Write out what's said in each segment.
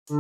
Good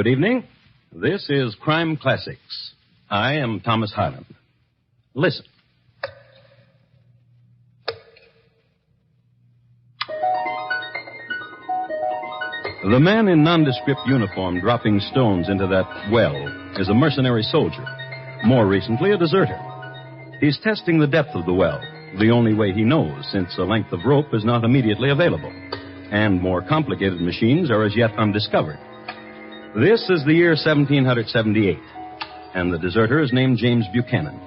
evening. This is Crime Classics. I am Thomas Hyland. Listen. The man in nondescript uniform dropping stones into that well is a mercenary soldier. More recently, a deserter. He's testing the depth of the well, the only way he knows, since a length of rope is not immediately available, and more complicated machines are as yet undiscovered. This is the year 1778, and the deserter is named James Buchanan.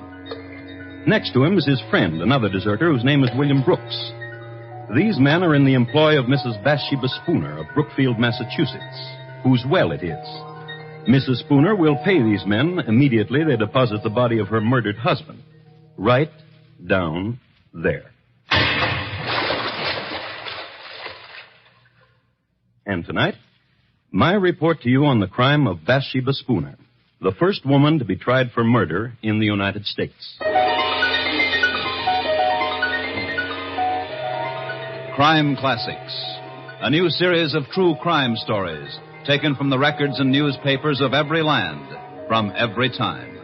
Next to him is his friend, another deserter whose name is William Brooks. These men are in the employ of Mrs. Bathsheba Spooner of Brookfield, Massachusetts, whose well it is. Mrs. Spooner will pay these men immediately they deposit the body of her murdered husband, right down there. And tonight, my report to you on the crime of Bathsheba Spooner, the first woman to be tried for murder in the United States. Crime Classics, a new series of true crime stories taken from the records and newspapers of every land, from every time.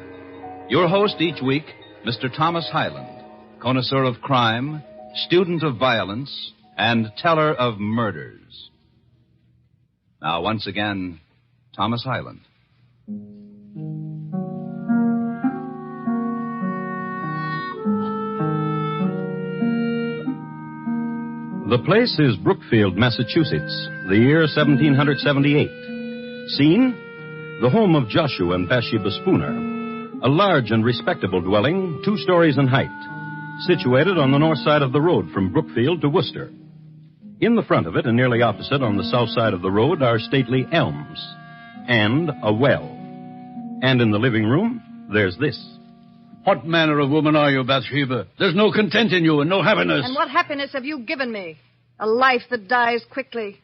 Your host each week, Mr. Thomas Hyland, connoisseur of crime, student of violence, and teller of murders. Now, once again, Thomas Hyland. The place is Brookfield, Massachusetts, the year 1778. Scene, the home of Joshua and Bathsheba Spooner, a large and respectable dwelling, 2 stories in height, situated on the north side of the road from Brookfield to Worcester. In the front of it, and nearly opposite on the south side of the road, are stately elms and a well. And in the living room, there's this. What manner of woman are you, Bathsheba? There's no content in you and no happiness. And what happiness have you given me? A life that dies quickly,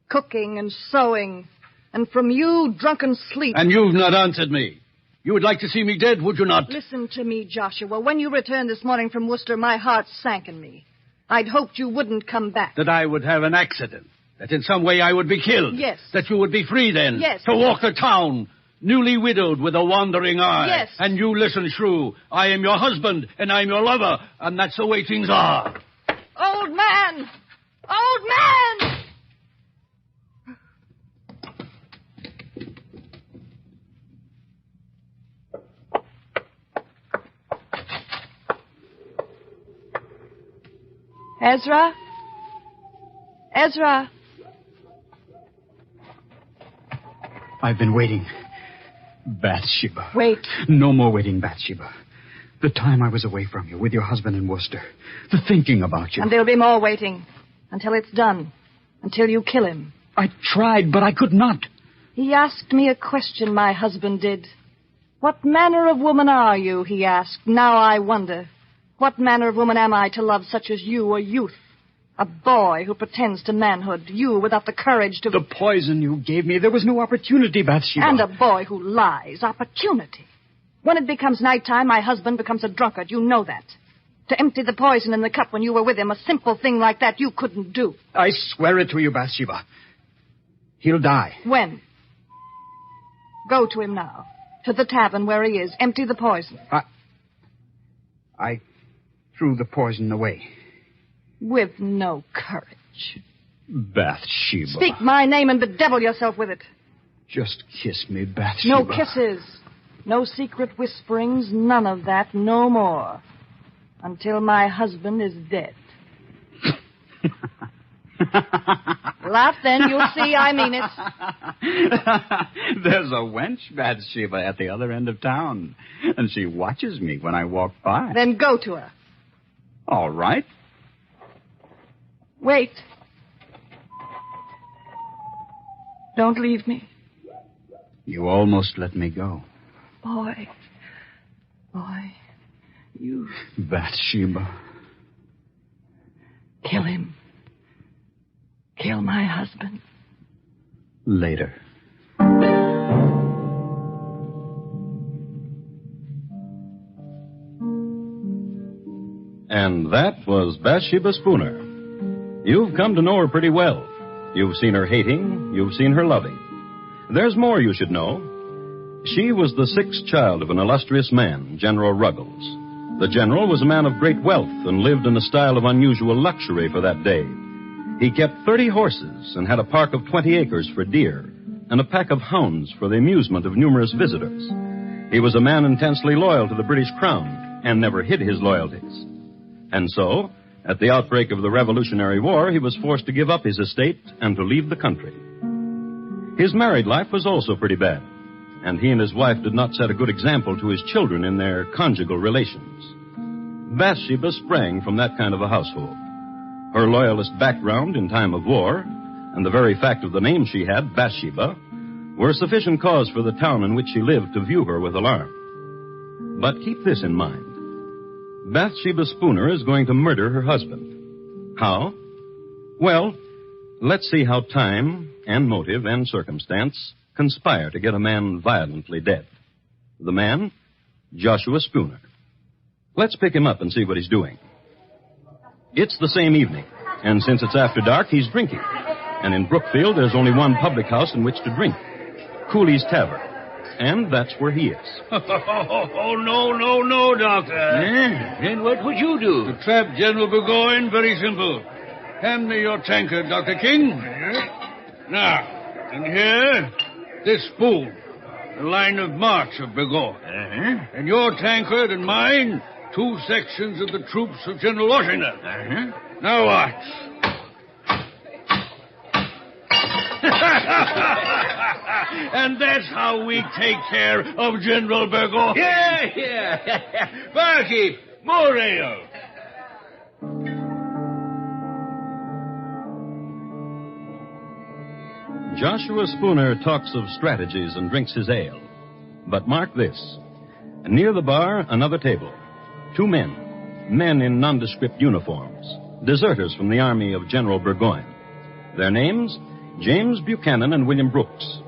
cooking and sewing, and from you, drunken sleep. And you've not answered me. You would like to see me dead, would you not? Listen to me, Joshua. When you returned this morning from Worcester, my heart sank in me. I'd hoped you wouldn't come back. That I would have an accident. That in some way I would be killed. Yes. That you would be free then. Yes. To walk the town, newly widowed with a wandering eye. Yes. And you listen, shrew. I am your husband, and I'm your lover, and that's the way things are. Old man! Old man! Ezra? Ezra? I've been waiting. Bathsheba. Wait. No more waiting, Bathsheba. The time I was away from you with your husband in Worcester. The thinking about you. And there'll be more waiting. Until it's done. Until you kill him. I tried, but I could not. He asked me a question, my husband did. What manner of woman are you, he asked. Now I wonder. What manner of woman am I to love such as you, a youth? A boy who pretends to manhood. You without the courage to... The poison you gave me, there was no opportunity, Bathsheba. And a boy who lies. Opportunity. When it becomes nighttime, my husband becomes a drunkard. You know that. To empty the poison in the cup when you were with him, a simple thing like that you couldn't do. I swear it to you, Bathsheba. He'll die. When? Go to him now. To the tavern where he is. Empty the poison. I threw the poison away. With no courage. Bathsheba. Speak my name and bedevil yourself with it. Just kiss me, Bathsheba. No kisses. No secret whisperings. None of that. No more. Until my husband is dead. Laugh then, you'll see I mean it. There's a wench, Bathsheba, at the other end of town, and she watches me when I walk by. Then go to her. All right. Wait. Don't leave me. You almost let me go. Boy, you... Bathsheba. Kill him. Kill my husband. Later. And that was Bathsheba Spooner. You've come to know her pretty well. You've seen her hating. You've seen her loving. There's more you should know. She was the sixth child of an illustrious man, General Ruggles. The general was a man of great wealth and lived in a style of unusual luxury for that day. He kept 30 horses and had a park of 20 acres for deer and a pack of hounds for the amusement of numerous visitors. He was a man intensely loyal to the British Crown and never hid his loyalties. And so, at the outbreak of the Revolutionary War, he was forced to give up his estate and to leave the country. His married life was also pretty bad, and he and his wife did not set a good example to his children in their conjugal relations. Bathsheba sprang from that kind of a household. Her loyalist background in time of war, and the very fact of the name she had, Bathsheba, were sufficient cause for the town in which she lived to view her with alarm. But keep this in mind. Bathsheba Spooner is going to murder her husband. How? Well, let's see how time and motive and circumstance conspire to get a man violently dead. The man, Joshua Spooner. Let's pick him up and see what he's doing. It's the same evening, and since it's after dark, he's drinking. And in Brookfield, there's only one public house in which to drink, Cooley's Tavern. And that's where he is. Oh, no, Doctor. Then what would you do? To trap General Burgoyne, very simple. Hand me your tankard, Dr. King. Now, and here, this spoon, the line of march of Burgoyne. And your tankard and mine, 2 sections of the troops of General Washington. Now watch. And that's how we take care of General Burgoyne. Yeah. Barkeep, more ale. Joshua Spooner talks of strategies and drinks his ale. But mark this. Near the bar, another table. 2 men in nondescript uniforms, deserters from the army of General Burgoyne. Their names, James Buchanan and William Brooks.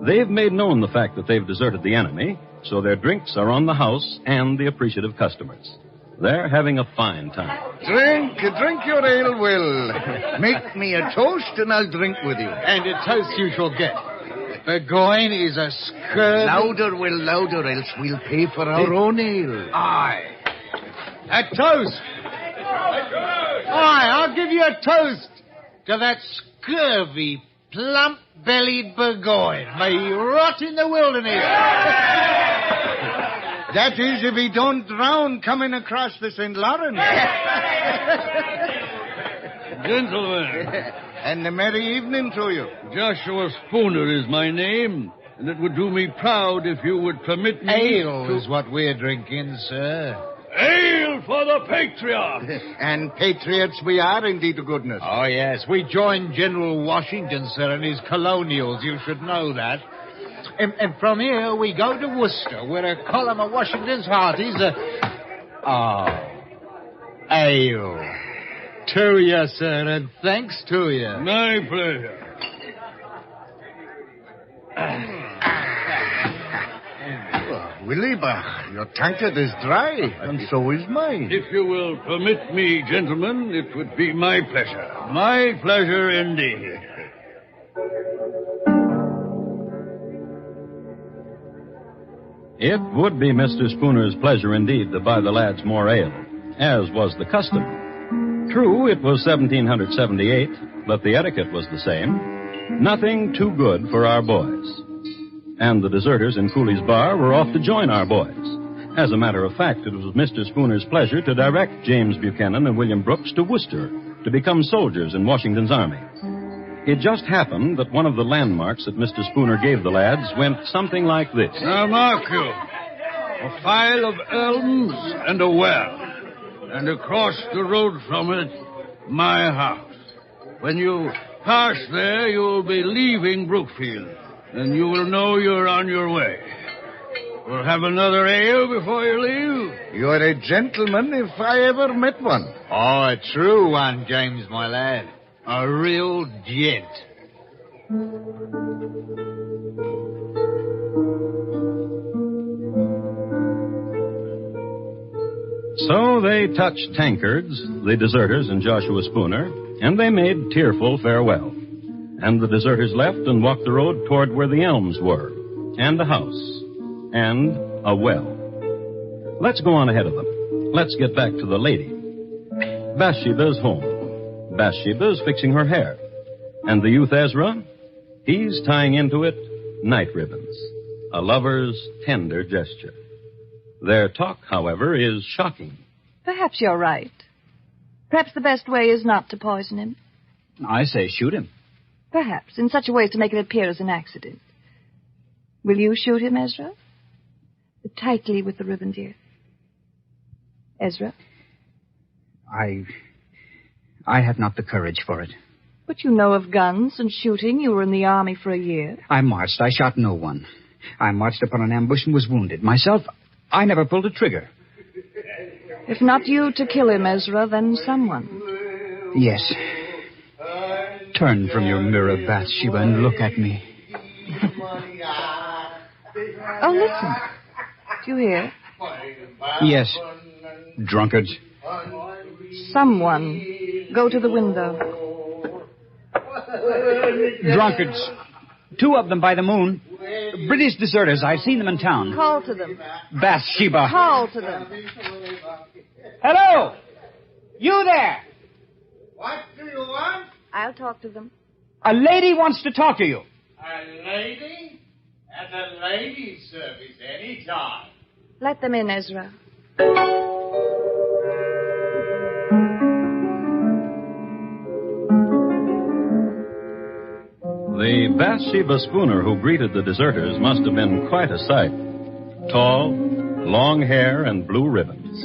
They've made known the fact that they've deserted the enemy, so their drinks are on the house and the appreciative customers. They're having a fine time. Drink your ale, Will. Make me a toast and I'll drink with you. And a toast you shall get. Burgoyne is a scurvy... Louder, Will, louder, else we'll pay for our own ale. Aye. A toast. Aye, I'll give you a toast to that scurvy, plump-bellied Burgoyne. May he rot in the wilderness. That is, if he don't drown coming across the St. Lawrence. Gentlemen. And a merry evening to you. Joshua Spooner is my name, and it would do me proud if you would permit me Ale is what we're drinking, sir. Ale for the patriot! And patriots we are, indeed, to goodness. Oh, yes. We joined General Washington, sir, and his colonials. You should know that. And from here, we go to Worcester, where a column of Washington's hearties ale. To you, sir, and thanks to you. My pleasure. Willie, your tankard is dry, and so is mine. If you will permit me, gentlemen, it would be my pleasure. My pleasure indeed. It would be Mr. Spooner's pleasure indeed to buy the lads more ale, as was the custom. True, it was 1778, but the etiquette was the same. Nothing too good for our boys. And the deserters in Cooley's bar were off to join our boys. As a matter of fact, it was Mr. Spooner's pleasure to direct James Buchanan and William Brooks to Worcester to become soldiers in Washington's army. It just happened that one of the landmarks that Mr. Spooner gave the lads went something like this. Now, mark you. A file of elms and a well. And across the road from it, my house. When you pass there, you'll be leaving Brookfield. And you will know you're on your way. We'll have another ale before you leave. You're a gentleman if I ever met one. Oh, a true one, James, my lad. A real gent. So they touched tankards, the deserters and Joshua Spooner, and they made tearful farewell. And the deserters left and walked the road toward where the elms were, and a house, and a well. Let's go on ahead of them. Let's get back to the lady. Bathsheba's home. Bathsheba's fixing her hair. And the youth Ezra, he's tying into it night ribbons, a lover's tender gesture. Their talk, however, is shocking. Perhaps you're right. Perhaps the best way is not to poison him. I say shoot him. Perhaps, in such a way as to make it appear as an accident. Will you shoot him, Ezra? Tightly with the ribbon, dear. Ezra? I have not the courage for it. But you know of guns and shooting. You were in the army for a year. I marched. I shot no one. I marched upon an ambush and was wounded. Myself, I never pulled a trigger. If not you to kill him, Ezra, then someone. Yes. Turn from your mirror, Bathsheba, and look at me. Oh, listen. Do you hear? Yes. Drunkards. Someone. Go to the window. Drunkards. 2 of them by the moon. British deserters. I've seen them in town. Call to them. Bathsheba. Call to them. Hello! You there! What do you want? I'll talk to them. A lady wants to talk to you. A lady? At the ladies' service any time. Let them in, Ezra. The Bathsheba Spooner who greeted the deserters must have been quite a sight. Tall, long hair, and blue ribbons.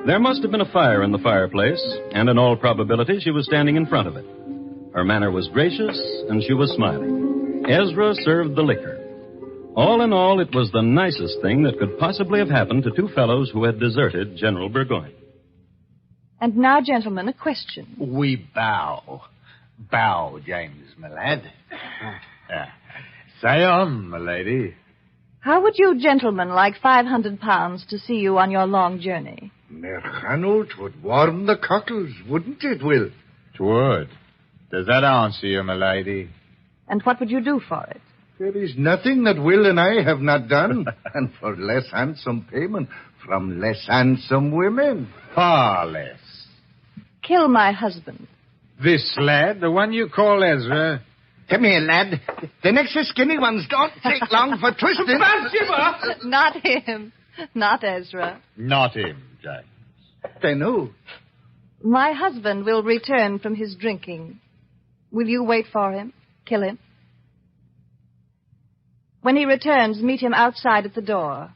There must have been a fire in the fireplace, and in all probability she was standing in front of it. Her manner was gracious, and she was smiling. Ezra served the liquor. All in all, it was the nicest thing that could possibly have happened to 2 fellows who had deserted General Burgoyne. And now, gentlemen, a question. We bow. Bow, James, my lad. Say on, my lady. How would you gentlemen like 500 pounds to see you on your long journey? Merchano, 'twould warm the cockles, wouldn't it, Will? 'Twould. Does that answer you, my lady? And what would you do for it? There is nothing that Will and I have not done, and for less handsome payment from less handsome women. Far less. Kill my husband. This lad, the one you call Ezra... Come here, lad. The next skinny ones don't take long for twisting. Not him. Not Ezra. Not him, James. Then who? My husband will return from his drinking. Will you wait for him? Kill him? When he returns, meet him outside at the door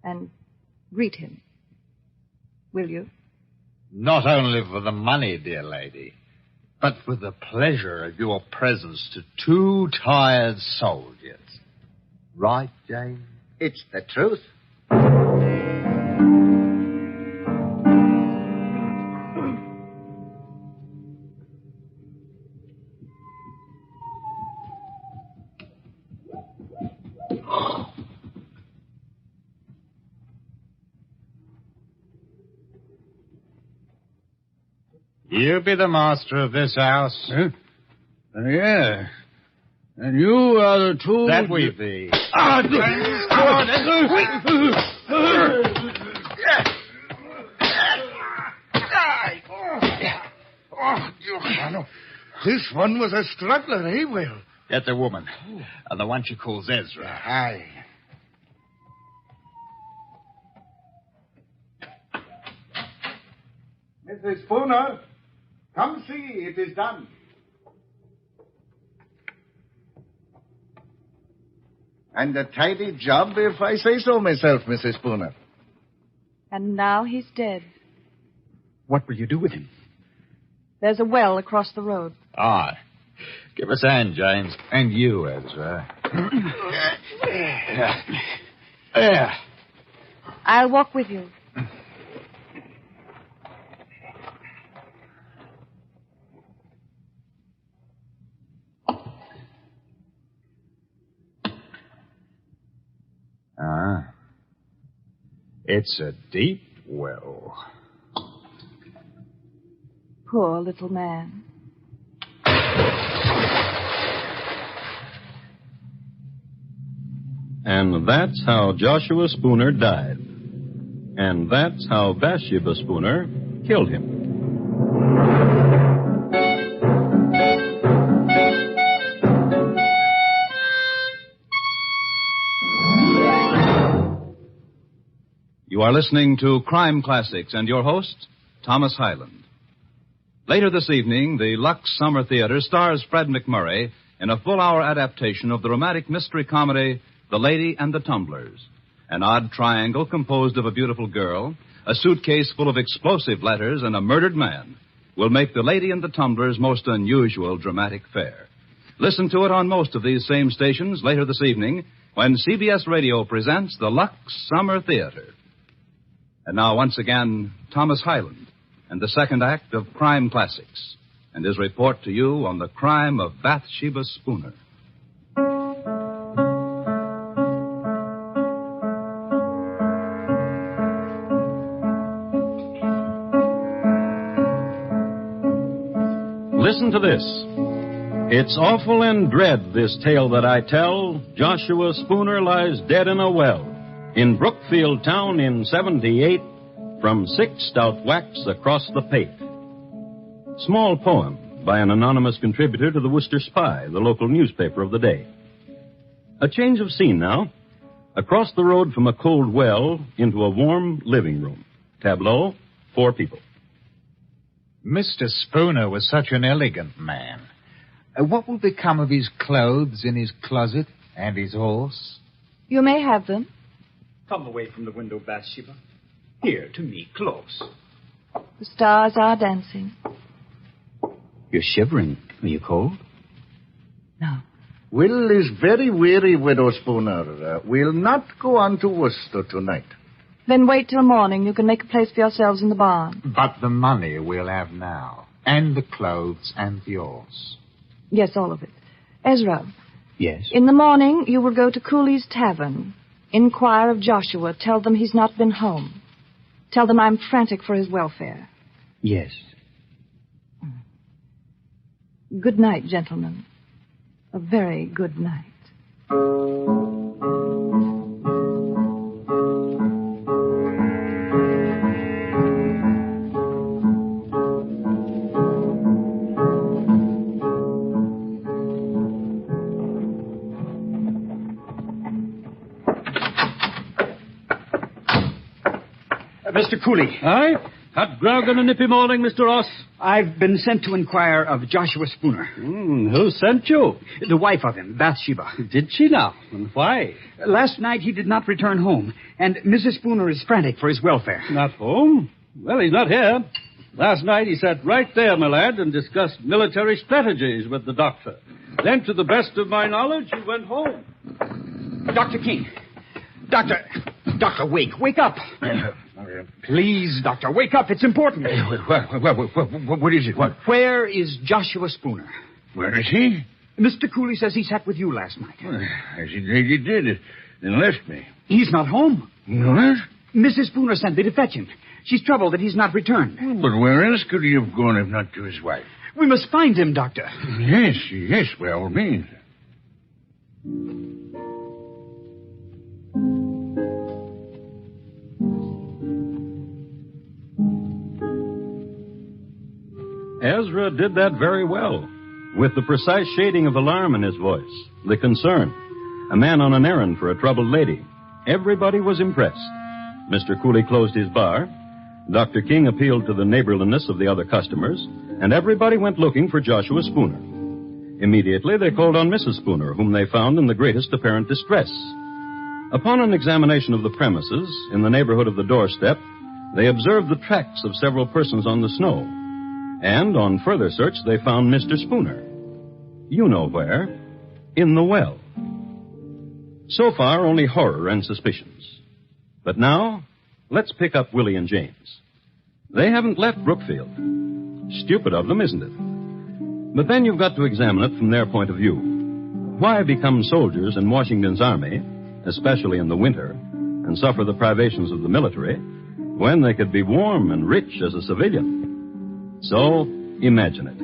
and greet him. Will you? Not only for the money, dear lady, but for the pleasure of your presence to 2 tired soldiers. Right, James? It's the truth. You be the master of this house? Huh? Yeah. And you are the 2... That we be. This one was a struggler, eh, Will? Get the woman. And the one she calls Ezra. Aye. Mrs. Spooner, Come see, it is done. And a tidy job, if I say so myself, Mrs. Spooner. And now he's dead. What will you do with him? There's a well across the road. Aye. Give us a hand, James. And you, Ezra. There. I'll walk with you. It's a deep well. Poor little man. And that's how Joshua Spooner died. And that's how Bathsheba Spooner killed him. You are listening to Crime Classics and your host, Thomas Hyland. Later this evening, the Lux Summer Theater stars Fred McMurray in a full-hour adaptation of the romantic mystery comedy, The Lady and the Tumblers. An odd triangle composed of a beautiful girl, a suitcase full of explosive letters, and a murdered man will make The Lady and the Tumblers' most unusual dramatic fare. Listen to it on most of these same stations later this evening when CBS Radio presents the Lux Summer Theater. And now, once again, Thomas Hyland and the second act of Crime Classics and his report to you on the crime of Bathsheba Spooner. Listen to this. It's awful and dread, this tale that I tell. Joshua Spooner lies dead in a well in Brookfield town in 78 from 6 stout whacks across the pate. Small poem by an anonymous contributor to the Worcester Spy, the local newspaper of the day. A change of scene now. Across the road from a cold well into a warm living room. Tableau, 4 people. Mr. Spooner was such an elegant man. What will become of his clothes in his closet and his horse? You may have them. Come away from the window, Bathsheba. Here, to me, close. The stars are dancing. You're shivering. Are you cold? No. Will is very weary, Widow Spooner. We'll not go on to Worcester tonight. Then wait till morning. You can make a place for yourselves in the barn. But the money we'll have now, and the clothes and the horse. Yes, all of it. Ezra. Yes? In the morning, you will go to Cooley's Tavern. Inquire of Joshua. Tell them he's not been home. Tell them I'm frantic for his welfare. Yes. Good night, gentlemen. A very good night. Mr. Cooley. Aye? Hot grog on a nippy morning, Mr. Ross? I've been sent to inquire of Joshua Spooner. Who sent you? The wife of him, Bathsheba. Did she now? And why? Last night he did not return home, and Mrs. Spooner is frantic for his welfare. Not home? Well, he's not here. Last night he sat right there, my lad, and discussed military strategies with the doctor. Then, to the best of my knowledge, he went home. Dr. King. Doctor, wake up. Please, Doctor, wake up. It's important. What is it? What? Where is Joshua Spooner? Where is he? Mr. Cooley says he sat with you last night. Well, he did, and left me. He's not home. What? Mrs. Spooner sent me to fetch him. She's troubled that he's not returned. But where else could he have gone if not to his wife? We must find him, Doctor. Yes, by all means. Ezra did that very well, with the precise shading of alarm in his voice, the concern. A man on an errand for a troubled lady. Everybody was impressed. Mr. Cooley closed his bar. Dr. King appealed to the neighborliness of the other customers, and everybody went looking for Joshua Spooner. Immediately, they called on Mrs. Spooner, whom they found in the greatest apparent distress. Upon an examination of the premises, in the neighborhood of the doorstep, they observed the tracks of several persons on the snow. And on further search, they found Mr. Spooner. You know where. In the well. So far, only horror and suspicions. But now, let's pick up Willie and James. They haven't left Brookfield. Stupid of them, isn't it? But then you've got to examine it from their point of view. Why become soldiers in Washington's army, especially in the winter, and suffer the privations of the military, when they could be warm and rich as a civilian? So, imagine it.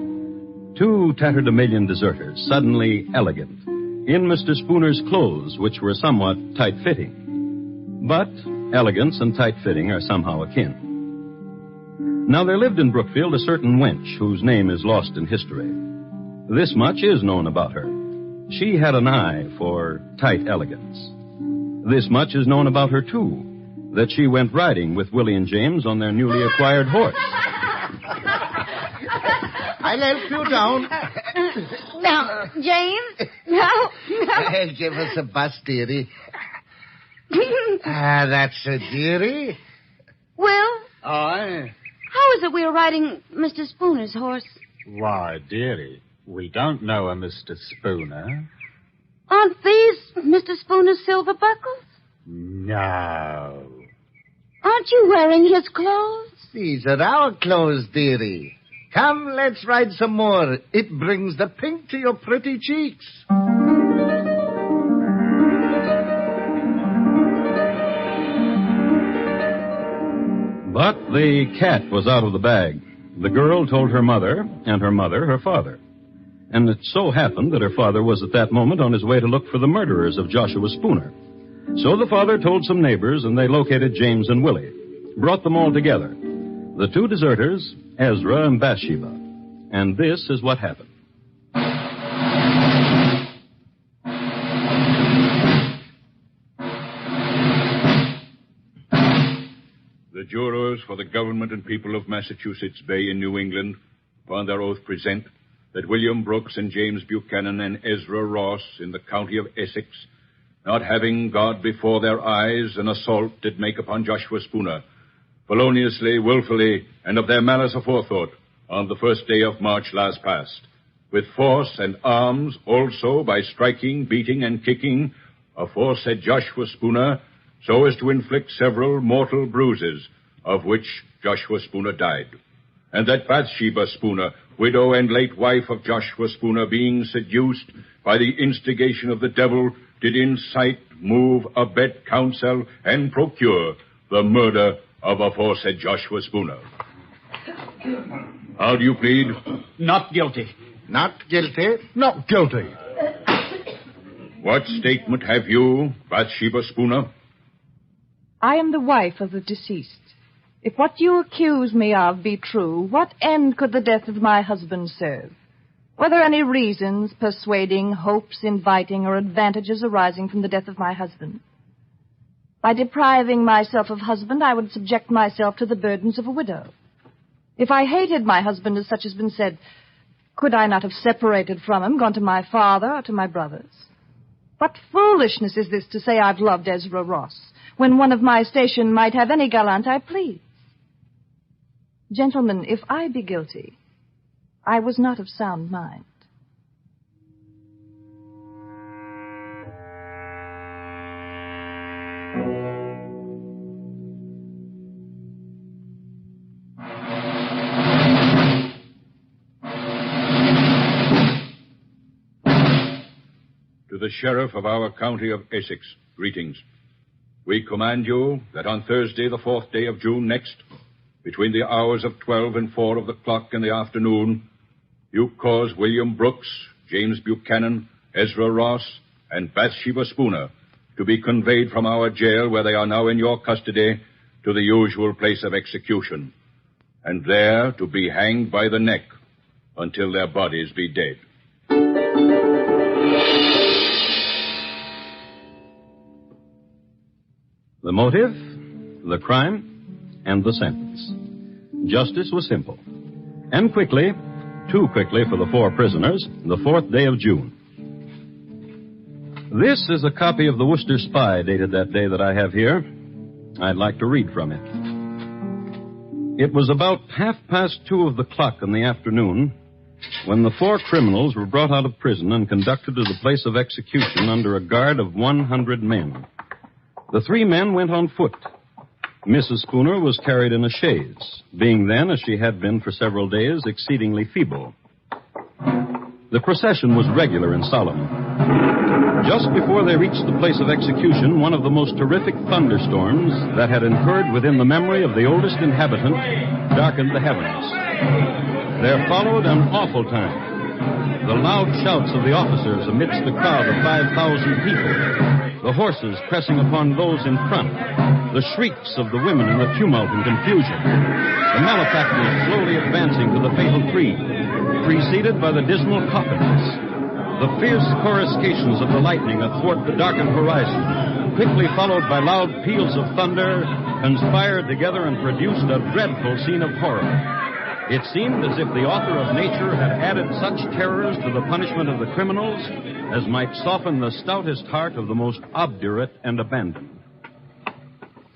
Two tatterdemalion deserters, suddenly elegant, in Mr. Spooner's clothes, which were somewhat tight-fitting. But elegance and tight-fitting are somehow akin. Now, there lived in Brookfield a certain wench whose name is lost in history. This much is known about her. She had an eye for tight elegance. This much is known about her, too, that she went riding with Willie and James on their newly acquired horse. I'll help you down. Now, James. No. Give us a bus, dearie. That's a dearie. Will? Aye. How is it we are riding Mr. Spooner's horse? Why, dearie, we don't know a Mr. Spooner. Aren't these Mr. Spooner's silver buckles? No. Aren't you wearing his clothes? These are our clothes, dearie. Come, let's ride some more. It brings the pink to your pretty cheeks. But the cat was out of the bag. The girl told her mother, and her mother her father. And it so happened that her father was at that moment on his way to look for the murderers of Joshua Spooner. So the father told some neighbors, and they located James and Willie, brought them all together. The two deserters, Ezra and Bathsheba. And this is what happened. The jurors for the government and people of Massachusetts Bay in New England, upon their oath, present that William Brooks and James Buchanan and Ezra Ross in the county of Essex, not having God before their eyes, an assault did make upon Joshua Spooner, feloniously, willfully, and of their malice aforethought, on the 1st day of March last past, with force and arms, also by striking, beating, and kicking aforesaid Joshua Spooner, so as to inflict several mortal bruises, of which Joshua Spooner died. And that Bathsheba Spooner, widow and late wife of Joshua Spooner, being seduced by the instigation of the devil, did incite, move, abet, counsel, and procure the murder of aforesaid Joshua Spooner. How do you plead? Not guilty. Not guilty. Not guilty. What statement have you, Bathsheba Spooner? I am the wife of the deceased. If what you accuse me of be true, what end could the death of my husband serve? Were there any reasons, persuading, hopes, inviting, or advantages arising from the death of my husband? By depriving myself of husband, I would subject myself to the burdens of a widow. If I hated my husband, as such has been said, could I not have separated from him, gone to my father or to my brothers? What foolishness is this to say I've loved Ezra Ross, when one of my station might have any gallant I please? Gentlemen, if I be guilty, I was not of sound mind. To the sheriff of our county of Essex, greetings. We command you that on Thursday, the 4th day of June next, between the hours of 12 and 4 of the clock in the afternoon, you cause William Brooks, James Buchanan, Ezra Ross, and Bathsheba Spooner to be conveyed from our jail, where they are now in your custody, to the usual place of execution, and there to be hanged by the neck until their bodies be dead. The motive? The crime? and the sentence. Justice was simple. And quickly, too quickly for the 4 prisoners, the 4th day of June. This is a copy of the Worcester Spy dated that day that I have here. I'd like to read from it. It was about 2:30 of the clock in the afternoon when the 4 criminals were brought out of prison and conducted to the place of execution under a guard of 100 men. The 3 men went on foot. Mrs. Spooner was carried in a chaise, being then, as she had been for several days, exceedingly feeble. The procession was regular and solemn. Just before they reached the place of execution, one of the most terrific thunderstorms that had incurred within the memory of the oldest inhabitant darkened the heavens. There followed an awful time. The loud shouts of the officers amidst the crowd of 5,000 people, the horses pressing upon those in front, the shrieks of the women in the tumult and confusion, the malefactors slowly advancing to the fatal tree, preceded by the dismal coffins, the fierce coruscations of the lightning athwart the darkened horizon, quickly followed by loud peals of thunder, conspired together and produced a dreadful scene of horror. It seemed as if the author of nature had added such terrors to the punishment of the criminals as might soften the stoutest heart of the most obdurate and abandoned.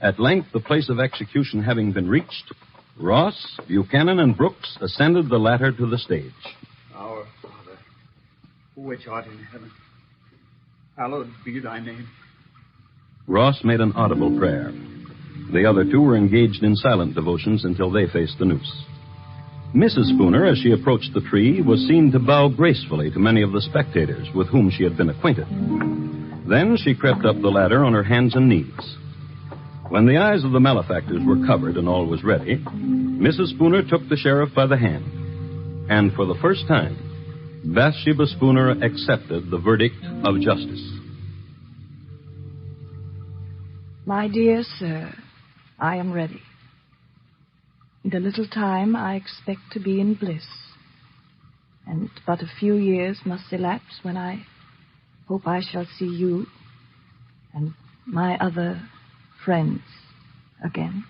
At length, the place of execution having been reached, Ross, Buchanan, and Brooks ascended the ladder to the stage. Our Father, which art in heaven, hallowed be thy name. Ross made an audible prayer. The other 2 were engaged in silent devotions until they faced the noose. Mrs. Spooner, as she approached the tree, was seen to bow gracefully to many of the spectators with whom she had been acquainted. Then she crept up the ladder on her hands and knees. When the eyes of the malefactors were covered and all was ready, Mrs. Spooner took the sheriff by the hand. And for the first time, Bathsheba Spooner accepted the verdict of justice. My dear sir, I am ready. In a little time, I expect to be in bliss. And but a few years must elapse when I hope I shall see you and my other friends again.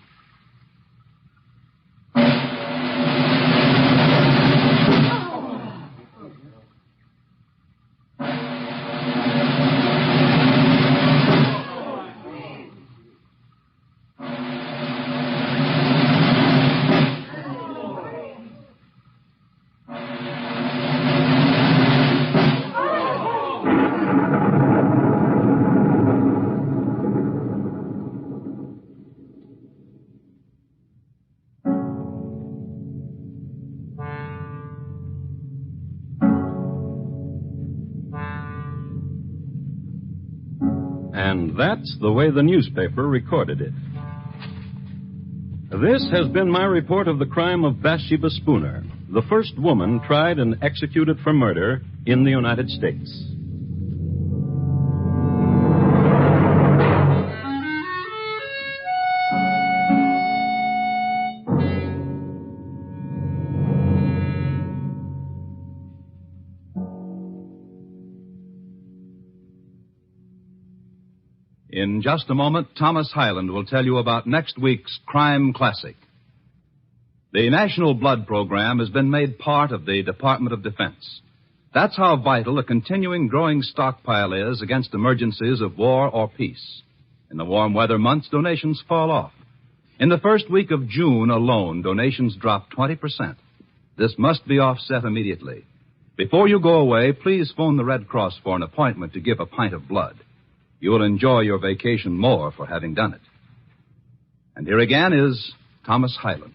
And that's the way the newspaper recorded it. This has been my report of the crime of Bathsheba Spooner, the first woman tried and executed for murder in the United States. In just a moment, Thomas Hyland will tell you about next week's Crime Classic. The National Blood Program has been made part of the Department of Defense. That's how vital a continuing growing stockpile is against emergencies of war or peace. In the warm weather months, donations fall off. In the first week of June alone, donations drop 20%. This must be offset immediately. Before you go away, please phone the Red Cross for an appointment to give a pint of blood. You will enjoy your vacation more for having done it. And here again is Thomas Hyland.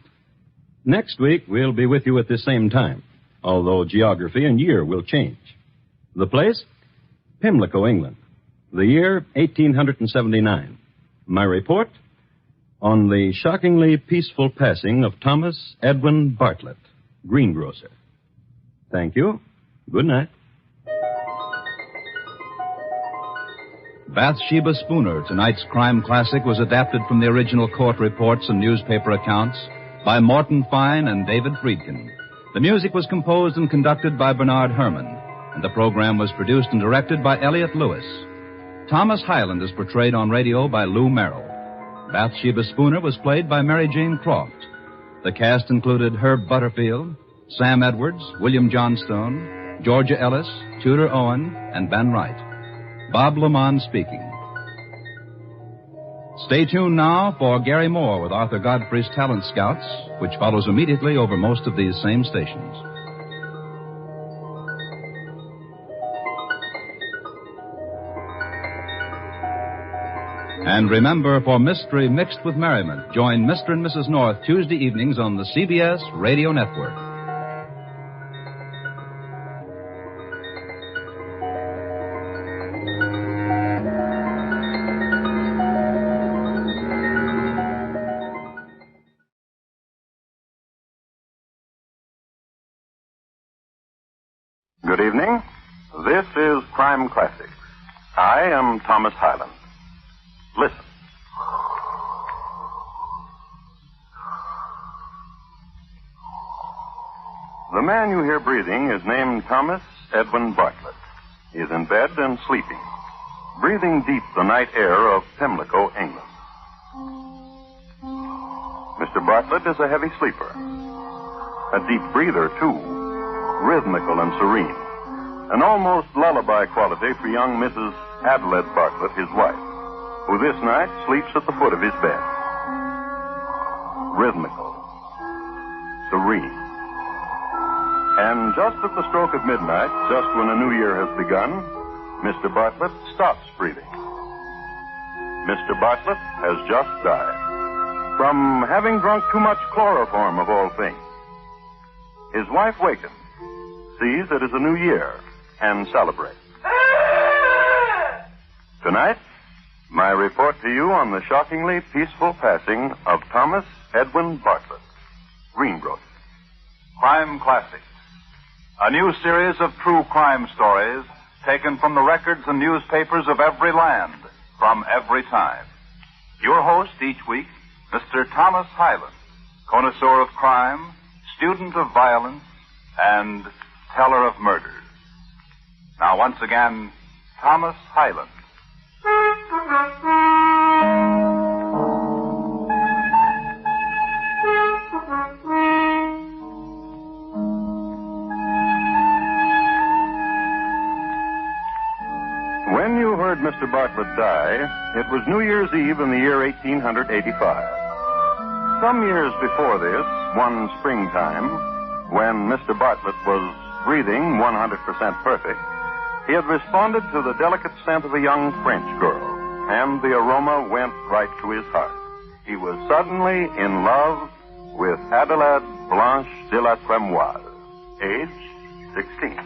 Next week, we'll be with you at the same time, although geography and year will change. The place? Pimlico, England. The year, 1879. My report? On the shockingly peaceful passing of Thomas Edwin Bartlett, greengrocer. Thank you. Good night. Bathsheba Spooner, tonight's crime classic, was adapted from the original court reports and newspaper accounts by Morton Fine and David Friedkin. The music was composed and conducted by Bernard Herrmann, and the program was produced and directed by Elliott Lewis. Thomas Hyland is portrayed on radio by Lou Merrill. Bathsheba Spooner was played by Mary Jane Croft. The cast included Herb Butterfield, Sam Edwards, William Johnstone, Georgia Ellis, Tudor Owen, and Ben Wright. Bob Lamont speaking. Stay tuned now for Gary Moore with Arthur Godfrey's Talent Scouts, which follows immediately over most of these same stations. And remember, for mystery mixed with merriment, join Mr. and Mrs. North Tuesday evenings on the CBS Radio Network. Good evening. This is Crime Classics. I am Thomas Hyland. Listen. The man you hear breathing is named Thomas Edwin Bartlett. He is in bed and sleeping, breathing deep the night air of Pimlico, England. Mr. Bartlett is a heavy sleeper, a deep breather, too, rhythmical and serene, an almost lullaby quality for young Mrs. Adelaide Bartlett, his wife, who this night sleeps at the foot of his bed. Rhythmical, serene. And just at the stroke of midnight, just when a new year has begun, Mr. Bartlett stops breathing. Mr. Bartlett has just died from having drunk too much chloroform, of all things. His wife wakens, sees it is a new year, and celebrates. Tonight, my report to you on the shockingly peaceful passing of Thomas Edwin Bartlett, greengrocer. Crime Classics, a new series of true crime stories taken from the records and newspapers of every land, from every time. Your host each week, Mr. Thomas Hyland, connoisseur of crime, student of violence, and teller of murders. Now, once again, Thomas Hyland. When you heard Mr. Bartlett die, it was New Year's Eve in the year 1885. Some years before this, one springtime, when Mr. Bartlett was breathing 100% perfect, he had responded to the delicate scent of a young French girl, and the aroma went right to his heart. He was suddenly in love with Adelaide Blanche de la Tremoise, age 16.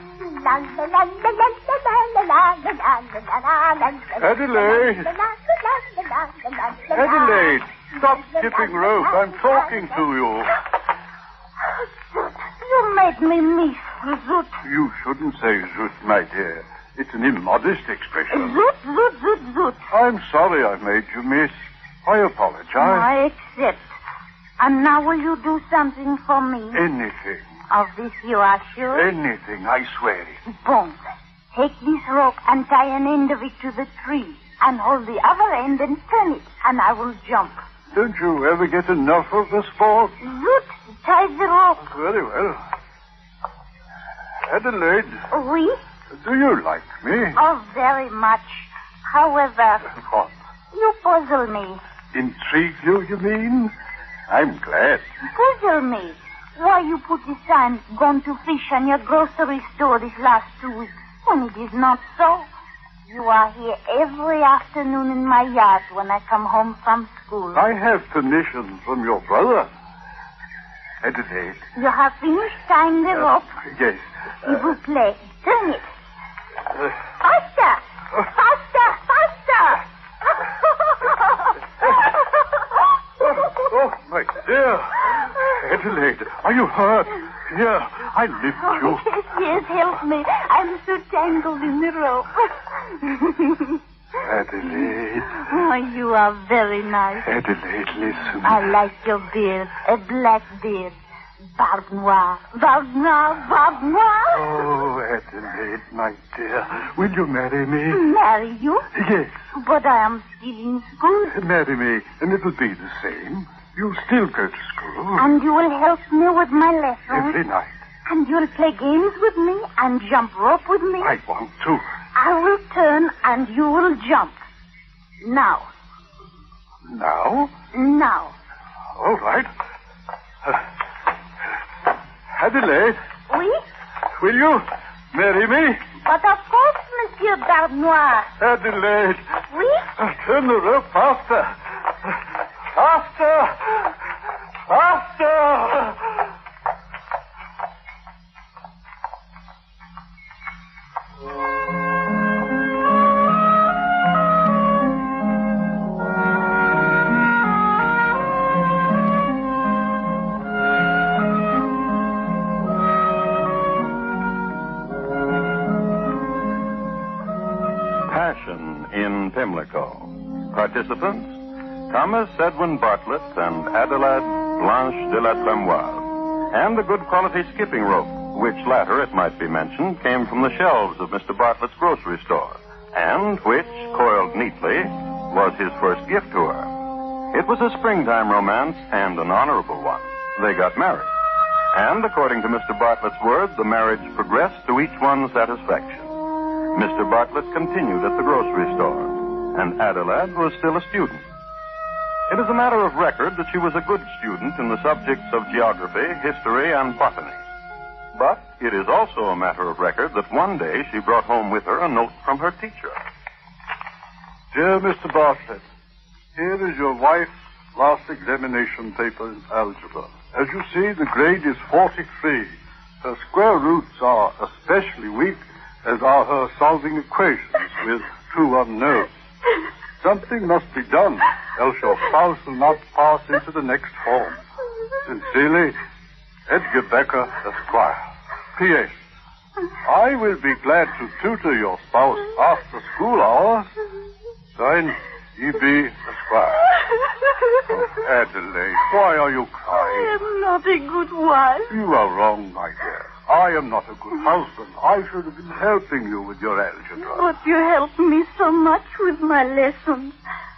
Adelaide! Adelaide! Stop skipping rope. I'm talking to you. You made me miss Zoot. You shouldn't say zoot, my dear. It's an immodest expression. Zoot, zoot, zoot, zoot. I'm sorry I made you miss. I apologize. I accept. And now will you do something for me? Anything. Of this you are sure? Anything, I swear it. Bon. Take this rope and tie an end of it to the tree. And hold the other end and turn it. And I will jump. Don't you ever get enough of the sport? Zoot, tie the rope. Very well. Adelaide. Oui? Do you like me? Oh, very much. However... What? You puzzle me. Intrigue you, you mean? I'm glad. Puzzle me. Why you put the sign, gone to fish on your grocery store this last 2 weeks, when it is not so. You are here every afternoon in my yard when I come home from school. I have permission from your brother. Adelaide. You have finished tying the rope? Yes. S'il vous plaît, turn it. Faster! Faster! Faster! Oh, my dear. Adelaide, are you hurt? Here, I lift you. Yes, yes, help me. I'm so tangled in the rope. Adelaide. Oh, you are very nice. Adelaide, listen. I like your beard, a black beard. Barbe noire, barbe noire, barbe noire. Oh, Adelaide, my dear, will you marry me? Marry you? Yes. But I am still in school. Marry me, and it'll be the same. You'll still go to school. And you will help me with my lessons. Every night. And you'll play games with me and jump rope with me. I want to. I will turn and you will jump. Now. Now? Now. All right. Adelaide. Oui? Will you marry me? But of course, Monsieur Darnois. Adelaide. Oui? Turn the rope faster. Faster! Faster! Passion in Pimlico. Participants: Thomas Edwin Bartlett and Adelaide Blanche de la Tremoise. And a good quality skipping rope, which latter, it might be mentioned, came from the shelves of Mr. Bartlett's grocery store, and which, coiled neatly, was his first gift to her. It was a springtime romance and an honorable one. They got married. And according to Mr. Bartlett's word, the marriage progressed to each one's satisfaction. Mr. Bartlett continued at the grocery store, and Adelaide was still a student. It is a matter of record that she was a good student in the subjects of geography, history, and botany. But it is also a matter of record that one day she brought home with her a note from her teacher. Dear Mr. Bartlett, here is your wife's last examination paper in algebra. As you see, the grade is 43. Her square roots are especially weak, as are her solving equations with two unknowns. Something must be done, else your spouse will not pass into the next form. Sincerely, Edgar Becker, Esquire. P.S. I will be glad to tutor your spouse after school hours. Signed, E.B. Esquire. Oh, Adelaide, why are you crying? I am not a good wife. You are wrong, my dear. I am not a good husband. I should have been helping you with your algebra. But you help me so much with my lessons.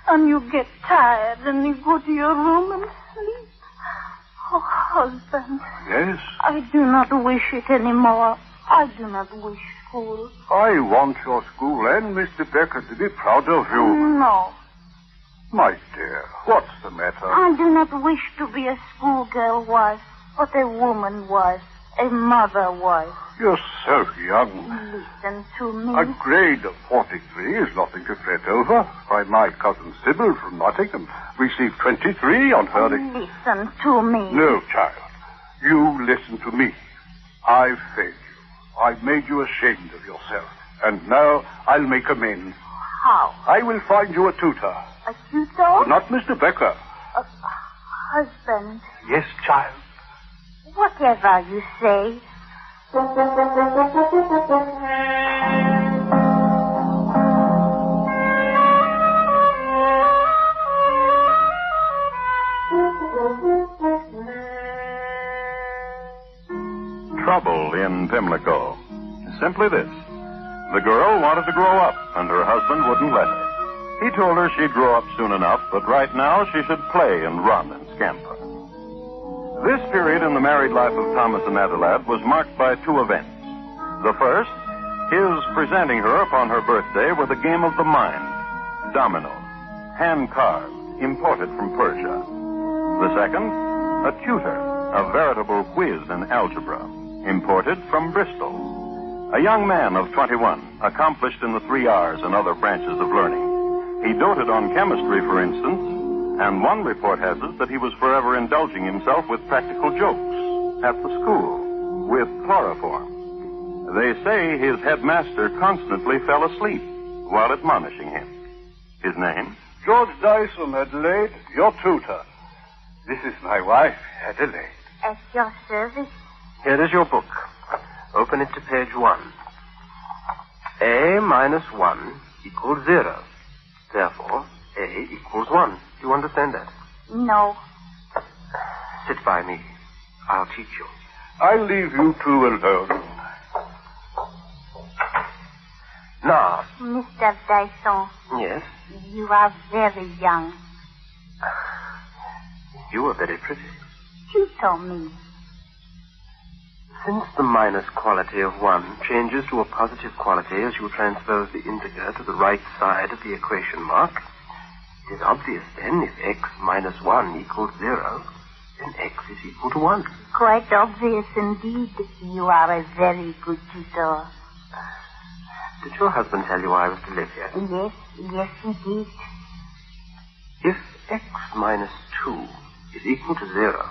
And you get tired and you go to your room and sleep. Oh, husband. Yes? I do not wish it anymore. I do not wish school. I want your school and Mr. Becker to be proud of you. No. My dear, what's the matter? I do not wish to be a schoolgirl wife, but a woman wife. A mother wife. You're so young. Listen to me. A grade of 43 is nothing to fret over. Why, my cousin Sybil from Nottingham received 23 on her... Listen to me. No, child. You listen to me. I've failed you. I've made you ashamed of yourself. And now I'll make amends. How? I will find you a tutor. A tutor? Not Mr. Becker. A husband. Yes, child. Whatever you say. Trouble in Pimlico. Simply this. The girl wanted to grow up, and her husband wouldn't let her. He told her she'd grow up soon enough, but right now she should play and run and scamper. This period in the married life of Thomas and Adelaide was marked by two events. The first, his presenting her upon her birthday with a game of the mind, dominoes, hand cards, imported from Persia. The second, a tutor, a veritable whiz in algebra, imported from Bristol. A young man of 21, accomplished in the 3 R's and other branches of learning. He doted on chemistry, for instance, and one report has it that he was forever indulging himself with practical jokes at the school with chloroform. They say his headmaster constantly fell asleep while admonishing him. His name? George Dyson, Adelaide, your tutor. This is my wife, Adelaide. At your service. Here is your book. Open it to page 1. A minus 1 equals 0. Therefore, A equals 1. Do you understand that? No. Sit by me. I'll teach you. I'll leave you two alone. Now. Mr. Dyson. Yes? You are very young. You are very pretty. You told me. Since the minus quality of 1 changes to a positive quality as you transpose the integer to the right side of the equation mark, it is obvious then if x minus 1 equals 0, then x is equal to 1. Quite obvious indeed. You are a very good tutor. Did your husband tell you I was to live here? Yes, he did. If x minus 2 is equal to 0,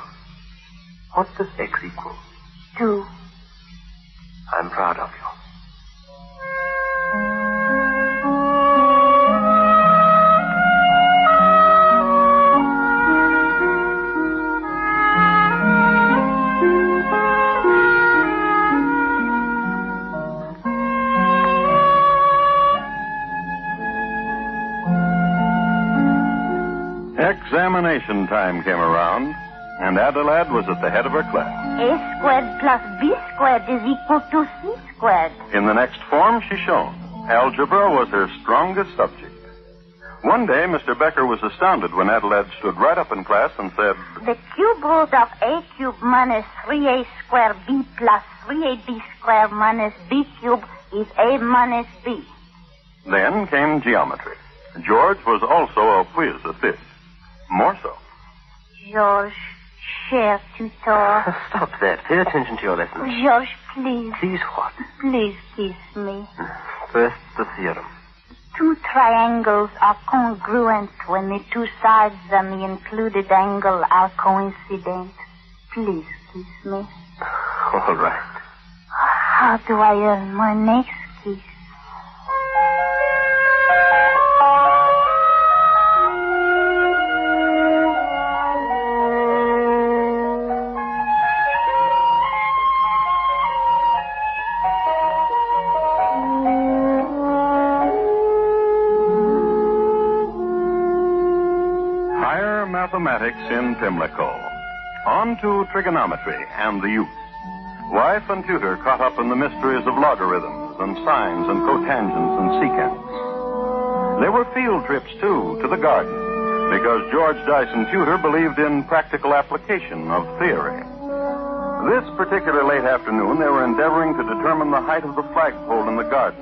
what does x equal? 2. I'm proud of you. Examination time came around, and Adelaide was at the head of her class. A squared plus B squared is equal to C squared. In the next form, she shone. Algebra was her strongest subject. One day, Mr. Becker was astounded when Adelaide stood right up in class and said, The cube root of A cubed minus 3A squared B plus 3AB squared minus B cubed is A minus B. Then came geometry. George was also a whiz at this. More so. George, cher tutor. Stop that. Pay attention to your lesson. George, please. Please what? Please kiss me. First, the theorem. 2 triangles are congruent when the 2 sides of the included angle are coincident. Please kiss me. All right. How do I earn my next kiss? Mathematics in Pimlico. On to trigonometry and the youth. Wife and tutor caught up in the mysteries of logarithms and sines and cotangents and secants. There were field trips, too, to the garden, because George Dyson Tutor believed in practical application of theory. This particular late afternoon, they were endeavoring to determine the height of the flagpole in the garden,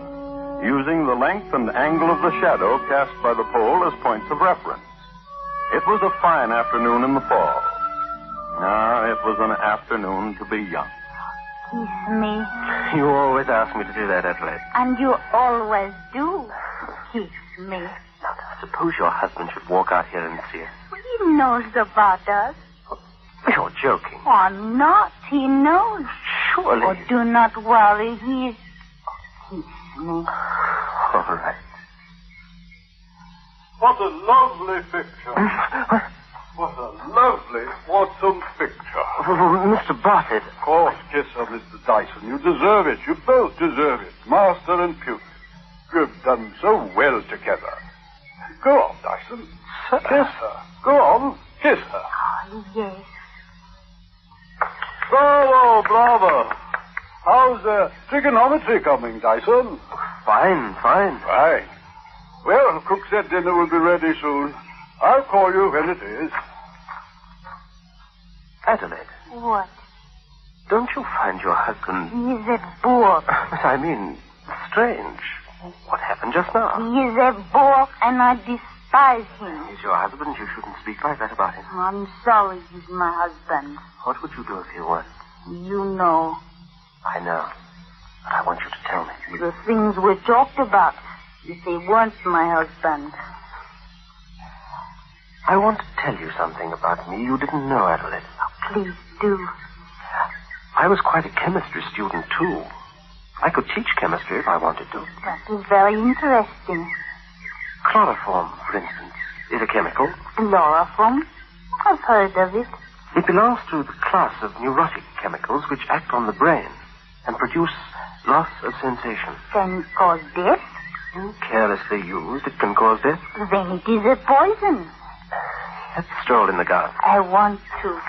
using the length and angle of the shadow cast by the pole as points of reference. It was a fine afternoon in the fall. It was an afternoon to be young. Kiss me. You always ask me to do that, Adelaide. And you always do. Kiss me. Now, suppose your husband should walk out here and see us. He knows about us. You're joking. I'm not. He knows. Surely. Oh, do not worry. He is... Kiss me. All right. What a lovely picture. What a lovely, awesome picture. Mr. Bartlett. Of course, kiss her, Mr. Dyson. You deserve it. You both deserve it. Master and pupil. You've done so well together. Go on, Dyson. Kiss her. Go on. Kiss her. Oh, yes. Bravo, bravo. How's trigonometry coming, Dyson? Fine. Fine. Well, cook said dinner will be ready soon. I'll call you when it is. Adelaide. What? Don't you find your husband... He is a bore. But I mean, strange. What happened just now? He is a bore, and I despise him. He's your husband. You shouldn't speak like that about him. I'm sorry he's my husband. What would you do if he weren't? You know. I know. But I want you to tell me. The things we talked about. If he weren't my husband. I want to tell you something about me you didn't know, Adelaide. Oh, please do. I was quite a chemistry student, too. I could teach chemistry if I wanted to. That is very interesting. Chloroform, for instance, is a chemical. Chloroform? I've heard of it. It belongs to the class of neurotic chemicals which act on the brain and produce loss of sensation. Can cause death? Carelessly used, it can cause death. Then it is a poison. Let's stroll in the garden. I want to.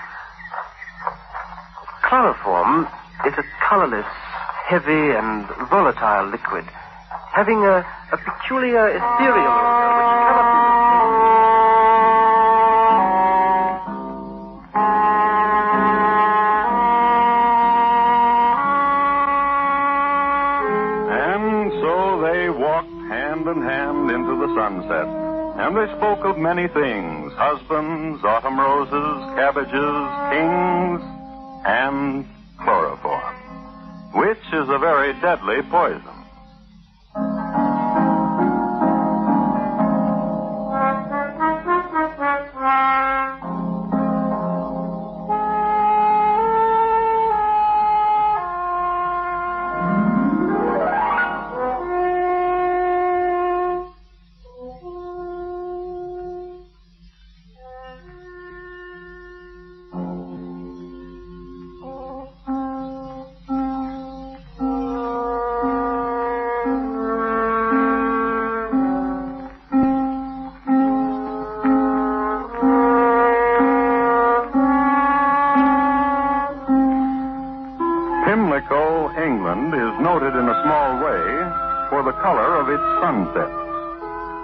Chloroform is a colorless, heavy, and volatile liquid having a peculiar ethereal odor which cannot be mistaken. And so they walked hand in hand into the sunset, and they spoke of many things: husbands, autumn roses, cabbages, kings, and chloroform, which is a very deadly poison. England is noted in a small way for the color of its sunsets,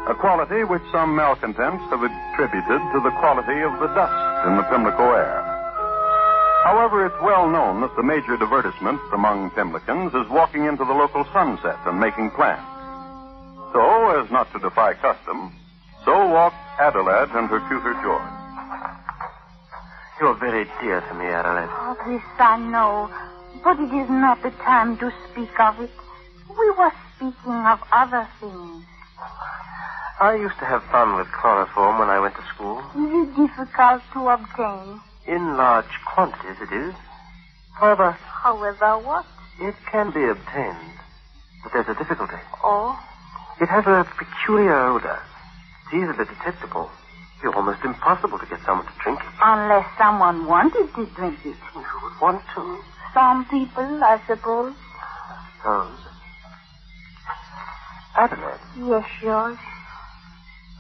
a quality which some malcontents have attributed to the quality of the dust in the Pimlico air. However, it's well known that the major divertisement among Pimlicans is walking into the local sunset and making plans. So, as not to defy custom, so walked Adelaide and her tutor George. You're very dear to me, Adelaide. Oh, this I know. But it is not the time to speak of it. We were speaking of other things. I used to have fun with chloroform when I went to school. Is it difficult to obtain? In large quantities, it is. However, what? It can be obtained. But there's a difficulty. Oh? It has a peculiar odor. It's easily detectable. It's almost impossible to get someone to drink it. Unless someone wanted to drink it. Who would want to? Some people, I suppose. I suppose. Adelaide. Yes, George.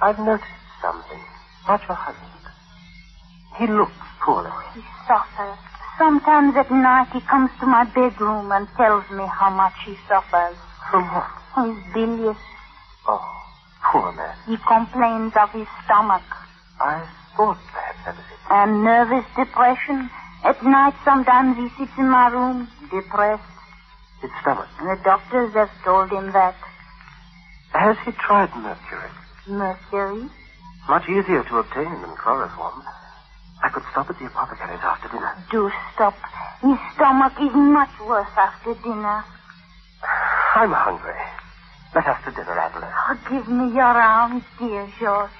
I've noticed something about your husband. He looks poorly. He suffers. Sometimes at night he comes to my bedroom and tells me how much he suffers. From what? He's bilious. Oh, poor man. He complains of his stomach. I thought perhaps that was it. And nervous depression. At night, sometimes he sits in my room, depressed. His stomach. And the doctors have told him that. Has he tried mercury? Mercury? Much easier to obtain than chloroform. I could stop at the apothecary's after dinner. Do stop. His stomach is much worse after dinner. I'm hungry. Let us to dinner, Adelaide. Oh, give me your arms, dear George.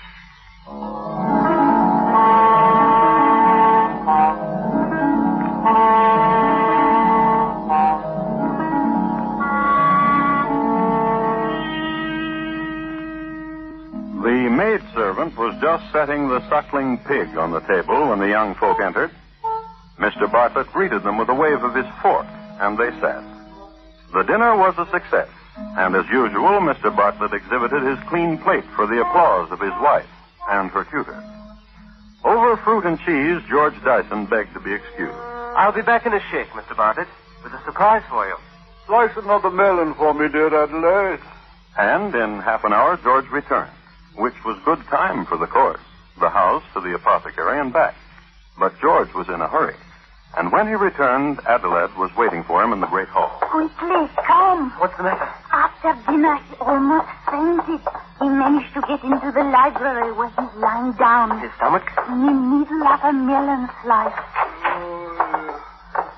The maidservant was just setting the suckling pig on the table when the young folk entered. Mr. Bartlett greeted them with a wave of his fork, and they sat. The dinner was a success, and as usual, Mr. Bartlett exhibited his clean plate for the applause of his wife and her tutor. Over fruit and cheese, George Dyson begged to be excused. I'll be back in a shake, Mr. Bartlett, with a surprise for you. Slice another melon for me, dear Adelaide. And in half an hour, George returned, which was good time for the course, the house to the apothecary and back. But George was in a hurry, and when he returned, Adelaide was waiting for him in the great hall. Quickly, come. What's the matter? After dinner, he almost fainted. He managed to get into the library where he's lying down. His stomach? In the middle of a melon slice.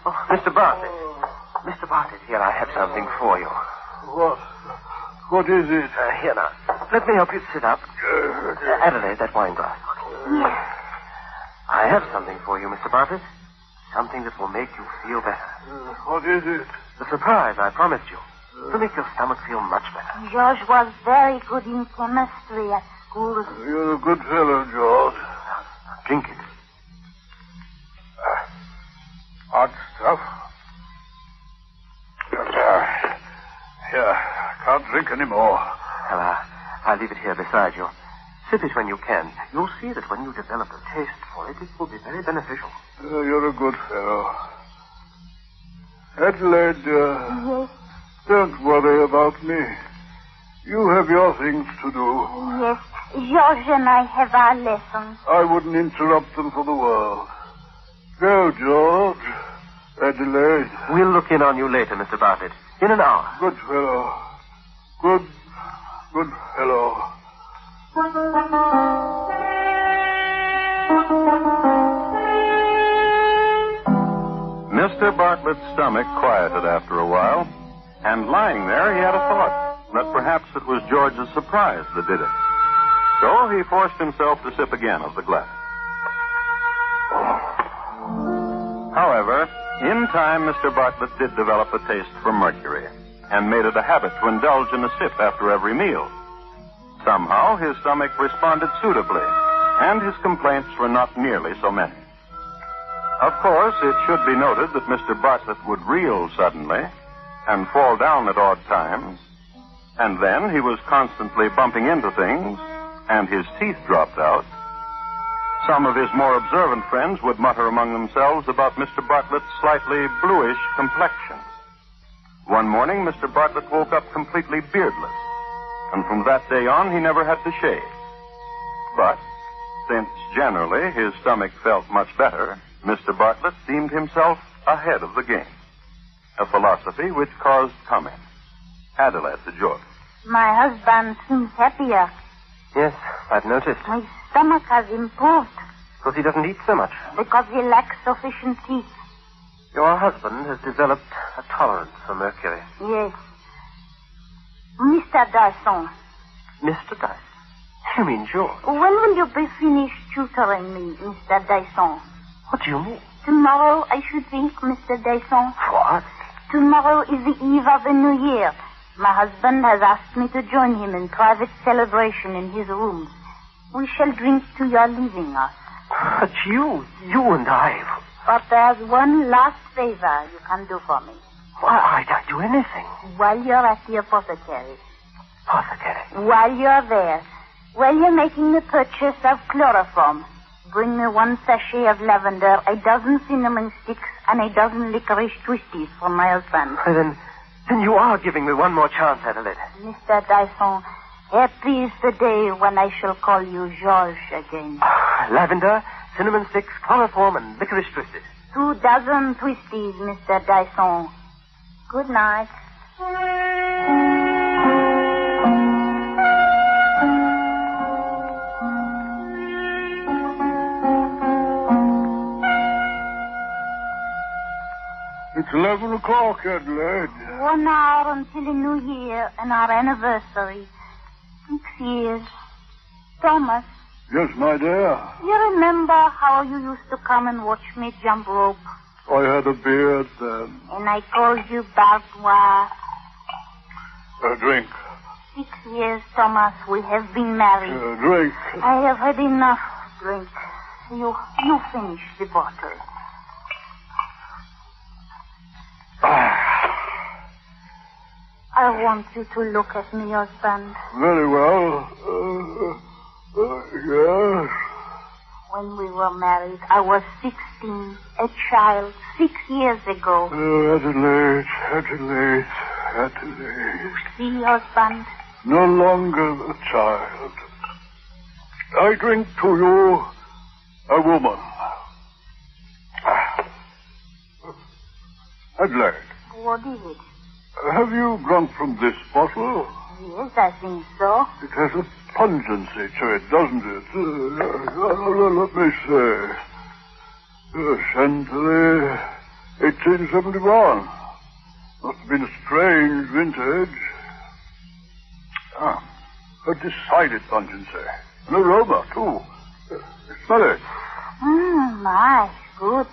Oh, Mr. Bartlett. Mr. Bartlett, here, I have something for you. What is it? Here now. Let me help you sit up. Adelaide, that wine glass. Yes. I have something for you, Mr. Bartlett. Something that will make you feel better. What is it? The surprise I promised you. To make your stomach feel much better. George was very good in chemistry at school. You're a good fellow, George. Drink it. Hot stuff. Here, I can't drink any more. Well, I'll leave it here beside you. Sip it when you can. You'll see that when you develop a taste for it, it will be very beneficial. You're a good fellow. Adelaide, Yes. don't worry about me. You have your things to do. Yes, George and I have our lessons. I wouldn't interrupt them for the world. Go, George. Adelaide. We'll look in on you later, Mr. Bartlett. In an hour. Good fellow. Good fellow. Mr. Bartlett's stomach quieted after a while, and lying there he had a thought that perhaps it was George's surprise that did it. So he forced himself to sip again of the glass. However, in time, Mr. Bartlett did develop a taste for mercury and made it a habit to indulge in a sip after every meal. Somehow, his stomach responded suitably, and his complaints were not nearly so many. Of course, it should be noted that Mr. Bartlett would reel suddenly and fall down at odd times, and then he was constantly bumping into things, and his teeth dropped out. Some of his more observant friends would mutter among themselves about Mr. Bartlett's slightly bluish complexion. One morning, Mr. Bartlett woke up completely beardless, and from that day on, he never had to shave. But, since generally his stomach felt much better, Mr. Bartlett deemed himself ahead of the game, a philosophy which caused comment. Adelaide to George. My husband seems happier. Yes, I've noticed. My stomach has improved. Because he doesn't eat so much. Because he lacks sufficient teeth. Your husband has developed a tolerance for mercury. Yes. Mr. Dyson. Mr. Dyson? You mean George? When will you be finished tutoring me, Mr. Dyson? What do you mean? Tomorrow, I should think, Mr. Dyson. What? Tomorrow is the eve of the New Year. My husband has asked me to join him in private celebration in his rooms. We shall drink to your leaving us. But you and I... But there's one last favor you can do for me. Why, I don't do anything. While you're at the apothecary. Apothecary? While you're there, while you're making the purchase of chloroform, bring me 1 sachet of lavender, 12 cinnamon sticks, and 12 licorice twisties for my husband. Then you are giving me one more chance, Adelaide. Mr. Dyson, happy is the day when I shall call you George again. Lavender, cinnamon sticks, chloroform, and licorice twisted. 24 twisties, Mr. Dyson. Good night. It's 11 o'clock, Adelaide. 1 hour until the New Year and our anniversary. 6 years. Thomas. Yes, my dear. You remember how you used to come and watch me jump rope? I had a beard then. And I called you Bartois. A drink. 6 years, Thomas. We have been married. A drink. I have had enough drink. You finish the bottle. I want you to look at me, husband. Very well. Yes. When we were married, I was 16, a child, 6 years ago. Adelaide. You see, husband? No longer a child. I drink to you, a woman. Adelaide. What is it? Have you drunk from this bottle? Yes, I think so. It has a pungency to it, doesn't it? Let me say. Chantilly, 1871. Must have been a strange vintage. A decided pungency. An aroma, too. Smell it. My, good.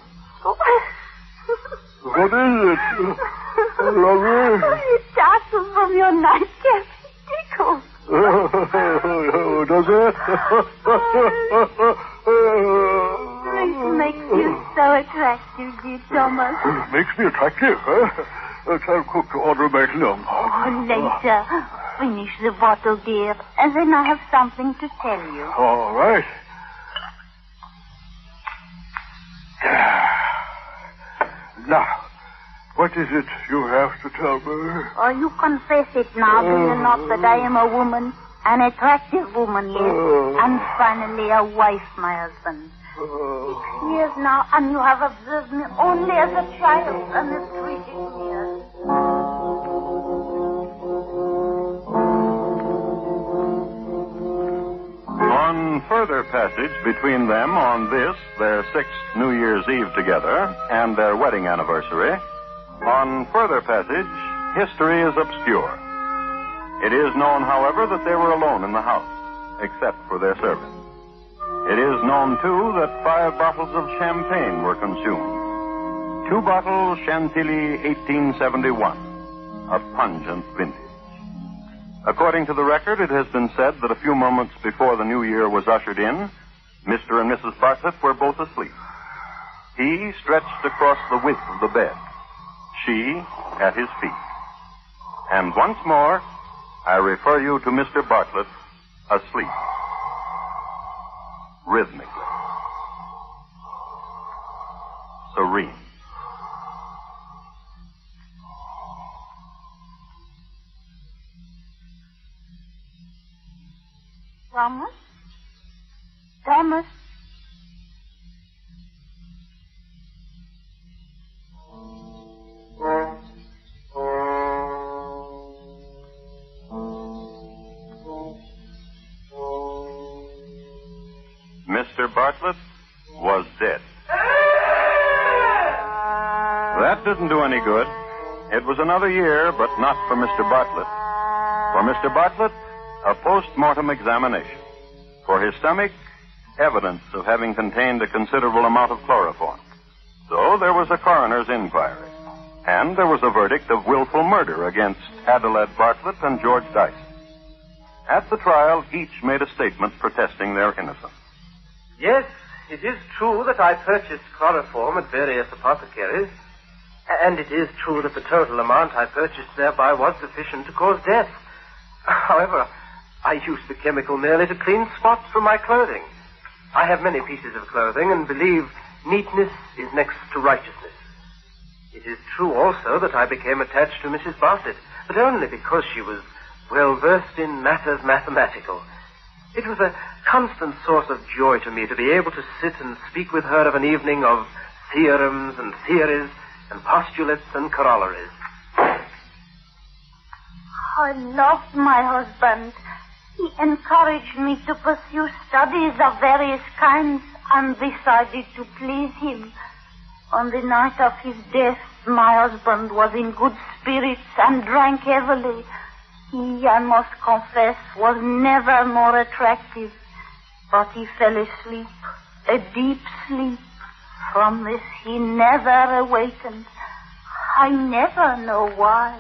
What is it? Lovely? You tassel from your nightcap. Tickles. Does it? This makes you so attractive, dear Thomas. Makes me attractive, huh? Tell cook to order a magnum. Later. Finish the bottle, dear, and then I have something to tell you. All right. Now, What is it you have to tell me? Oh, you confess it now, do you not, that I am a woman? An attractive woman, yes. And finally a wife, my husband. 6 years now, and you have observed me only as a child and have treated me as... On further passage between them on this, their 6th New Year's Eve together, and their wedding anniversary, on further passage, history is obscure. It is known, however, that they were alone in the house, except for their servant. It is known, too, that 5 bottles of champagne were consumed. 2 bottles Chantilly 1871, a pungent vintage. According to the record, it has been said that a few moments before the new year was ushered in, Mr. and Mrs. Bartlett were both asleep. He stretched across the width of the bed, she at his feet. And once more, I refer you to Mr. Bartlett asleep, rhythmically, serene. Thomas? Thomas? Mr. Bartlett was dead. That didn't do any good. It was another year, but not for Mr. Bartlett. For Mr. Bartlett, a post-mortem examination. For his stomach, evidence of having contained a considerable amount of chloroform. So there was a coroner's inquiry. And there was a verdict of willful murder against Adelaide Bartlett and George Dyson. At the trial, each made a statement protesting their innocence. Yes, it is true that I purchased chloroform at various apothecaries, and it is true that the total amount I purchased thereby was sufficient to cause death. However, I used the chemical merely to clean spots from my clothing. I have many pieces of clothing and believe neatness is next to righteousness. It is true also that I became attached to Mrs. Bartlett, but only because she was well versed in matters mathematical. It was a constant source of joy to me to be able to sit and speak with her of an evening of theorems and theories and postulates and corollaries. I loved my husband. He encouraged me to pursue studies of various kinds and decided to please him. On the night of his death, my husband was in good spirits and drank heavily. He, I must confess, was never more attractive. But he fell asleep, a deep sleep. From this he never awakened. I never know why.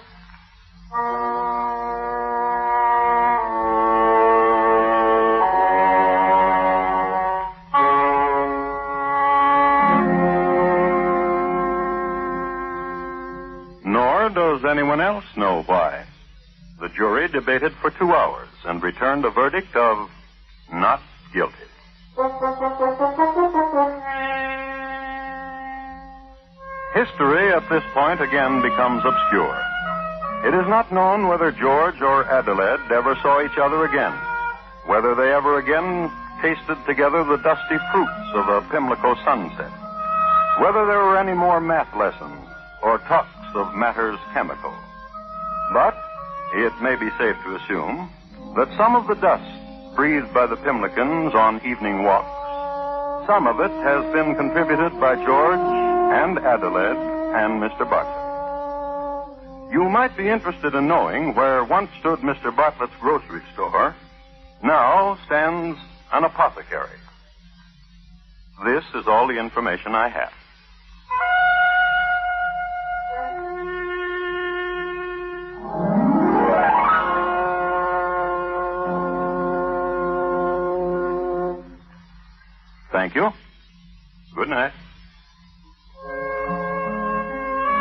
Nor does anyone else know why. The jury debated for 2 hours and returned a verdict of not guilty. History at this point again becomes obscure. It is not known whether George or Adelaide ever saw each other again, whether they ever again tasted together the dusty fruits of a Pimlico sunset, whether there were any more math lessons or talks of matters chemical. But it may be safe to assume that some of the dust breathed by the Pimlicans on evening walks, some of it has been contributed by George and Adelaide and Mr. Bartlett. You might be interested in knowing where once stood Mr. Bartlett's grocery store, now stands an apothecary. This is all the information I have. Thank you. Good night.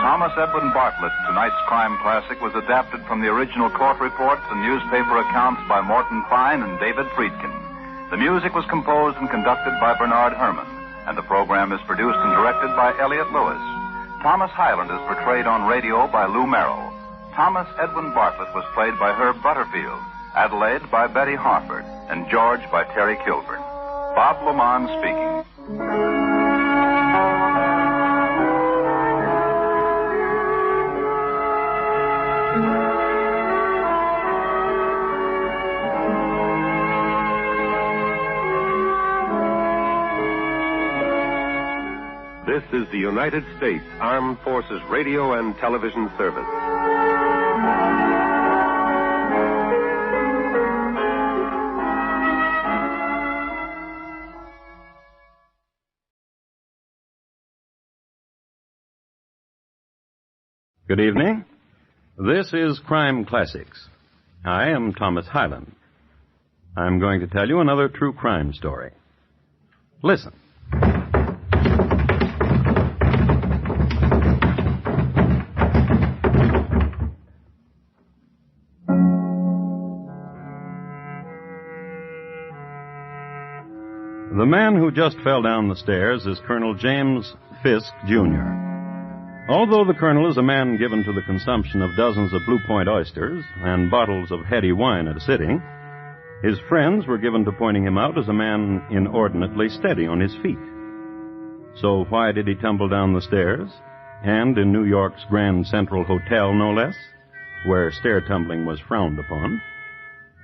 Thomas Edwin Bartlett, tonight's crime classic, was adapted from the original court reports and newspaper accounts by Morton Fine and David Friedkin. The music was composed and conducted by Bernard Herrmann, and the program is produced and directed by Elliot Lewis. Thomas Hyland is portrayed on radio by Lou Merrill. Thomas Edwin Bartlett was played by Herb Butterfield. Adelaide by Betty Harford. And George by Terry Kilburn. Bob Lamont speaking. This is the United States Armed Forces Radio and Television Service. Good evening. This is Crime Classics. I am Thomas Hyland. I'm going to tell you another true crime story. Listen. The man who just fell down the stairs is Colonel James Fisk, Jr. Although the colonel is a man given to the consumption of dozens of Blue Point oysters and bottles of heady wine at a sitting, his friends were given to pointing him out as a man inordinately steady on his feet. So why did he tumble down the stairs, and in New York's Grand Central Hotel, no less, where stair tumbling was frowned upon?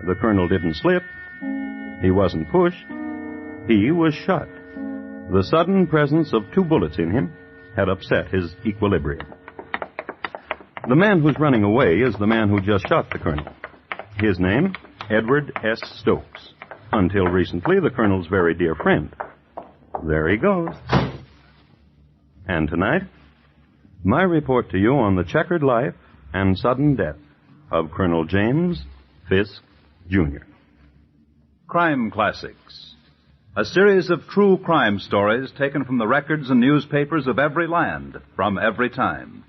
The colonel didn't slip. He wasn't pushed. He was shot. The sudden presence of 2 bullets in him had upset his equilibrium. The man who's running away is the man who just shot the colonel. His name, Edward S. Stokes. Until recently, the colonel's very dear friend. There he goes. And tonight, my report to you on the checkered life and sudden death of Colonel James Fisk, Jr. Crime Classics. A series of true crime stories taken from the records and newspapers of every land, from every time.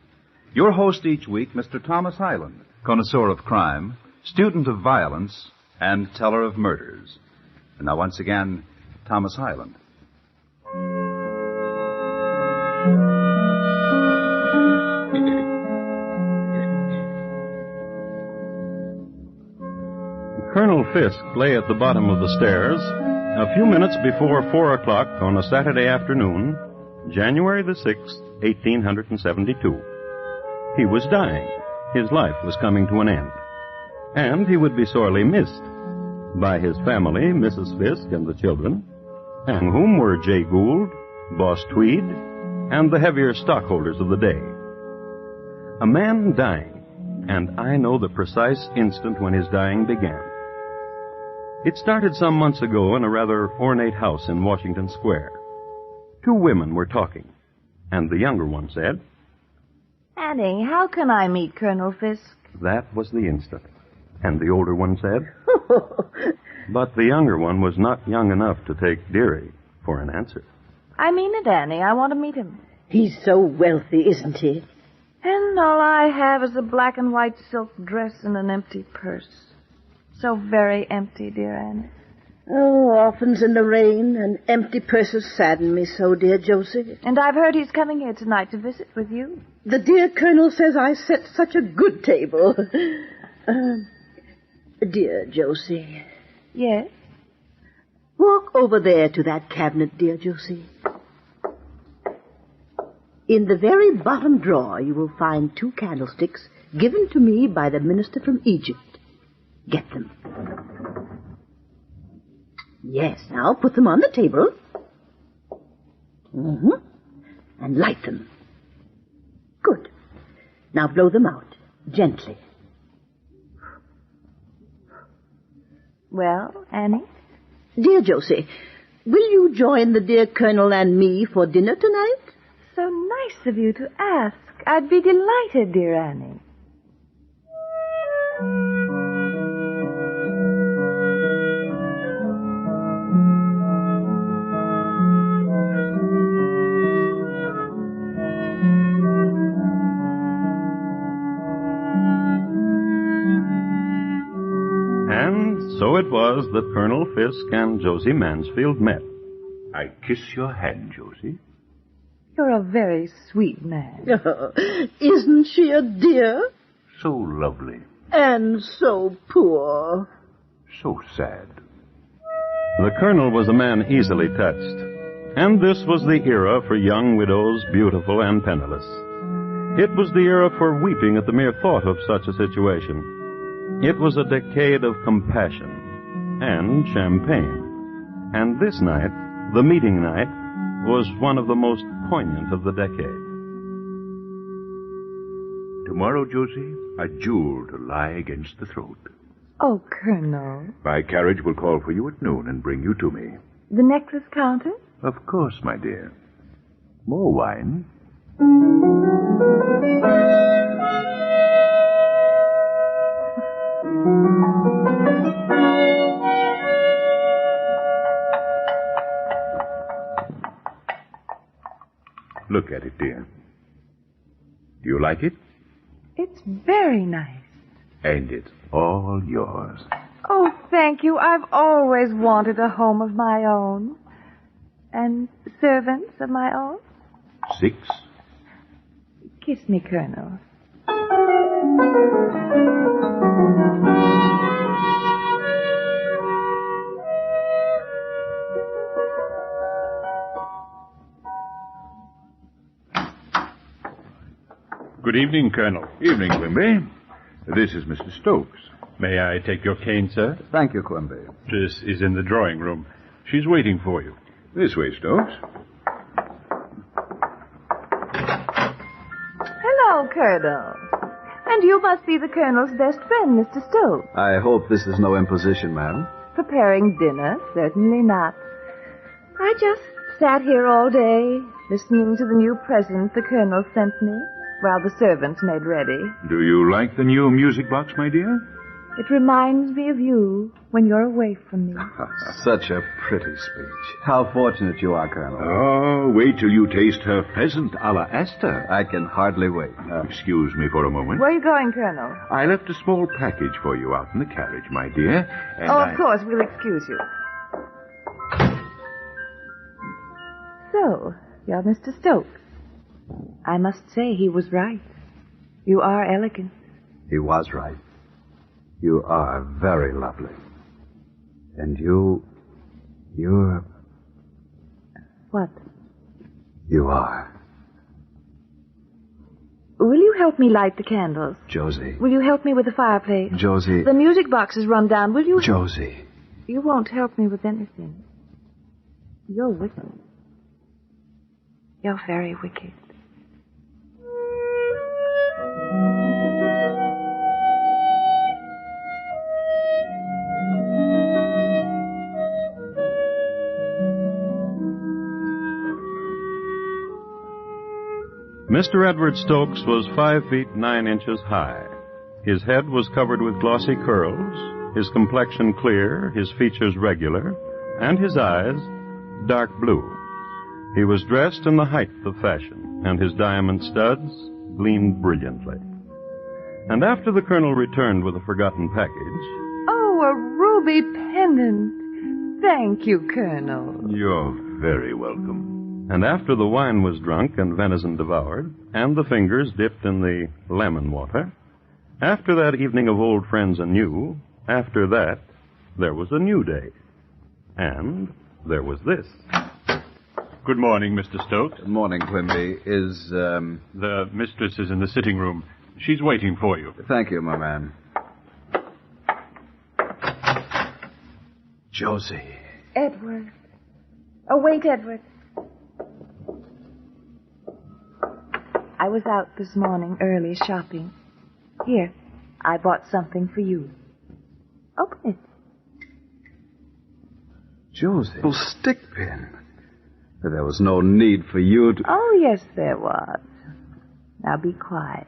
Your host each week, Mr. Thomas Hyland, connoisseur of crime, student of violence, and teller of murders. And now once again, Thomas Hyland. Colonel Fisk lay at the bottom of the stairs a few minutes before 4 o'clock on a Saturday afternoon, January the 6th, 1872. He was dying. His life was coming to an end. And he would be sorely missed by his family, Mrs. Fisk and the children, among whom were Jay Gould, Boss Tweed, and the heavier stockholders of the day. A man dying, and I know the precise instant when his dying began. It started some months ago in a rather ornate house in Washington Square. 2 women were talking, and the younger one said, Annie, how can I meet Colonel Fisk? That was the instant. And the older one said, But the younger one was not young enough to take Dearie for an answer. I mean it, Annie. I want to meet him. He's so wealthy, isn't he? And all I have is a black and white silk dress and an empty purse. So very empty, dear Annie. Oh, orphans in the rain and empty purses sadden me so, dear Josie. And I've heard he's coming here tonight to visit with you. The dear Colonel says I set such a good table. Dear Josie. Yes? Walk over there to that cabinet, dear Josie. In the very bottom drawer, you will find 2 candlesticks given to me by the minister from Egypt. Get them. Yes, now put them on the table. And light them. Good. Now blow them out, gently. Well, Annie? Dear Josie, will you join the dear Colonel and me for dinner tonight? So nice of you to ask. I'd be delighted, dear Annie. So it was that Colonel Fisk and Josie Mansfield met. I kiss your hand, Josie. You're a very sweet man. Isn't she a dear? So lovely. And so poor. So sad. The colonel was a man easily touched. And this was the era for young widows, beautiful and penniless. It was the era for weeping at the mere thought of such a situation. It was a decade of compassion and champagne. And this night, the meeting night, was one of the most poignant of the decade. Tomorrow, Josie, a jewel to lie against the throat. Oh, Colonel. My carriage will call for you at noon and bring you to me. The necklace counter? Of course, my dear. More wine? Look at it, dear. Do you like it? It's very nice. And it's all yours. Oh, thank you. I've always wanted a home of my own. And servants of my own. 6. Kiss me, Colonel. Good evening, Colonel. Evening, Quimby. This is Mr. Stokes. May I take your cane, sir? Thank you, Quimby. This is in the drawing room. She's waiting for you. This way, Stokes. Hello, Colonel. And you must be the Colonel's best friend, Mr. Stokes. I hope this is no imposition, madam. Preparing dinner? Certainly not. I just sat here all day, listening to the new present the Colonel sent me, while the servants made ready. Do you like the new music box, my dear? It reminds me of you when you're away from me. Such a pretty speech. How fortunate you are, Colonel. Oh, wait till you taste her pheasant a la Esther. I can hardly wait. Excuse me for a moment. Where are you going, Colonel? I left a small package for you out in the carriage, my dear. And of course, we'll excuse you. So, you're Mr. Stokes. I must say he was right. You are elegant. He was right. You are very lovely. And you're... What? You are. Will you help me light the candles? Josie. Will you help me with the fireplace? Josie. The music box is run down. Will you... Josie. You won't help me with anything. You're wicked. You're very wicked. Mr. Edward Stokes was 5 feet 9 inches high. His head was covered with glossy curls, his complexion clear, his features regular, and his eyes dark blue. He was dressed in the height of fashion, and his diamond studs gleamed brilliantly. And after the colonel returned with a forgotten package... Oh, a ruby pendant. Thank you, Colonel. You're very welcome. And after the wine was drunk and venison devoured, and the fingers dipped in the lemon water, after that evening of old friends and new, after that, there was a new day. And there was this. Good morning, Mr. Stokes. Good morning, Quimby. The mistress is in the sitting room. She's waiting for you. Thank you, my man. Josie. Edward. Oh, wait, Edward. I was out this morning early shopping. Here, I bought something for you. Open it. Josie. Oh, stick pin. There was no need for you to... Oh, yes, there was. Now be quiet.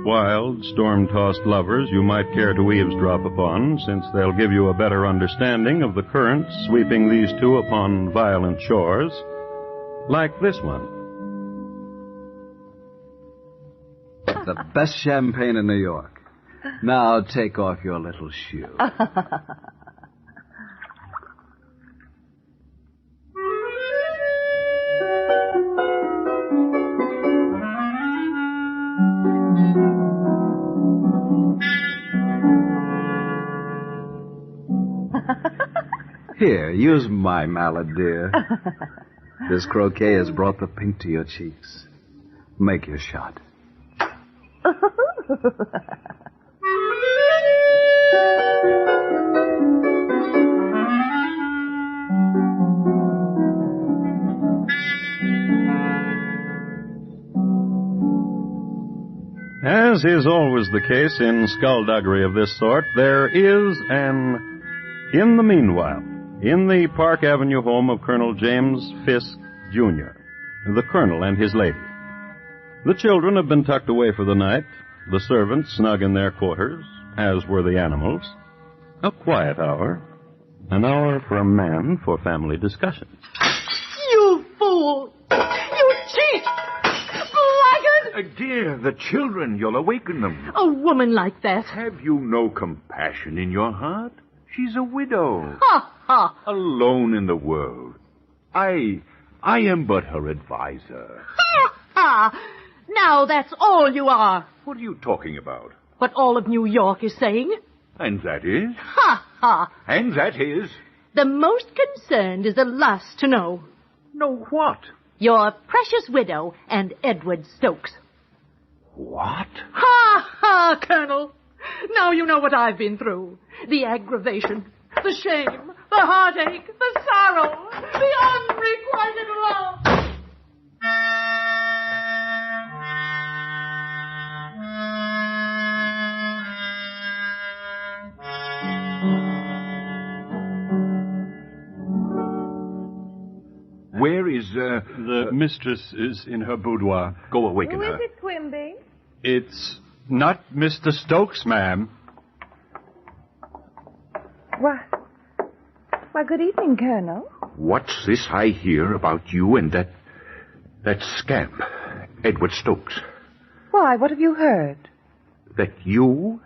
Wild, storm-tossed lovers you might care to eavesdrop upon, since they'll give you a better understanding of the currents sweeping these two upon violent shores. like this one. The best champagne in New York. Now take off your little shoe. Here, use my mallet, dear. This croquet has brought the pink to your cheeks. Make your shot. As is always the case in skullduggery of this sort, there is an in the meanwhile in the Park Avenue home of Colonel James Fisk, Jr., the colonel and his lady. The children have been tucked away for the night, the servants snug in their quarters, as were the animals. A quiet hour, an hour for a man for family discussion. You fool! You cheat! Blackguard! Dear, the children, you'll awaken them. A woman like that. Have you no compassion in your heart? She's a widow. Ha ha! Alone in the world. I am but her advisor. Ha ha! Now that's all you are. What are you talking about? What all of New York is saying. And that is? Ha ha! And that is? The most concerned is the last to know. Know what? Your precious widow and Edward Stokes. What? Ha ha, Colonel! Now you know what I've been through. The aggravation, the shame, the heartache, the sorrow, the unrequited love. Where is, The mistress is in her boudoir. Go awaken her. Who is it, Quimby? It's not Mr. Stokes, ma'am. Why, good evening, Colonel. What's this I hear about you and that scamp, Edward Stokes? Why, what have you heard? That you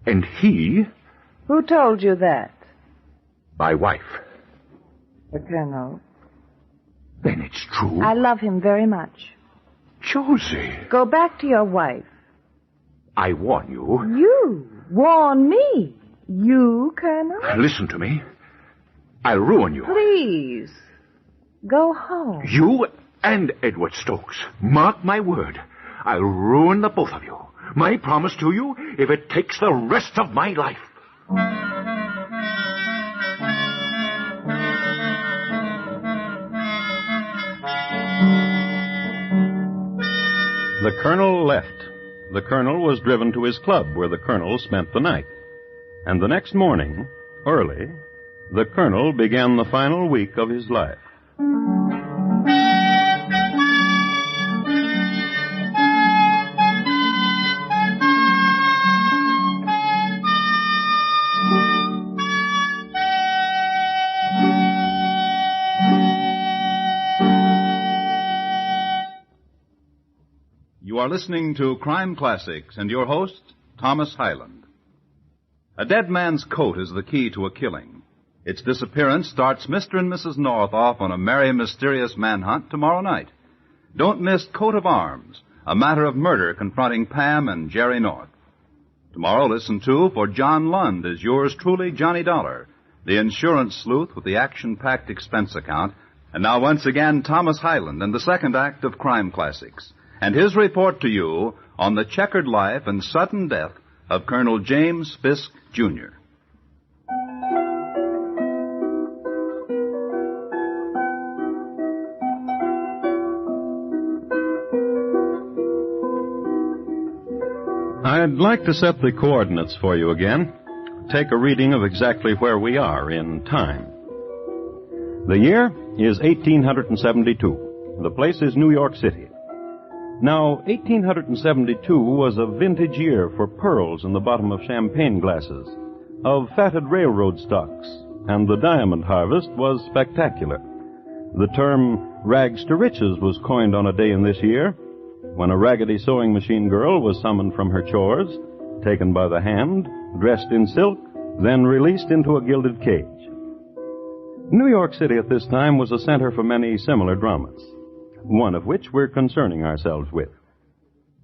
and he... Who told you that? My wife. The Colonel. Then it's true. I love him very much. Josie. Go back to your wife. I warn you. You warn me? You, Colonel? Listen to me. I'll ruin you. Please. Go home. You and Edward Stokes. Mark my word. I'll ruin the both of you. My promise to you, if it takes the rest of my life. The colonel left. The colonel was driven to his club, where the colonel spent the night. And the next morning, early, the colonel began the final week of his life. You are listening to Crime Classics and your host, Thomas Hyland. A dead man's coat is the key to a killing. Its disappearance starts Mr. and Mrs. North off on a merry, mysterious manhunt tomorrow night. Don't miss Coat of Arms, a matter of murder confronting Pam and Jerry North. Tomorrow, listen to For John Lund as yours truly, Johnny Dollar, the insurance sleuth with the action-packed expense account. And now once again, Thomas Hyland and the second act of Crime Classics, and his report to you on the checkered life and sudden death of Colonel James Fisk, Jr. I'd like to set the coordinates for you again. Take a reading of exactly where we are in time. The year is 1872. The place is New York City. Now, 1872 was a vintage year for pearls in the bottom of champagne glasses, of fatted railroad stocks, and the diamond harvest was spectacular. The term rags to riches was coined on a day in this year when a raggedy sewing machine girl was summoned from her chores, taken by the hand, dressed in silk, then released into a gilded cage. New York City at this time was a center for many similar dramas, one of which we're concerning ourselves with.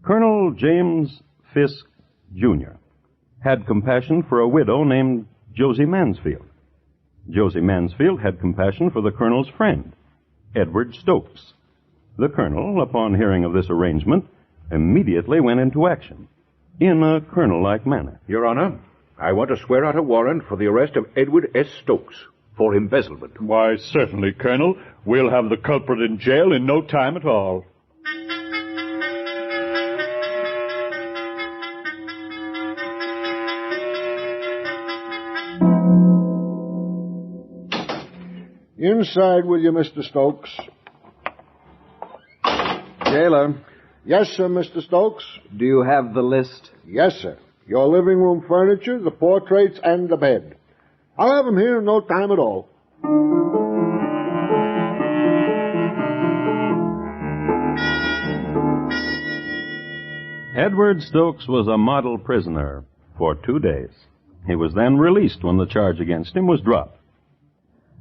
Colonel James Fisk, Jr. had compassion for a widow named Josie Mansfield. Josie Mansfield had compassion for the colonel's friend, Edward Stokes. The colonel, upon hearing of this arrangement, immediately went into action, in a colonel-like manner. Your Honor, I want to swear out a warrant for the arrest of Edward S. Stokes for embezzlement. Why, certainly, Colonel. We'll have the culprit in jail in no time at all. Inside with you, Mr. Stokes. Jailer. Yes, sir, Mr. Stokes. Do you have the list? Yes, sir. Your living room furniture, the portraits, and the bed. I'll have them here in no time at all. Edward Stokes was a model prisoner for 2 days. He was then released when the charge against him was dropped.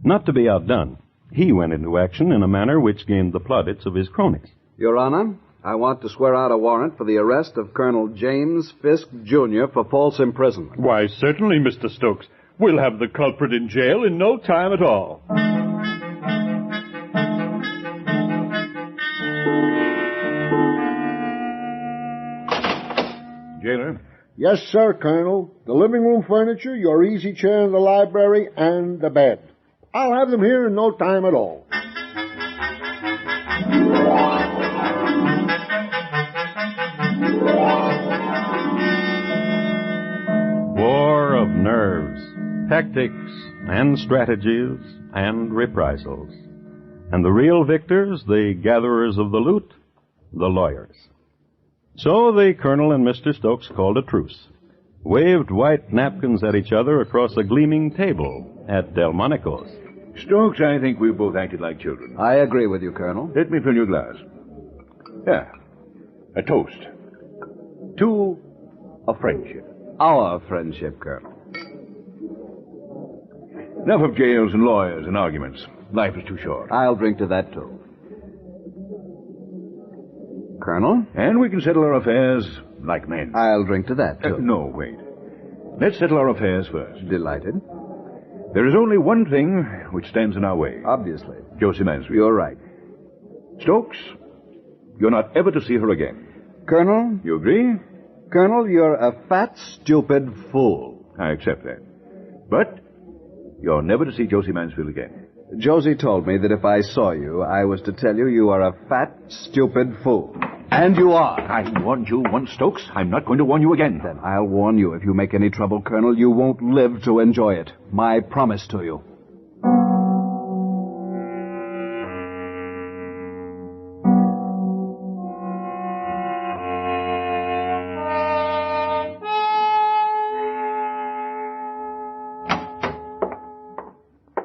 Not to be outdone, he went into action in a manner which gained the plaudits of his cronies. Your Honor, I want to swear out a warrant for the arrest of Colonel James Fisk, Jr. for false imprisonment. Why, certainly, Mr. Stokes. We'll have the culprit in jail in no time at all. Jailer? Yes, sir, Colonel. The living room furniture, your easy chair in the library, and the bed. I'll have them here in no time at all. War of nerves, tactics, and strategies, and reprisals. And the real victors, the gatherers of the loot, the lawyers. So the colonel and Mr. Stokes called a truce, waved white napkins at each other across a gleaming table at Delmonico's. Stokes, I think we both acted like children. I agree with you, Colonel. Let me fill your glass. Yeah. A toast. To a friendship. Our friendship, Colonel. Enough of jails and lawyers and arguments. Life is too short. I'll drink to that, too. Colonel? And we can settle our affairs like men. I'll drink to that, too. No, wait. Let's settle our affairs first. Delighted. There is only one thing which stands in our way. Obviously. Josie Mansfield. You're right. Stokes, you're not ever to see her again. Colonel? You agree? Colonel, you're a fat, stupid fool. I accept that. But you're never to see Josie Mansfield again. Josie told me that if I saw you, I was to tell you you are a fat, stupid fool. And you are. I warned you once, Stokes. I'm not going to warn you again. Then I'll warn you. If you make any trouble, Colonel, you won't live to enjoy it. My promise to you.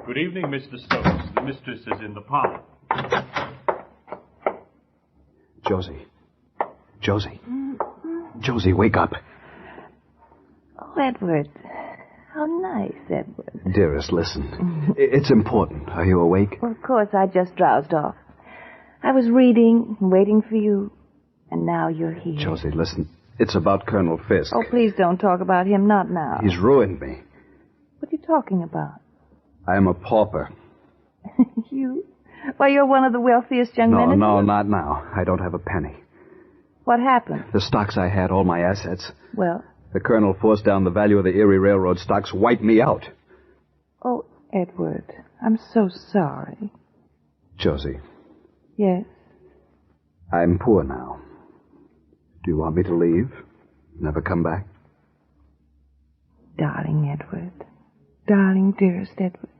Good evening, Mr. Stokes. The mistress is in the parlor. Josie. Josie. Josie, wake up. Oh, Edward. How nice, Edward. Dearest, listen. It's important. Are you awake? Well, of course, I just drowsed off. I was reading and waiting for you, and now you're here. Josie, listen. It's about Colonel Fisk. Oh, please don't talk about him. Not now. He's ruined me. What are you talking about? I am a pauper. You? Why, you're one of the wealthiest young men in the world. No, not now. I don't have a penny. What happened? The stocks I had, all my assets. Well? The colonel forced down the value of the Erie Railroad stocks, wiped me out. Oh, Edward, I'm so sorry. Josie. Yes? I'm poor now. Do you want me to leave? Never come back? Darling Edward. Darling, dearest Edward.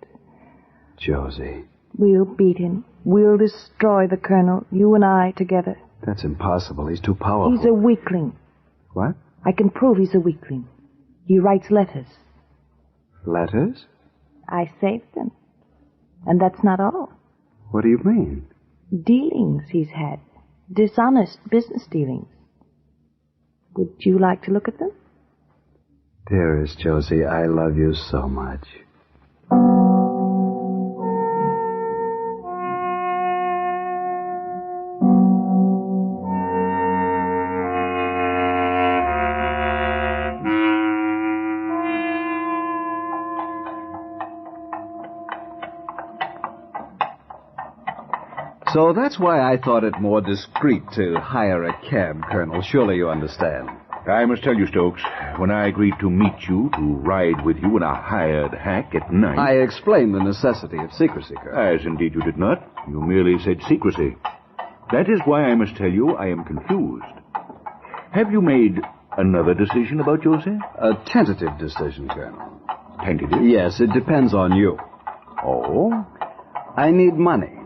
Josie. We'll beat him. We'll destroy the colonel, you and I together. That's impossible. He's too powerful. He's a weakling. What? I can prove he's a weakling. He writes letters. Letters? I saved them. And that's not all. What do you mean? Dealings he's had. Dishonest business dealings. Would you like to look at them? Dearest Josie, I love you so much. So that's why I thought it more discreet to hire a cab, Colonel. Surely you understand. I must tell you, Stokes, when I agreed to meet you, to ride with you in a hired hack at night... I explained the necessity of secrecy, Colonel. As indeed you did not. You merely said secrecy. That is why I must tell you I am confused. Have you made another decision about Josie? A tentative decision, Colonel. Tentative? Yes, it depends on you. Oh? I need money.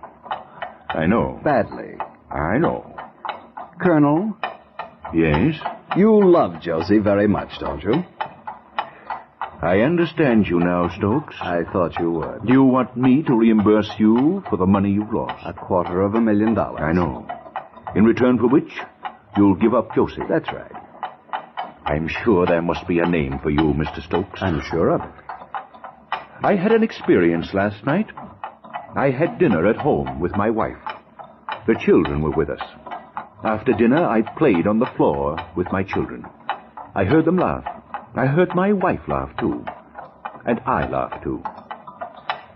I know. Badly. I know. Colonel? Yes? You love Josie very much, don't you? I understand you now, Stokes. I thought you would. Do you want me to reimburse you for the money you've lost? $250,000. I know. In return for which, you'll give up Josie. That's right. I'm sure there must be a name for you, Mr. Stokes. I'm sure of it. I had an experience last night. I had dinner at home with my wife. The children were with us. After dinner, I played on the floor with my children. I heard them laugh. I heard my wife laugh, too. And I laughed, too.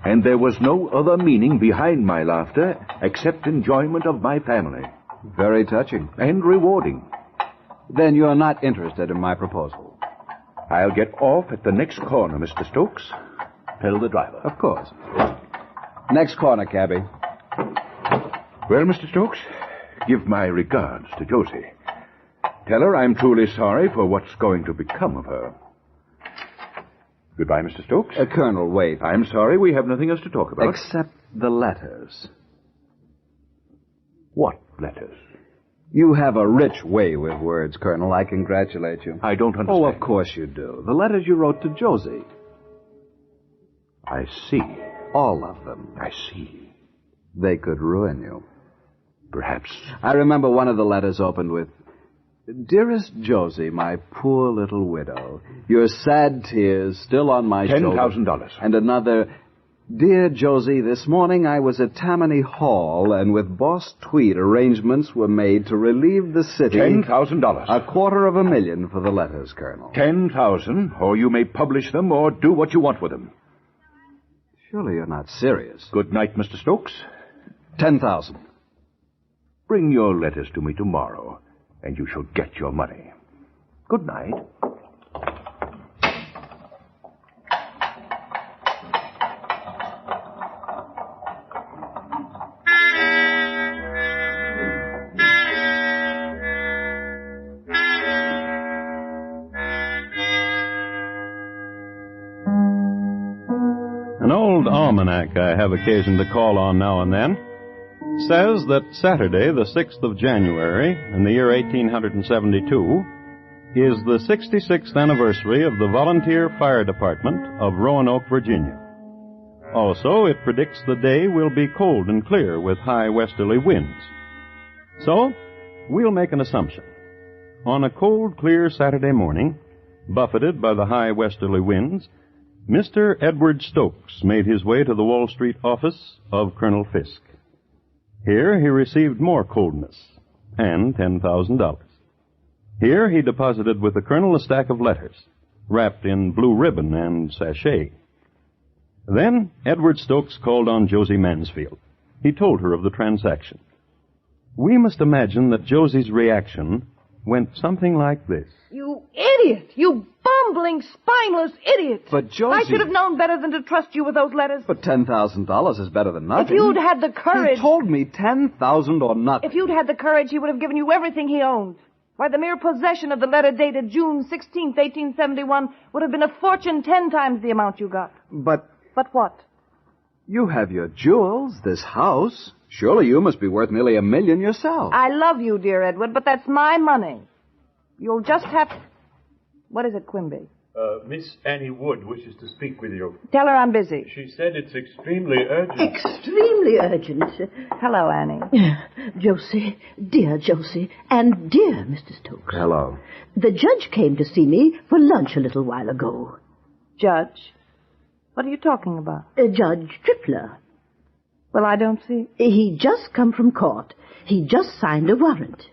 And there was no other meaning behind my laughter except enjoyment of my family. Very touching. And rewarding. Then you're not interested in my proposal. I'll get off at the next corner, Mr. Stokes. Tell the driver. Of course. Next corner, cabby. Well, Mr. Stokes, give my regards to Josie. Tell her I'm truly sorry for what's going to become of her. Goodbye, Mr. Stokes. Colonel, wait. I'm sorry we have nothing else to talk about. Except the letters. What letters? You have a rich way with words, Colonel. I congratulate you. I don't understand. Oh, of course you do. The letters you wrote to Josie. I see. All of them. I see. They could ruin you. Perhaps. I remember one of the letters opened with, Dearest Josie, my poor little widow, your sad tears still on my shoulder. $10,000. And another, Dear Josie, this morning I was at Tammany Hall, and with Boss Tweed arrangements were made to relieve the city. $10,000. $250,000 for the letters, Colonel. 10,000, or you may publish them or do what you want with them. Surely you're not serious. Good night, Mr. Stokes. 10,000. Bring your letters to me tomorrow, and you shall get your money. Good night. An old almanac I have occasion to call on now and then says that Saturday, the 6th of January, in the year 1872, is the 66th anniversary of the Volunteer Fire Department of Roanoke, Virginia. Also, it predicts the day will be cold and clear with high westerly winds. So, we'll make an assumption. On a cold, clear Saturday morning, buffeted by the high westerly winds, Mr. Edward Stokes made his way to the Wall Street office of Colonel Fisk. Here he received more coldness and $10,000. Here he deposited with the colonel a stack of letters, wrapped in blue ribbon and sachet. Then Edward Stokes called on Josie Mansfield. He told her of the transaction. We must imagine that Josie's reaction went something like this. You idiot! You bumbling, spineless idiot! But Josie... I should have known better than to trust you with those letters. But $10,000 is better than nothing. If you'd had the courage... He told me 10,000 or nothing. If you'd had the courage, he would have given you everything he owned. Why, the mere possession of the letter dated June 16th, 1871 would have been a fortune 10 times the amount you got. But... But what? You have your jewels, this house. Surely you must be worth nearly $1 million yourself. I love you, dear Edward, but that's my money. You'll just have... What is it, Quimby? Miss Annie Wood wishes to speak with you. Tell her I'm busy. She said it's extremely urgent. Extremely urgent. Hello, Annie. Josie, dear Josie, and dear Mr. Stokes. Hello. The judge came to see me for lunch a little while ago. Judge? What are you talking about? Judge Tripler. Well, I don't see. He just come from court. He just signed a warrant.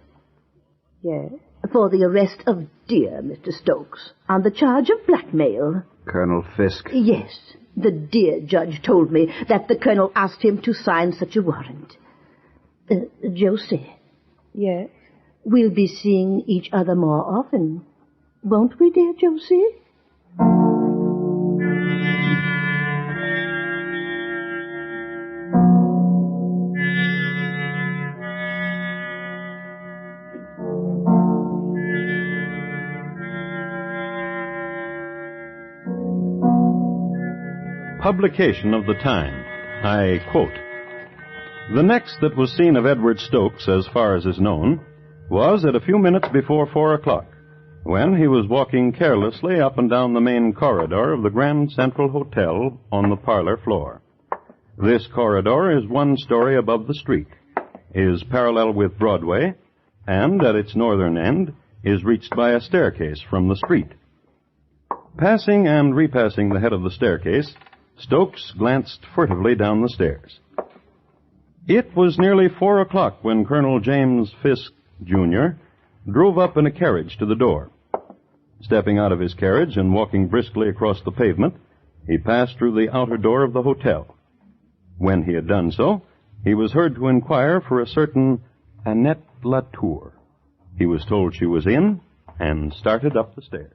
Yes? For the arrest of dear Mr. Stokes on the charge of blackmail. Colonel Fisk? Yes. The dear judge told me that the colonel asked him to sign such a warrant. Josie. Yes? We'll be seeing each other more often. Won't we, dear Josie? Publication of the time. I quote, "The next that was seen of Edward Stokes, as far as is known, was at a few minutes before 4 o'clock, when he was walking carelessly up and down the main corridor of the Grand Central Hotel on the parlor floor. This corridor is 1 story above the street, is parallel with Broadway, and at its northern end is reached by a staircase from the street. Passing and repassing the head of the staircase, Stokes glanced furtively down the stairs. It was nearly 4 o'clock when Colonel James Fisk, Jr., drove up in a carriage to the door. Stepping out of his carriage and walking briskly across the pavement, he passed through the outer door of the hotel. When he had done so, he was heard to inquire for a certain Annette Latour. He was told she was in and started up the stairs.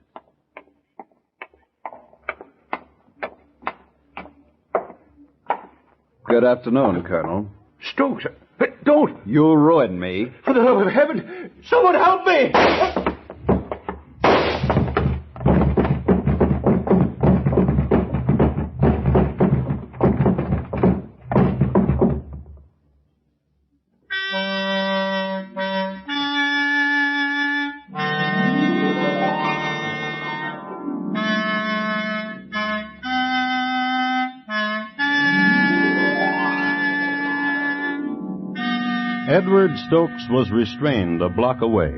Good afternoon, Colonel. Stokes, don't! You ruined me. For the love of heaven, someone help me! Edward Stokes was restrained a block away.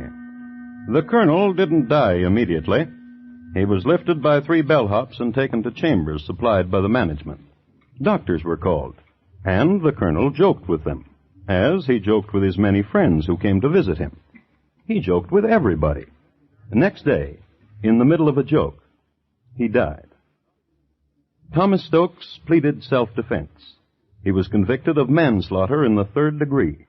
The colonel didn't die immediately. He was lifted by 3 bellhops and taken to chambers supplied by the management. Doctors were called, and the colonel joked with them, as he joked with his many friends who came to visit him. He joked with everybody. The next day, in the middle of a joke, he died. Thomas Stokes pleaded self-defense. He was convicted of manslaughter in the 3rd degree.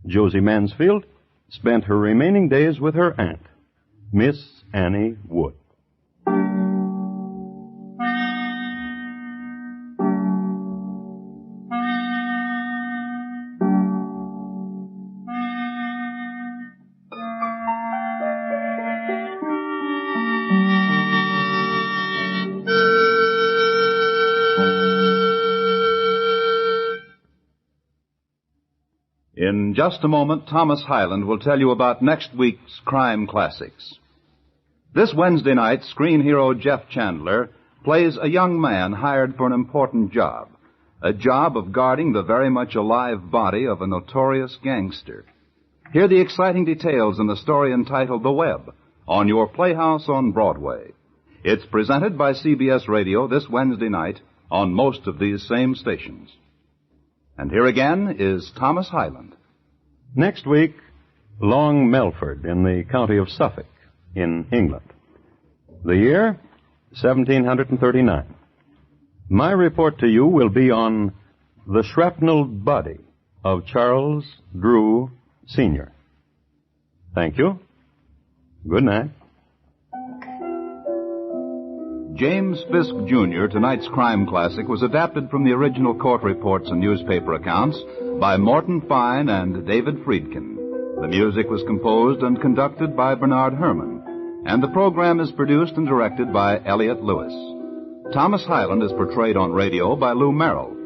Josie Mansfield spent her remaining days with her aunt, Miss Annie Wood. In just a moment, Thomas Hyland will tell you about next week's Crime Classics. This Wednesday night, screen hero Jeff Chandler plays a young man hired for an important job, a job of guarding the very much alive body of a notorious gangster. Hear the exciting details in the story entitled The Web on your Playhouse on Broadway. It's presented by CBS Radio this Wednesday night on most of these same stations. And here again is Thomas Hyland. Next week, Long Melford in the county of Suffolk in England. The year, 1739. My report to you will be on the shrapnelled body of Charles Drew, Sr. Thank you. Good night. James Fisk, Jr., tonight's crime classic, was adapted from the original court reports and newspaper accounts by Morton Fine and David Friedkin. The music was composed and conducted by Bernard Herrmann, and the program is produced and directed by Elliott Lewis. Thomas Hyland is portrayed on radio by Lou Merrill.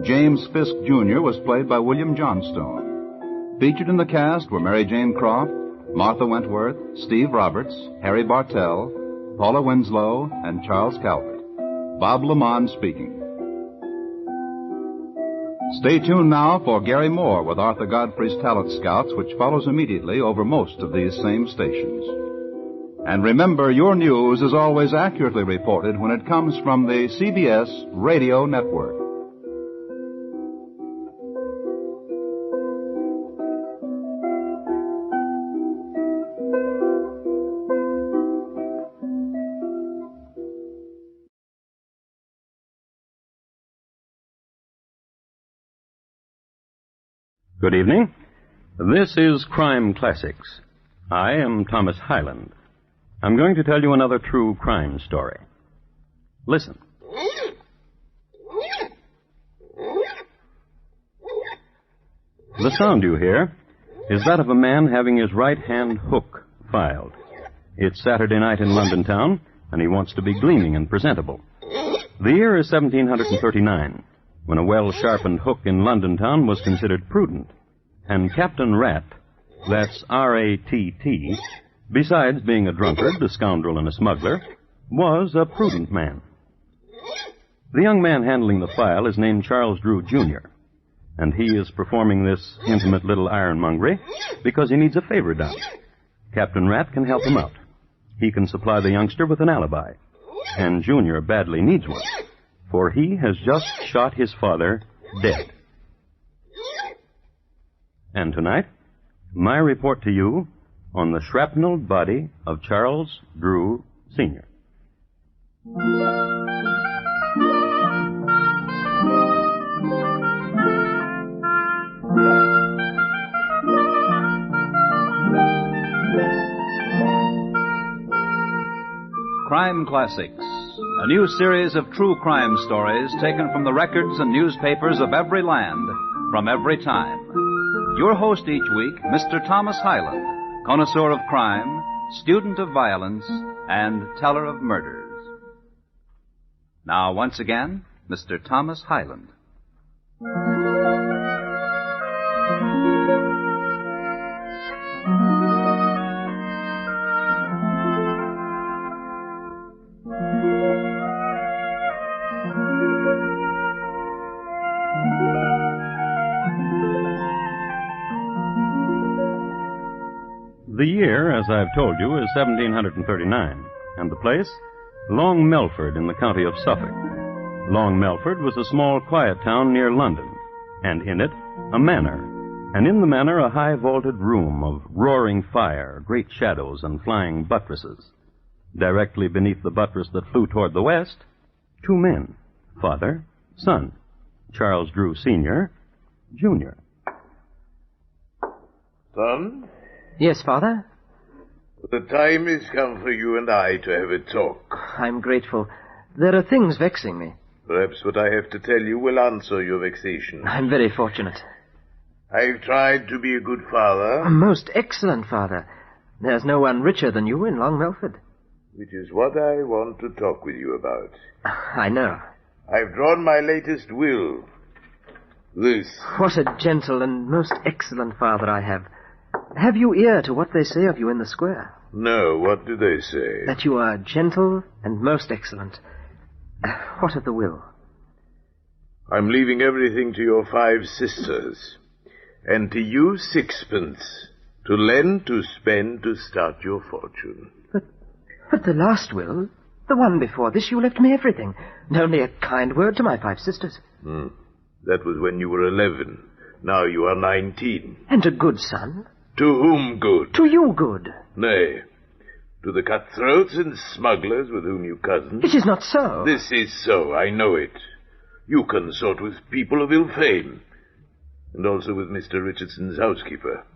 James Fisk, Jr. was played by William Johnstone. Featured in the cast were Mary Jane Croft, Martha Wentworth, Steve Roberts, Harry Bartell, Paula Winslow, and Charles Calvert. Bob Lamont speaking. Stay tuned now for Gary Moore with Arthur Godfrey's Talent Scouts, which follows immediately over most of these same stations. And remember, your news is always accurately reported when it comes from the CBS Radio Network. Good evening. This is Crime Classics. I am Thomas Hyland. I'm going to tell you another true crime story. Listen. The sound you hear is that of a man having his right hand hook filed. It's Saturday night in London town, and he wants to be gleaming and presentable. The year is 1739, when a well-sharpened hook in London town was considered prudent. And Captain Rat, that's R-A-T-T, besides being a drunkard, a scoundrel, and a smuggler, was a prudent man. The young man handling the file is named Charles Drew, Jr., and he is performing this intimate little ironmongery because he needs a favor done. Captain Rat can help him out. He can supply the youngster with an alibi, and Junior badly needs one, for he has just shot his father dead. And tonight, my report to you on the shrapnelled body of Charles Drew, Sr. Crime Classics, a new series of true crime stories taken from the records and newspapers of every land, from every time. Your host each week, Mr. Thomas Hyland, connoisseur of crime, student of violence, and teller of murders. Now, once again, Mr. Thomas Hyland. The year, as I've told you, is 1739, and the place, Long Melford in the county of Suffolk. Long Melford was a small, quiet town near London, and in it, a manor, and in the manor a high-vaulted room of roaring fire, great shadows, and flying buttresses. Directly beneath the buttress that flew toward the west, two men, father, son, Charles Drew, Sr., Jr. Son? Yes, Father? The time has come for you and I to have a talk. I'm grateful. There are things vexing me. Perhaps what I have to tell you will answer your vexation. I'm very fortunate. I've tried to be a good father. A most excellent father. There's no one richer than you in Long Melford. Which is what I want to talk with you about. I know. I've drawn my latest will. This. What a gentle and most excellent father I have. Have you ear to what they say of you in the square? No, what do they say? That you are gentle and most excellent. What of the will? I'm leaving everything to your 5 sisters, and to you 6pence, to lend, to spend, to start your fortune. But the last will, the one before this, you left me everything, and only a kind word to my 5 sisters. That was when you were 11. Now you are 19. And a good son. To whom good? To you good. Nay, to the cutthroats and smugglers with whom you cozen. It is not so. This is so, I know it. You consort with people of ill fame, and also with Mr. Richardson's housekeeper.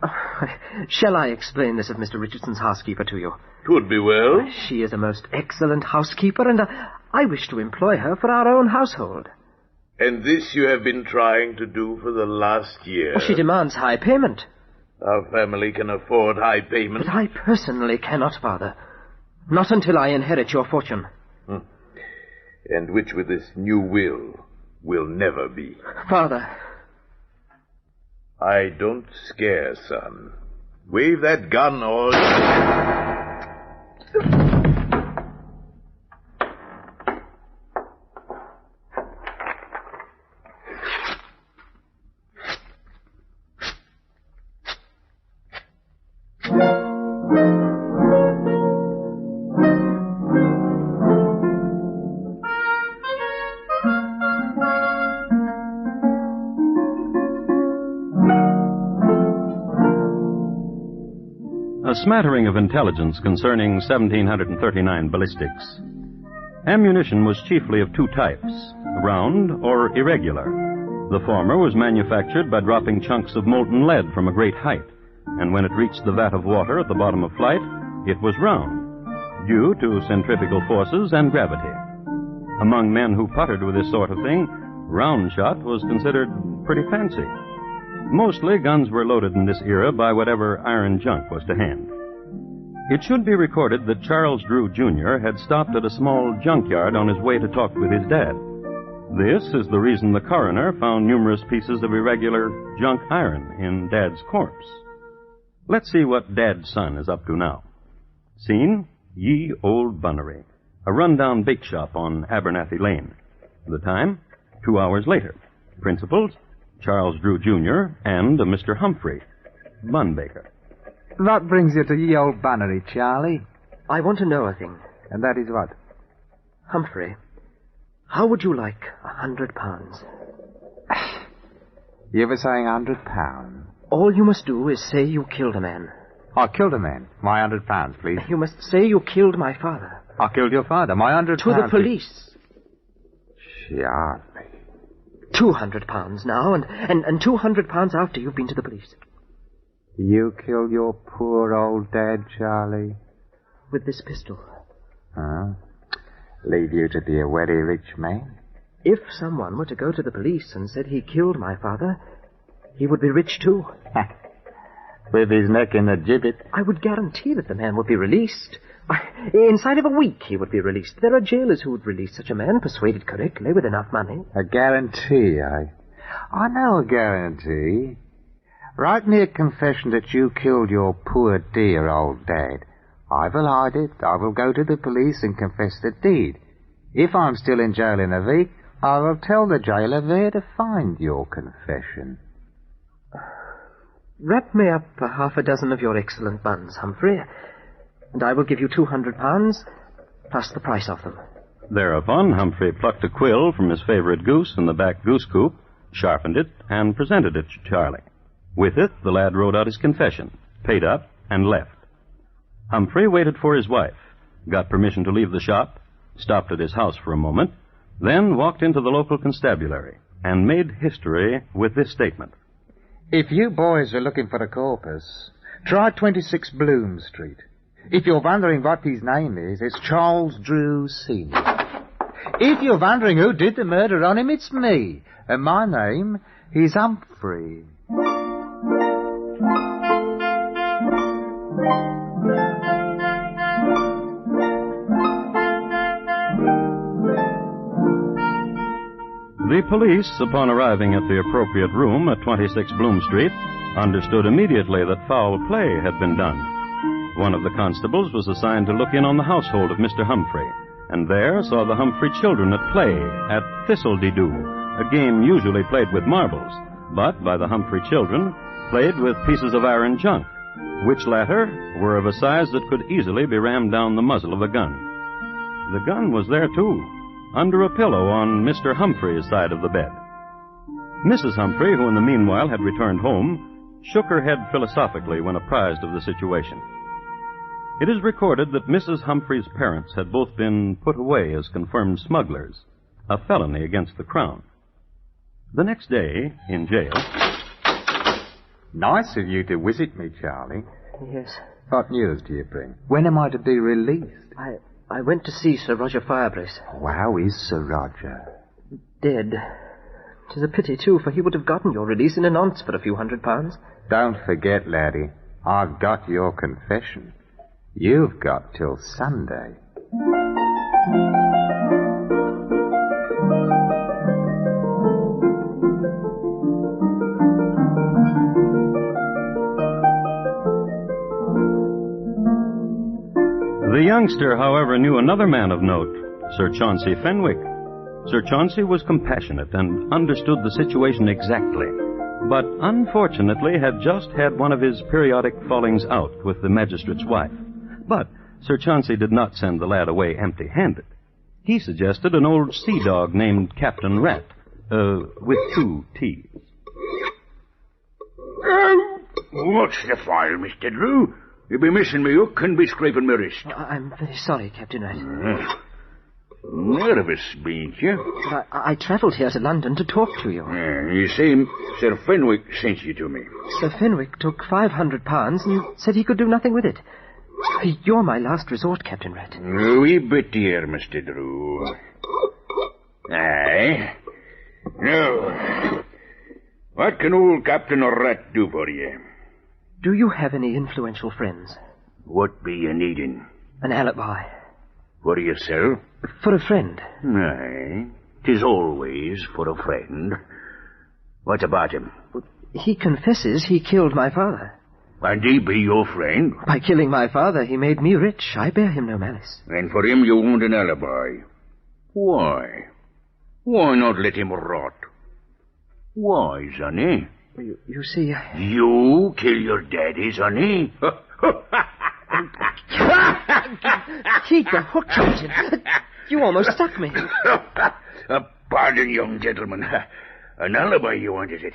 Shall I explain this of Mr. Richardson's housekeeper to you? 'Twould be well. She is a most excellent housekeeper, and I wish to employ her for our own household. And this you have been trying to do for the last year? She demands high payment. Our family can afford high payment. But I personally cannot, Father. Not until I inherit your fortune. And which with this new will never be. Father. I don't scare, son. Wave that gun or... A smattering of intelligence concerning 1739 ballistics. Ammunition was chiefly of two types, round or irregular. The former was manufactured by dropping chunks of molten lead from a great height, and when it reached the vat of water at the bottom of flight, it was round, due to centrifugal forces and gravity. Among men who puttered with this sort of thing, round shot was considered pretty fancy. Mostly guns were loaded in this era by whatever iron junk was to hand. It should be recorded that Charles Drew, Jr. had stopped at a small junkyard on his way to talk with his dad. This is the reason the coroner found numerous pieces of irregular junk iron in Dad's corpse. Let's see what Dad's son is up to now. Scene, Ye Old Bunnery, a rundown bake shop on Abernathy Lane. The time, 2 hours later. Principals, Charles Drew, Jr. and a Mr. Humphrey, bun baker. What brings you to Ye Old Bunnery, Charlie? I want to know a thing. And that is what? Humphrey, how would you like £100? You were saying £100? All you must do is say you killed a man. I killed a man. My £100, please. You must say you killed my father. I killed your father. My £100. To the police. Charlie. £200 now, and £200 after you've been to the police. You killed your poor old dad, Charlie? With this pistol. Huh? Leave you to be a very rich man? If someone were to go to the police and said he killed my father, he would be rich too. With his neck in the gibbet. I would guarantee that the man would be released. Inside of a week he would be released. There are jailers who would release such a man, persuaded correctly, with enough money. A guarantee, I know a guarantee. Write me a confession that you killed your poor dear old dad. I will hide it. I will go to the police and confess the deed. If I'm still in jail in a week, I will tell the jailer where to find your confession. Wrap me up half a dozen of your excellent buns, Humphrey, and I will give you £200, plus the price of them. Thereupon, Humphrey plucked a quill from his favorite goose in the back goose coop, sharpened it, and presented it to Charlie. With it, the lad wrote out his confession, paid up, and left. Humphrey waited for his wife, got permission to leave the shop, stopped at his house for a moment, then walked into the local constabulary and made history with this statement. If you boys are looking for a corpus, try 26 Bloom Street. If you're wondering what his name is, it's Charles Drew Sr. If you're wondering who did the murder on him, it's me. And my name is Humphrey. The police, upon arriving at the appropriate room at 26 Bloom Street, understood immediately that foul play had been done. One of the constables was assigned to look in on the household of Mr. Humphrey, and there saw the Humphrey children at play at Thistle-de-doo, a game usually played with marbles, but by the Humphrey children played with pieces of iron junk, which latter were of a size that could easily be rammed down the muzzle of a gun. The gun was there, too, under a pillow on Mr. Humphrey's side of the bed. Mrs. Humphrey, who in the meanwhile had returned home, shook her head philosophically when apprised of the situation. It is recorded that Mrs. Humphrey's parents had both been put away as confirmed smugglers, a felony against the Crown. The next day, in jail... Nice of you to visit me, Charlie. Yes. What news do you bring? When am I to be released? I went to see Sir Roger Firebrace. How is Sir Roger? Dead. 'Tis a pity, too, for he would have gotten your release in a nonce for a few £100. Don't forget, laddie, I've got your confession. You've got till Sunday. The youngster, however, knew another man of note, Sir Chauncey Fenwick. Sir Chauncey was compassionate and understood the situation exactly, but unfortunately had just had one of his periodic fallings out with the magistrate's wife. But Sir Chauncey did not send the lad away empty-handed. He suggested an old sea dog named Captain Rat, with 2 T's. What's the file, Mr. Drew? You be missing me hook and be scraping my wrist. I'm very sorry, Captain Rat. Nervous, bean't you? But I travelled here to London to talk to you. You see, Sir Fenwick sent you to me. Sir Fenwick took £500 and said he could do nothing with it. You're my last resort, Captain Rat. We bit dear, Mr. Drew. Aye. Now, what can old Captain Rat do for you? Do you have any influential friends? What be you needing? An alibi. For yourself? For a friend. Aye. 'Tis always for a friend. What about him? He confesses he killed my father. And he be your friend? By killing my father, he made me rich. I bear him no malice. And for him you want an alibi. Why? Why not let him rot? Why, sonny? You see... You kill your daddy, sonny? Keep the hook, Captain. You almost stuck me. Pardon, young gentleman. An alibi you wanted it.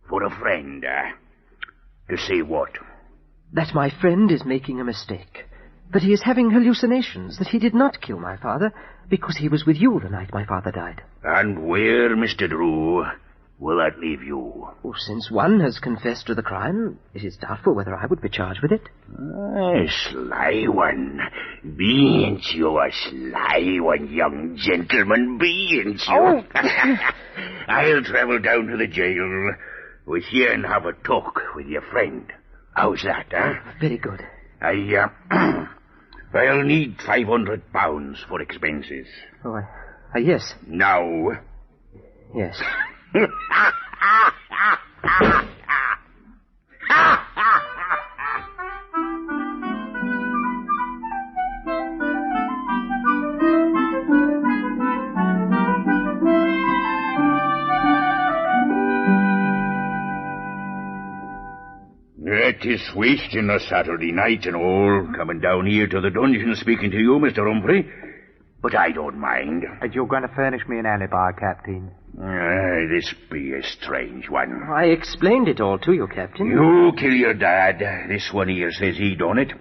For a friend, To say what? That my friend is making a mistake. That he is having hallucinations. That he did not kill my father because he was with you the night my father died. And where, Mr. Drew, will that leave you? Since one has confessed to the crime, it is doubtful whether I would be charged with it. Sly one. Bean't you a sly one, young gentleman? Bean't you? Oh. I'll travel down to the jail with you and have a talk with your friend. How's that, Very good. I'll need £500 for expenses. Oh, yes. Now. Yes. It is wasting a Saturday night and all, coming down here to the dungeon speaking to you, Mr. Humphrey. But I don't mind. And you're going to furnish me an alibi, Captain? This be a strange one. I explained it all to you, Captain. You kill your dad. This one here says he done it.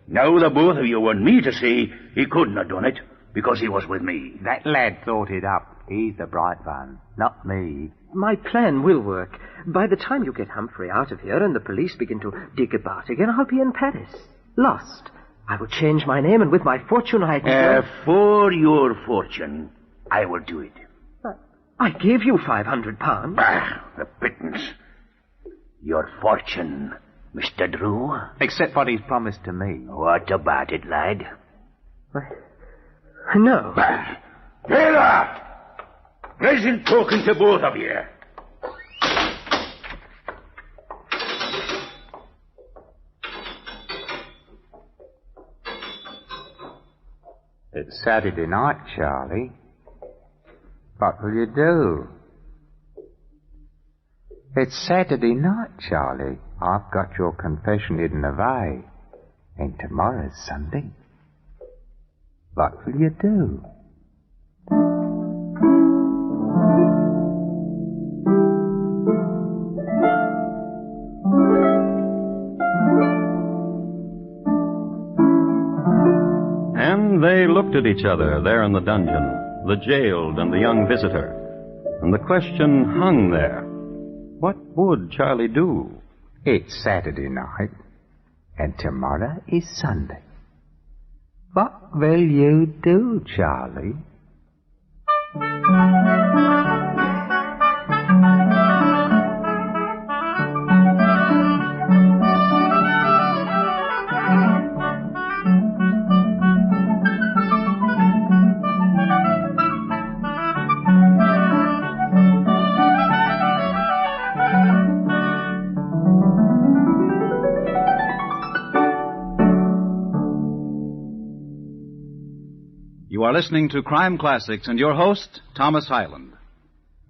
Now the both of you want me to say he couldn't have done it because he was with me. That lad thought it up. He's the bright one, not me. My plan will work. By the time you get Humphrey out of here and the police begin to dig about again, I'll be in Paris. Lost. I will change my name, and with my fortune I can... For your fortune, I will do it. I gave you £500. The pittance. Your fortune, Mr. Drew. Except what he's promised to me. What about it, lad? No. Taylor! Pleasant talking to both of you. It's Saturday night, Charlie. What will you do? It's Saturday night, Charlie. I've got your confession hidden away. And tomorrow's Sunday. What will you do? And they looked at each other there in the dungeon, the jailed and the young visitor. And the question hung there. What would Charlie do? It's Saturday night, and tomorrow is Sunday. What will you do, Charlie? You are listening to Crime Classics and your host, Thomas Hyland.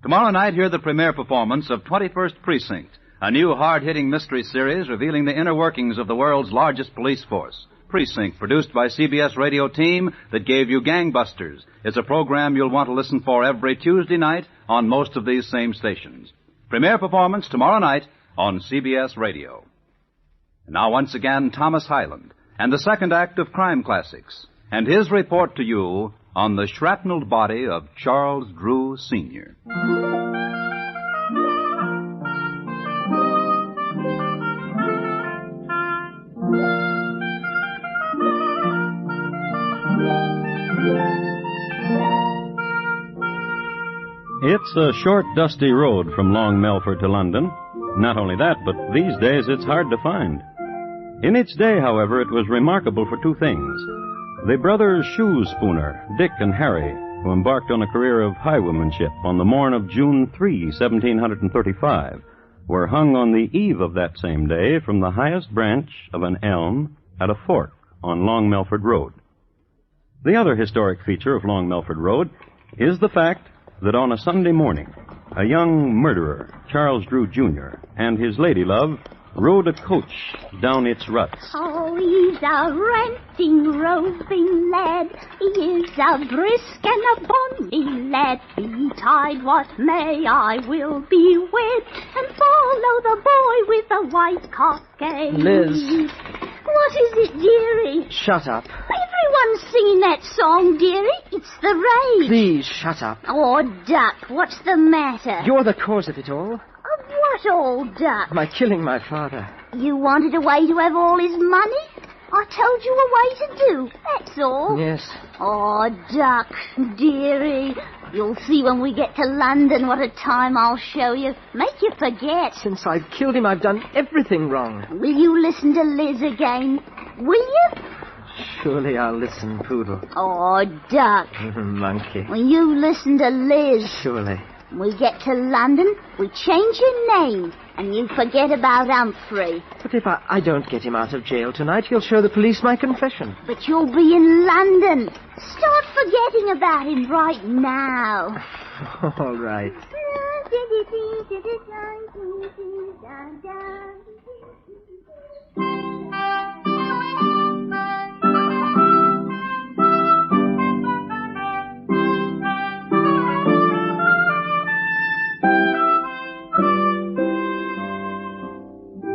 Tomorrow night, hear the premiere performance of 21st Precinct, a new hard-hitting mystery series revealing the inner workings of the world's largest police force. Precinct, produced by CBS radio team that gave you Gangbusters, is a program you'll want to listen for every Tuesday night on most of these same stations. Premiere performance tomorrow night on CBS Radio. And now, once again, Thomas Hyland and the second act of Crime Classics, and his report to you on the shrapnelled body of Charles Drew, Sr. It's a short, dusty road from Long Melford to London. Not only that, but these days it's hard to find. In its day, however, it was remarkable for two things. The brothers shoe spooner, Dick and Harry, who embarked on a career of highwaymanship on the morn of June 3, 1735, were hung on the eve of that same day from the highest branch of an elm at a fork on Long Melford Road. The other historic feature of Long Melford Road is the fact that on a Sunday morning, a young murderer, Charles Drew, Jr., and his lady love rode a coach down its ruts. Oh, he's a ranting, roving lad. He is a brisk and a bonny lad. Betide what may, I will be wed and follow the boy with the white cockade. Liz. What is it, dearie? Shut up. Everyone's singing that song, dearie. It's the rage. Please, shut up. Oh, Duck, what's the matter? You're the cause of it all. Of what, old Duck? By killing my father. You wanted a way to have all his money? I told you a way to do, that's all. Yes. Oh, Duck, dearie. You'll see when we get to London what a time I'll show you. Make you forget. Since I've killed him, I've done everything wrong. Will you listen to Liz again? Will you? Surely I'll listen, Poodle. Oh, Duck. Monkey. Will you listen to Liz? Surely. When we get to London, we change your name, and you forget about Humphrey. But if I don't get him out of jail tonight, he'll show the police my confession. But you'll be in London. Start forgetting about him right now. All right.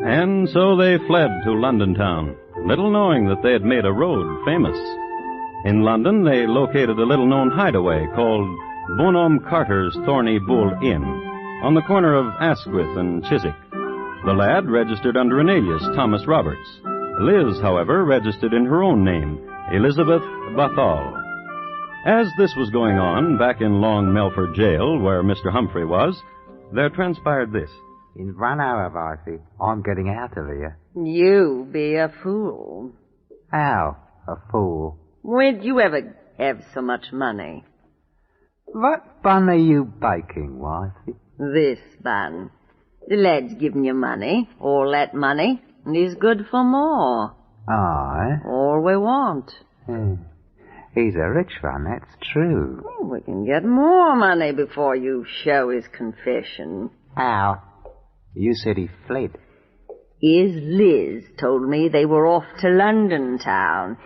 And so they fled to London town, little knowing that they had made a road famous. In London, they located a little-known hideaway called Bonhomme Carter's Thorny Bull Inn, on the corner of Asquith and Chiswick. The lad registered under an alias, Thomas Roberts. Liz, however, registered in her own name, Elizabeth Bathal. As this was going on, back in Long Melford Jail, where Mr. Humphrey was, there transpired this. In 1 hour, Varthy, I'm getting out of here. You be a fool. How? A fool? When'd you ever have so much money? What bun are you baking, Wifey? This bun. The lad's given you money, all that money, and he's good for more. Aye? All we want. He's a rich one, that's true. Well, we can get more money before you show his confession. How? You said he fled. His Liz told me they were off to London town.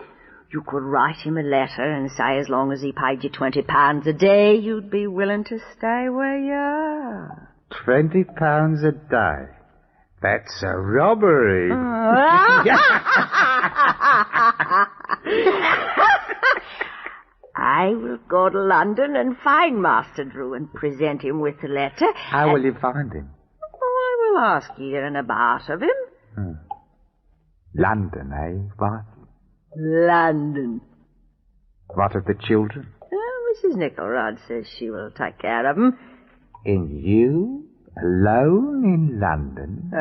You could write him a letter and say as long as he paid you £20 a day, you'd be willing to stay where you are. £20 a day? That's a robbery. I will go to London and find Master Drew and present him with the letter. How will you find him? I'll ask here and about of him. London, eh, what? London. What of the children? Mrs. Nickelrod says she will take care of them. And you? Alone in London?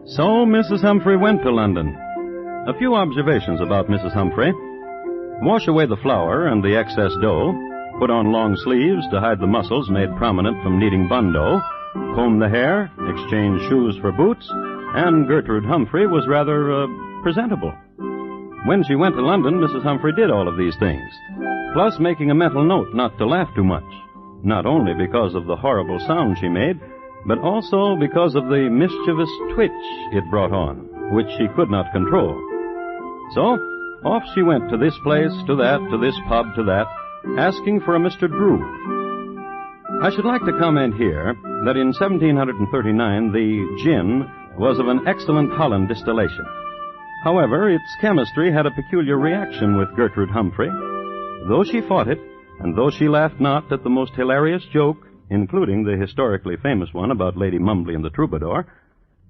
So Mrs. Humphrey went to London. A few observations about Mrs. Humphrey. Wash away the flour and the excess dough. Put on long sleeves to hide the muscles made prominent from kneading bun dough. Comb the hair, exchange shoes for boots, and Gertrude Humphrey was rather presentable. When she went to London, Mrs. Humphrey did all of these things, plus making a mental note not to laugh too much, not only because of the horrible sound she made, but also because of the mischievous twitch it brought on, which she could not control. So, off she went to this place, to that, to this pub, to that, asking for a Mr. Drew. I should like to comment here that in 1739 the gin was of an excellent Holland distillation. However, its chemistry had a peculiar reaction with Gertrude Humphrey. Though she fought it, and though she laughed not at the most hilarious joke, including the historically famous one about Lady Mumbly and the Troubadour,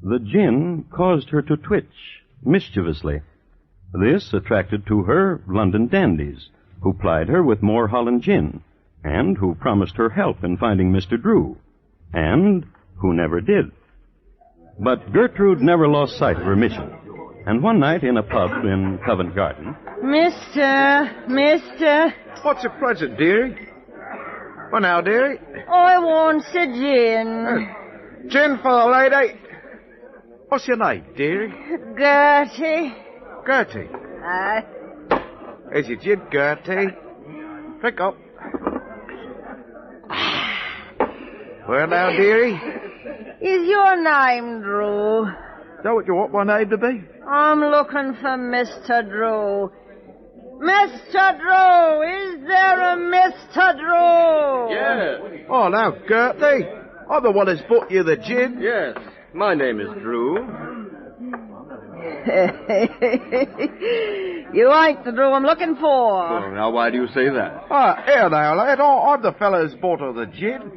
the gin caused her to twitch mischievously. This attracted to her London dandies, who plied her with more Holland gin, and who promised her help in finding Mr. Drew, and who never did. But Gertrude never lost sight of her mission, and one night in a pub in Covent Garden... Mister. What's your pleasure, dearie? Well, now, dearie. I want a gin. Gin for the lady. What's your name, dearie? Gertie. Gertie? Aye. Here's your gin, Gertie. Drink up. Well, now, dearie. Is your name Drew? Is that what you want my name to be? I'm looking for Mr. Drew. Mr. Drew, is there a Mr. Drew? Yes. Oh, now, Gertie, I'm the one who's bought you the gin. Yes, my name is Drew. You ain't the Drew I'm looking for. Oh, now, why do you say that? Here now, lad, I'm the fellow who's bought her the gin.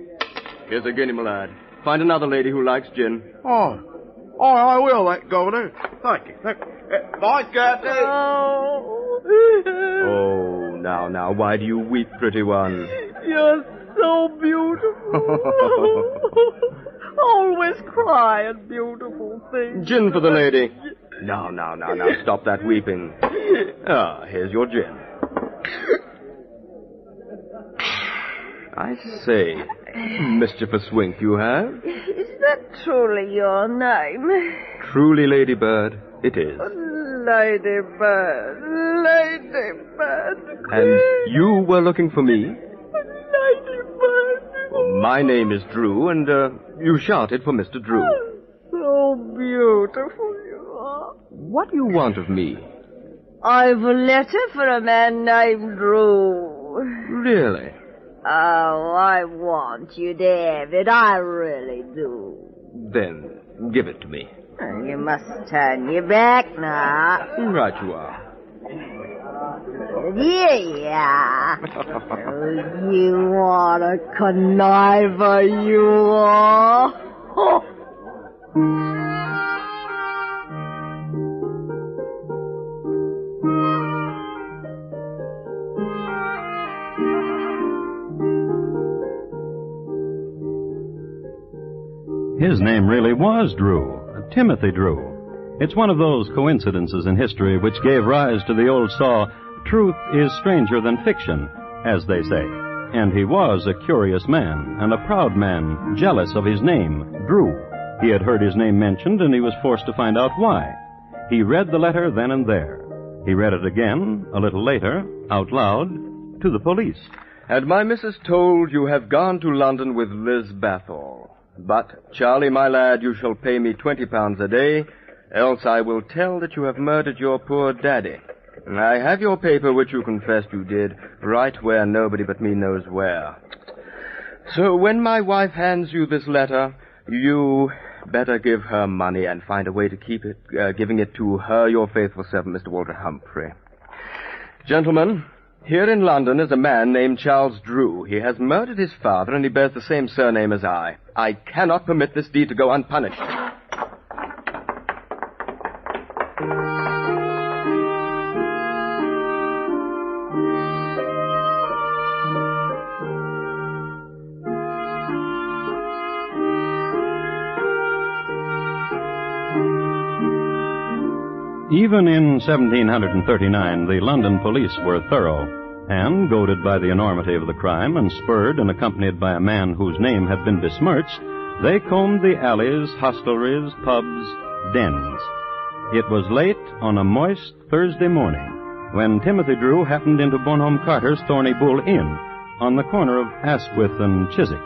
Here's a guinea, my lad. Find another lady who likes gin. Oh, I will, that governor. Thank you. Bye, Gertie. Oh, now, why do you weep, pretty one? You're so beautiful. Always cry at beautiful things. Gin for the lady. Now, stop that weeping. Here's your gin. I say, mischievous wink you have. Is that truly your name? Truly, Ladybird, it is. Ladybird. And you were looking for me? Ladybird. Well, my name is Drew, and you shouted for Mr. Drew. So beautiful you are. What do you want of me? I've a letter for a man named Drew. Really? Oh, I want you, David. I really do. Then, give it to me. You must turn your back now. Right you are. Yeah. Oh, you are a conniver, you are. His name really was Drew, Timothy Drew. It's one of those coincidences in history which gave rise to the old saw, truth is stranger than fiction, as they say. And he was a curious man, and a proud man, jealous of his name, Drew. He had heard his name mentioned, and he was forced to find out why. He read the letter then and there. He read it again, a little later, out loud, to the police. Had my missus told you have gone to London with Liz Bathall. But, Charlie, my lad, you shall pay me £20 a day, else I will tell that you have murdered your poor daddy. I have your paper, which you confessed you did, right where nobody but me knows where. So when my wife hands you this letter, you better give her money and find a way to keep it, giving it to her, your faithful servant, Mr. Walter Humphrey. Gentlemen, here in London is a man named Charles Drew. He has murdered his father, and he bears the same surname as I. I cannot permit this deed to go unpunished. Even in 1739, the London police were thorough, and, goaded by the enormity of the crime and spurred and accompanied by a man whose name had been besmirched, they combed the alleys, hostelries, pubs, dens. It was late on a moist Thursday morning when Timothy Drew happened into Bonhomme Carter's Thorny Bull Inn on the corner of Asquith and Chiswick.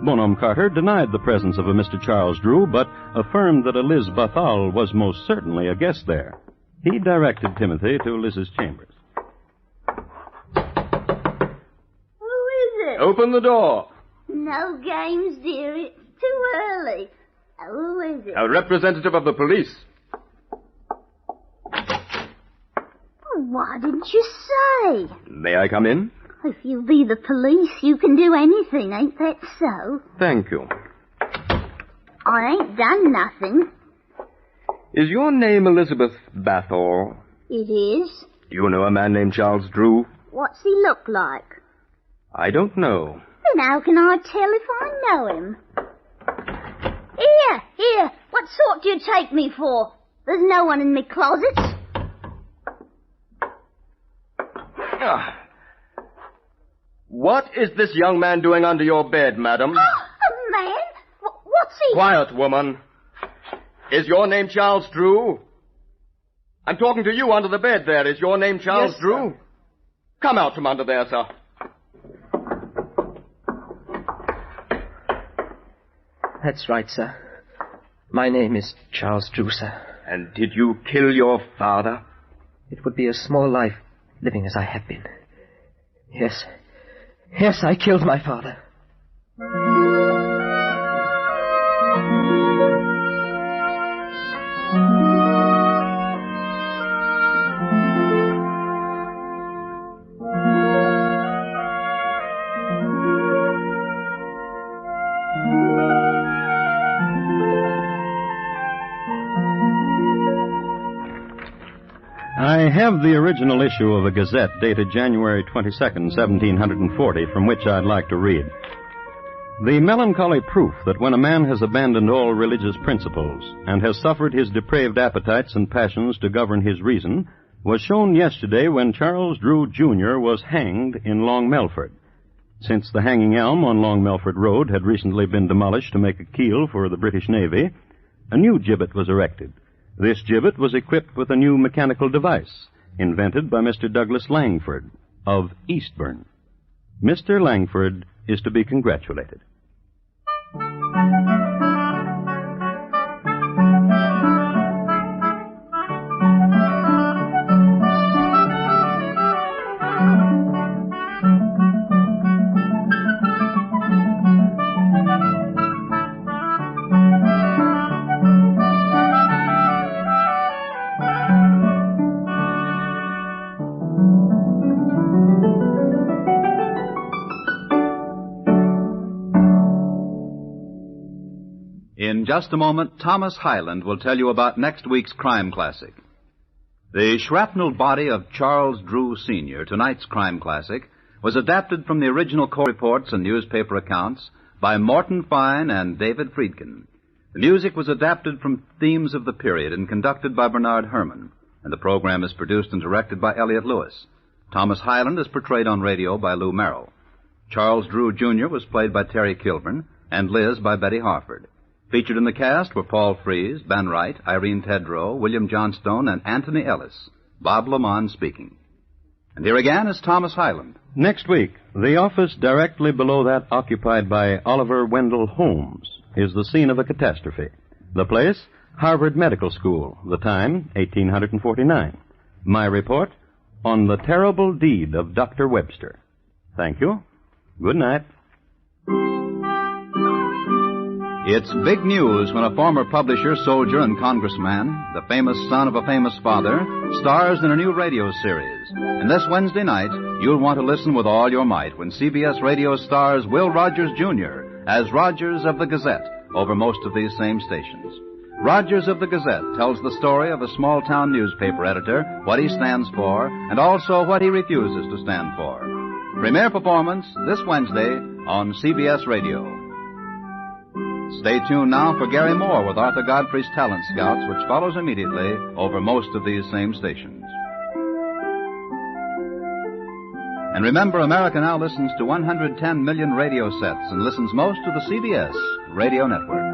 Bonhomme Carter denied the presence of a Mr. Charles Drew, but affirmed that a Liz Bathal was most certainly a guest there. He directed Timothy to Liz's chambers. Who is it? Open the door. No games, dear. It's too early. Who is it? A representative of the police. Why didn't you say? May I come in? If you be the police, you can do anything, ain't that so? Thank you. I ain't done nothing. Is your name Elizabeth Bathor? It is. Do you know a man named Charles Drew? What's he look like? I don't know. Then how can I tell if I know him? Here. What sort do you take me for? There's no one in me closets. What is this young man doing under your bed, madam? Oh, a man? What's he... Quiet, woman. Is your name Charles Drew? I'm talking to you under the bed there. Is your name Charles Yes, Drew? sir. Come out from under there, sir. That's right, sir. My name is Charles Drew, sir. And did you kill your father? It would be a small life living as I have been. Yes. Yes, I killed my father. I have the original issue of a Gazette dated January 22nd, 1740, from which I'd like to read. The melancholy proof that when a man has abandoned all religious principles and has suffered his depraved appetites and passions to govern his reason was shown yesterday when Charles Drew, Jr. was hanged in Long Melford. Since the hanging elm on Long Melford Road had recently been demolished to make a keel for the British Navy, a new gibbet was erected. This gibbet was equipped with a new mechanical device invented by Mr. Douglas Langford of Eastbourne. Mr. Langford is to be congratulated. In just a moment, Thomas Hyland will tell you about next week's crime classic. The shrapnelled body of Charles Drew, Sr., tonight's crime classic, was adapted from the original court reports and newspaper accounts by Morton Fine and David Friedkin. The music was adapted from themes of the period and conducted by Bernard Herrmann, and the program is produced and directed by Elliott Lewis. Thomas Hyland is portrayed on radio by Lou Merrill. Charles Drew, Jr. was played by Terry Kilburn, and Liz by Betty Harford. Featured in the cast were Paul Frees, Ben Wright, Irene Tedrow, William Johnstone, and Anthony Ellis. Bob Lamont speaking. And here again is Thomas Hyland. Next week, the office directly below that occupied by Oliver Wendell Holmes is the scene of a catastrophe. The place, Harvard Medical School. The time, 1849. My report, on the terrible deed of Dr. Webster. Thank you. Good night. It's big news when a former publisher, soldier, and congressman, the famous son of a famous father, stars in a new radio series. And this Wednesday night, you'll want to listen with all your might when CBS Radio stars Will Rogers, Jr. as Rogers of the Gazette over most of these same stations. Rogers of the Gazette tells the story of a small-town newspaper editor, what he stands for, and also what he refuses to stand for. Premiere performance this Wednesday on CBS Radio. Stay tuned now for Gary Moore with Arthur Godfrey's Talent Scouts, which follows immediately over most of these same stations. And remember, America now listens to 110 million radio sets and listens most to the CBS Radio Network.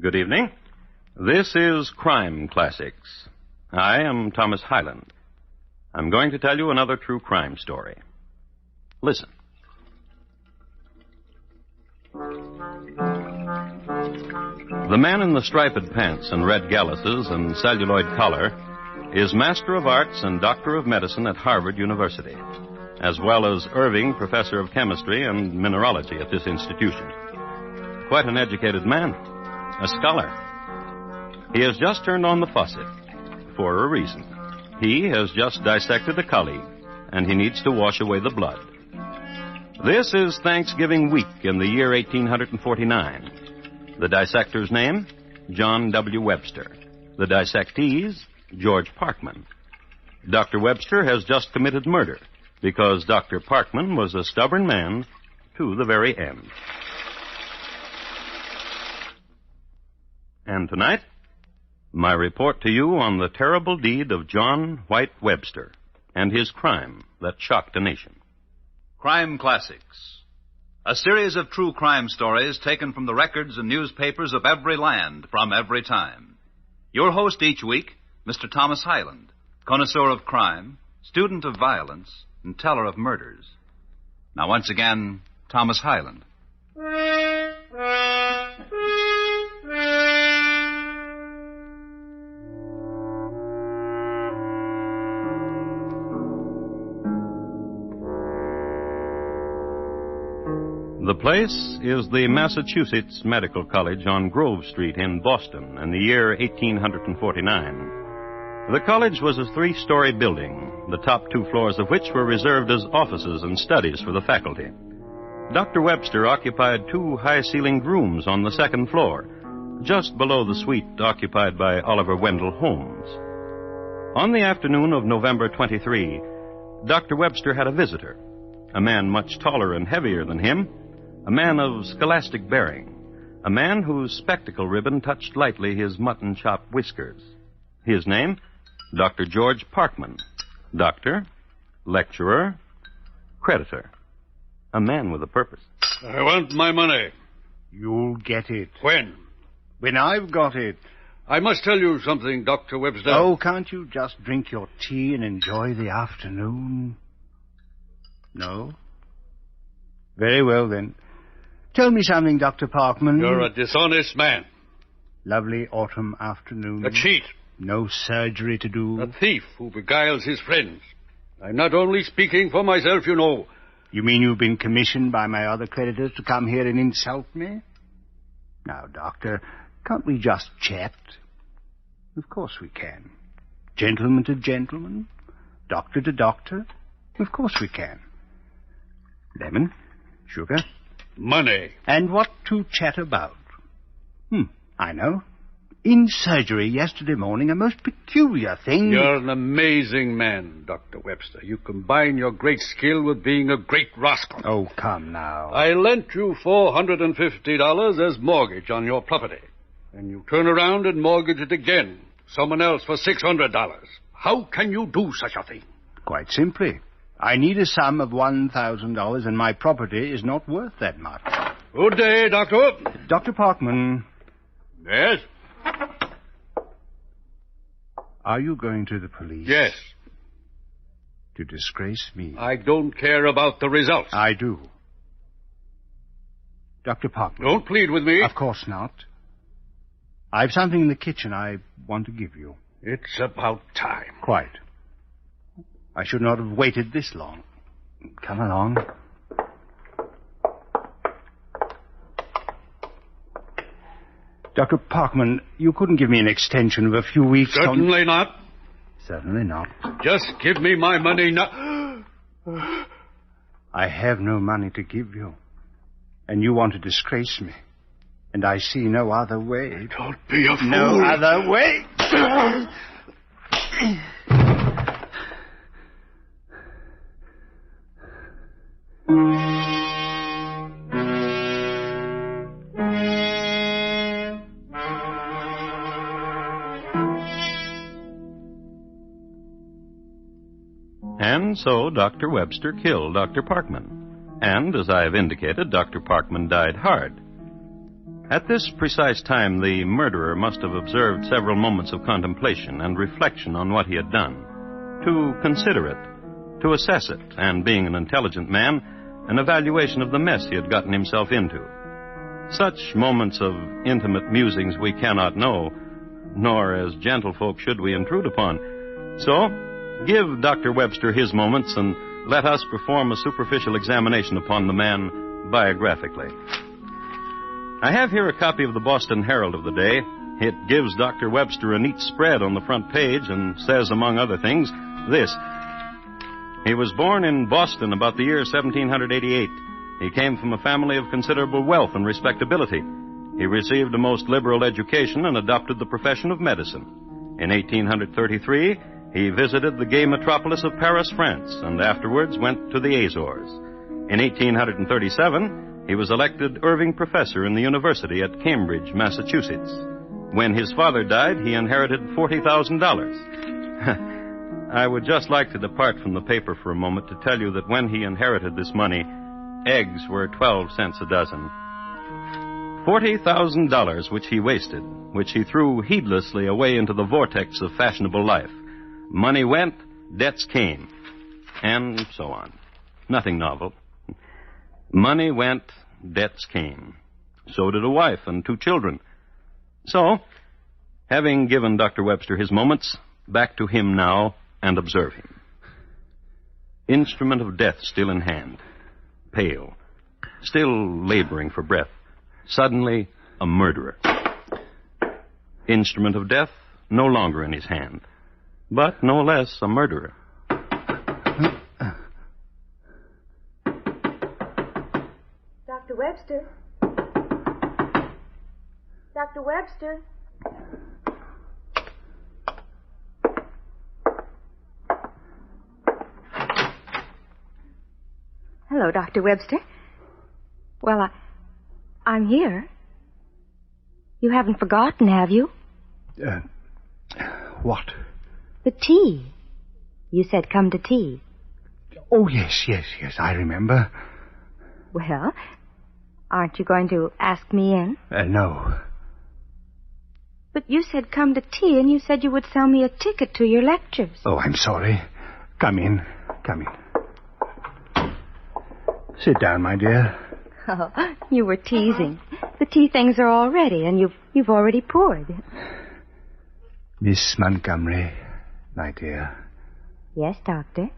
Good evening. This is Crime Classics. I am Thomas Hyland. I'm going to tell you another true crime story. Listen. The man in the striped pants and red galluses and celluloid collar is Master of Arts and Doctor of Medicine at Harvard University, as well as Irving Professor of Chemistry and Mineralogy at this institution. Quite an educated man, a scholar. He has just turned on the faucet for a reason. He has just dissected a colleague, and he needs to wash away the blood. This is Thanksgiving week in the year 1849. The dissector's name, John W. Webster. The dissectees, George Parkman. Dr. Webster has just committed murder because Dr. Parkman was a stubborn man to the very end. And tonight, my report to you on the terrible deed of John White Webster and his crime that shocked a nation. Crime Classics, a series of true crime stories taken from the records and newspapers of every land from every time. Your host each week, Mr. Thomas Hyland, connoisseur of crime, student of violence, and teller of murders. Now, once again, Thomas Hyland. The place is the Massachusetts Medical College on Grove Street in Boston in the year 1849. The college was a three-story building, the top 2 floors of which were reserved as offices and studies for the faculty. Dr. Webster occupied 2 high-ceilinged rooms on the 2nd floor, just below the suite occupied by Oliver Wendell Holmes. On the afternoon of November 23, Dr. Webster had a visitor, a man much taller and heavier than him, a man of scholastic bearing, a man whose spectacle ribbon touched lightly his mutton-chop whiskers. His name, Dr. George Parkman. Doctor, lecturer, creditor. A man with a purpose. I want my money. You'll get it. When? When I've got it. I must tell you something, Dr. Webster. Oh, can't you just drink your tea and enjoy the afternoon? No? Very well, then. Tell me something, Dr. Parkman. You're a dishonest man. Lovely autumn afternoon. A cheat. No surgery to do. A thief who beguiles his friends. I'm not only speaking for myself, you know. You mean you've been commissioned by my other creditors to come here and insult me? Now, Doctor, can't we just chat? Of course we can. Gentleman to gentleman. Doctor to doctor. Of course we can. Lemon? Sugar? Money. And what to chat about? I know. In surgery yesterday morning, a most peculiar thing... You're an amazing man, Dr. Webster. You combine your great skill with being a great rascal. Oh, come now. I lent you $450 as mortgage on your property. And you turn around and mortgage it again. Someone else for $600. How can you do such a thing? Quite simply. I need a sum of $1,000, and my property is not worth that much. Good day, Doctor. Dr. Parkman. Yes? Are you going to the police? Yes. To disgrace me? I don't care about the results. I do. Dr. Parkman. Don't plead with me. Of course not. I've something in the kitchen I want to give you. It's about time. Quite. I should not have waited this long. Come along. Dr. Parkman, you couldn't give me an extension of a few weeks? Certainly not. Certainly not. Just give me my money now. I have no money to give you. And you want to disgrace me. And I see no other way. Don't be a fool. No other way. And so Dr. Webster killed Dr. Parkman. And, as I have indicated, Dr. Parkman died hard. At this precise time, the murderer must have observed several moments of contemplation and reflection on what he had done, to consider it, to assess it, and, being an intelligent man, an evaluation of the mess he had gotten himself into. Such moments of intimate musings we cannot know, nor as gentlefolk should we intrude upon. So, give Dr. Webster his moments, and let us perform a superficial examination upon the man biographically. I have here a copy of the Boston Herald of the day. It gives Dr. Webster a neat spread on the front page and says, among other things, this. He was born in Boston about the year 1788. He came from a family of considerable wealth and respectability. He received a most liberal education and adopted the profession of medicine. In 1833, he visited the gay metropolis of Paris, France, and afterwards went to the Azores. In 1837, he was elected Irving Professor in the University at Cambridge, Massachusetts. When his father died, he inherited $40,000. I would just like to depart from the paper for a moment to tell you that when he inherited this money, eggs were 12 cents a dozen. $40,000 which he wasted, which he threw heedlessly away into the vortex of fashionable life. Money went, debts came, and so on. Nothing novel. Money went, debts came. So did a wife and 2 children. So, having given Dr. Webster his moments, back to him now and observe him. Instrument of death still in hand, pale, still laboring for breath. Suddenly, a murderer. Instrument of death no longer in his hand, but no less a murderer. Dr. Webster? Dr. Webster? Hello, Dr. Webster. Well, I'm here. You haven't forgotten, have you? What? The tea. You said come to tea. Oh, yes, I remember. Well, aren't you going to ask me in? No. But you said come to tea, and you said you would sell me a ticket to your lectures. Oh, I'm sorry. Come in. Sit down, my dear. Oh, you were teasing. The tea things are all ready, and you've already poured. Miss Montgomery, my dear. Yes, Doctor?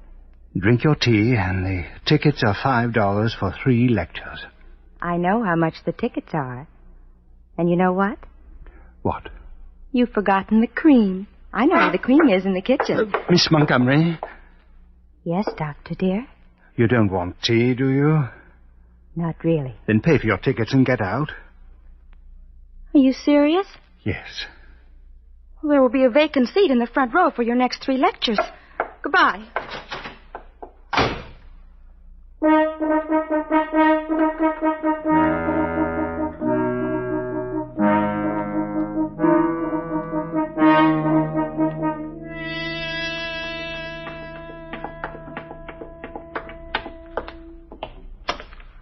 Drink your tea, and the tickets are $5 for 3 lectures. I know how much the tickets are. And you know what? What? You've forgotten the cream. I know where the cream is in the kitchen. Miss Montgomery? Yes, Doctor, dear? You don't want tea, do you? Not really. Then pay for your tickets and get out. Are you serious? Yes. Well, there will be a vacant seat in the front row for your next 3 lectures. Goodbye.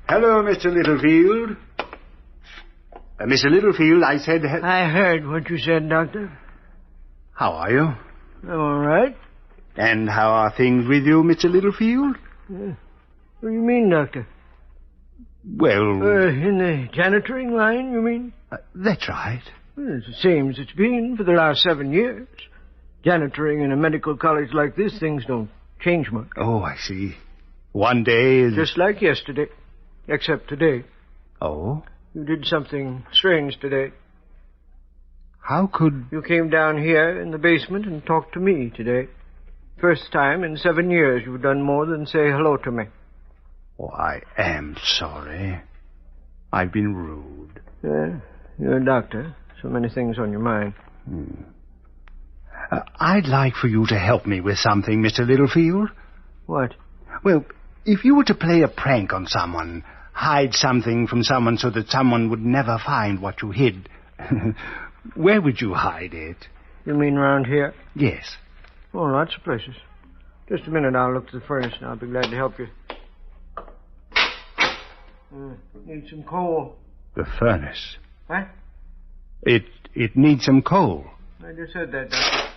Hello, Mr. Littlefield. Mr. Littlefield, I said... I heard what you said, Doctor. How are you? I'm all right. And how are things with you, Mr. Littlefield? What do you mean, Doctor? Well... in the janitoring line, you mean? That's right. Well, it's the same as it's been for the last 7 years. Janitoring in a medical college like this, things don't change much. Oh, I see. One day is... Just like yesterday. Except today. Oh? You did something strange today. How could... You came down here in the basement and talked to me today. First time in 7 years you've done more than say hello to me. Oh, I am sorry. I've been rude. Yeah, you're a doctor. So many things on your mind. I'd like for you to help me with something, Mr. Littlefield. What? Well, if you were to play a prank on someone, hide something from someone so that someone would never find what you hid, where would you hide it? You mean around here? Yes. Oh, lots of places. Just a minute, I'll look to the furnace and I'll be glad to help you. Hmm. Need some coal. The furnace? What? It needs some coal. I just said that, Doctor.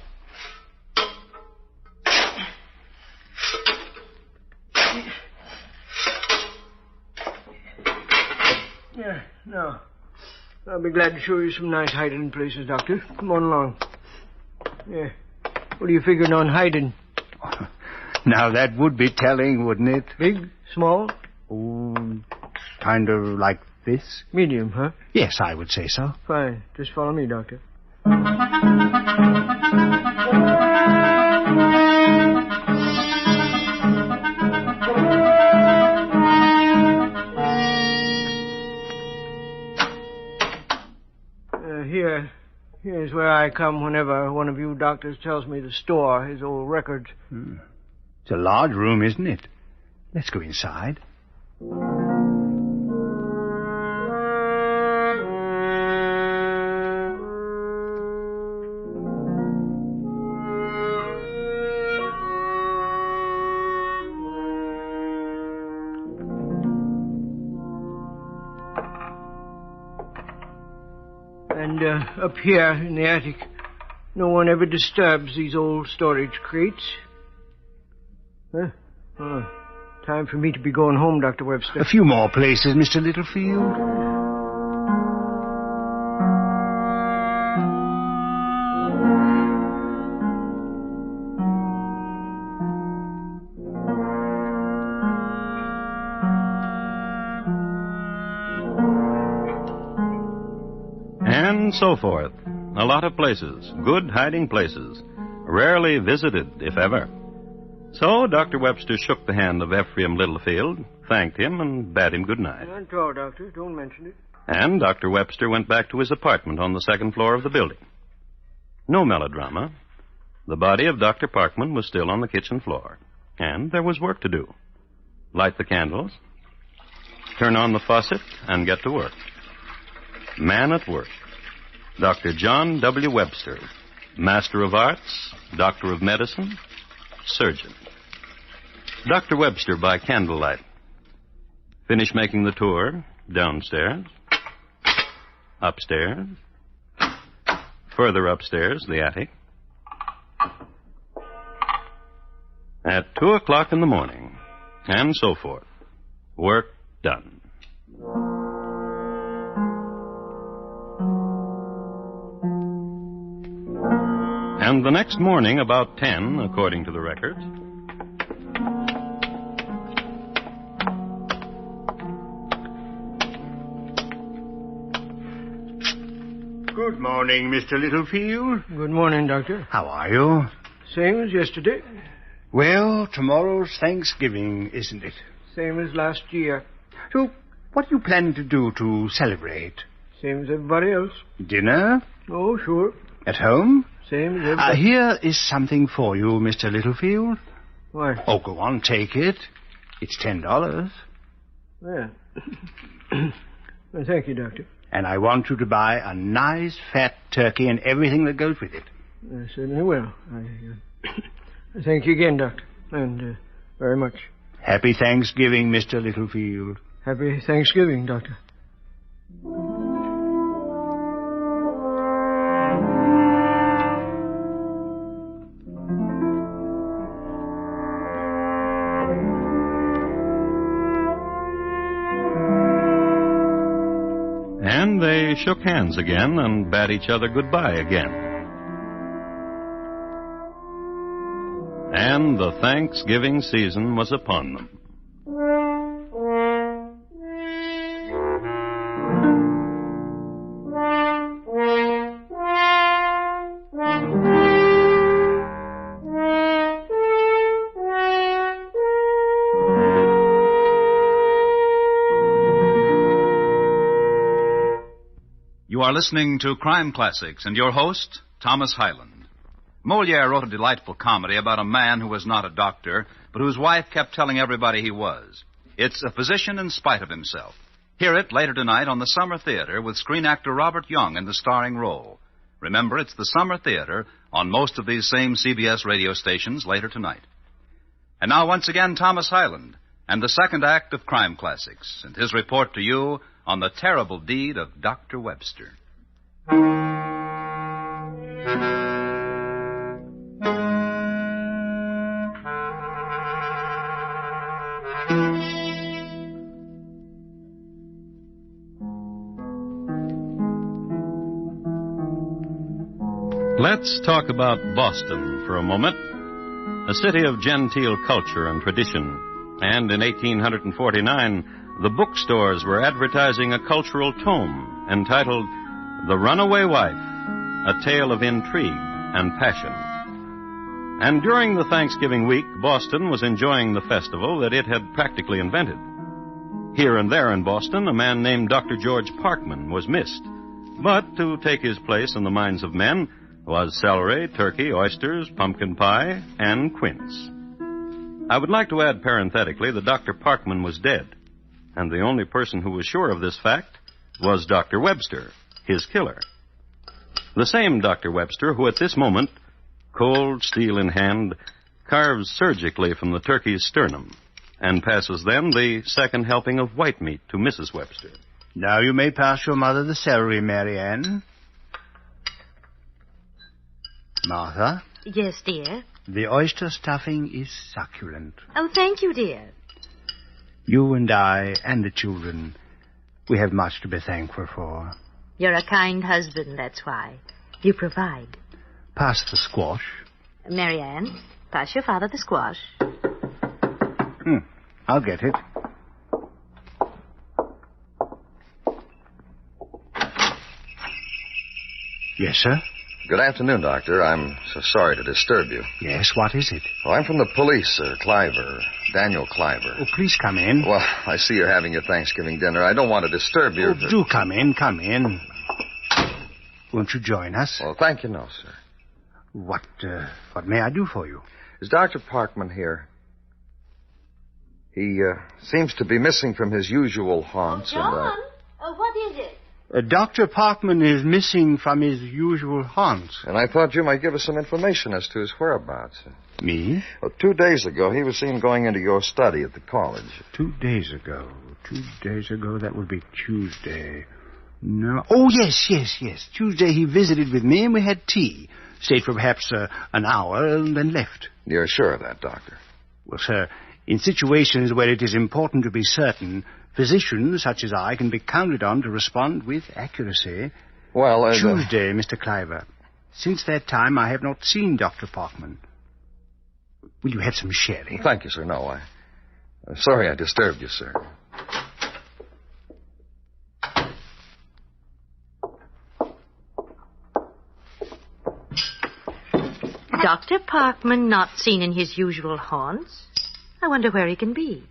Yeah, no. I'll be glad to show you some nice hiding places, Doctor. Come on along. Yeah. What are you figuring on hiding? Now, that would be telling, wouldn't it? Big? Small? Oh, kind of like this? Medium, huh? Yes, I would say so. Fine. Just follow me, Doctor. Here's where I come whenever one of you doctors tells me to store his old records. It's a large room, isn't it? Let's go inside. And up here in the attic, no one ever disturbs these old storage crates. Huh? Oh, time for me to be going home, Dr. Webster. A few more places, Mr. Littlefield. And so forth. A lot of places, good hiding places, rarely visited, if ever. So Dr. Webster shook the hand of Ephraim Littlefield, thanked him, and bade him good night. Not at all, Doctor. Don't mention it. And Dr. Webster went back to his apartment on the second floor of the building. No melodrama. The body of Dr. Parkman was still on the kitchen floor, and there was work to do. Light the candles, turn on the faucet, and get to work. Man at work. Dr. John W. Webster, Master of Arts, Doctor of Medicine, Surgeon. Dr. Webster by candlelight. Finish making the tour, downstairs, upstairs, further upstairs, the attic. At 2 o'clock in the morning, and so forth. Work done. And the next morning, about 10, according to the records. Good morning, Mr. Littlefield. Good morning, Doctor. How are you? Same as yesterday. Well, tomorrow's Thanksgiving, isn't it? Same as last year. So, what are you planning to do to celebrate? Same as everybody else. Dinner? Oh, sure. At home? Same as everybody. Here is something for you, Mr. Littlefield. What? Oh, go on, take it. It's $10. Yeah. Well, thank you, Doctor. And I want you to buy a nice fat turkey and everything that goes with it. I certainly will. I thank you again, Doctor. And very much. Happy Thanksgiving, Mr. Littlefield. Happy Thanksgiving, Doctor. And they shook hands again and bade each other goodbye again. And the Thanksgiving season was upon them. You are listening to Crime Classics and your host, Thomas Hyland. Molière wrote a delightful comedy about a man who was not a doctor, but whose wife kept telling everybody he was. It's A Physician in Spite of Himself. Hear it later tonight on the Summer Theater with screen actor Robert Young in the starring role. Remember, it's the Summer Theater on most of these same CBS radio stations later tonight. And now, once again, Thomas Hyland and the second act of Crime Classics and his report to you on the terrible deed of Dr. Webster. Let's talk about Boston for a moment, a city of genteel culture and tradition. And in 1849, the bookstores were advertising a cultural tome entitled The Runaway Wife, a tale of intrigue and passion. And during the Thanksgiving week, Boston was enjoying the festival that it had practically invented. Here and there in Boston, a man named Dr. George Parkman was missed. But to take his place in the minds of men was celery, turkey, oysters, pumpkin pie, and quince. I would like to add parenthetically that Dr. Parkman was dead, and the only person who was sure of this fact was Dr. Webster, his killer. The same Dr. Webster who at this moment, cold steel in hand, carves surgically from the turkey's sternum and passes then the second helping of white meat to Mrs. Webster. Now you may pass your mother the celery, Mary Ann. Martha? Yes, dear? The oyster stuffing is succulent. Oh, thank you, dear. You and I and the children, we have much to be thankful for. You're a kind husband, that's why. You provide. Pass the squash. Mary Ann, pass your father the squash. I'll get it. Yes, sir? Good afternoon, Doctor. I'm so sorry to disturb you. Yes, what is it? Oh, I'm from the police, sir. Cliver. Daniel Cliver. Oh, please come in. Well, I see you're having your Thanksgiving dinner. I don't want to disturb you. Oh, do come in. Won't you join us? Well, thank you, no, sir. What may I do for you? Is Dr. Parkman here? He seems to be missing from his usual haunts. John, what is it? Dr. Parkman is missing from his usual haunts. And I thought you might give us some information as to his whereabouts. Me? Well, 2 days ago, he was seen going into your study at the college. 2 days ago. 2 days ago, that would be Tuesday. No. Oh, yes. Tuesday he visited with me and we had tea. Stayed for perhaps an hour and then left. You're sure of that, Doctor? Well, sir, in situations where it is important to be certain, physicians such as I can be counted on to respond with accuracy. Well, Tuesday, Mr. Cliver. Since that time, I have not seen Dr. Parkman. Will you have some sherry? Thank you, sir. No, I'm sorry I disturbed you, sir. Dr. Parkman not seen in his usual haunts? I wonder where he can be.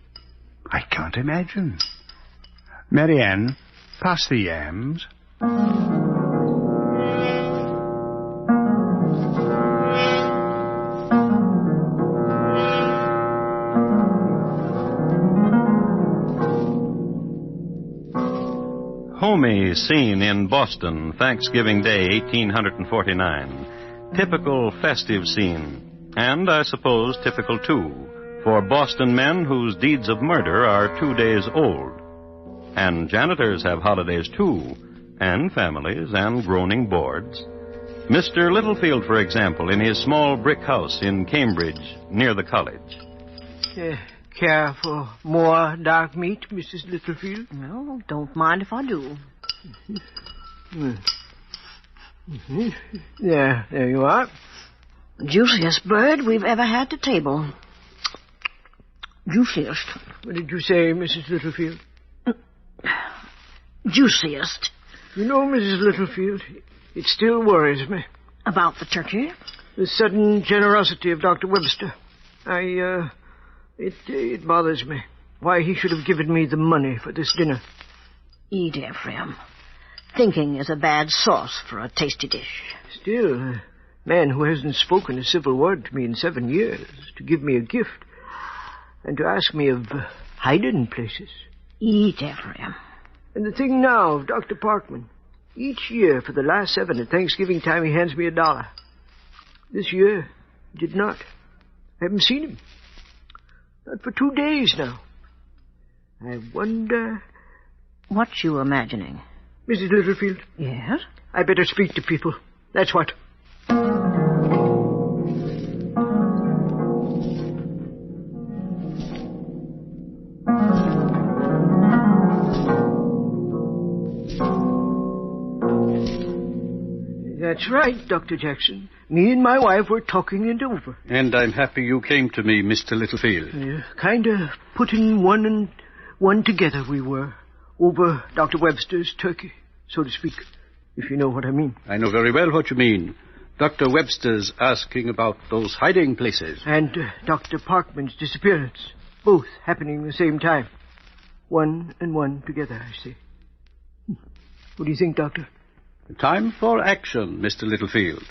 I can't imagine. Mary Ann, pass the yams. Homey scene in Boston, Thanksgiving Day, 1849. Typical festive scene, and I suppose typical, too, for Boston men whose deeds of murder are 2 days old. And janitors have holidays, too, and families and groaning boards. Mr. Littlefield, for example, in his small brick house in Cambridge, near the college. Care for more dark meat, Mrs. Littlefield? No, don't mind if I do. There you are. Juiciest bird we've ever had to table. Juiciest. What did you say, Mrs. Littlefield? Juiciest. You know, Mrs. Littlefield, it still worries me. About the turkey? The sudden generosity of Dr. Webster. It bothers me. Why he should have given me the money for this dinner. Eat, Ephraim. Thinking is a bad sauce for a tasty dish. Still, a man who hasn't spoken a civil word to me in 7 years, to give me a gift, and to ask me of hiding places. Eat, Ephraim. And the thing now of Dr. Parkman. Each year for the last 7 at Thanksgiving time he hands me $1. This year he did not. I haven't seen him. Not for 2 days now. I wonder... What you imagining? Mrs. Littlefield? Yes? I better speak to people. That's what. That's right, Dr. Jackson. Me and my wife were talking it over. And I'm happy you came to me, Mr. Littlefield. Kind of putting one and one together we were. Over Dr. Webster's turkey, so to speak, if you know what I mean. I know very well what you mean. Dr. Webster's asking about those hiding places. And Dr. Parkman's disappearance. Both happening at the same time. One and one together, I say. What do you think, Doctor? Time for action, Mr. Littlefield.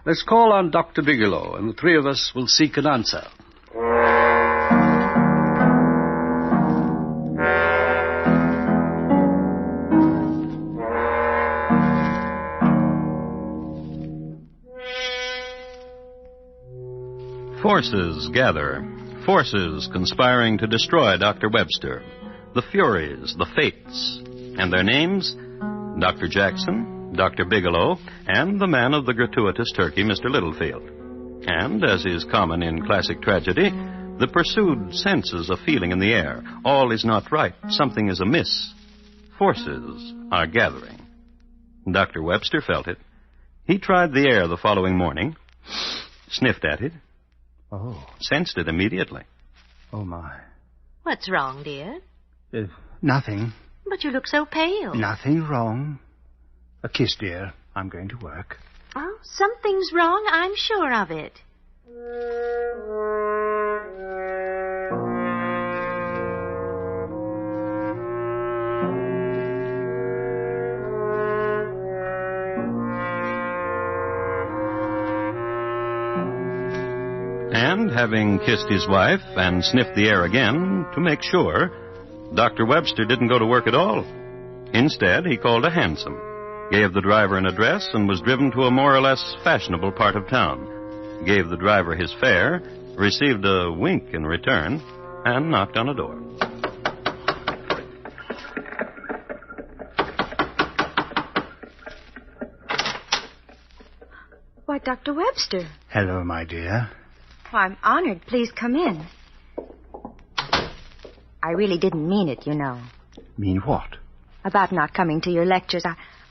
Let's call on Dr. Bigelow, and the three of us will seek an answer. Forces gather. Forces conspiring to destroy Dr. Webster. The Furies, the Fates. And their names? Dr. Jackson, Dr. Bigelow, and the man of the gratuitous turkey, Mr. Littlefield. And, as is common in classic tragedy, the pursued senses a feeling in the air. All is not right. Something is amiss. Forces are gathering. Dr. Webster felt it. He tried the air the following morning, sniffed at it, sensed it immediately. Oh, my. What's wrong, dear? Nothing. But you look so pale. Nothing wrong. A kiss, dear. I'm going to work. Oh, something's wrong. I'm sure of it. And, having kissed his wife and sniffed the air again to make sure, Dr. Webster didn't go to work at all. Instead, he called a hansom, gave the driver an address, and was driven to a more or less fashionable part of town. Gave the driver his fare, received a wink in return, and knocked on a door. Why, Dr. Webster. Hello, my dear. Oh, I'm honored. Please come in. I really didn't mean it, you know. Mean what? About not coming to your lectures.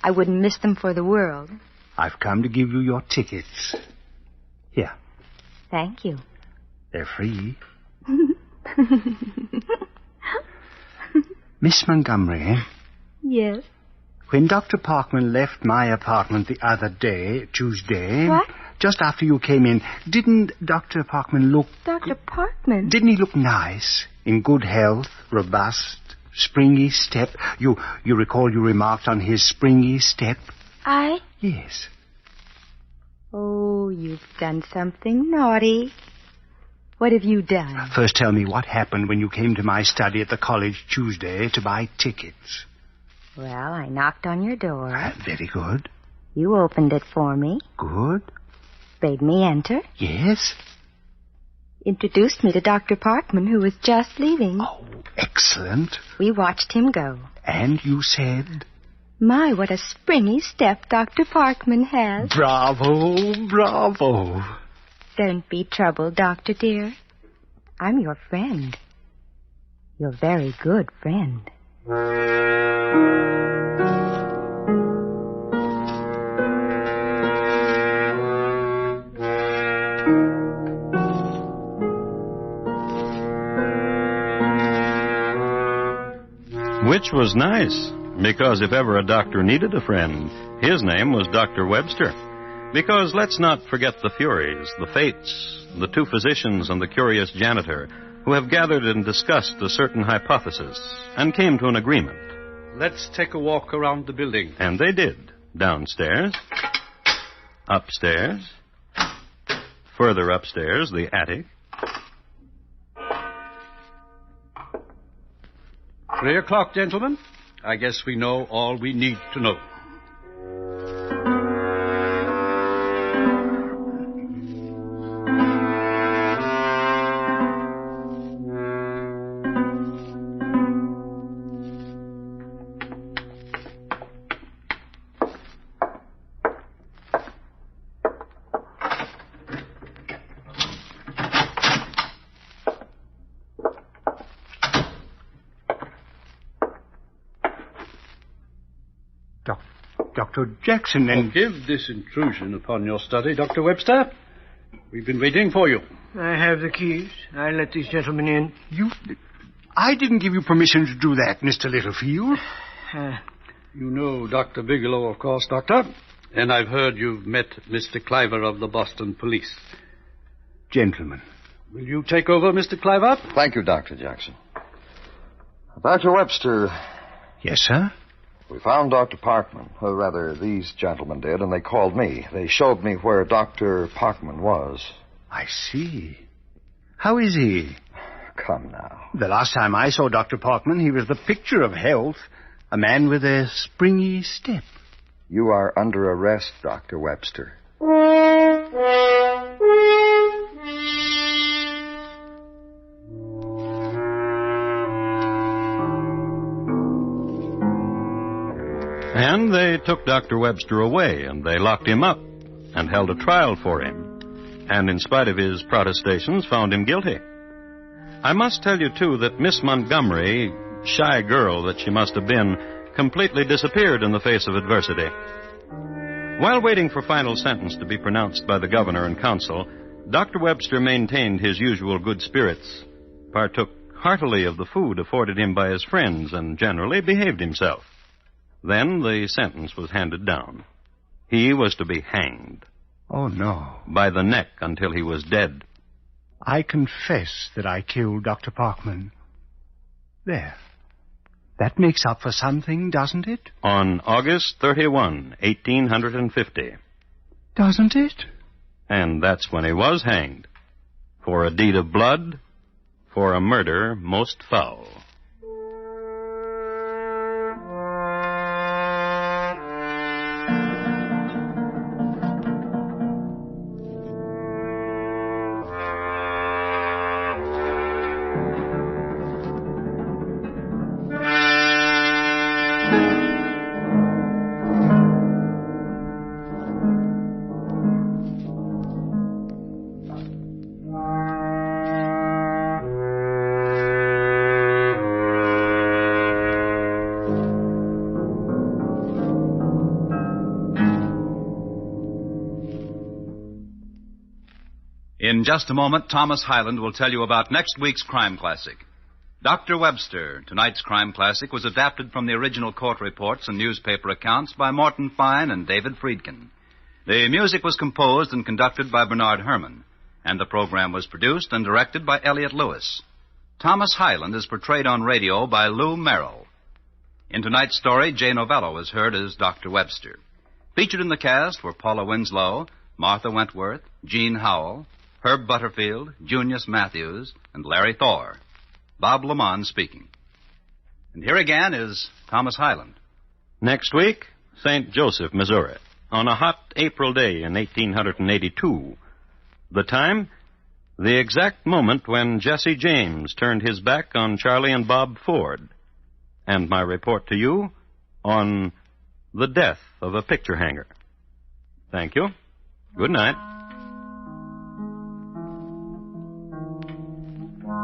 I wouldn't miss them for the world. I've come to give you your tickets. Here. Thank you. They're free. Miss Montgomery. Yes? When Dr. Parkman left my apartment the other day, Tuesday... What? Just after you came in, didn't Dr. Parkman look... Dr. Parkman? Didn't he look nice? In good health, robust, springy step? You recall you remarked on his springy step? I? Yes. Oh, you've done something naughty. What have you done? First tell me what happened when you came to my study at the college Tuesday to buy tickets. Well, I knocked on your door. Very good. You opened it for me. Good. Bade me enter. Yes. Introduced me to Dr. Parkman, who was just leaving. Oh, excellent. We watched him go. And you said? My, what a springy step Dr. Parkman has. Bravo, bravo. Don't be troubled, Doctor dear. I'm your friend. Your very good friend. Which was nice, because if ever a doctor needed a friend, his name was Dr. Webster. Because let's not forget the Furies, the Fates, the two physicians and the curious janitor, who have gathered and discussed a certain hypothesis and came to an agreement. Let's take a walk around the building. And they did. Downstairs, upstairs, further upstairs, the attic. 3 o'clock, gentlemen. I guess we know all we need to know. Dr. Jackson, and... Forgive this intrusion upon your study, Dr. Webster. We've been waiting for you. I have the keys. I let these gentlemen in. I didn't give you permission to do that, Mr. Littlefield. You know Dr. Bigelow, of course, Doctor. And I've heard you've met Mr. Cliver of the Boston Police. Gentlemen. Will you take over, Mr. Cliver? Thank you, Dr. Jackson. Dr. Webster. Yes, sir? We found Dr. Parkman. Or rather, these gentlemen did, and they called me. They showed me where Dr. Parkman was. I see. How is he? Come now. The last time I saw Dr. Parkman, he was the picture of health. A man with a springy step. You are under arrest, Dr. Webster. And they took Dr. Webster away, and they locked him up and held a trial for him. And in spite of his protestations, found him guilty. I must tell you, too, that Miss Montgomery, shy girl that she must have been, completely disappeared in the face of adversity. While waiting for final sentence to be pronounced by the governor and council, Dr. Webster maintained his usual good spirits, partook heartily of the food afforded him by his friends, and generally behaved himself. Then the sentence was handed down. He was to be hanged. Oh, no. By the neck until he was dead. I confess that I killed Dr. Parkman. There. That makes up for something, doesn't it? On August 31, 1850. Doesn't it? And that's when he was hanged. For a deed of blood, for a murder most foul. In just a moment, Thomas Hyland will tell you about next week's crime classic. Dr. Webster, tonight's crime classic, was adapted from the original court reports and newspaper accounts by Morton Fine and David Friedkin. The music was composed and conducted by Bernard Herrmann, and the program was produced and directed by Elliott Lewis. Thomas Hyland is portrayed on radio by Lou Merrill. In tonight's story, Jay Novello was heard as Dr. Webster. Featured in the cast were Paula Winslow, Martha Wentworth, Jean Howell, Herb Butterfield, Junius Matthews, and Larry Thor. Bob Lamont speaking. And here again is Thomas Hyland. Next week, St. Joseph, Missouri, on a hot April day in 1882. The time, the exact moment when Jesse James turned his back on Charlie and Bob Ford. And my report to you on the death of a picture hanger. Thank you. Good night.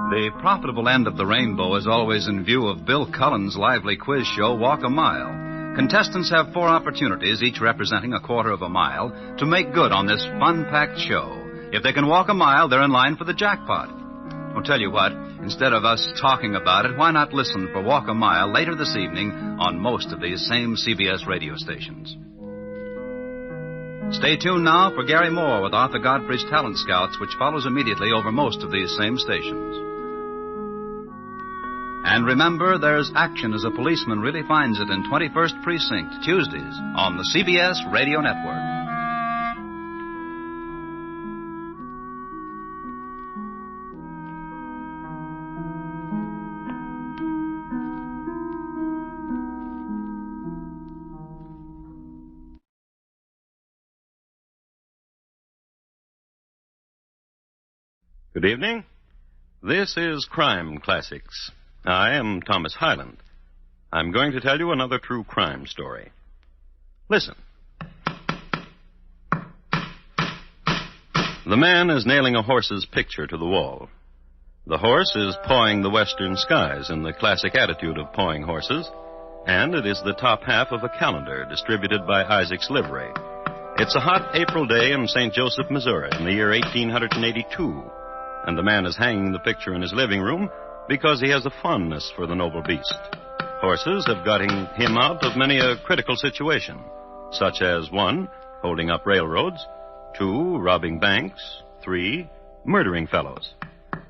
The profitable end of the rainbow is always in view of Bill Cullen's lively quiz show, Walk a Mile. Contestants have 4 opportunities, each representing a quarter of a mile, to make good on this fun-packed show. If they can walk a mile, they're in line for the jackpot. I'll tell you what, instead of us talking about it, why not listen for Walk a Mile later this evening on most of these same CBS radio stations? Stay tuned now for Gary Moore with Arthur Godfrey's Talent Scouts, which follows immediately over most of these same stations. And remember, there's action as a policeman really finds it in 21st Precinct, Tuesdays, on the CBS Radio Network. Good evening. This is Crime Classics. I am Thomas Hyland. I'm going to tell you another true crime story. Listen. The man is nailing a horse's picture to the wall. The horse is pawing the western skies in the classic attitude of pawing horses. And it is the top half of a calendar distributed by Isaac's Livery. It's a hot April day in St. Joseph, Missouri, in the year 1882. And the man is hanging the picture in his living room because he has a fondness for the noble beast. Horses have got him out of many a critical situation, such as 1, holding up railroads, 2, robbing banks, 3, murdering fellows.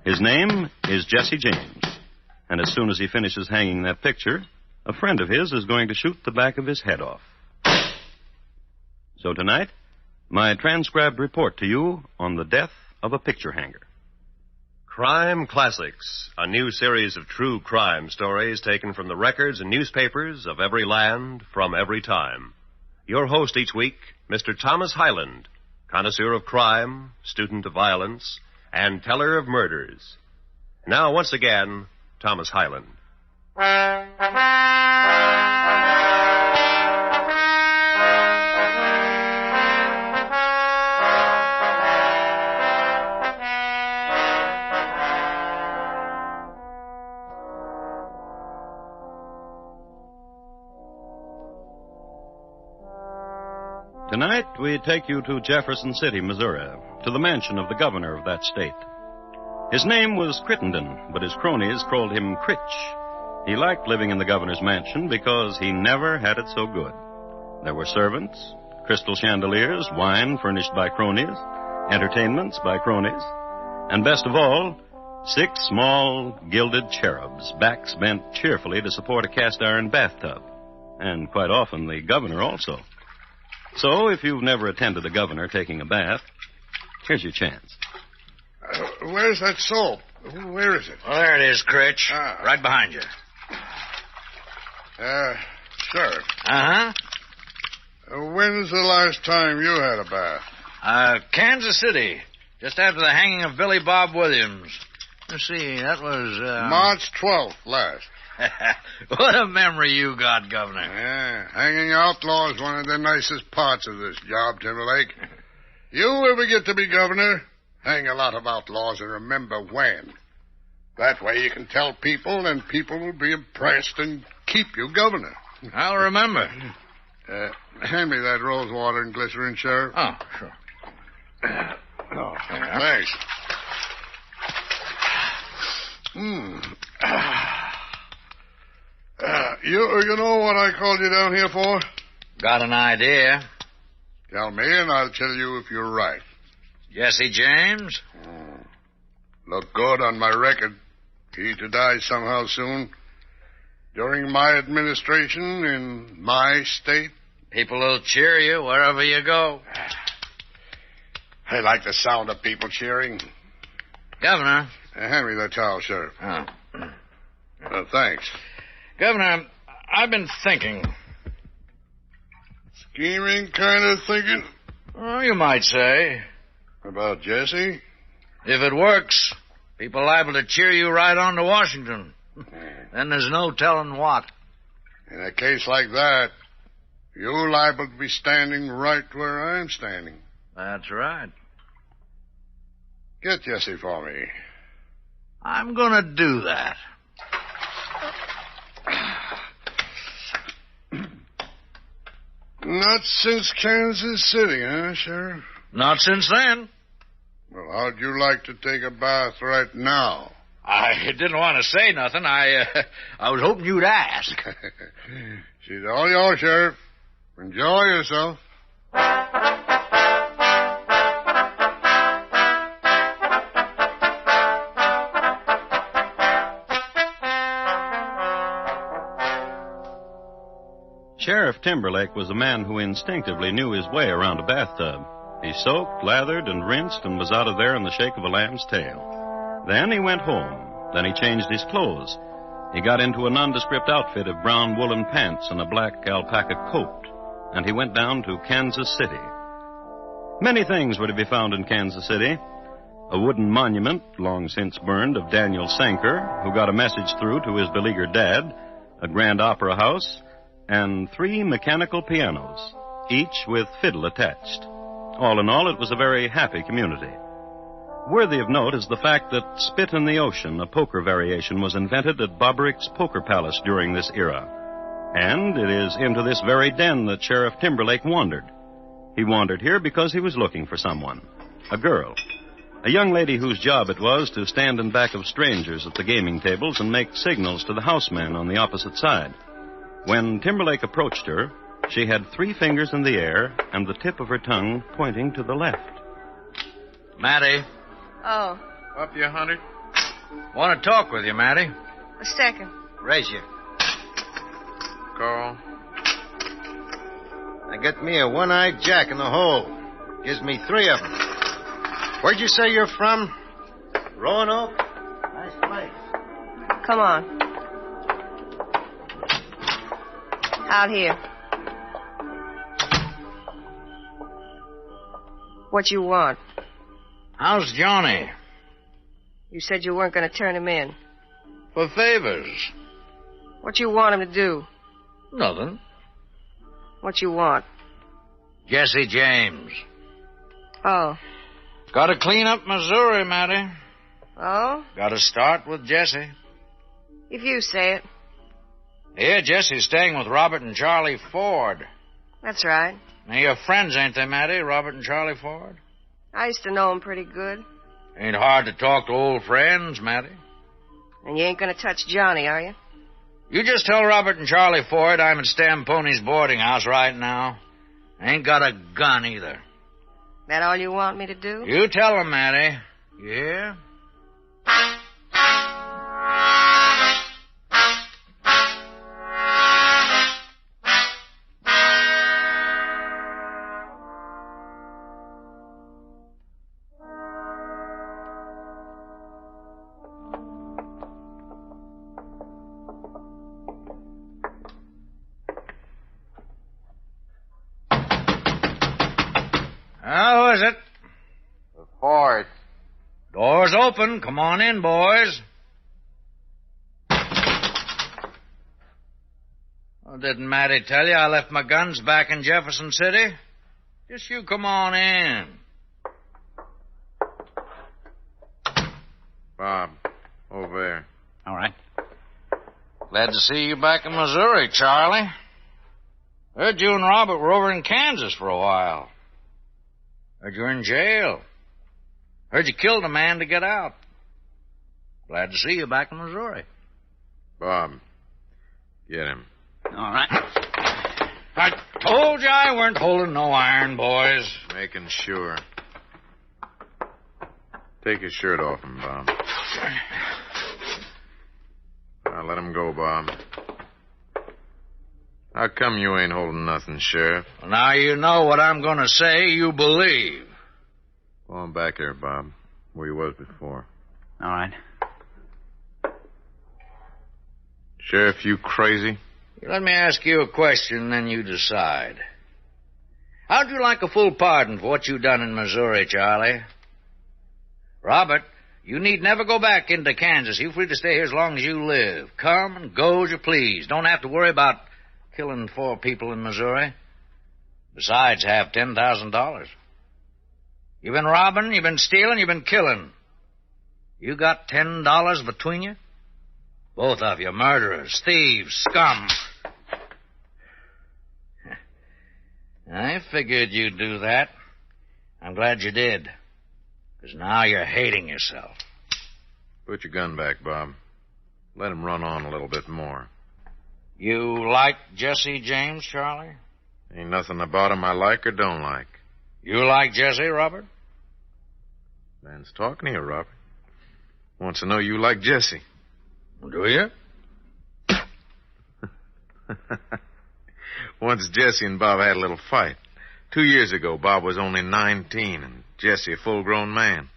His name is Jesse James, and as soon as he finishes hanging that picture, a friend of his is going to shoot the back of his head off. So tonight, my transcribed report to you on the death of a picture hanger. Crime Classics, a new series of true crime stories taken from the records and newspapers of every land from every time. Your host each week, Mr. Thomas Hyland, connoisseur of crime, student of violence, and teller of murders. Now, once again, Thomas Hyland. Tonight, we take you to Jefferson City, Missouri, to the mansion of the governor of that state. His name was Crittenden, but his cronies called him Critch. He liked living in the governor's mansion because he never had it so good. There were servants, crystal chandeliers, wine furnished by cronies, entertainments by cronies, and best of all, 6 small gilded cherubs, backs bent cheerfully to support a cast-iron bathtub, and quite often the governor also. So, if you've never attended a governor taking a bath, here's your chance. Where's that soap? Where is it? Well, there it is, Critch. Right behind you. Sheriff. Uh-huh. When's the last time you had a bath? Kansas City. Just after the hanging of Billy Bob Williams. Let's see, that was, March 12th last. What a memory you got, Governor. Yeah, hanging outlaws is one of the nicest parts of this job, Timberlake. You ever get to be governor, hang a lot of outlaws and remember when. That way you can tell people, and people will be impressed and keep you governor. I'll remember. Hand me that rose water and glycerin, Sheriff. Oh, sure. Thanks. You know what I called you down here for? Got an idea. Tell me, and I'll tell you if you're right. Jesse James? Look good on my record. He to die somehow soon. During my administration in my state. People will cheer you wherever you go. I like the sound of people cheering. Governor. Hand me that towel, Sheriff. Oh. Thanks. Governor, I've been thinking. Scheming kind of thinking? Oh, you might say. About Jesse? If it works, people liable to cheer you right on to Washington. Then there's no telling what. In a case like that, you're liable to be standing right where I'm standing. That's right. Get Jesse for me. I'm going to do that. Not since Kansas City, huh, Sheriff? Not since then. Well, how'd you like to take a bath right now? I didn't want to say nothing. I was hoping you'd ask. She's all yours, Sheriff. Enjoy yourself. Sheriff Timberlake was a man who instinctively knew his way around a bathtub. He soaked, lathered, and rinsed, and was out of there in the shake of a lamb's tail. Then he went home. Then he changed his clothes. He got into a nondescript outfit of brown woolen pants and a black alpaca coat, and he went down to Kansas City. Many things were to be found in Kansas City. A wooden monument, long since burned, of Daniel Sanker, who got a message through to his beleaguered dad, a grand opera house, and 3 mechanical pianos, each with fiddle attached. All in all, it was a very happy community. Worthy of note is the fact that Spit in the Ocean, a poker variation, was invented at Bobbrick's Poker Palace during this era. And it is into this very den that Sheriff Timberlake wandered. He wandered here because he was looking for someone, a girl, a young lady whose job it was to stand in back of strangers at the gaming tables and make signals to the housemen on the opposite side. When Timberlake approached her, she had 3 fingers in the air and the tip of her tongue pointing to the left. Matty. Oh. Up, you hunter? Want to talk with you, Matty. A second. Raise you. Carl. I got me a one-eyed jack in the hole. Gives me 3 of them. Where'd you say you're from? Roanoke? Nice place. Come on. Out here. What you want? How's Johnny? You said you weren't going to turn him in. For favors. What you want him to do? Nothing. What you want? Jesse James. Oh. Got to clean up Missouri, Matty. Oh? Got to start with Jesse. If you say it. Here, Jesse's staying with Robert and Charlie Ford. That's right. Now, your friends, ain't they, Matty? Robert and Charlie Ford? I used to know him pretty good. Ain't hard to talk to old friends, Matty. And you ain't going to touch Johnny, are you? You just tell Robert and Charlie Ford I'm at Stampone's boarding house right now. I ain't got a gun either. That all you want me to do? You tell them, Matty. You hear? Who is it? Ford. Door's open. Come on in, boys. Well, didn't Matty tell you I left my guns back in Jefferson City? Just you come on in. Bob, over there. All right. Glad to see you back in Missouri, Charlie. Heard you and Robert were over in Kansas for a while. Heard you're in jail. Heard you killed a man to get out. Glad to see you back in Missouri. Bob, get him. All right. I told you I weren't holding no iron, boys. Making sure. Take his shirt off him, Bob. Now, let him go, Bob. How come you ain't holding nothing, Sheriff? Well, now you know what I'm going to say, you believe. Go on back there, Bob, where you was before. All right. Sheriff, you crazy? Let me ask you a question, then you decide. How'd you like a full pardon for what you done in Missouri, Charlie? Robert, you need never go back into Kansas. You're free to stay here as long as you live. Come and go as you please. Don't have to worry about killing 4 people in Missouri. Besides, have $10,000. You've been robbing, you've been stealing, you've been killing. You got $10 between you? Both of you, murderers, thieves, scum. I figured you'd do that. I'm glad you did. Because now you're hating yourself. Put your gun back, Bob. Let him run on a little bit more. You like Jesse James, Charlie? Ain't nothing about him I like or don't like. You like Jesse, Robert? Man's talking to you, Robert. Wants to know you like Jesse. Do you? Once Jesse and Bob had a little fight. 2 years ago, Bob was only 19 and Jesse a full-grown man.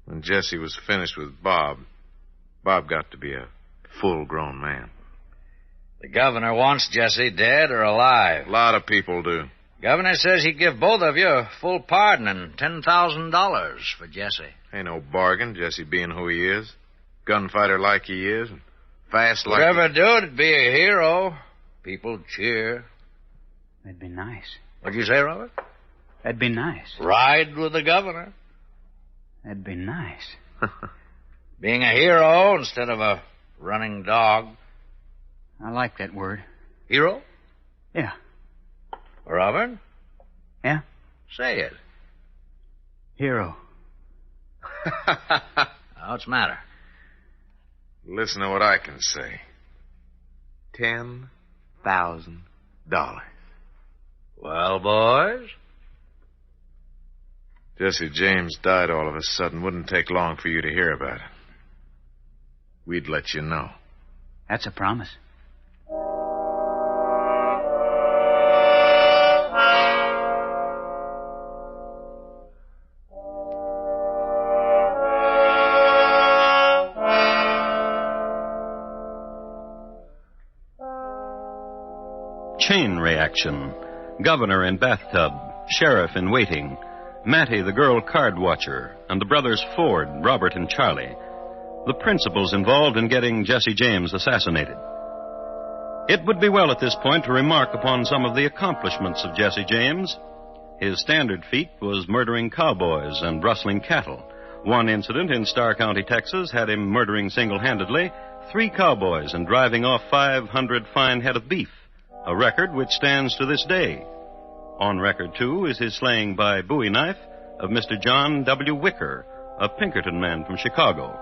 When Jesse was finished with Bob, Bob got to be a full-grown man. The governor wants Jesse dead or alive. A lot of people do. Governor says he'd give both of you a full pardon and $10,000 for Jesse. Ain't no bargain, Jesse being who he is. Gunfighter like he is, and fast like Whatever do, it'd be a hero. People cheer. That'd be nice. What'd you say, Robert? That'd be nice. Ride with the governor. That'd be nice. Being a hero instead of a running dog. I like that word. Hero? Yeah. Robert? Yeah? Say it. Hero. What's the matter? Listen to what I can say. $10,000. Well, boys? Jesse James died all of a sudden. Wouldn't take long for you to hear about it. We'd let you know. That's a promise. Chain reaction. Governor in bathtub. Sheriff in waiting. Mattie, the girl card watcher. And the brothers Ford, Robert and Charlie. The principals involved in getting Jesse James assassinated. It would be well at this point to remark upon some of the accomplishments of Jesse James. His standard feat was murdering cowboys and rustling cattle. One incident in Starr County, Texas, had him murdering single-handedly 3 cowboys and driving off 500 fine head of beef, a record which stands to this day. On record, too, is his slaying by bowie knife of Mr. John W. Wicker, a Pinkerton man from Chicago.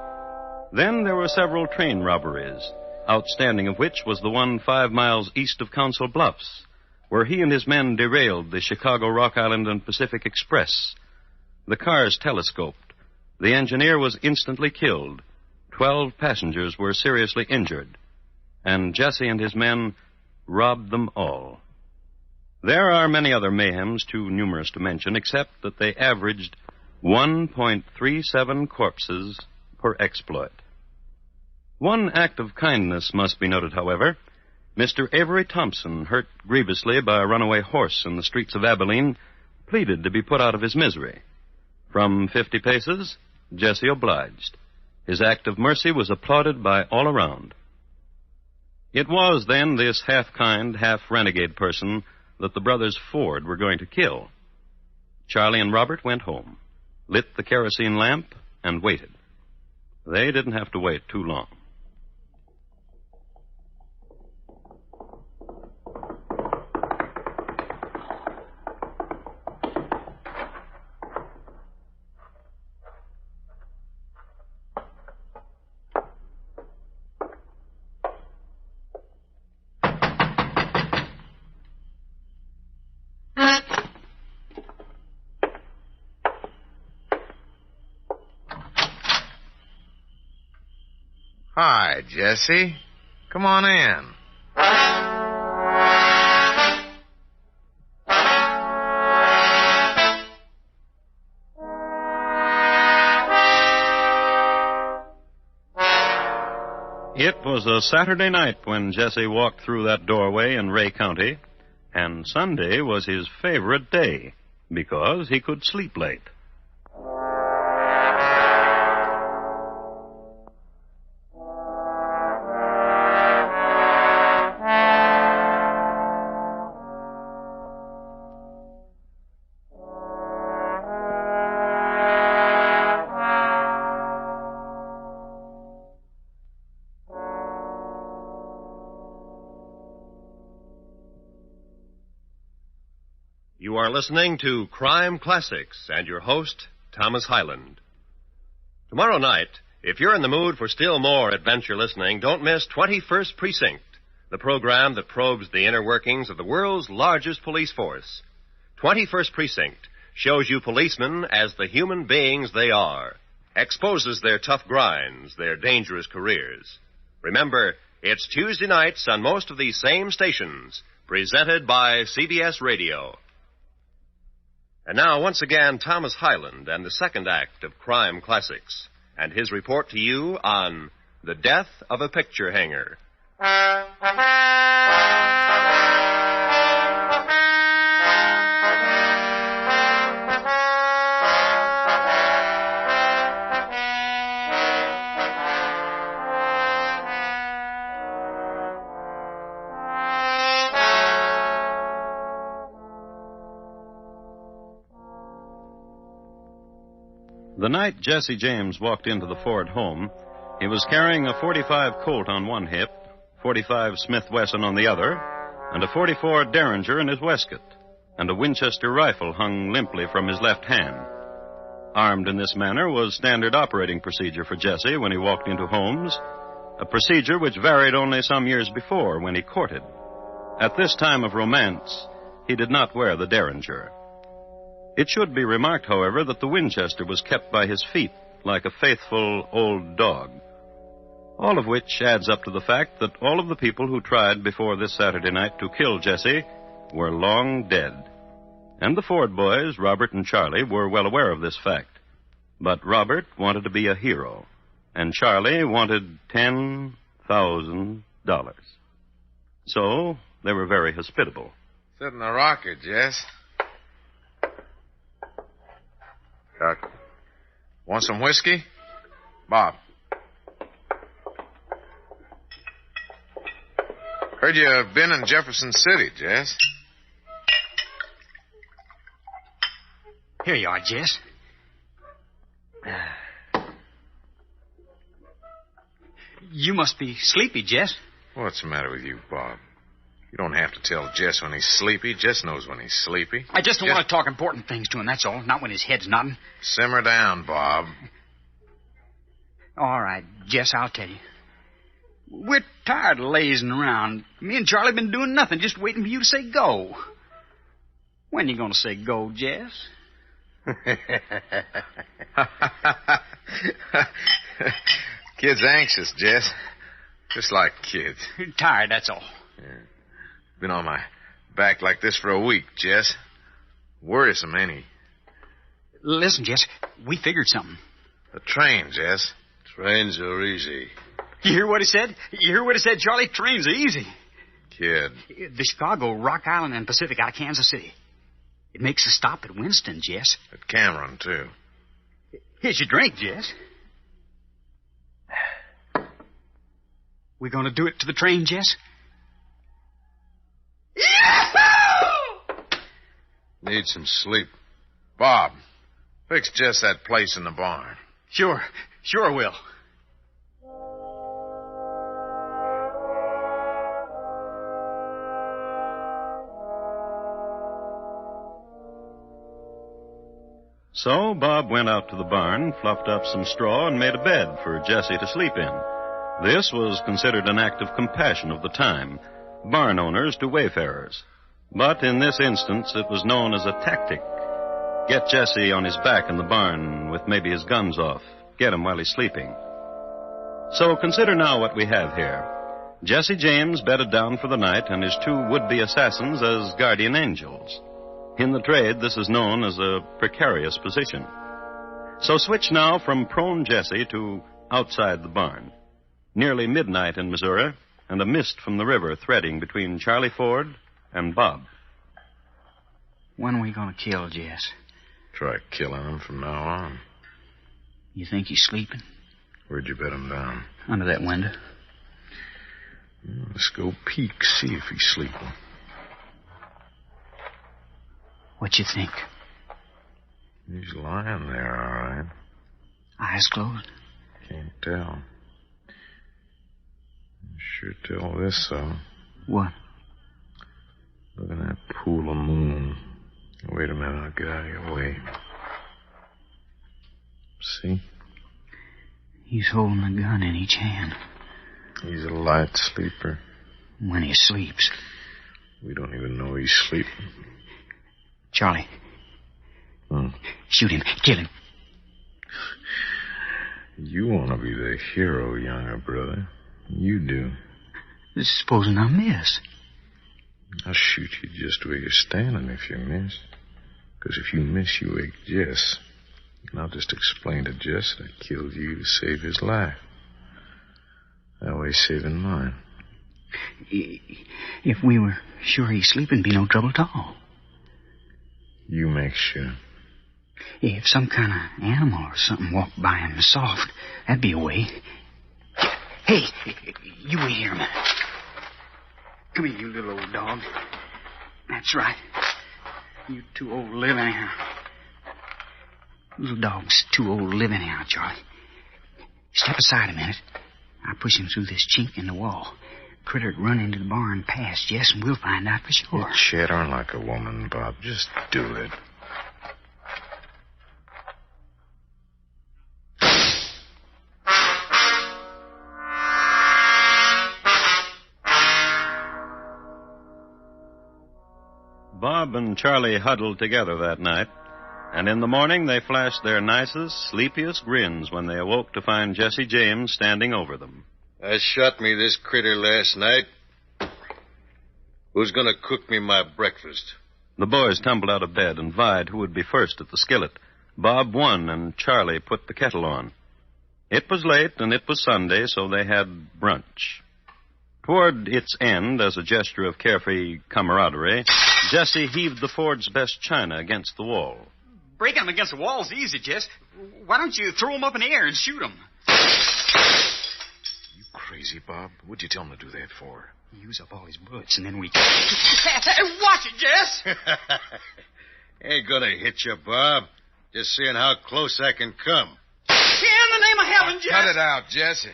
Then there were several train robberies, outstanding of which was the one 5 miles east of Council Bluffs, where he and his men derailed the Chicago, Rock Island, and Pacific Express. The cars telescoped. The engineer was instantly killed. 12 passengers were seriously injured. And Jesse and his men robbed them all. There are many other mayhems too numerous to mention, except that they averaged 1.37 corpses per exploit. One act of kindness must be noted, however. Mr. Avery Thompson, hurt grievously by a runaway horse in the streets of Abilene, pleaded to be put out of his misery. From 50 paces, Jesse obliged. His act of mercy was applauded by all around. It was then this half-kind, half-renegade person that the brothers Ford were going to kill. Charlie and Robert went home, lit the kerosene lamp, and waited. They didn't have to wait too long. Hi, Jesse. Come on in. It was a Saturday night when Jesse walked through that doorway in Ray County, and Sunday was his favorite day because he could sleep late. You are listening to Crime Classics and your host, Thomas Hyland. Tomorrow night, if you're in the mood for still more adventure listening, don't miss 21st Precinct, the program that probes the inner workings of the world's largest police force. 21st Precinct shows you policemen as the human beings they are, exposes their tough grinds, their dangerous careers. Remember, it's Tuesday nights on most of these same stations, presented by CBS Radio. And now, once again, Thomas Hyland and the second act of Crime Classics, and his report to you on The Death of a Picture Hanger. The night Jesse James walked into the Ford home, he was carrying a .45 Colt on one hip, .45 Smith Wesson on the other, and a .44 Derringer in his waistcoat, and a Winchester rifle hung limply from his left hand. Armed in this manner was standard operating procedure for Jesse when he walked into homes, a procedure which varied only some years before when he courted. At this time of romance, he did not wear the Derringer. It should be remarked, however, that the Winchester was kept by his feet like a faithful old dog. All of which adds up to the fact that all of the people who tried before this Saturday night to kill Jesse were long dead. And the Ford boys, Robert and Charlie, were well aware of this fact. But Robert wanted to be a hero, and Charlie wanted $10,000. So they were very hospitable. Sit in the rocker, Jess. Want some whiskey? Bob. Heard you've been in Jefferson City, Jess. Here you are, Jess. You must be sleepy, Jess. What's the matter with you, Bob? You don't have to tell Jess when he's sleepy. Jess knows when he's sleepy. I just don't want to talk important things to him, that's all. Not when his head's nodding. Simmer down, Bob. All right, Jess, I'll tell you. We're tired of lazing around. Me and Charlie been doing nothing, just waiting for you to say go. When you going to say go, Jess? Kid's anxious, Jess. Just like kids. Tired, that's all. Yeah. Been on my back like this for a week, Jess. Worrisome, ain't he? Listen, Jess, we figured something. The train, Jess. Trains are easy. You hear what he said? You hear what he said, Charlie? Trains are easy. Kid. The Chicago, Rock Island, and Pacific out of Kansas City. It makes a stop at Winston, Jess. At Cameron, too. Here's your drink, Jess. We going to do it to the train, Jess? Need some sleep. Bob, fix Jess that place in the barn. Sure will. So Bob went out to the barn, fluffed up some straw, and made a bed for Jesse to sleep in. This was considered an act of compassion of the time, barn owners to wayfarers. But in this instance, it was known as a tactic. Get Jesse on his back in the barn with maybe his guns off. Get him while he's sleeping. So consider now what we have here. Jesse James bedded down for the night and his two would-be assassins as guardian angels. In the trade, this is known as a precarious position. So switch now from prone Jesse to outside the barn. Nearly midnight in Missouri, and a mist from the river threading between Charlie Ford and Bob. When are we going to kill Jess? Try killing him from now on. You think he's sleeping? Where'd you bet him down? Under that window. Let's go peek, see if he's sleeping. What you think? He's lying there, all right. Eyes closed? Can't tell. Sure tell this, though. What? Look at that pool of moon. Wait a minute, I'll get out of your way. See? He's holding a gun in each hand. He's a light sleeper. When he sleeps. We don't even know he's sleeping. Charlie. Shoot him. Kill him. You want to be the hero, younger brother. You do. Supposing I miss. I'll shoot you just where you're standing if you miss. Because if you miss, you wake Jess. And I'll just explain to Jess that I killed you to save his life. That way, saving mine. If we were sure he's sleeping, be no trouble at all. You make sure. If some kind of animal or something walked by him soft, that'd be a way. Hey, you wait here a minute. Come here, you little old dog. That's right. You too old to live anyhow. Little dog's too old to live anyhow, Charlie. Step aside a minute. I'll push him through this chink in the wall. critter'd run into the barn past Jess, and we'll find out for sure. You chattering like a woman, Bob. Just do it. Bob and Charlie huddled together that night, and in the morning they flashed their nicest, sleepiest grins when they awoke to find Jesse James standing over them. I shot me this critter last night. Who's going to cook me my breakfast? The boys tumbled out of bed and vied who would be first at the skillet. Bob won, and Charlie put the kettle on. It was late, and it was Sunday, so they had brunch. Toward its end, as a gesture of carefree camaraderie, Jesse heaved the Ford's best china against the wall. Breaking them against the wall's easy, Jess. Why don't you throw them up in the air and shoot them? You crazy, Bob? What'd you tell him to do that for? Use up all his bullets, and then we... Watch it, Jess! Ain't gonna hit you, Bob. Just seeing how close I can come. In the name of heaven, Jess! Cut it out, Jesse.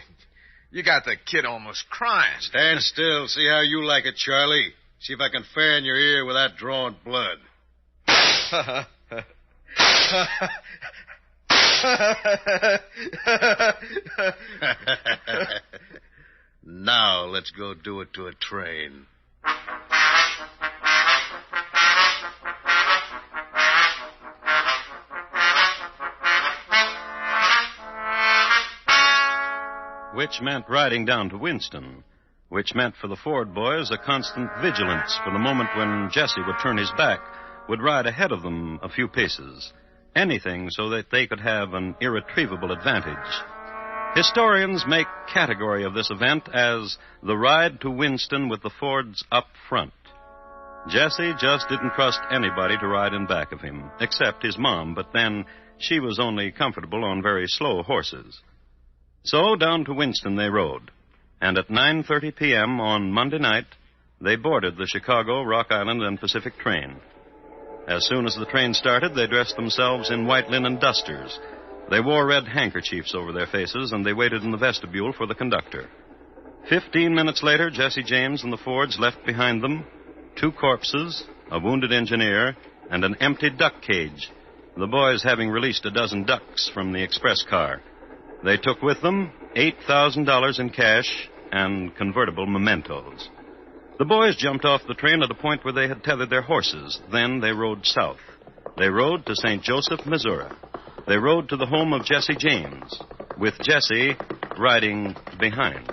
You got the kid almost crying. Stand still. See how you like it, Charlie. See if I can fan your ear without drawing blood. Now let's go do it to a train. Which meant riding down to Winston, which meant for the Ford boys a constant vigilance for the moment when Jesse would turn his back, would ride ahead of them a few paces. Anything so that they could have an irretrievable advantage. Historians make category of this event as the ride to Winston with the Fords up front. Jesse just didn't trust anybody to ride in back of him, except his mom, but then she was only comfortable on very slow horses. So down to Winston they rode, and at 9:30 p.m. on Monday night, they boarded the Chicago, Rock Island, and Pacific train. As soon as the train started, they dressed themselves in white linen dusters. They wore red handkerchiefs over their faces, and they waited in the vestibule for the conductor. 15 minutes later, Jesse James and the Fords left behind them 2 corpses, a wounded engineer, and an empty duck cage, the boys having released a dozen ducks from the express car. They took with them $8,000 in cash and convertible mementos. The boys jumped off the train at a point where they had tethered their horses. Then they rode south. They rode to St. Joseph, Missouri. They rode to the home of Jesse James, with Jesse riding behind.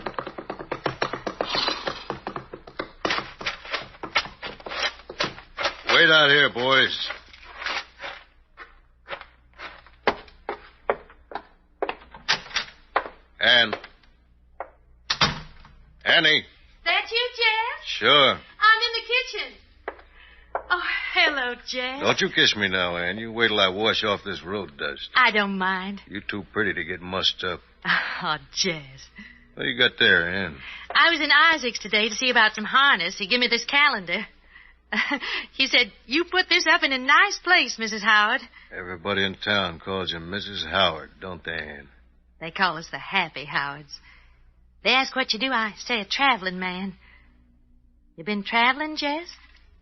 Wait out here, boys. Annie. That you, Jess? Sure. I'm in the kitchen. Oh, hello, Jess. Don't you kiss me now, Ann. You wait till I wash off this road dust. I don't mind. You're too pretty to get mussed up. Oh, Jess. What you got there, Ann? I was in Isaac's today to see about some harness. He gave me this calendar. He said, you put this up in a nice place, Mrs. Howard. Everybody in town calls you Mrs. Howard, don't they, Ann? They call us the Happy Howards. They ask what you do. I say a traveling man. You been traveling, Jess?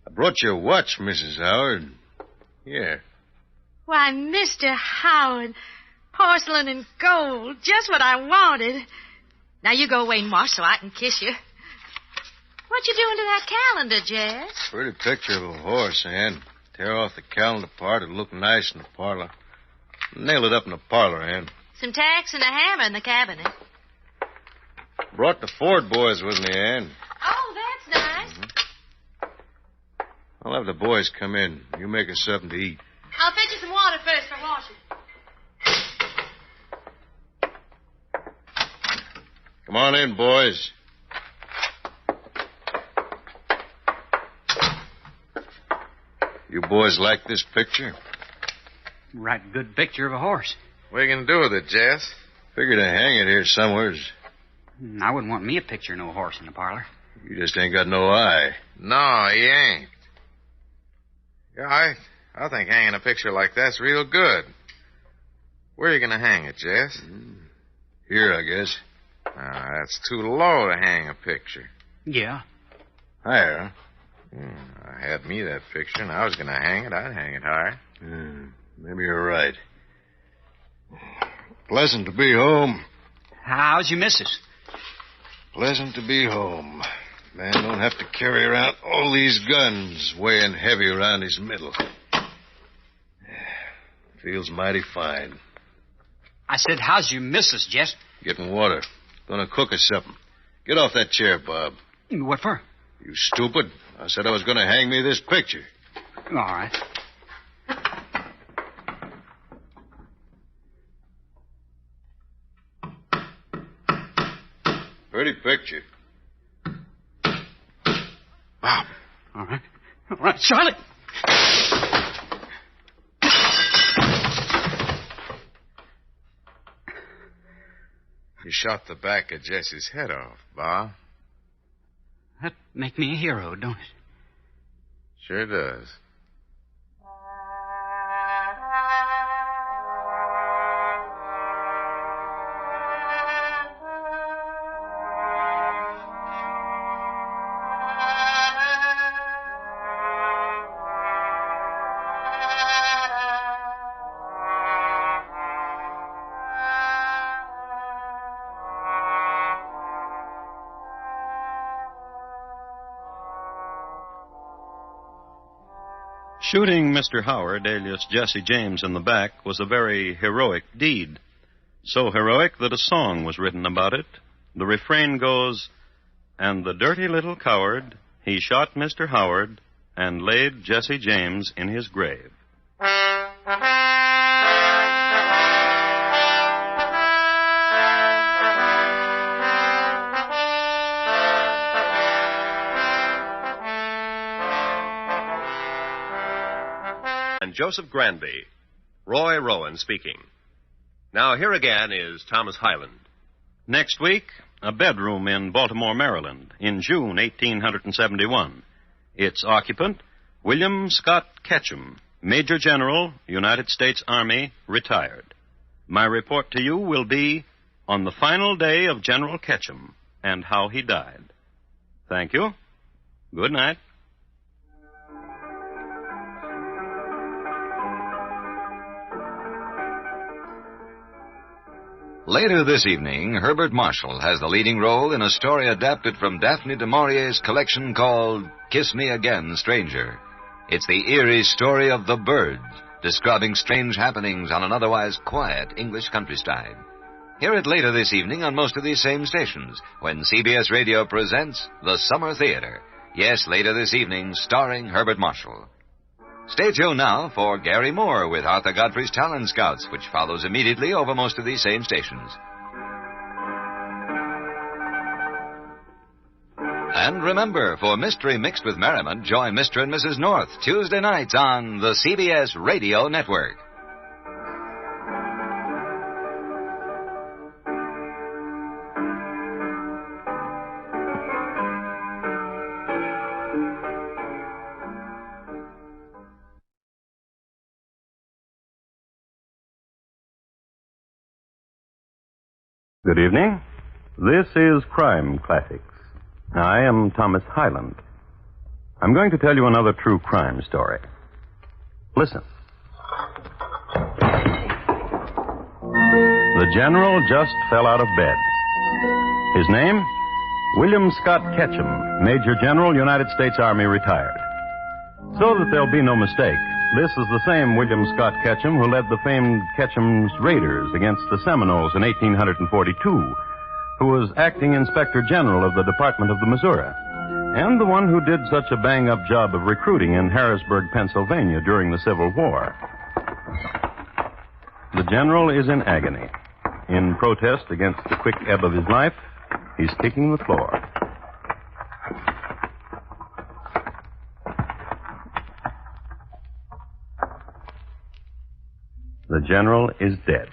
I brought you a watch, Mrs. Howard. Yeah. Why, Mr. Howard, porcelain and gold, just what I wanted. Now you go away and wash so I can kiss you. What you doing to that calendar, Jess? Pretty picture of a horse, Ann. Tear off the calendar part. It'll look nice in the parlor. Nail it up in the parlor, Ann. Some tacks and a hammer in the cabinet. Brought the Ford boys with me, Ann. Oh, that's nice. Mm-hmm. I'll have the boys come in. You make us something to eat. I'll fetch you some water first for washing. Come on in, boys. You boys like this picture? Right good picture of a horse. What are you going to do with it, Jess? Figured to hang it here somewheres. I wouldn't want me a picture of no horse in the parlor. You just ain't got no eye. No, he ain't. Yeah, I think hanging a picture like that's real good. Where are you going to hang it, Jess? Here, I guess. That's too low to hang a picture. Yeah. Higher, huh? I had me that picture, and I was going to hang it. I'd hang it higher. Maybe you're right. Pleasant to be home. How's your missus? Pleasant to be home. Man don't have to carry around all these guns weighing heavy around his middle. Feels mighty fine. I said, how's your missus, Jess? Getting water. Gonna cook us something. Get off that chair, Bob. What for? You stupid. I said I was gonna hang me this picture. All right. Pretty picture. Bob. All right. All right, Charlie. You shot the back of Jesse's head off, Bob. That make me a hero, don't it? Sure does. Shooting Mr. Howard, alias Jesse James, in the back was a very heroic deed. So heroic that a song was written about it. The refrain goes, "And the dirty little coward, he shot Mr. Howard and laid Jesse James in his grave." And Joseph Granby, Roy Rowan speaking. Now, here again is Thomas Hyland. Next week, a bedroom in Baltimore, Maryland, in June 1871. Its occupant, William Scott Ketchum, Major General, United States Army, retired. My report to you will be on the final day of General Ketchum and how he died. Thank you. Good night. Later this evening, Herbert Marshall has the leading role in a story adapted from Daphne du Maurier's collection called Kiss Me Again, Stranger. It's the eerie story of the birds, describing strange happenings on an otherwise quiet English countryside. Hear it later this evening on most of these same stations when CBS Radio presents The Summer Theater. Yes, later this evening, starring Herbert Marshall. Stay tuned now for Gary Moore with Arthur Godfrey's Talent Scouts, which follows immediately over most of these same stations. And remember, for Mystery Mixed with Merriment, join Mr. and Mrs. North Tuesday nights on the CBS Radio Network. Good evening. This is Crime Classics. I am Thomas Hyland. I'm going to tell you another true crime story. Listen. The general just fell out of bed. His name? William Scott Ketchum, Major General, United States Army, retired. So that there'll be no mistake, this is the same William Scott Ketchum who led the famed Ketchum's Raiders against the Seminoles in 1842, who was acting Inspector General of the Department of the Missouri, and the one who did such a bang-up job of recruiting in Harrisburg, Pennsylvania during the Civil War. The general is in agony. In protest against the quick ebb of his life, he's kicking the floor. The general is dead.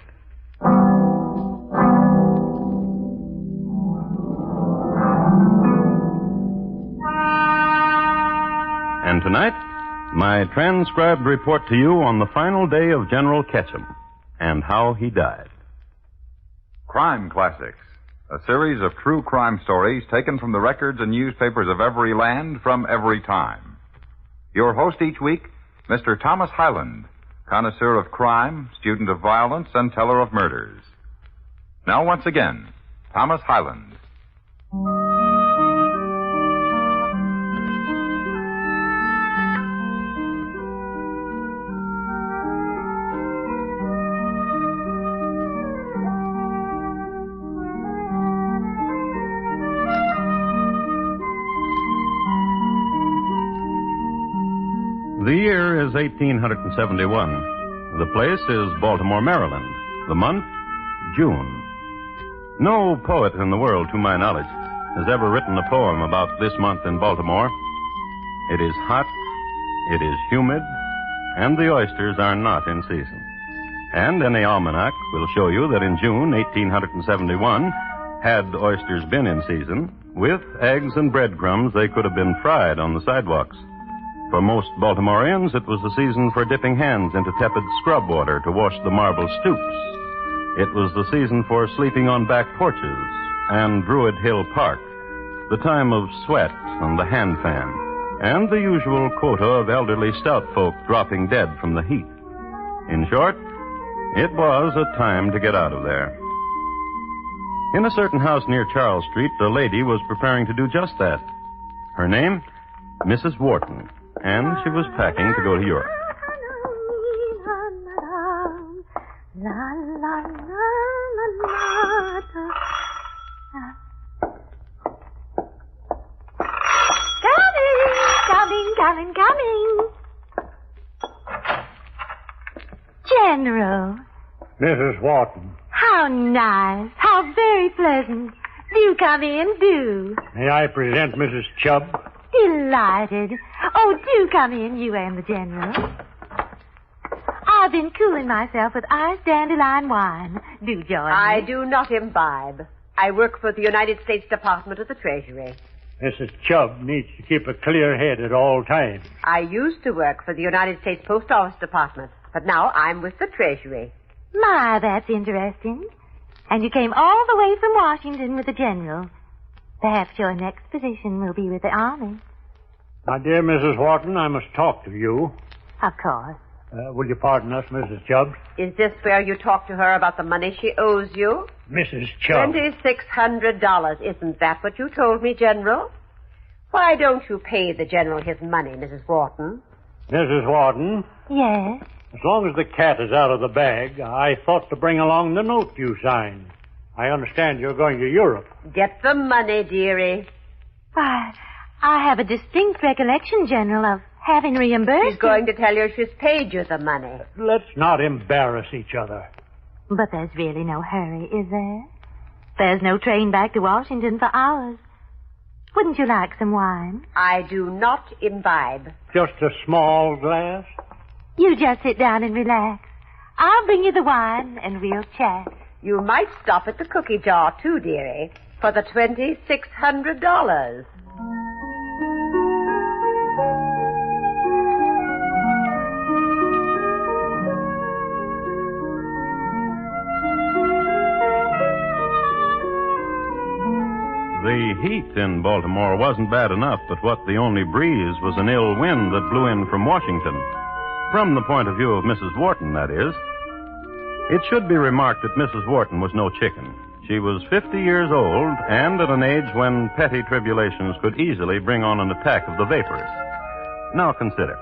And tonight, my transcribed report to you on the final day of General Ketchum and how he died. Crime Classics, a series of true crime stories taken from the records and newspapers of every land from every time. Your host each week, Mr. Thomas Hyland, connoisseur of crime, student of violence, and teller of murders. Now, once again, Thomas Hyland. The year is 1871. The place is Baltimore, Maryland. The month, June. No poet in the world, to my knowledge, has ever written a poem about this month in Baltimore. It is hot, it is humid, and the oysters are not in season. And any almanac will show you that in June 1871, had oysters been in season, with eggs and breadcrumbs, they could have been fried on the sidewalks. For most Baltimoreans, it was the season for dipping hands into tepid scrub water to wash the marble stoops. It was the season for sleeping on back porches and Druid Hill Park, the time of sweat and the hand fan, and the usual quota of elderly stout folk dropping dead from the heat. In short, it was a time to get out of there. In a certain house near Charles Street, a lady was preparing to do just that. Her name, Mrs. Wharton. And she was packing to go to Europe. Coming. General. Mrs. Wharton. How nice. How very pleasant. Do come in, do. May I present Mrs. Chubb? Delighted. Oh, do come in, you and the General. I've been cooling myself with iced dandelion wine. Do join me. I do not imbibe. I work for the United States Department of the Treasury. Mrs. Chubb needs to keep a clear head at all times. I used to work for the United States Post Office Department, but now I'm with the Treasury. My, that's interesting. And you came all the way from Washington with the General. Perhaps your next position will be with the Army. My dear Mrs. Wharton, I must talk to you. Of course. Will you pardon us, Mrs. Chubb? Is this where you talk to her about the money she owes you? Mrs. Chubb. $2,600. Isn't that what you told me, General? Why don't you pay the General his money, Mrs. Wharton? Mrs. Wharton? Yes? As long as the cat is out of the bag, I thought to bring along the note you signed. I understand you're going to Europe. Get the money, dearie. Why, I have a distinct recollection, General, of having reimbursed. She's going to tell you she's paid you the money. Let's not embarrass each other. But there's really no hurry, is there? There's no train back to Washington for hours. Wouldn't you like some wine? I do not imbibe. Just a small glass? You just sit down and relax. I'll bring you the wine and we'll chat. You might stop at the cookie jar, too, dearie, for the $2,600. The heat in Baltimore wasn't bad enough, but what the only breeze was an ill wind that blew in from Washington. From the point of view of Mrs. Wharton, that is. It should be remarked that Mrs. Wharton was no chicken. She was 50 years old and at an age when petty tribulations could easily bring on an attack of the vapors. Now consider.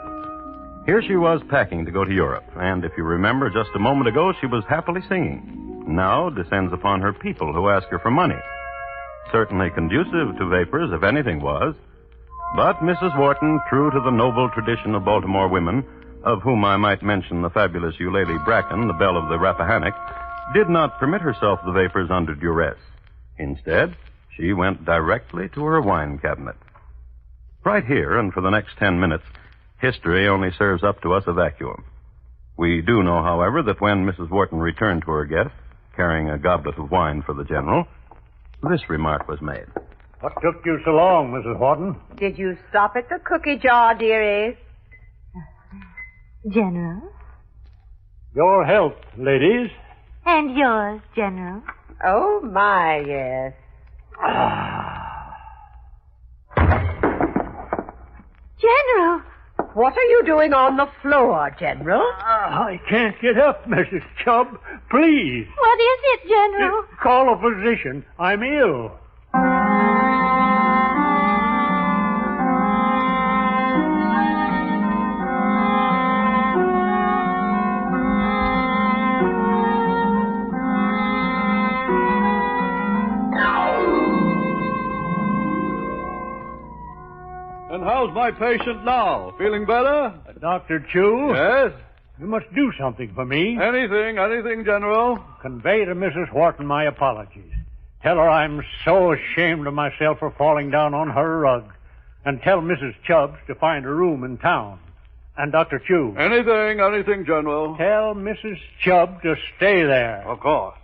Here she was packing to go to Europe, and if you remember just a moment ago, she was happily singing. Now descends upon her people who ask her for money. Certainly conducive to vapors, if anything was. But Mrs. Wharton, true to the noble tradition of Baltimore women, of whom I might mention the fabulous Eulalie Bracken, the belle of the Rappahannock, did not permit herself the vapors under duress. Instead, she went directly to her wine cabinet. Right here, and for the next 10 minutes, history only serves up to us a vacuum. We do know, however, that when Mrs. Wharton returned to her guest, carrying a goblet of wine for the General, this remark was made. What took you so long, Mrs. Wharton? Did you stop at the cookie jar, dearie? General? Your health, ladies. And yours, General. Oh, my, yes. General! What are you doing on the floor, General? I can't get up, Mrs. Chubb. Please. What is it, General? Call a physician. I'm ill. And how's my patient now? Feeling better? Dr. Chu? Yes? You must do something for me. Anything, General. Convey to Mrs. Wharton my apologies. Tell her I'm so ashamed of myself for falling down on her rug. And tell Mrs. Chubbs to find a room in town. And Dr. Chu. Anything, General. Tell Mrs. Chubb to stay there. Of course.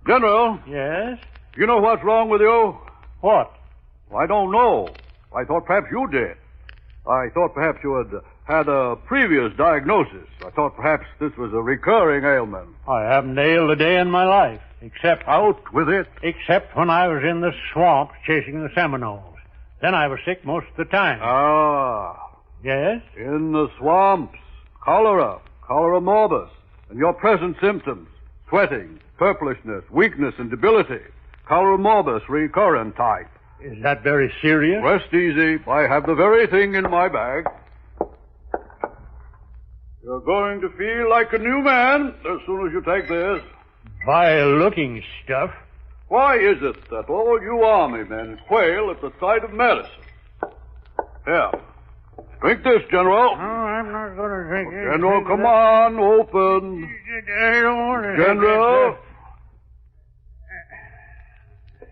General. Yes? You know what's wrong with you? What? I don't know. I thought perhaps you did. I thought perhaps you had a previous diagnosis. I thought perhaps this was a recurring ailment. I haven't ailed a day in my life, except... Out with it. Except when I was in the swamps chasing the Seminoles. Then I was sick most of the time. Ah. Yes? In the swamps. Cholera morbus, and your present symptoms. Sweating, purplishness, weakness, and debility. Cholera morbus recurrent type. Is that very serious? Rest easy. I have the very thing in my bag. You're going to feel like a new man as soon as you take this. Vile-looking stuff. Why is it that all you army men quail at the sight of medicine? Here. Drink this, General. No, I'm not going to drink it. General, come on, open. I don't want to. General.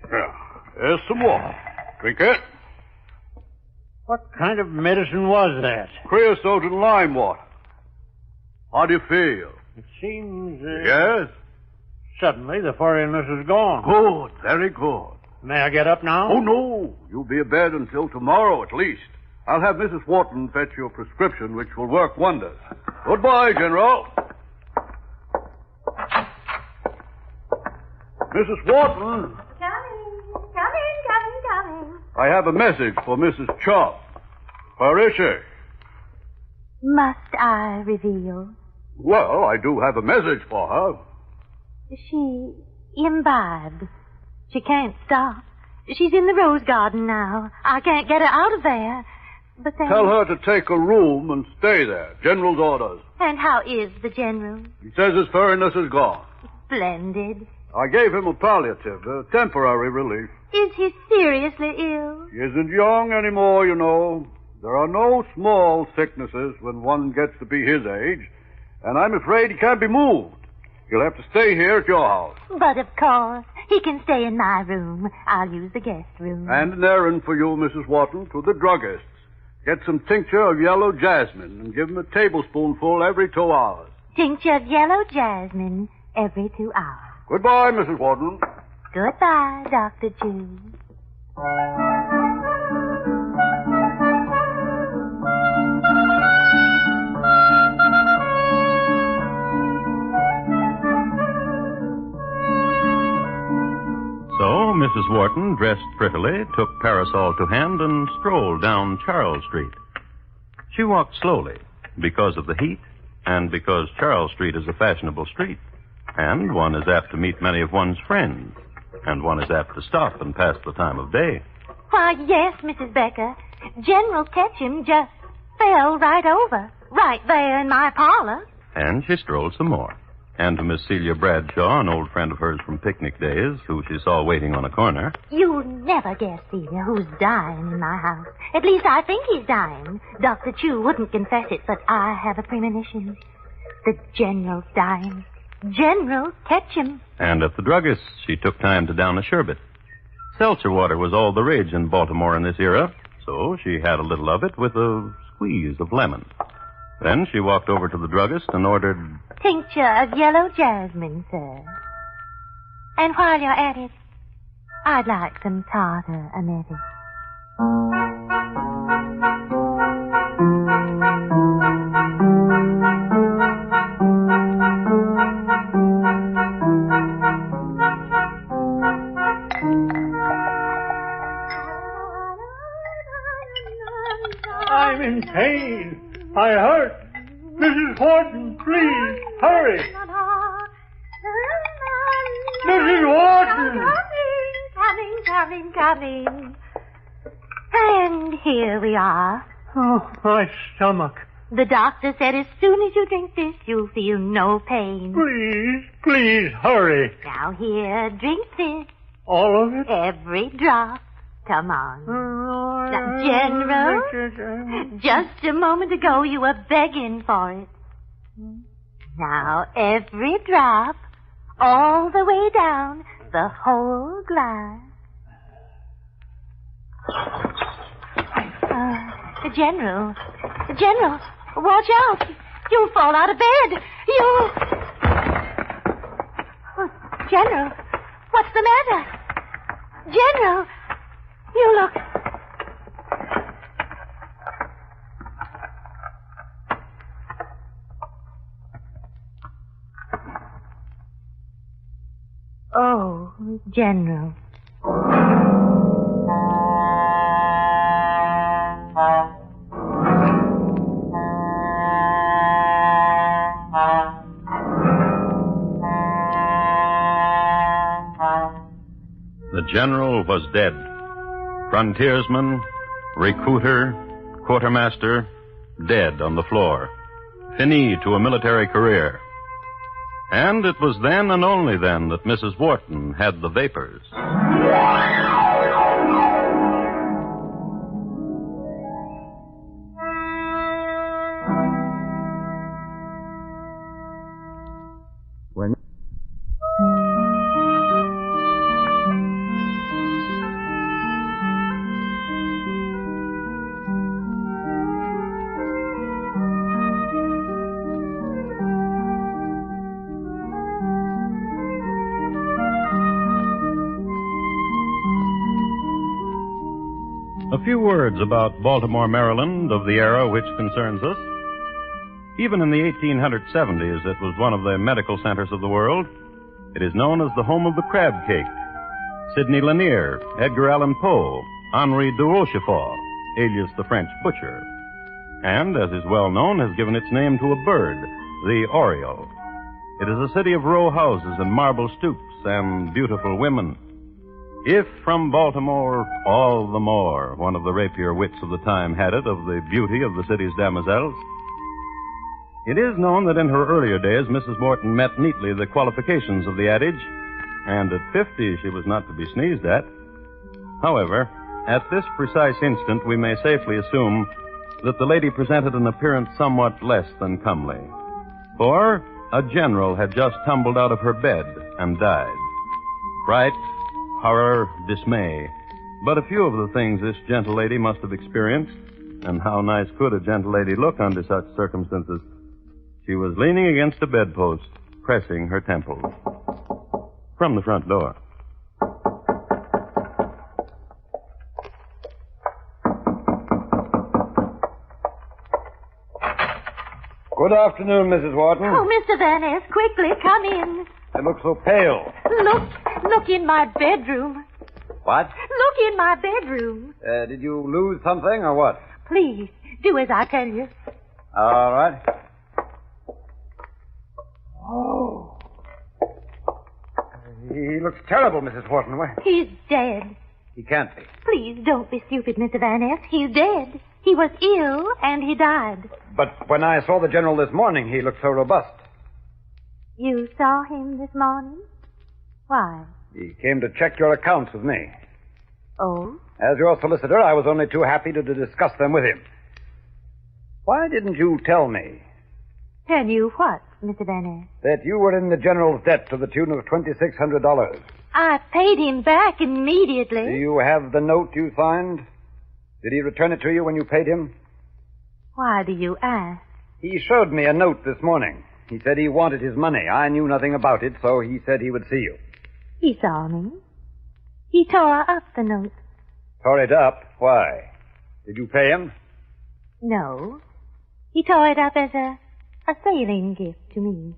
Here. Here's some water. Drink it. What kind of medicine was that? Creosote and lime water. How do you feel? It seems... Yes? Suddenly the foreignness is gone. Good, very good. May I get up now? Oh, no. You'll be abed until tomorrow at least. I'll have Mrs. Wharton fetch you a prescription which will work wonders. Goodbye, General. Mrs. Wharton. Coming. I have a message for Mrs. Chubb. Where is she? Must I reveal? Well, I do have a message for her. She imbibed. She can't stop. She's in the rose garden now. I can't get her out of there. But then... Tell her to take a room and stay there. General's orders. And how is the General? He says his furriness is gone. Splendid. I gave him a palliative, a temporary relief. Is he seriously ill? He isn't young anymore, you know. There are no small sicknesses when one gets to be his age. And I'm afraid he can't be moved. He'll have to stay here at your house. But of course. He can stay in my room. I'll use the guest room. And an errand for you, Mrs. Wharton, to the druggist's. Get some tincture of yellow jasmine and give him a tablespoonful every 2 hours. Tincture of yellow jasmine every 2 hours. Goodbye, Mrs. Wharton. Goodbye, Dr. Chu. So Mrs. Wharton, dressed prettily, took parasol to hand and strolled down Charles Street. She walked slowly because of the heat and because Charles Street is a fashionable street. And one is apt to meet many of one's friends. And one is apt to stop and pass the time of day. Why, yes, Mrs. Becker. General Ketchum just fell right over. Right there in my parlor. And she strolled some more. And to Miss Celia Bradshaw, an old friend of hers from picnic days, who she saw waiting on a corner. You'll never guess, Celia, who's dying in my house. At least I think he's dying. Dr. Chu wouldn't confess it, but I have a premonition. The General's dying. General Ketchum. And at the druggist's, she took time to down a sherbet. Seltzer water was all the rage in Baltimore in this era, so she had a little of it with a squeeze of lemon. Then she walked over to the druggist and ordered... Tincture of yellow jasmine, sir. And while you're at it, I'd like some tartar emetic. I'm in pain. I hurt. Mrs. Wharton, please, hurry. Mrs. Wharton! Coming. And here we are. Oh, my stomach. The doctor said as soon as you drink this, you'll feel no pain. Please, hurry. Now here, drink this. All of it? Every drop. Come on. Now, General, just a moment ago you were begging for it. Now, every drop, all the way down, the whole glass. General, watch out. You'll fall out of bed. Oh, General, what's the matter? General, you look... Oh, General. The general was dead. Frontiersman, recruiter, quartermaster, dead on the floor. Fini to a military career. And it was then and only then that Mrs. Wharton had the vapors. When... A few words about Baltimore, Maryland, of the era which concerns us. Even in the 1870s, it was one of the medical centers of the world. It is known as the home of the crab cake. Sidney Lanier, Edgar Allan Poe, Henri de Rochefort, alias the French butcher. And, as is well known, has given its name to a bird, the oriole. It is a city of row houses and marble stoops and beautiful women. If from Baltimore, all the more, one of the rapier wits of the time had it of the beauty of the city's damoiselles. It is known that in her earlier days, Mrs. Wharton met neatly the qualifications of the adage, and at 50 she was not to be sneezed at. However, at this precise instant, we may safely assume that the lady presented an appearance somewhat less than comely. For a general had just tumbled out of her bed and died. Fright, horror, dismay. But a few of the things this gentle lady must have experienced, and how nice could a gentle lady look under such circumstances? She was leaning against a bedpost, pressing her temples. From the front door. Good afternoon, Mrs. Wharton. Oh, Mr. Van Ness, quickly, come in. You look so pale. Look in my bedroom. What? Look in my bedroom. Did you lose something or what? Please, do as I tell you. All right. Oh. He looks terrible, Mrs. Wharton. He's dead. He can't be. Please don't be stupid, Mr. Van Ness. He's dead. He was ill, and he died. But when I saw the general this morning, he looked so robust. You saw him this morning? Why? He came to check your accounts with me. Oh? As your solicitor, I was only too happy to discuss them with him. Why didn't you tell me? Tell you what, Mr. Van Ness? That you were in the general's debt to the tune of $2,600. I paid him back immediately. Do you have the note you signed? Did he return it to you when you paid him? Why do you ask? He showed me a note this morning. He said he wanted his money. I knew nothing about it, so he said he would see you. He saw me. He tore up the note. Tore it up? Why? Did you pay him? No. He tore it up as a sailing gift to me.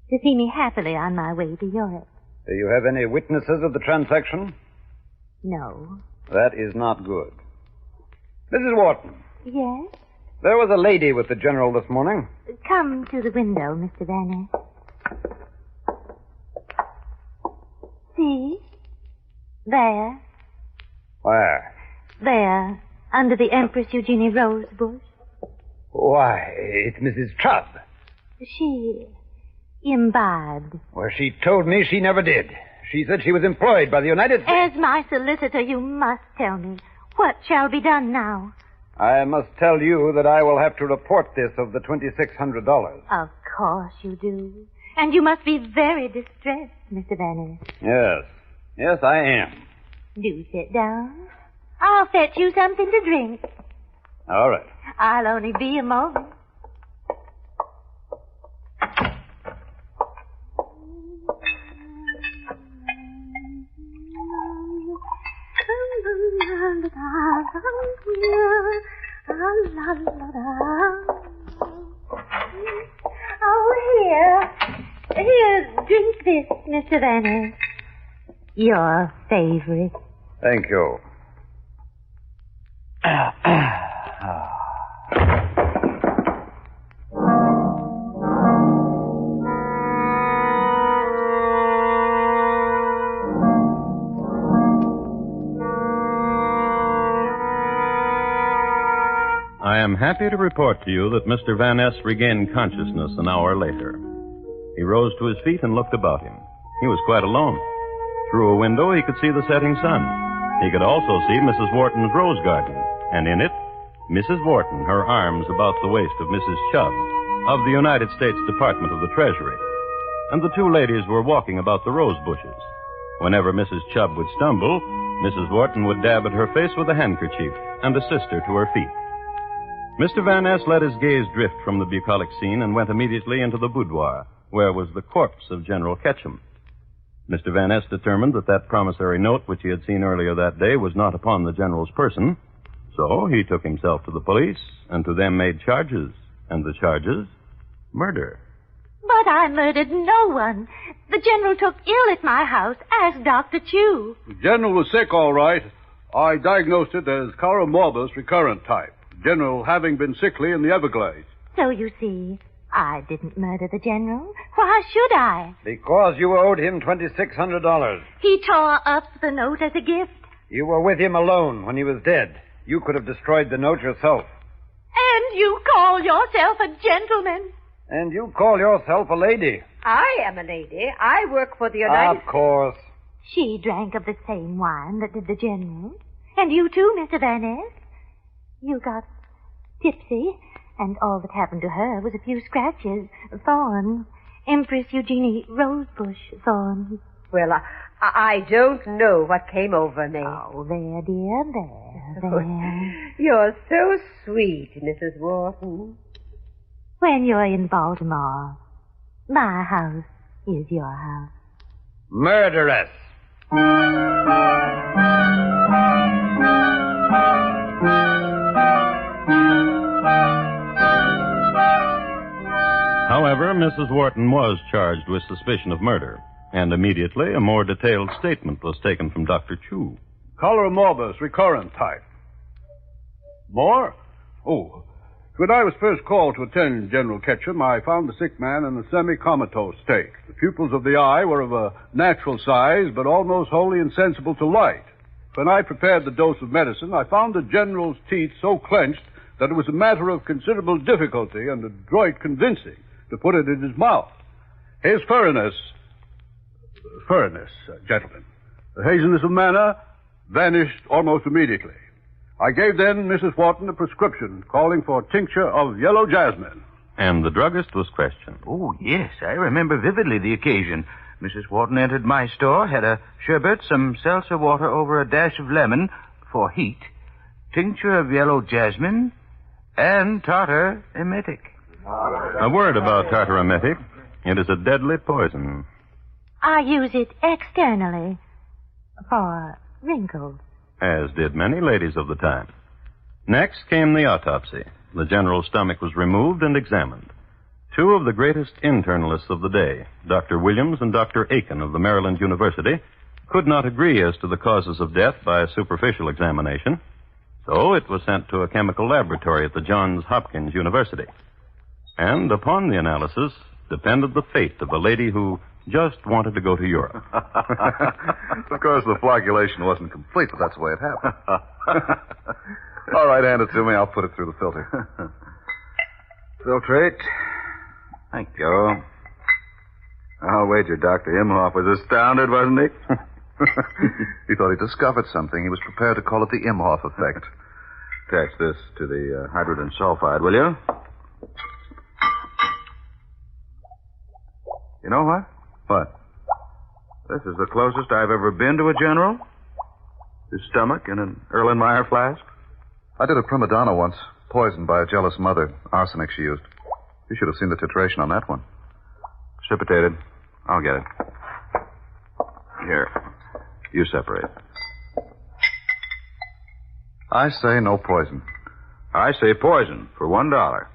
To see me happily on my way to Europe. Do you have any witnesses of the transaction? No. That is not good. Mrs. Wharton, Yes? There was a lady with the General this morning. Come to the window, Mr. Van Ness. See? There. Where? There, under the Empress Eugenie rose bush. Why, it's Mrs. Chubb. She imbibed. Well, she told me she never did. She said she was employed by the United States. As my solicitor, you must tell me. What shall be done now? I must tell you that I will have to report this of the $2,600. Of course you do. And you must be very distressed, Mr. Van Ness. Yes. Yes, I am. Do sit down. I'll fetch you something to drink. All right. I'll only be a moment. Oh, here, drink this, Mr. Van Ness. Your favorite. Thank you. I am happy to report to you that Mr. Van Ness regained consciousness an hour later. He rose to his feet and looked about him. He was quite alone. Through a window, he could see the setting sun. He could also see Mrs. Wharton's rose garden, and in it, Mrs. Wharton, her arms about the waist of Mrs. Chubb, of the United States Department of the Treasury. And the two ladies were walking about the rose bushes. Whenever Mrs. Chubb would stumble, Mrs. Wharton would dab at her face with a handkerchief and assist her to her feet. Mr. Van Ness let his gaze drift from the bucolic scene and went immediately into the boudoir, where was the corpse of General Ketchum. Mr. Van Ness determined that promissory note which he had seen earlier that day was not upon the General's person, so he took himself to the police, and to them made charges, and the charges, murder. But I murdered no one. The General took ill at my house. Ask Dr. Chew. The General was sick, all right. I diagnosed it as cholera morbus recurrent type. General having been sickly in the Everglades. So you see, I didn't murder the General. Why should I? Because you owed him $2,600. He tore up the note as a gift. You were with him alone when he was dead. You could have destroyed the note yourself. And you call yourself a gentleman. And you call yourself a lady. I am a lady. I work for the United States. Of course. She drank of the same wine that did the General. And you too, Mr. Van Ness. You got tipsy, and all that happened to her was a few scratches, thorns, Empress Eugenie rosebush thorns. Well, I don't know what came over me. Oh, there, dear, there. You're so sweet, Mrs. Wharton. When you're in Baltimore, my house is your house. Murderess. However, Mrs. Wharton was charged with suspicion of murder, and immediately a more detailed statement was taken from Dr. Chew. Cholera morbus recurrent type. More? Oh, when I was first called to attend General Ketchum, I found the sick man in a semi-comatose state. The pupils of the eye were of a natural size, but almost wholly insensible to light. When I prepared the dose of medicine, I found the General's teeth so clenched that it was a matter of considerable difficulty and adroit convincing to put it in his mouth. His furriness, gentlemen, the haziness of manner vanished almost immediately. I gave then Mrs. Wharton a prescription calling for tincture of yellow jasmine. And the druggist was questioned. Oh, yes, I remember vividly the occasion. Mrs. Wharton entered my store, had a sherbet, some seltzer water over a dash of lemon for heat, tincture of yellow jasmine, and tartar emetic. A word about tartar emetic. It is a deadly poison. I use it externally for wrinkles. As did many ladies of the time. Next came the autopsy. The General's stomach was removed and examined. Two of the greatest internalists of the day, Dr. Williams and Dr. Aiken of the Maryland University, could not agree as to the causes of death by a superficial examination. So it was sent to a chemical laboratory at the Johns Hopkins University. And upon the analysis depended the fate of a lady who just wanted to go to Europe. Of course, the flagellation wasn't complete, but that's the way it happened. All right, hand it to me. I'll put it through the filter. Filtrate. Thank you. I'll wager Dr. Imhoff was astounded, wasn't he? He thought he'd discovered something. He was prepared to call it the Imhoff effect. Attach this to the hydrogen sulfide, will you? You know what? What? This is the closest I've ever been to a general. His stomach in an Erlenmeyer flask. I did a prima donna once, poisoned by a jealous mother. Arsenic she used. You should have seen the titration on that one. Precipitated. I'll get it. Here. You separate. I say no poison. I say poison for $1.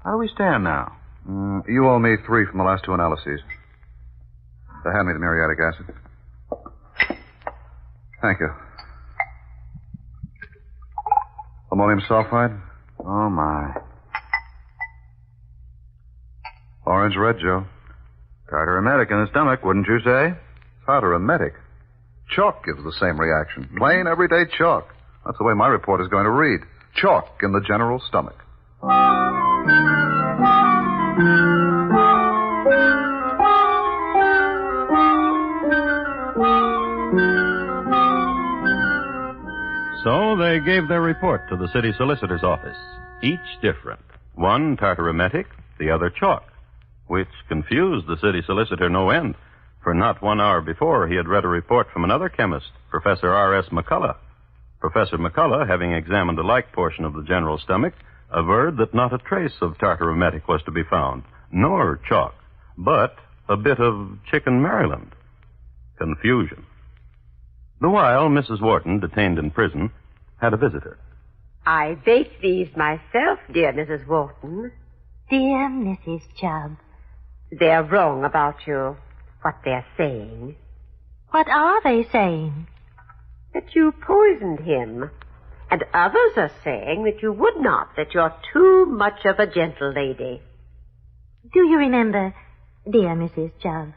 How do we stand now? You owe me 3 from the last 2 analyses. Hand me the muriatic acid. Thank you. Ammonium sulfide? Oh, my. Orange red, Joe. Tartaremetic in the stomach, wouldn't you say? Tartaremetic? Chalk gives the same reaction. Plain, everyday chalk. That's the way my report is going to read. Chalk in the general stomach. So they gave their report to the city solicitor's office, each different. One tartaremetic, the other chalk, which confused the city solicitor no end, for not 1 hour before he had read a report from another chemist, Professor R.S. McCullough. Professor McCullough, having examined a like portion of the general stomach, averred that not a trace of tartaremetic was to be found, nor chalk, but a bit of chicken Maryland. Confusion. The while, Mrs. Wharton, detained in prison, had a visitor. I baked these myself, dear Mrs. Wharton. Dear Mrs. Chubb. They're wrong about you, what they're saying. What are they saying? That you poisoned him. And others are saying that you would not, that you're too much of a gentle lady. Do you remember, dear Mrs. Chubb,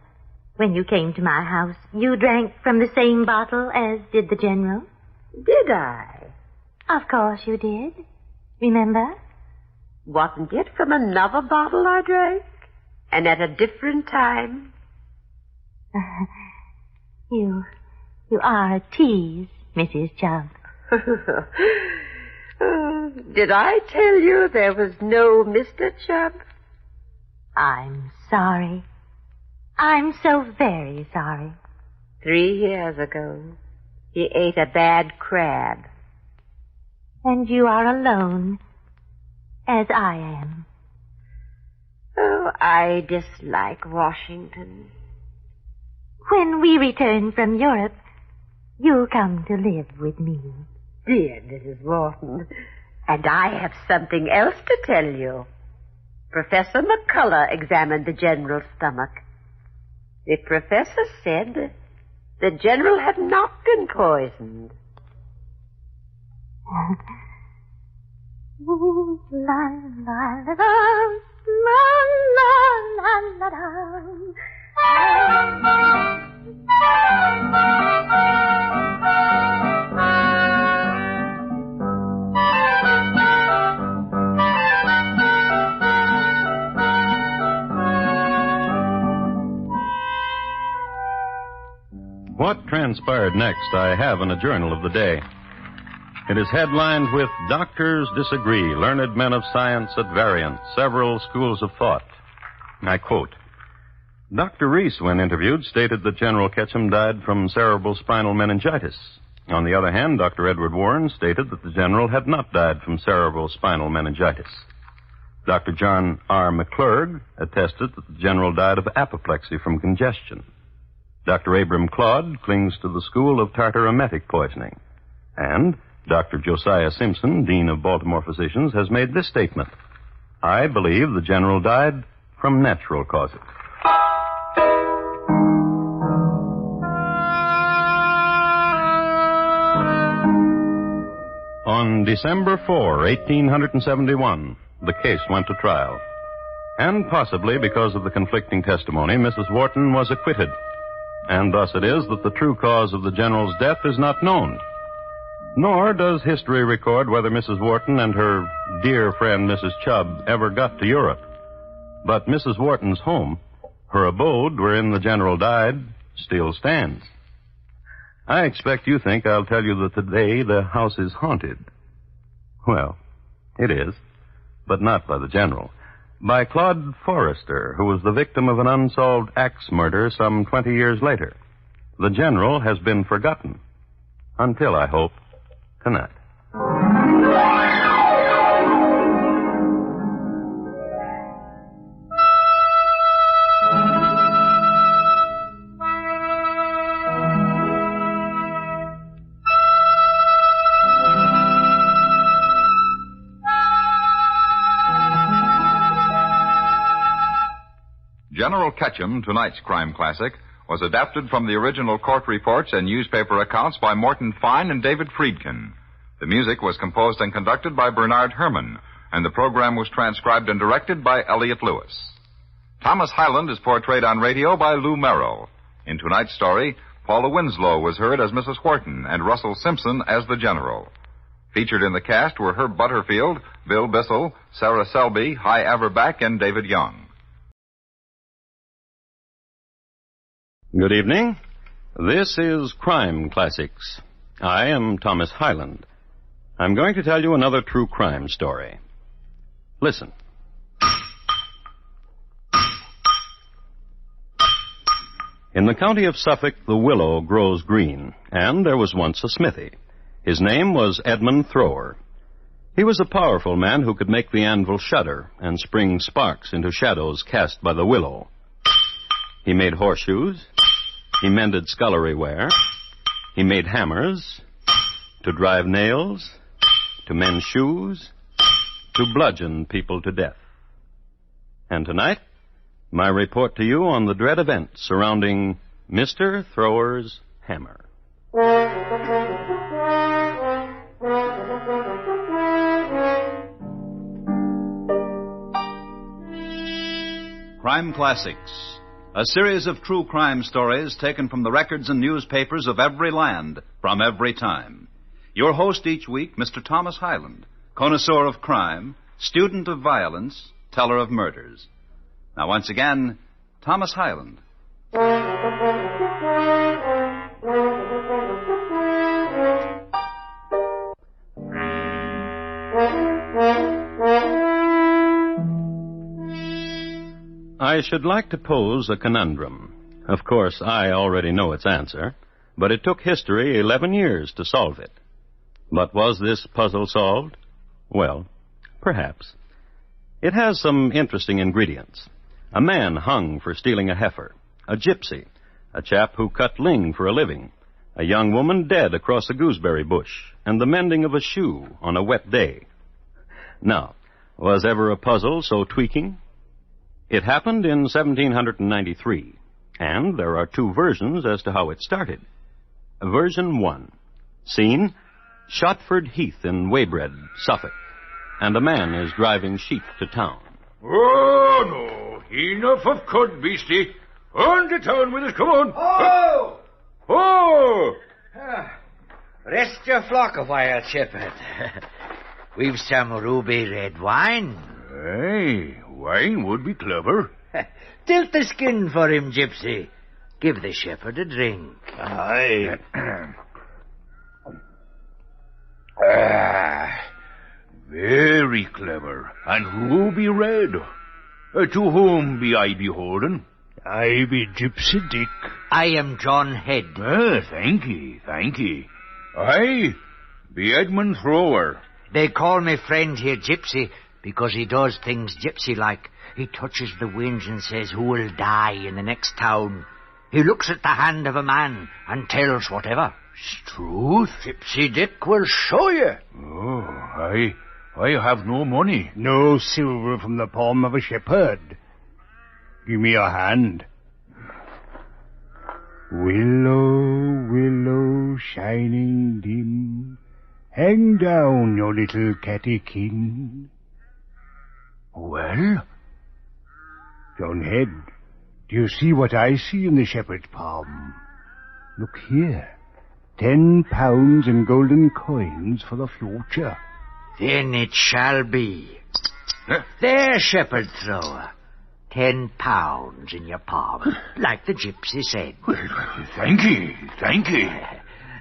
when you came to my house, you drank from the same bottle as did the General? Did I? Of course you did. Remember? Wasn't it from another bottle I drank? And at a different time? You are a tease, Mrs. Chubb. Did I tell you there was no Mr. Chubb? I'm sorry. I'm so very sorry. 3 years ago, he ate a bad crab. And you are alone, as I am. Oh, I dislike Washington. When we return from Europe, you'll come to live with me. Dear Mrs. Wharton, and I have something else to tell you. Professor McCullough examined the General's stomach. The professor said the General had not been poisoned. Ooh, la, la, la, la, la, la, la, What transpired next, I have in a journal of the day. It is headlined with Doctors Disagree, Learned Men of Science at Variance, Several Schools of Thought. I quote, Dr. Reese, when interviewed, stated that General Ketchum died from cerebral spinal meningitis. On the other hand, Dr. Edward Warren stated that the General had not died from cerebral spinal meningitis. Dr. John R. McClurg attested that the General died of apoplexy from congestion. Dr. Abram Claude clings to the school of tartaremetic poisoning. And Dr. Josiah Simpson, Dean of Baltimore Physicians, has made this statement. I believe the General died from natural causes. On On December 4, 1871, the case went to trial. And possibly because of the conflicting testimony, Mrs. Wharton was acquitted. And thus it is that the true cause of the General's death is not known. Nor does history record whether Mrs. Wharton and her dear friend Mrs. Chubb ever got to Europe. But Mrs. Wharton's home, her abode wherein the General died, still stands. I expect you think I'll tell you that today the house is haunted. Well, it is, but not by the General. By Claude Forrester, who was the victim of an unsolved axe murder some 20 years later. The General has been forgotten. Until, I hope, tonight. General Ketchum, tonight's crime classic, was adapted from the original court reports and newspaper accounts by Morton Fine and David Friedkin. The music was composed and conducted by Bernard Herrmann, and the program was transcribed and directed by Elliott Lewis. Thomas Hyland is portrayed on radio by Lou Merrill. In tonight's story, Paula Winslow was heard as Mrs. Wharton and Russell Simpson as the General. Featured in the cast were Herb Butterfield, Bill Bissell, Sarah Selby, Hy Averback, and David Young. Good evening. This is Crime Classics. I am Thomas Hyland. I'm going to tell you another true crime story. Listen. In the county of Suffolk, the willow grows green, and there was once a smithy. His name was Edmund Thrower. He was a powerful man who could make the anvil shudder and spring sparks into shadows cast by the willow. He made horseshoes. He mended scullery ware. He made hammers to drive nails, to mend shoes, to bludgeon people to death. And tonight, my report to you on the dread events surrounding Mr. Thrower's hammer. Crime Classics, a series of true crime stories taken from the records and newspapers of every land, from every time. Your host each week, Mr. Thomas Hyland, connoisseur of crime, student of violence, teller of murders. Now, once again, Thomas Hyland. I should like to pose a conundrum. Of course, I already know its answer, but it took history 11 years to solve it. But was this puzzle solved? Well, perhaps. It has some interesting ingredients. A man hung for stealing a heifer, a gypsy, a chap who cut ling for a living, a young woman dead across a gooseberry bush, and the mending of a shoe on a wet day. Now, was ever a puzzle so tweaking? It happened in 1793, and there are two versions as to how it started. Version 1. Scene, Shotford Heath in Weybread, Suffolk, and a man is driving sheep to town. Oh, no. Enough of cud, beastie. On to town with us, come on. Oh! Oh! Rest your flock a while, shepherd. We've some ruby red wine. Hey, wine would be clever. Tilt the skin for him, gypsy. Give the shepherd a drink. Aye. Very clever. And ruby red. To whom be I beholden? I be Gypsy Dick. I am John Head. Thank ye. I be Edmund Thrower. They call me friend here Gypsy because he does things gypsy-like. He touches the winds and says who will die in the next town. He looks at the hand of a man and tells whatever. Truth? Gypsy Dick will show you. Oh, I have no money. No silver from the palm of a shepherd. Give me your hand. Willow, willow, shining dim, Hang down, your little cattykin. Well? John Head, do you see what I see in the shepherd's palm? Look here. 10 pounds in golden coins for the future. Then it shall be. There, shepherd thrower. 10 pounds in your palm, like the gypsy said. Thank you.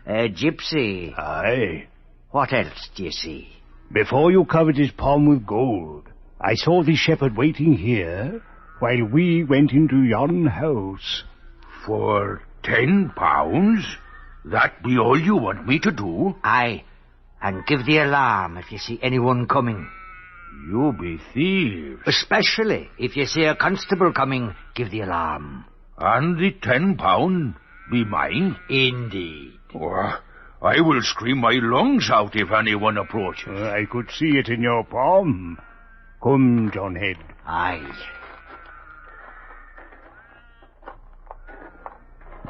Gypsy. Aye. What else do you see? Before you covered his palm with gold, I saw the shepherd waiting here while we went into yon house. For 10 pounds? That be all you want me to do? Aye, and give the alarm if you see anyone coming. You be thieves. Especially if you see a constable coming, give the alarm. And the 10 pound be mine? Indeed. Oh, I will scream my lungs out if anyone approaches. I could see it in your palm. Come, John Head. Aye.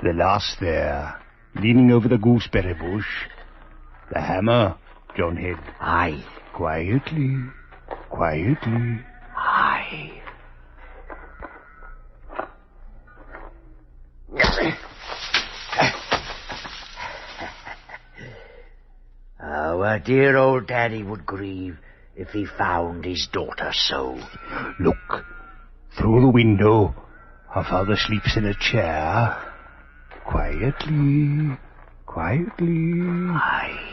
The lass there, leaning over the gooseberry bush. The hammer, John Head. Aye. Quietly. Aye. Our dear old daddy would grieve if he found his daughter so. Look, through the window. Her father sleeps in a chair. Quietly. Aye.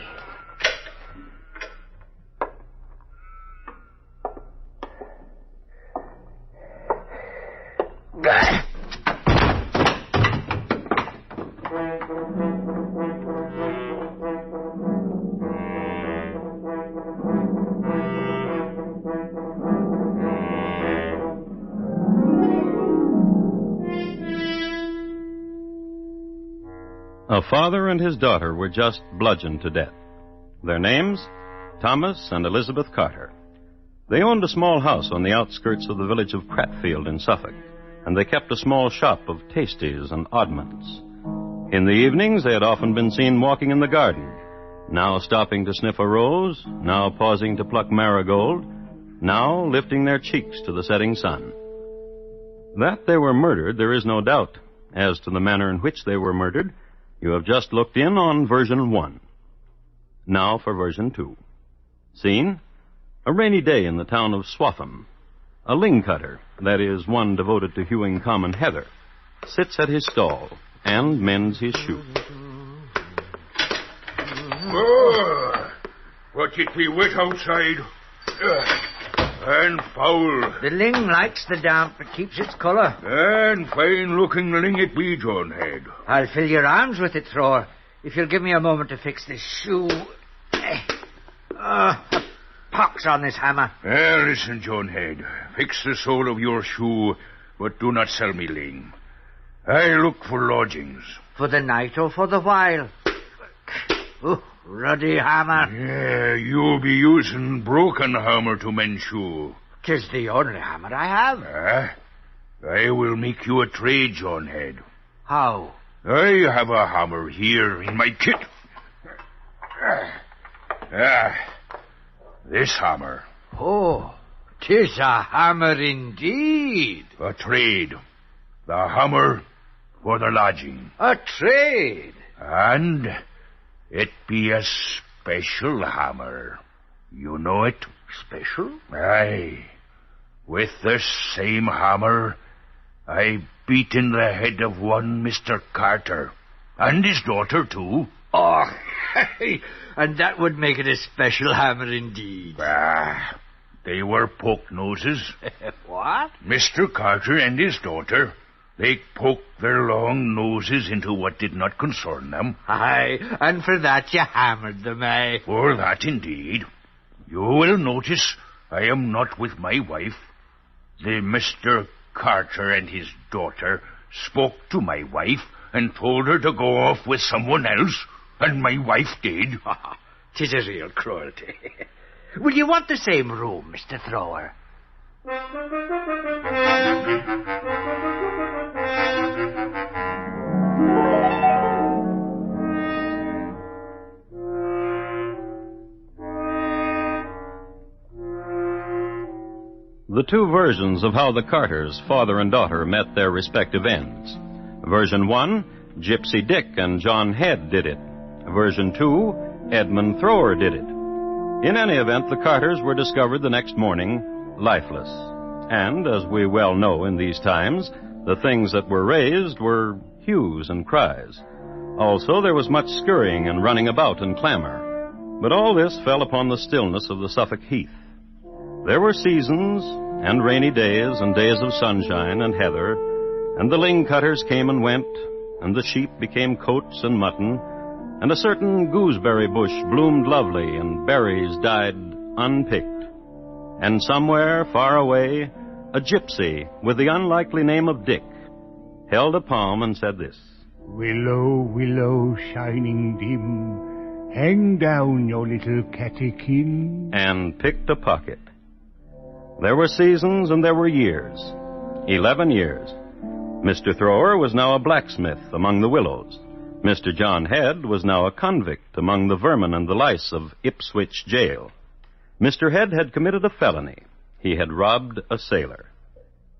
A father and his daughter were just bludgeoned to death. Their names? Thomas and Elizabeth Carter. They owned a small house on the outskirts of the village of Cratfield in Suffolk, and they kept a small shop of tasties and oddments. In the evenings, they had often been seen walking in the garden, now stopping to sniff a rose, now pausing to pluck marigold, now lifting their cheeks to the setting sun. That they were murdered, there is no doubt. As to the manner in which they were murdered, you have just looked in on version 1. Now for version 2. Scene? A rainy day in the town of Swaffham. A ling cutter, that is, one devoted to hewing common heather, sits at his stall and mends his shoe. Oh, watch it be wet outside. And foul. The ling likes the damp. It keeps its colour. And fine-looking ling it be, John Head. I'll fill your arms with it, Thrower, if you'll give me a moment to fix this shoe. A pox on this hammer. Listen, John Head. Fix the sole of your shoe, but do not sell me ling. I look for lodgings. For the night or for the while? Oh, ruddy hammer. Yeah, you be using broken hammer to mend shoe. 'Tis the only hammer I have. I will make you a trade, John Head. How? I have a hammer here in my kit. This hammer. Oh, 'tis a hammer indeed. A trade. The hammer for the lodging. A trade? And it be a special hammer. You know it? Special? Aye. With this same hammer, I beat in the head of one Mr. Carter. And his daughter, too. Oh, and that would make it a special hammer indeed. They were poke noses. What? Mr. Carter and his daughter, they poked their long noses into what did not concern them. Aye, and for that you hammered them, eh? For that, indeed. You will notice I am not with my wife. The Mr. Carter and his daughter spoke to my wife and told her to go off with someone else, and my wife did. 'Tis a real cruelty. Will you want the same room, Mr. Thrower? The two versions of how the Carters, father and daughter, met their respective ends. Version 1, Gypsy Dick and John Head did it. Version 2, Edmund Thrower did it. In any event, the Carters were discovered the next morning, lifeless. And, as we well know in these times, the things that were raised were hues and cries. Also, there was much scurrying and running about and clamor. But all this fell upon the stillness of the Suffolk heath. There were seasons and rainy days and days of sunshine and heather, and the ling cutters came and went, and the sheep became coats and mutton, and a certain gooseberry bush bloomed lovely, and berries died unpicked. And somewhere far away, a gypsy with the unlikely name of Dick held a palm and said this: "Willow, willow, shining dim, hang down your little catechin," and picked a pocket. There were seasons and there were years. 11 years. Mr. Thrower was now a blacksmith among the willows. Mr. John Head was now a convict among the vermin and the lice of Ipswich jail. Mr. Head had committed a felony. He had robbed a sailor.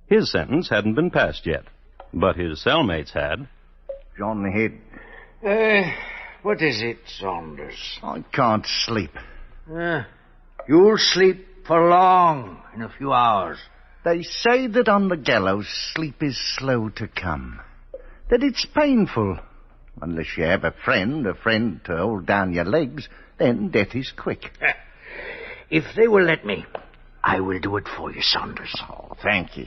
His sentence hadn't been passed yet, but his cellmates had. John Head. What is it, Saunders? I can't sleep. You'll sleep for long, in a few hours. They say that on the gallows sleep is slow to come, that it's painful. Unless you have a friend to hold down your legs, then death is quick. If they will let me, I will do it for you, Saunders. Oh, thank you.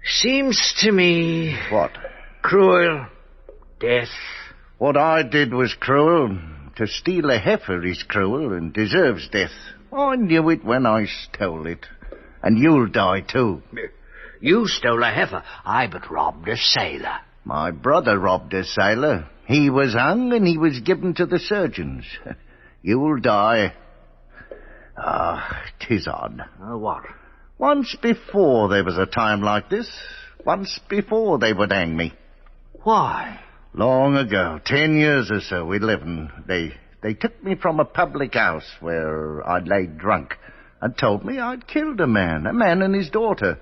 Seems to me... What? Cruel. Death. What I did was cruel. To steal a heifer is cruel and deserves death. I knew it when I stole it. And you'll die, too. You stole a heifer. I but robbed a sailor. My brother robbed a sailor. He was hung and he was given to the surgeons. You'll die. Ah, 'tis odd. What? Once before there was a time like this. Once before they would hang me. Why? Long ago, 10 years or so, 11, they took me from a public house where I'd laid drunk and told me I'd killed a man and his daughter,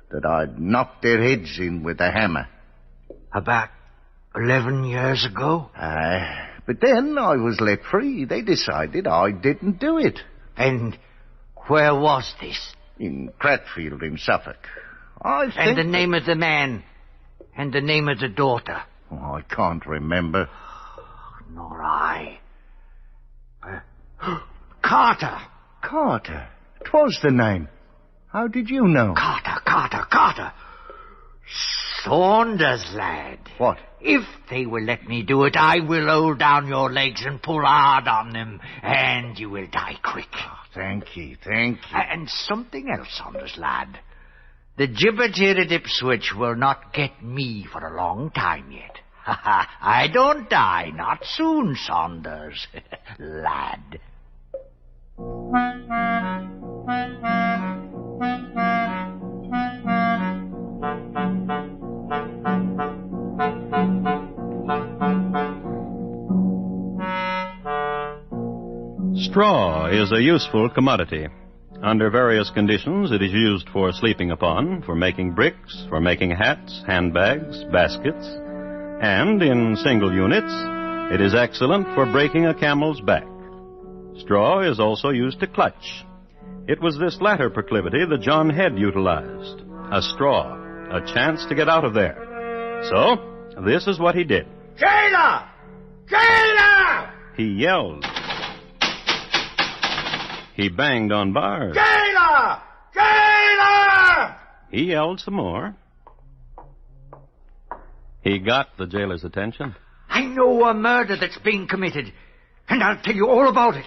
that I'd knocked their heads in with a hammer. About 11 years ago? Aye, but then I was let free. They decided I didn't do it. And where was this? In Cratfield in Suffolk. And the name of the man? And the name of the daughter? Oh, I can't remember. Nor I. Carter. Carter? 'Twas the name. How did you know? Carter. Saunders, lad. What? If they will let me do it, I will hold down your legs and pull hard on them, and you will die quick. Oh, thank you. And something else, Saunders, lad. The gibbet here at Ipswich will not get me for a long time yet. I don't die, not soon, Saunders, lad. Straw is a useful commodity. Under various conditions, it is used for sleeping upon, for making bricks, for making hats, handbags, baskets, and in single units, it is excellent for breaking a camel's back. Straw is also used to clutch. It was this latter proclivity that John Head utilized. A straw, a chance to get out of there. So, this is what he did. Jailer! Jailer! He yelled. He banged on bars. Jailer! Jailer! He yelled some more. He got the jailer's attention. I know a murder that's being committed, and I'll tell you all about it.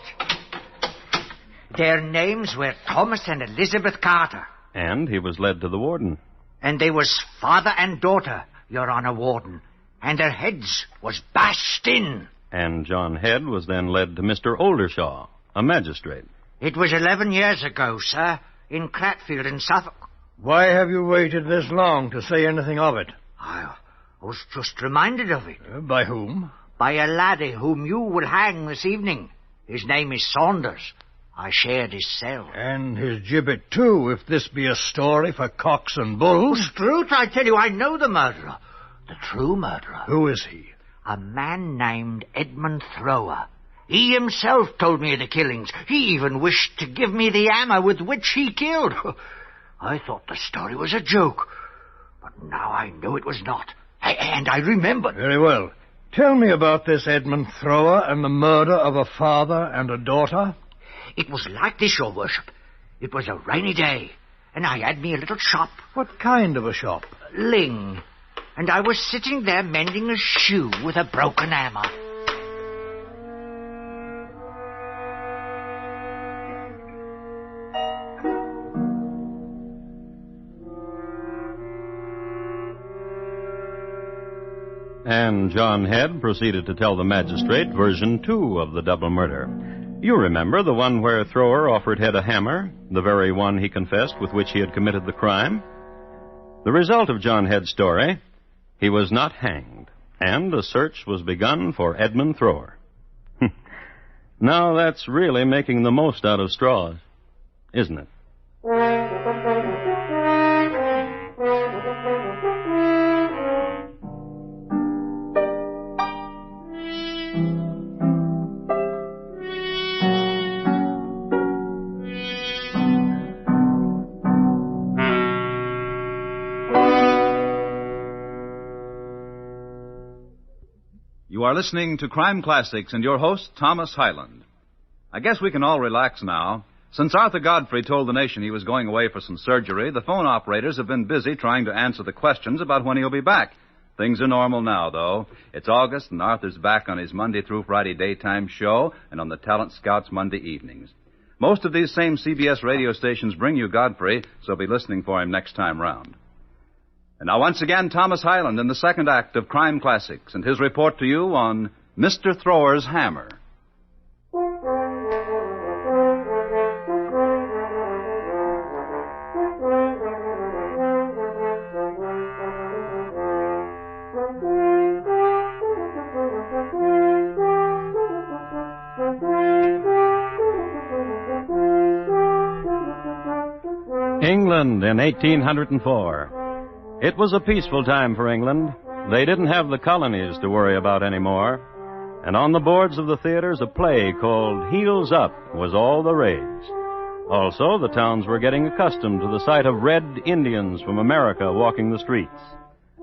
Their names were Thomas and Elizabeth Carter. And he was led to the warden. And they was father and daughter, Your Honor, warden. And their heads was bashed in. And John Head was then led to Mr. Oldershaw, a magistrate. It was 11 years ago, sir, in Cratfield in Suffolk. Why have you waited this long to say anything of it? I was just reminded of it. By whom? By a laddie whom you will hang this evening. His name is Saunders. I shared his cell. And his gibbet, too, if this be a story for cocks and bulls. Stroot, I tell you, I know the murderer. The true murderer. Who is he? A man named Edmund Thrower. He himself told me of the killings. He even wished to give me the hammer with which he killed. I thought the story was a joke, but now I know it was not. And I remembered. Very well. Tell me about this Edmund Thrower and the murder of a father and a daughter. It was like this, your worship. It was a rainy day, and I had me a little shop. What kind of a shop? Ling. And I was sitting there mending a shoe with a broken hammer. And John Head proceeded to tell the magistrate version 2 of the double murder. You remember the one where Thrower offered Head a hammer, the very one he confessed with which he had committed the crime? The result of John Head's story, he was not hanged, and a search was begun for Edmund Thrower. Now that's really making the most out of straws, isn't it? You are listening to Crime Classics and your host, Thomas Hyland. I guess we can all relax now. Since Arthur Godfrey told the nation he was going away for some surgery, the phone operators have been busy trying to answer the questions about when he'll be back. Things are normal now, though. It's August, and Arthur's back on his Monday through Friday daytime show and on the Talent Scouts Monday evenings. Most of these same CBS radio stations bring you Godfrey, so be listening for him next time round. And now, once again, Thomas Hyland in the second act of Crime Classics and his report to you on Mr. Thrower's Hammer. England in 1804. It was a peaceful time for England. They didn't have the colonies to worry about anymore. And on the boards of the theaters, a play called Heels Up was all the rage. Also, the towns were getting accustomed to the sight of red Indians from America walking the streets.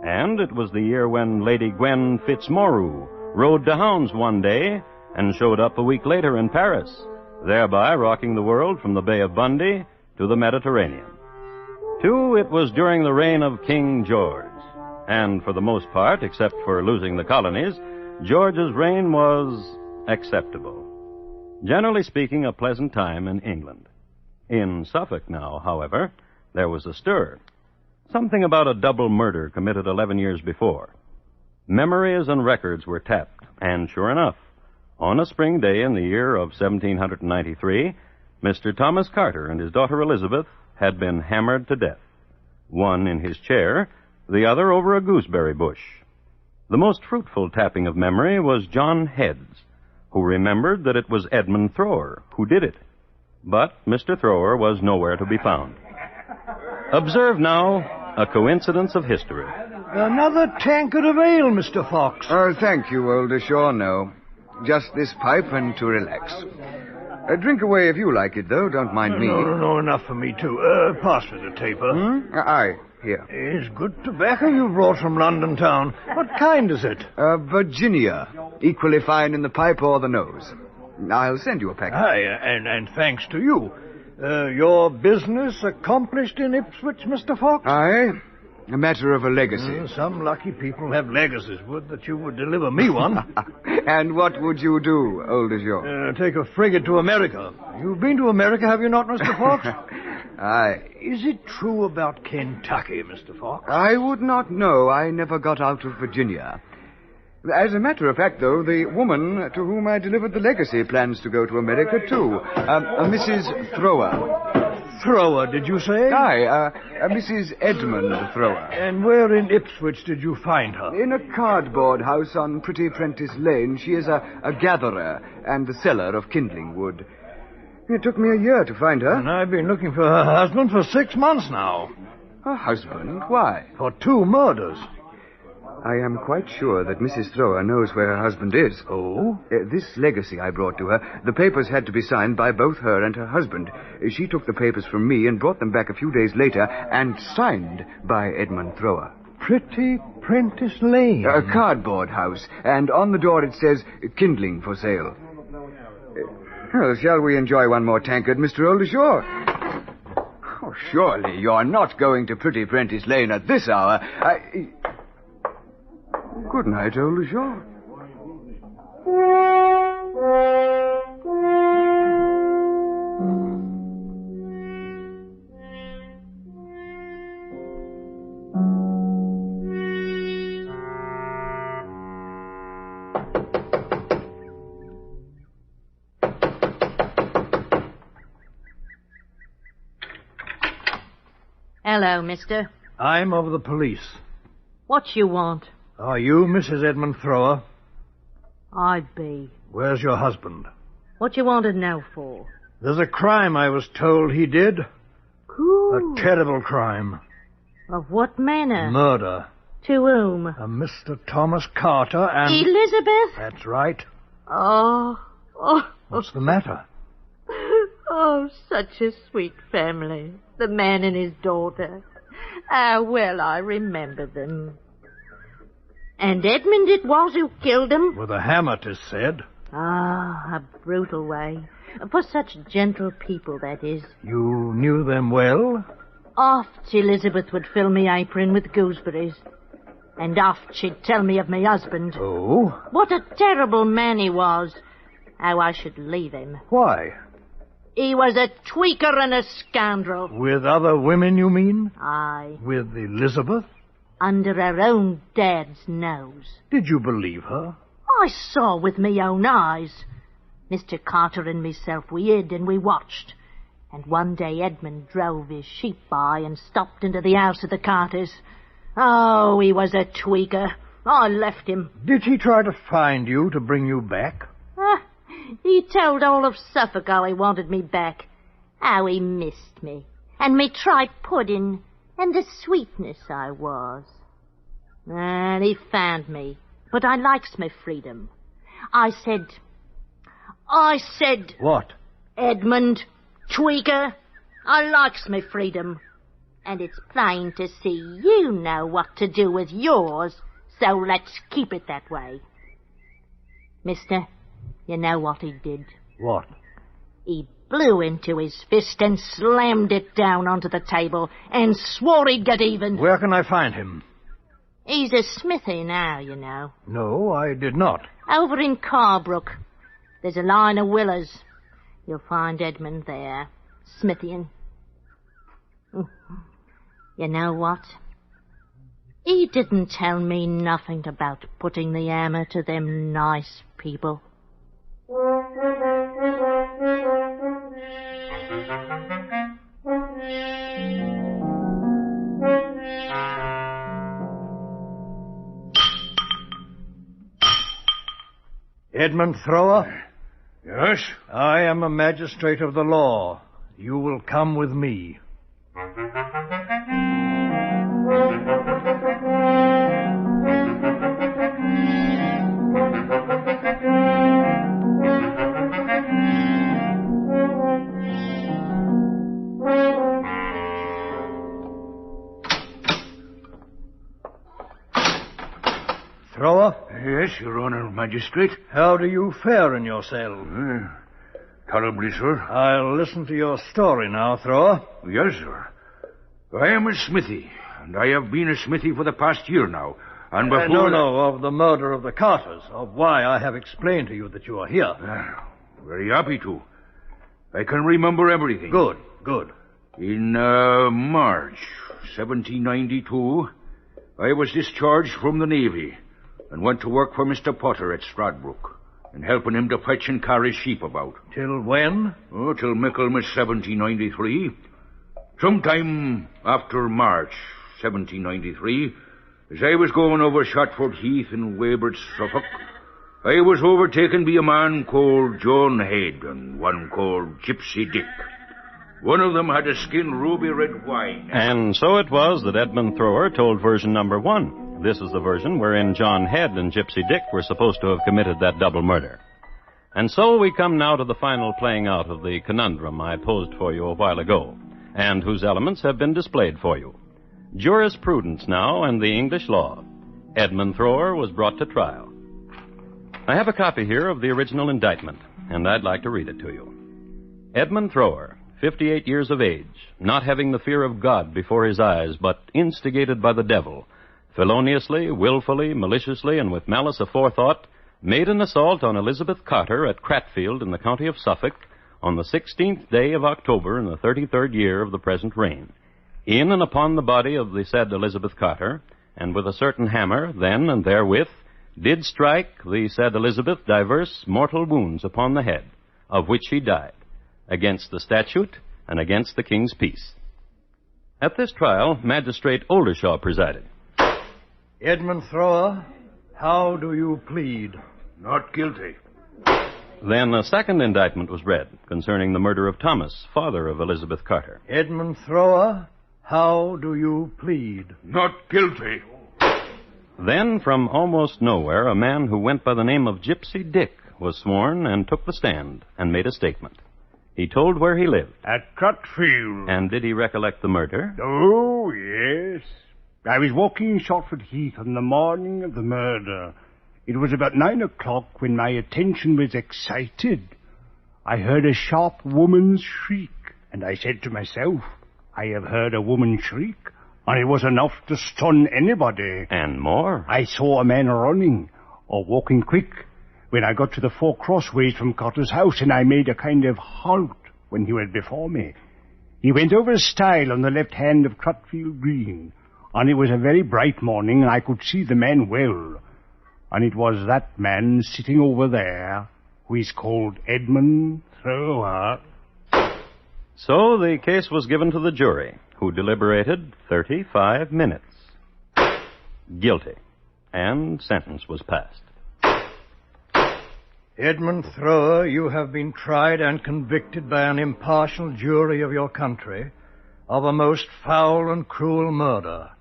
And it was the year when Lady Gwen Fitzmorue rode to hounds one day and showed up a week later in Paris, thereby rocking the world from the Bay of Bundy to the Mediterranean. Too, it was during the reign of King George. And for the most part, except for losing the colonies, George's reign was acceptable. Generally speaking, a pleasant time in England. In Suffolk now, however, there was a stir. Something about a double murder committed 11 years before. Memories and records were tapped, and sure enough, on a spring day in the year of 1793, Mr. Thomas Carter and his daughter Elizabeth had been hammered to death, one in his chair, the other over a gooseberry bush. The most fruitful tapping of memory was John Head's, who remembered that it was Edmund Thrower who did it. But Mr. Thrower was nowhere to be found. Observe now a coincidence of history. Another tankard of ale, Mr. Fox. Oh, thank you, Oldershaw, no. Just this pipe and to relax. Drink away if you like it, though. Don't mind me. No, enough for me, too. Pass me the taper. Aye, here. It's good tobacco you brought from London town. What kind is it? Virginia. Equally fine in the pipe or the nose. I'll send you a packet. Aye, and thanks to you. Your business accomplished in Ipswich, Mr. Fox? Aye. A matter of a legacy. Some lucky people have legacies. Would that you would deliver me one. And what would you do, Oldershaw? Take a frigate to America. You've been to America, have you not, Mr. Fox? Aye. Is it true about Kentucky, Mr. Fox? I would not know. I never got out of Virginia. As a matter of fact, though, the woman to whom I delivered the legacy plans to go to America, too. Mrs. Thrower. Thrower, did you say? Aye, Mrs. Edmund Thrower. And where in Ipswich did you find her? In a cardboard house on Pretty Prentice Lane. She is a gatherer and the seller of kindling wood. It took me a year to find her. And I've been looking for her husband for 6 months now. Her husband? Why? For 2 murders. I am quite sure that Mrs. Thrower knows where her husband is. Oh? This legacy I brought to her, the papers had to be signed by both her and her husband. She took the papers from me and brought them back a few days later and signed by Edmund Thrower. Pretty Prentice Lane. A cardboard house, and on the door it says, kindling for sale. Well, shall we enjoy one more tankard, Mr. Oldershaw? Oh, surely you're not going to Pretty Prentice Lane at this hour. Good night, Oldershaw. Hello, mister. I'm of the police. What you want? Are you Mrs. Edmund Thrower? I be. Where's your husband? What you want to know for? There's a crime I was told he did. Ooh. A terrible crime. Of what manner? Murder. To whom? A Mr. Thomas Carter and... Elizabeth? That's right. Oh. What's the matter? Oh, such a sweet family. The man and his daughter. Ah, well, I remember them. And Edmund it was who killed them? With a hammer, 'tis said. Ah, a brutal way. For such gentle people, that is. You knew them well? Oft Elizabeth would fill me apron with gooseberries. And oft she'd tell me of me husband. Oh? What a terrible man he was. How I should leave him. Why? He was a tweaker and a scoundrel. With other women, you mean? Aye. With Elizabeth? Under her own dad's nose. Did you believe her? I saw with me own eyes. Mr. Carter and myself, we hid and we watched. And one day Edmund drove his sheep by and stopped into the house of the Carters. Oh, he was a tweaker. I left him. Did he try to find you to bring you back? He told all of Suffolk how he wanted me back. How he missed me. And me tried pudding. And the sweetness I was. And he found me. But I likes me freedom. I said... What? Edmund, tweaker, I likes me freedom. And it's plain to see you know what to do with yours, so let's keep it that way. Mister, you know what he did? What? He blew into his fist and slammed it down onto the table and swore he'd get even. Where can I find him? He's a smithy now, you know. No, I did not. Over in Carbrook. There's a line of willows. You'll find Edmund there, smithying. You know what? He didn't tell me nothing about putting the hammer to them nice people. Edmund Thrower? Yes? I am a magistrate of the law. You will come with me. Thrower? Yes, Your Honor, Magistrate. How do you fare in your cell? Tolerably, sir. I'll listen to your story now, Thrower. Yes, sir. I am a smithy, and I have been a smithy for the past year now. And before... No, of the murder of the Carters, of why I have explained to you that you are here. Very happy to. I can remember everything. Good. In March 1792, I was discharged from the Navy and went to work for Mr. Potter at Stradbrook and helping him to fetch and carry sheep about. Till when? Oh, till Michaelmas 1793. Sometime after March 1793, as I was going over Shotford Heath in Weybridge, Suffolk, I was overtaken by a man called John Head and one called Gypsy Dick. One of them had a skin ruby red wine. And so it was that Edmund Thrower told version number 1. This is the version wherein John Head and Gypsy Dick were supposed to have committed that double murder. And so we come now to the final playing out of the conundrum I posed for you a while ago, and whose elements have been displayed for you. Jurisprudence now and the English law. Edmund Thrower was brought to trial. I have a copy here of the original indictment, and I'd like to read it to you. Edmund Thrower, 58 years of age, not having the fear of God before his eyes, but instigated by the devil, feloniously, willfully, maliciously, and with malice aforethought, made an assault on Elizabeth Carter at Cratfield in the county of Suffolk on the 16th day of October in the 33rd year of the present reign, in and upon the body of the said Elizabeth Carter, and with a certain hammer, then and therewith, did strike the said Elizabeth divers mortal wounds upon the head, of which she died, against the statute and against the king's peace. At this trial, Magistrate Oldershaw presided. Edmund Thrower, how do you plead? Not guilty. Then a second indictment was read concerning the murder of Thomas, father of Elizabeth Carter. Edmund Thrower, how do you plead? Not guilty. Then, from almost nowhere, a man who went by the name of Gypsy Dick was sworn and took the stand and made a statement. He told where he lived. At Cratfield. And did he recollect the murder? Oh, yes. I was walking in Shotford Heath on the morning of the murder. It was about 9 o'clock when my attention was excited. I heard a sharp woman's shriek, and I said to myself, I have heard a woman shriek, and it was enough to stun anybody. And more? I saw a man running, or walking quick, when I got to the 4 crossways from Carter's house, and I made a kind of halt when he was before me. He went over a stile on the left hand of Cratfield Green, and it was a very bright morning, and I could see the man well. And it was that man sitting over there who is called Edmund Thrower. So the case was given to the jury, who deliberated 35 minutes. Guilty. And sentence was passed. Edmund Thrower, you have been tried and convicted by an impartial jury of your country of a most foul and cruel murder.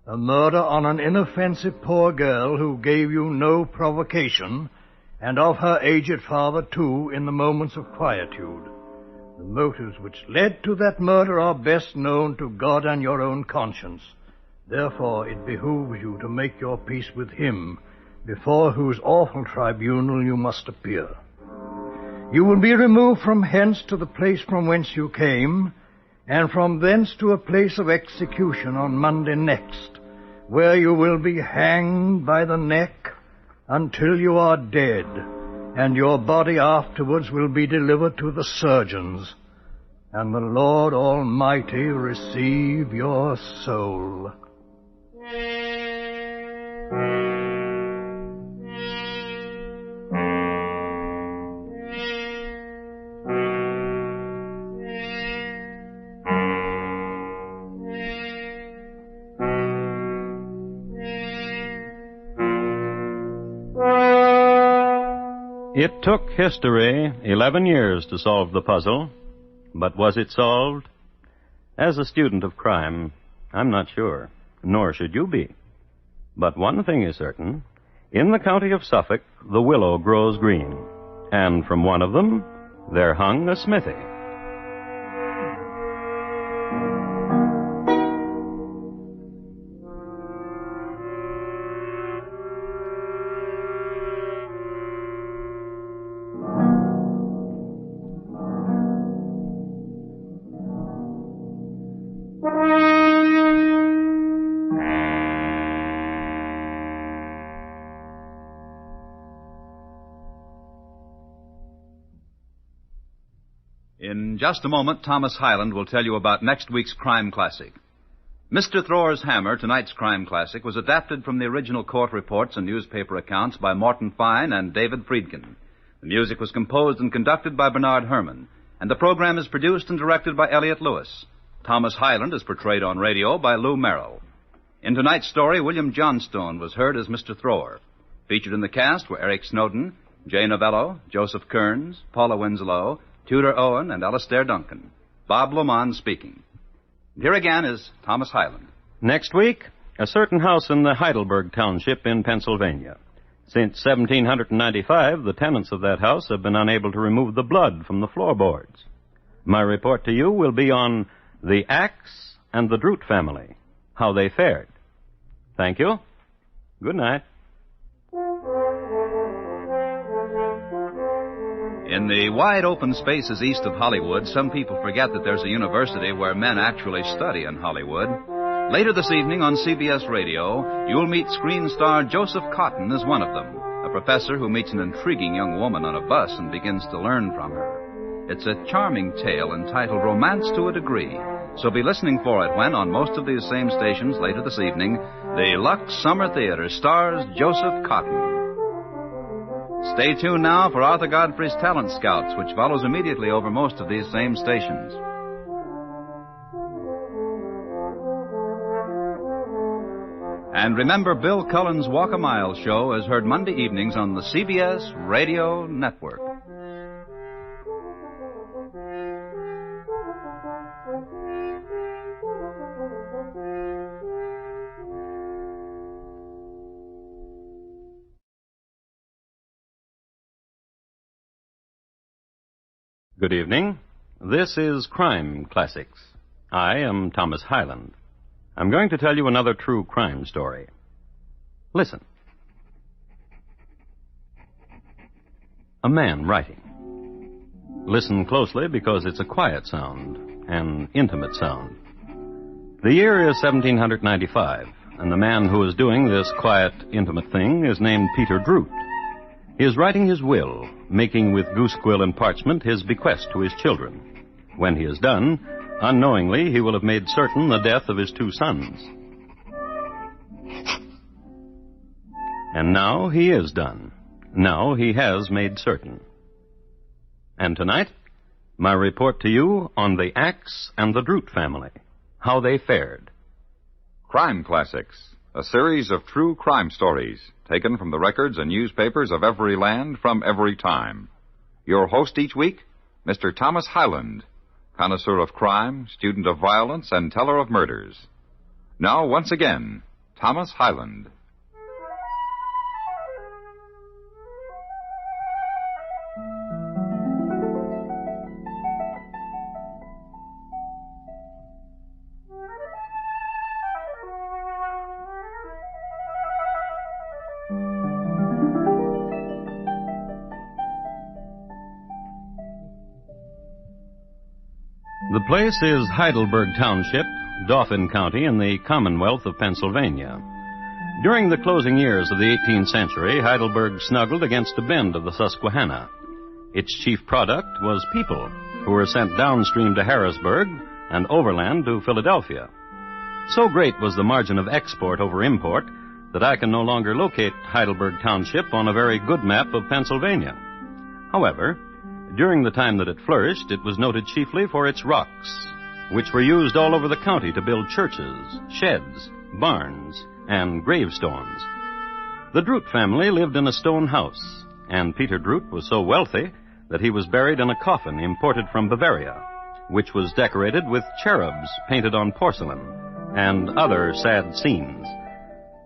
A murder on an inoffensive poor girl who gave you no provocation, and of her aged father, too, in the moments of quietude. The motives which led to that murder are best known to God and your own conscience. Therefore, it behooves you to make your peace with him, before whose awful tribunal you must appear. You will be removed from hence to the place from whence you came, and from thence to a place of execution on Monday next, where you will be hanged by the neck until you are dead, and your body afterwards will be delivered to the surgeons, and the Lord Almighty receive your soul. It took history 11 years to solve the puzzle, but was it solved? As a student of crime, I'm not sure, nor should you be. But one thing is certain. In the county of Suffolk, the willow grows green, and from one of them, there hung a smithy. In just a moment, Thomas Hyland will tell you about next week's Crime Classic. Mr. Thrower's Hammer, tonight's Crime Classic, was adapted from the original court reports and newspaper accounts by Morton Fine and David Friedkin. The music was composed and conducted by Bernard Herrmann, and the program is produced and directed by Elliott Lewis. Thomas Hyland is portrayed on radio by Lou Merrill. In tonight's story, William Johnstone was heard as Mr. Thrower. Featured in the cast were Eric Snowden, Jay Novello, Joseph Kearns, Paula Winslow, Tudor Owen, and Alistair Duncan. Bob Lamont speaking. Here again is Thomas Hyland. Next week, a certain house in the Heidelberg Township in Pennsylvania. Since 1795, the tenants of that house have been unable to remove the blood from the floorboards. My report to you will be on the Axe and the Droot family, how they fared. Thank you. Good night. In the wide open spaces east of Hollywood, some people forget that there's a university where men actually study in Hollywood. Later this evening on CBS Radio, you'll meet screen star Joseph Cotton as one of them, a professor who meets an intriguing young woman on a bus and begins to learn from her. It's a charming tale entitled Romance to a Degree, so be listening for it when, on most of these same stations later this evening, the Lux Summer Theater stars Joseph Cotton. Stay tuned now for Arthur Godfrey's Talent Scouts, which follows immediately over most of these same stations. And remember, Bill Cullen's Walk a Mile show is heard Monday evenings on the CBS Radio Network. Good evening. This is Crime Classics. I am Thomas Hyland. I'm going to tell you another true crime story. Listen. A man writing. Listen closely because it's a quiet sound, an intimate sound. The year is 1795, and the man who is doing this quiet, intimate thing is named Peter Droot. He is writing his will, making with goose quill and parchment his bequest to his children. When he is done, unknowingly, he will have made certain the death of his 2 sons. And now he is done. Now he has made certain. And tonight, my report to you on the Axe and the Droot family, how they fared. Crime Classics, a series of true crime stories taken from the records and newspapers of every land from every time. Your host each week, Mr. Thomas Hyland, connoisseur of crime, student of violence, and teller of murders. Now, once again, Thomas Hyland. The place is Heidelberg Township, Dauphin County, in the Commonwealth of Pennsylvania. During the closing years of the 18th century, Heidelberg snuggled against a bend of the Susquehanna. Its chief product was people, who were sent downstream to Harrisburg and overland to Philadelphia. So great was the margin of export over import that I can no longer locate Heidelberg Township on a very good map of Pennsylvania. However, during the time that it flourished, it was noted chiefly for its rocks, which were used all over the county to build churches, sheds, barns, and gravestones. The Droot family lived in a stone house, and Peter Droot was so wealthy that he was buried in a coffin imported from Bavaria, which was decorated with cherubs painted on porcelain and other sad scenes.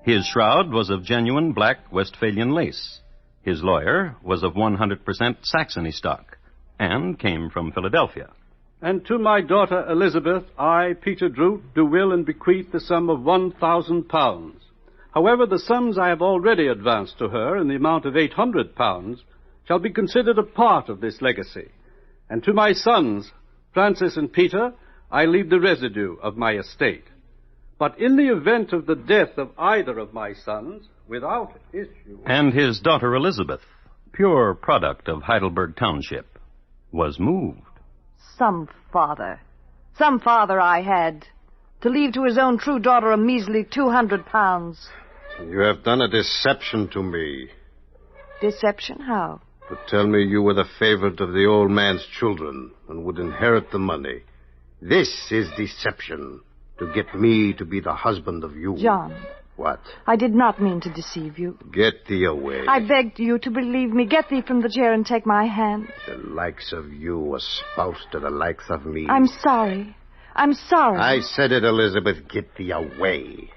His shroud was of genuine black Westphalian lace. His lawyer was of 100% Saxony stock and came from Philadelphia. And to my daughter Elizabeth, I, Peter Droot, do will and bequeath the sum of £1,000. However, the sums I have already advanced to her in the amount of £800 shall be considered a part of this legacy. And to my sons, Francis and Peter, I leave the residue of my estate. But in the event of the death of either of my sons, without issue... And his daughter Elizabeth, pure product of Heidelberg Township, was moved. Some father I had, to leave to his own true daughter a measly £200. You have done a deception to me. Deception? How? To tell me you were the favorite of the old man's children and would inherit the money. This is deception, to get me to be the husband of you. John, What? I did not mean to deceive you. Get thee away. I begged you to believe me. Get thee from the chair and take my hand. The likes of you, a spouse to the likes of me. I'm sorry. I'm sorry. I said it, Elizabeth. Get thee away.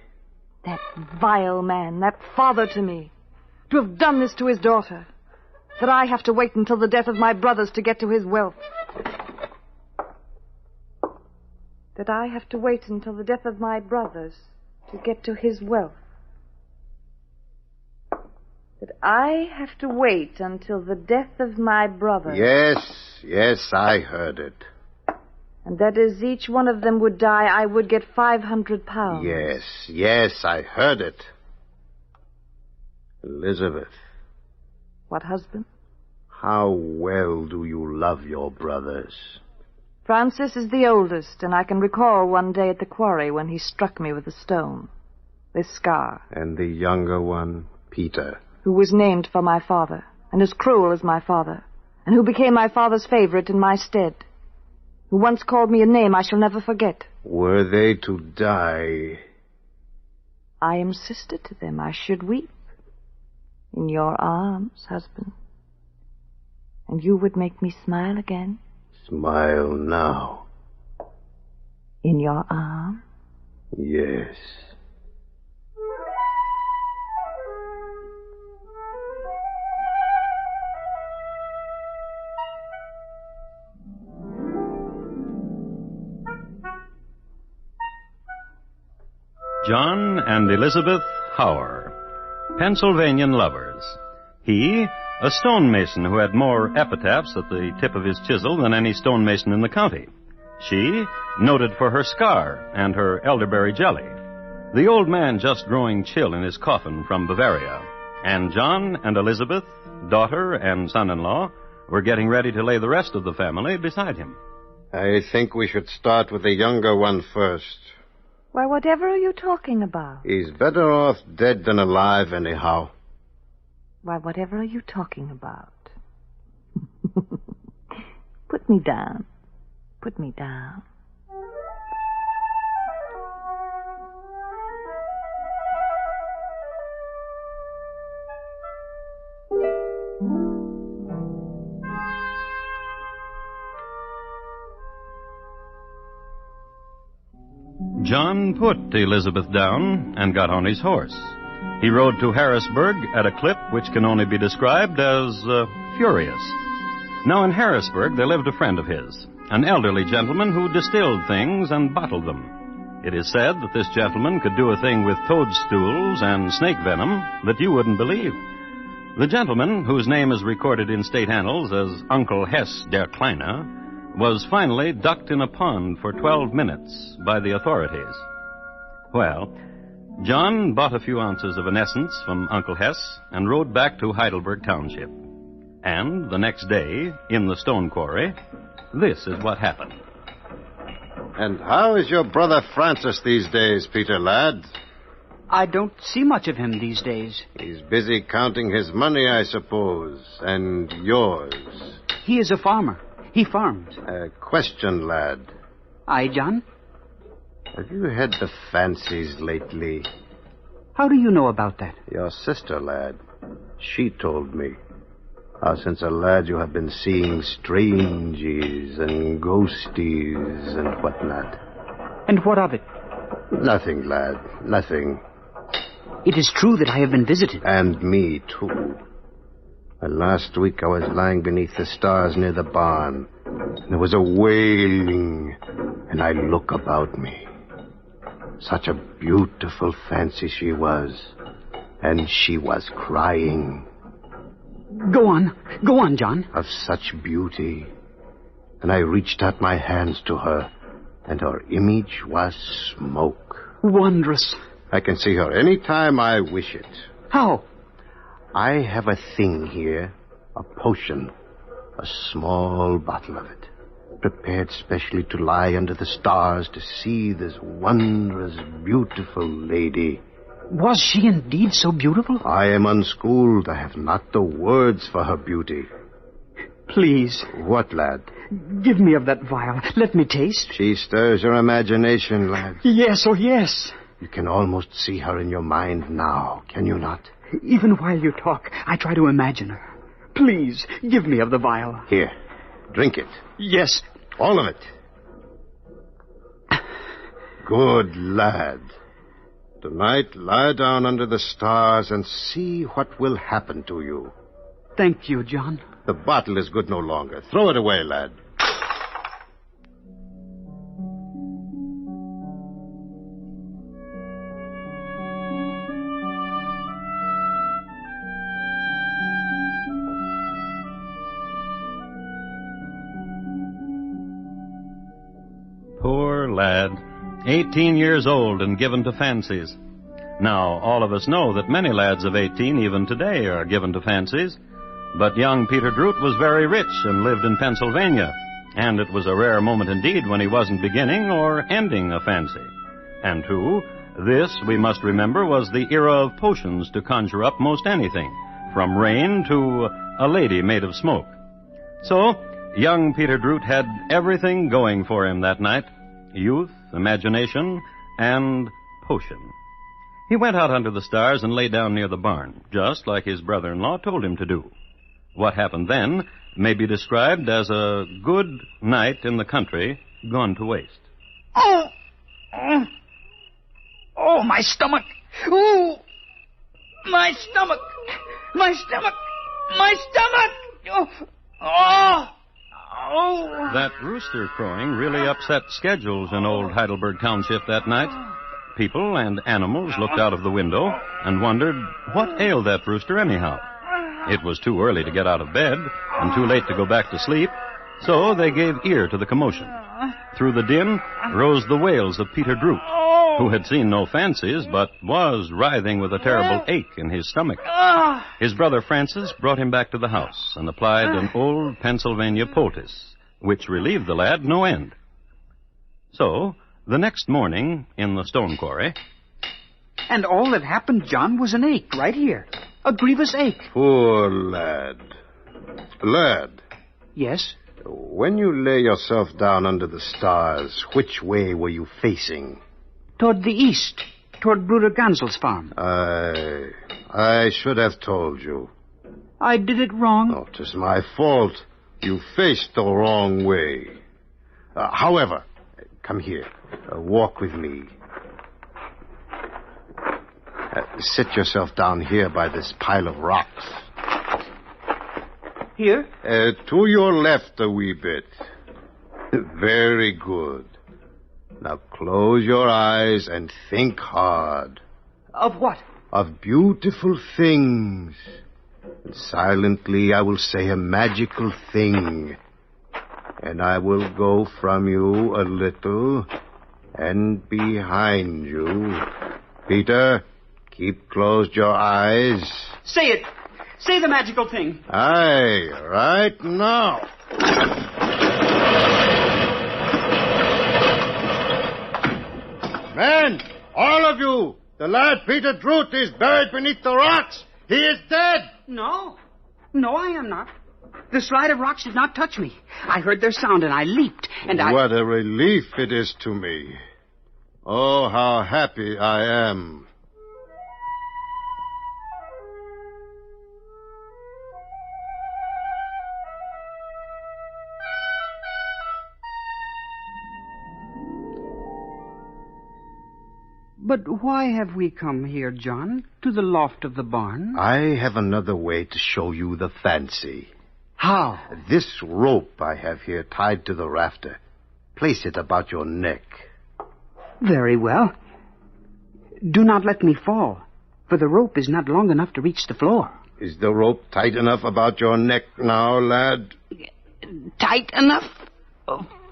That vile man, that father to me, to have done this to his daughter, that I have to wait until the death of my brothers to get to his wealth. That I have to wait until the death of my brothers to get to his wealth. That I have to wait until the death of my brothers. Yes, I heard it. And that as each one of them would die, I would get 500 pounds. Yes, I heard it. Elizabeth. What, husband? How well do you love your brothers? Francis is the oldest, and I can recall one day at the quarry when he struck me with a stone. This scar. And the younger one, Peter. Who was named for my father, and as cruel as my father, and who became my father's favorite in my stead. Who once called me a name I shall never forget. Were they to die? I am sister to them. I should weep. In your arms, husband. And you would make me smile again. Smile now. In your arms? Yes. John and Elizabeth Howard, Pennsylvanian lovers. He, a stonemason who had more epitaphs at the tip of his chisel than any stonemason in the county. She, noted for her scar and her elderberry jelly. The old man just growing chill in his coffin from Bavaria. And John and Elizabeth, daughter and son-in-law, were getting ready to lay the rest of the family beside him. I think we should start with the younger one first. Why, whatever are you talking about? He's better off dead than alive, anyhow. Why, whatever are you talking about? Put me down. Put me down. John put Elizabeth down and got on his horse. He rode to Harrisburg at a clip which can only be described as furious. Now in Harrisburg there lived a friend of his, an elderly gentleman who distilled things and bottled them. It is said that this gentleman could do a thing with toadstools and snake venom that you wouldn't believe. The gentleman, whose name is recorded in state annals as Uncle Hess der Kleine, was finally ducked in a pond for 12 minutes by the authorities. Well, John bought a few ounces of an essence from Uncle Hess and rode back to Heidelberg Township. And the next day, in the stone quarry, this is what happened. And how is your brother Francis these days, Peter, lad? I don't see much of him these days. He's busy counting his money, I suppose, and yours. He is a farmer. He farms. A question, lad. Aye, John? Have you had the fancies lately? How do you know about that? Your sister, lad. She told me. How since a lad you have been seeing strangies and ghosties and whatnot. And what of it? Nothing, lad. Nothing. It is true that I have been visited. And me, too. Last week I was lying beneath the stars near the barn. There was a wailing, and I look about me. Such a beautiful fancy she was, and she was crying. Go on, John. Of such beauty. And I reached out my hands to her, and her image was smoke. Wondrous. I can see her any time I wish it. How? I have a thing here, a potion, a small bottle of it, prepared specially to lie under the stars to see this wondrous, beautiful lady. Was she indeed so beautiful? I am unschooled. I have not the words for her beauty. Please. What, lad? Give me of that vial. Let me taste. She stirs your imagination, lad. Yes, oh yes. You can almost see her in your mind now, can you not? Even while you talk, I try to imagine her. Please, give me of the vial. Here, drink it. Yes. All of it. Good lad. Tonight, lie down under the stars and see what will happen to you. Thank you, John. The bottle is good no longer. Throw it away, lad. Poor lad. 18 years old and given to fancies. Now, all of us know that many lads of 18 even today are given to fancies. But young Peter Droot was very rich and lived in Pennsylvania. And it was a rare moment indeed when he wasn't beginning or ending a fancy. And too, this, we must remember, was the era of potions to conjure up most anything, from rain to a lady made of smoke. So, young Peter Droot had everything going for him that night. Youth, imagination, and potion. He went out under the stars and lay down near the barn, just like his brother-in-law told him to do. What happened then may be described as a good night in the country gone to waste. Oh, my stomach. Oh, my stomach. My stomach. My stomach. Oh. That rooster crowing really upset schedules in old Heidelberg Township that night. People and animals looked out of the window and wondered what ailed that rooster anyhow. It was too early to get out of bed and too late to go back to sleep, so they gave ear to the commotion. Through the din rose the wails of Peter Droot, who had seen no fancies but was writhing with a terrible ache in his stomach. His brother Francis brought him back to the house and applied an old Pennsylvania poultice, which relieved the lad no end. So, the next morning in the stone quarry... And all that happened, John, was an ache right here. A grievous ache. Poor lad. Lad. Yes? When you lay yourself down under the stars, which way were you facing? Toward the east. Toward Bruder Gansel's farm. I should have told you. I did it wrong? Oh, 'tis my fault. You faced the wrong way. However, come here. Walk with me. Sit yourself down here by this pile of rocks. Here? To your left a wee bit. Very good. Now close your eyes and think hard. Of what? Of beautiful things. And silently I will say a magical thing. And I will go from you a little and behind you. Peter, keep closed your eyes. Say it. Say the magical thing. Aye, right now. Men, all of you, the lad Peter Droot is buried beneath the rocks. He is dead. No, I am not. The slide of rocks did not touch me. I heard their sound and I leaped and What a relief it is to me. Oh, how happy I am. But why have we come here, John? To the loft of the barn? I have another way to show you the fancy. How? This rope I have here tied to the rafter. Place it about your neck. Very well. Do not let me fall, for the rope is not long enough to reach the floor. Is the rope tight enough about your neck now, lad? Tight enough?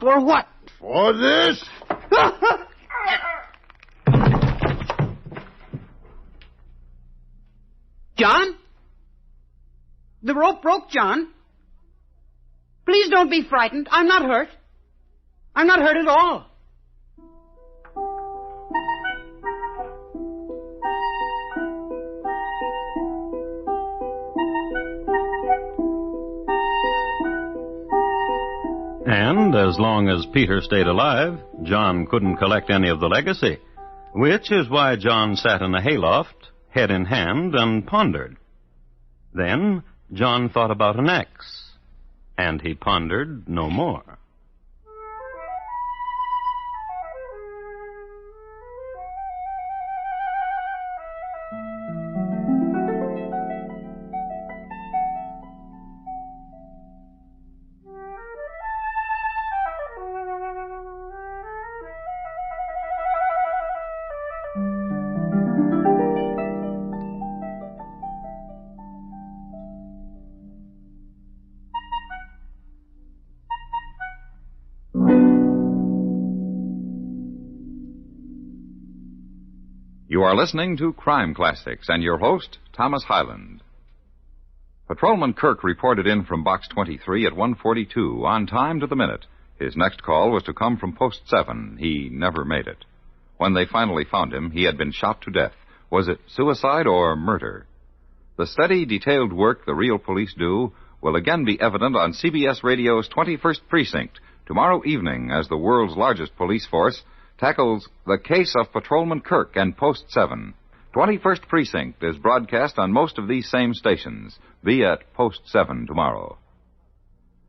For what? For this! John? The rope broke, John. Please don't be frightened. I'm not hurt. I'm not hurt at all. And as long as Peter stayed alive, John couldn't collect any of the legacy, Which is why John sat in a hayloft, head in hand, and pondered. Then John thought about an axe, and he pondered no more. You are listening to Crime Classics and your host, Thomas Hyland. Patrolman Kirk reported in from Box 23 at 1:42, on time to the minute. His next call was to come from Post 7. He never made it. When they finally found him, he had been shot to death. Was it suicide or murder? The steady, detailed work the real police do will again be evident on CBS Radio's 21st Precinct tomorrow evening as the world's largest police force tackles the case of Patrolman Kirk and Post 7. 21st Precinct is broadcast on most of these same stations. Be at Post 7 tomorrow.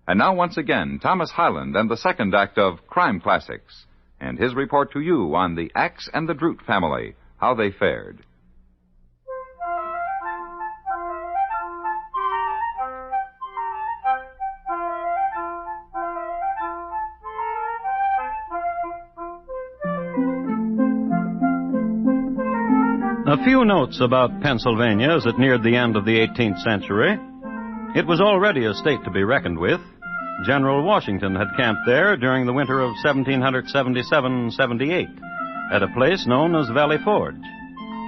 And now once again, Thomas Hyland and the second act of Crime Classics, and his report to you on the Axe and the Droot family, how they fared. A few notes about Pennsylvania as it neared the end of the 18th century. It was already a state to be reckoned with. General Washington had camped there during the winter of 1777-78 at a place known as Valley Forge.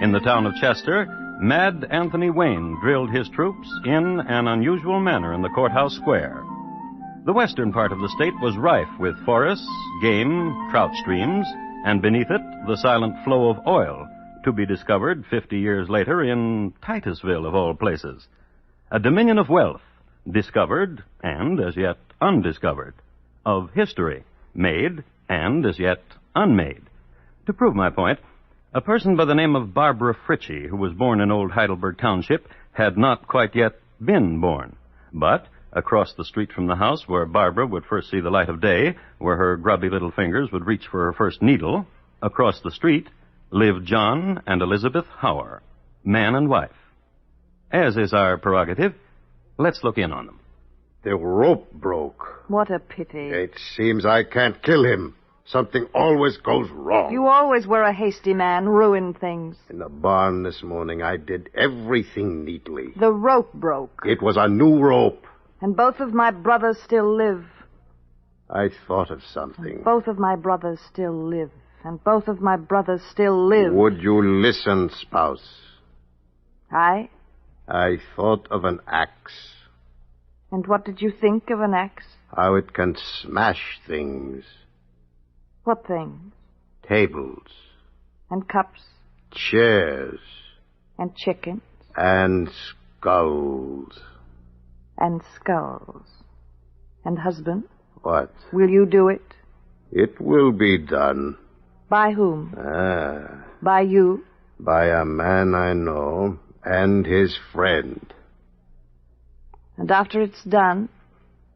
In the town of Chester, Mad Anthony Wayne drilled his troops in an unusual manner in the courthouse square. The western part of the state was rife with forests, game, trout streams, and beneath it, the silent flow of oil, to be discovered 50 years later in Titusville, of all places. A dominion of wealth, discovered and as yet undiscovered, of history, made and as yet unmade. To prove my point, a person by the name of Barbara Fritchie, who was born in Old Heidelberg Township, had not quite yet been born. But across the street from the house where Barbara would first see the light of day, where her grubby little fingers would reach for her first needle, across the street lived John and Elizabeth Hauer, man and wife. As is our prerogative, let's look in on them. The rope broke. What a pity. It seems I can't kill him. Something always goes wrong. You always were a hasty man, ruin things. In the barn this morning, I did everything neatly. The rope broke. It was a new rope. And both of my brothers still live. I thought of something. And both of my brothers still live. And both of my brothers still live. Would you listen, spouse? I thought of an axe. And what did you think of an axe? How it can smash things. What things? Tables. And cups. Chairs. And chickens. And skulls. And skulls. And husband? What? Will you do it? It will be done. By whom? By you? By a man I know and his friend. And after it's done,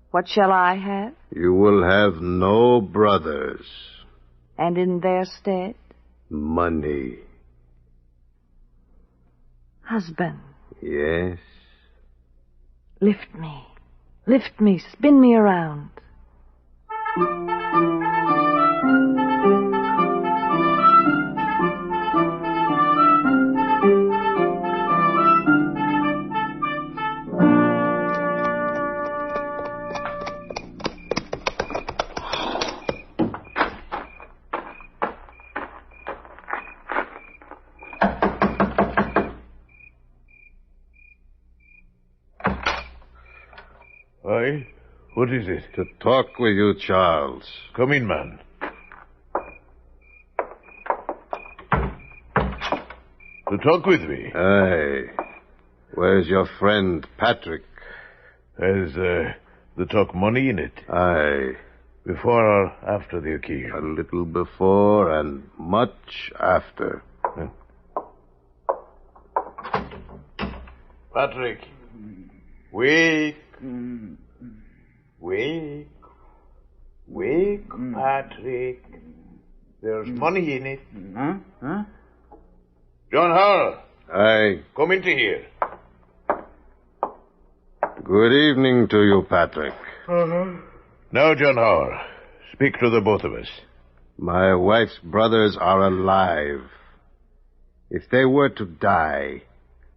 what shall I have? You will have no brothers. And in their stead? Money. Husband. Yes? Lift me, spin me around. Aye? What is it? To talk with you, Charles. Come in, man. To talk with me? Aye. Where's your friend, Patrick? Has the talk money in it? Aye. Before or after the occasion? A little before and much after. Patrick, wake. Wake. Wake, Patrick. There's money in it. Huh? John Howell. Aye. Come into here. Good evening to you, Patrick. Now, John Howell, speak to the both of us. My wife's brothers are alive. If they were to die,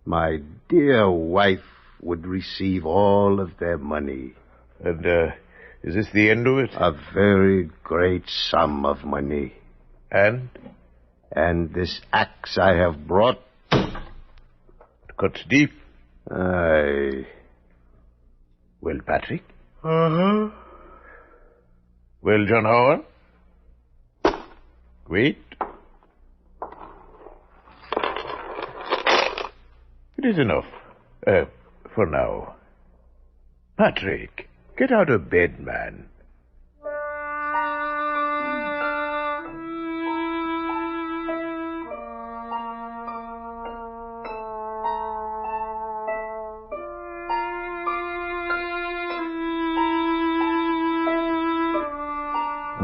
my dear wife would receive all of their money. And, is this the end of it? A very great sum of money. And? And this axe I have brought... It cuts deep. Aye. Well, Patrick? Uh-huh. Well, John Howell? Wait. It is enough. For now. Patrick, get out of bed, man.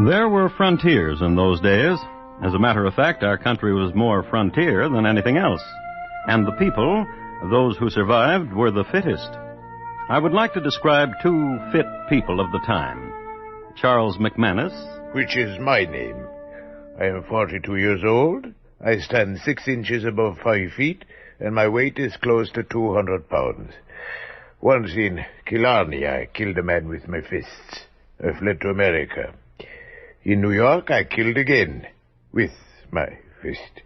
There were frontiers in those days. As a matter of fact, our country was more frontier than anything else. And the people, those who survived, were the fittest. I would like to describe two fit people of the time. Charles McManus. Which is my name. I am 42 years old. I stand 6 inches above 5 feet, and my weight is close to 200 pounds. Once in Killarney, I killed a man with my fists. I fled to America. In New York, I killed again, with my fist.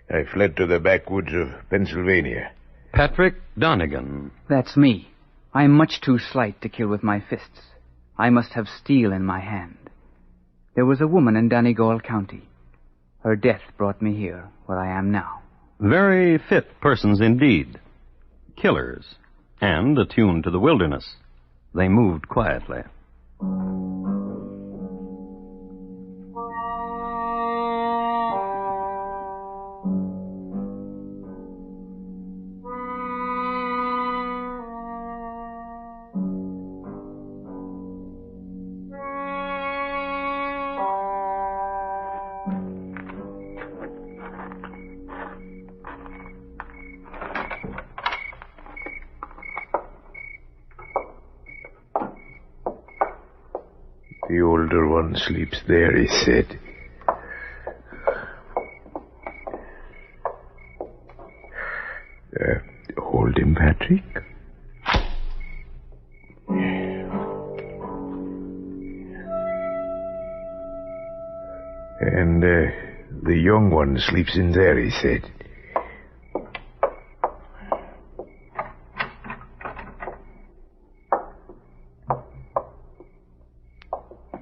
I fled to the backwoods of Pennsylvania. Patrick Donegan. That's me. I am much too slight to kill with my fists. I must have steel in my hand. There was a woman in Donegal County. Her death brought me here, where I am now. Very fit persons indeed. Killers, and attuned to the wilderness. They moved quietly. The older one sleeps there, he said. Hold him, Patrick. And the young one sleeps in there, he said.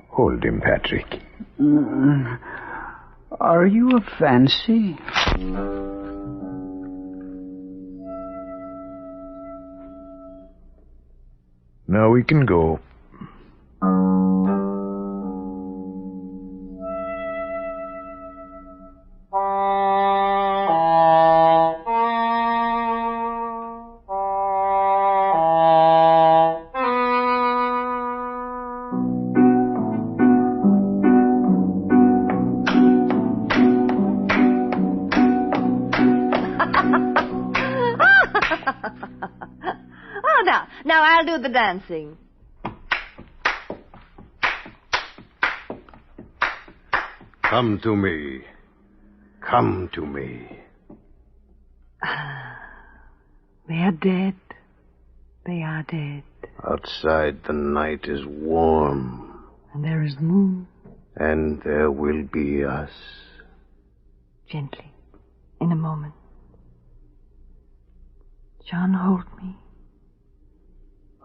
Hold him, Patrick. Are you a fancy? Now we can go. Now I'll do the dancing. Come to me. Come to me. They are dead. They are dead. Outside the night is warm. And there is moon. And there will be us. Gently. In a moment. John, hold me.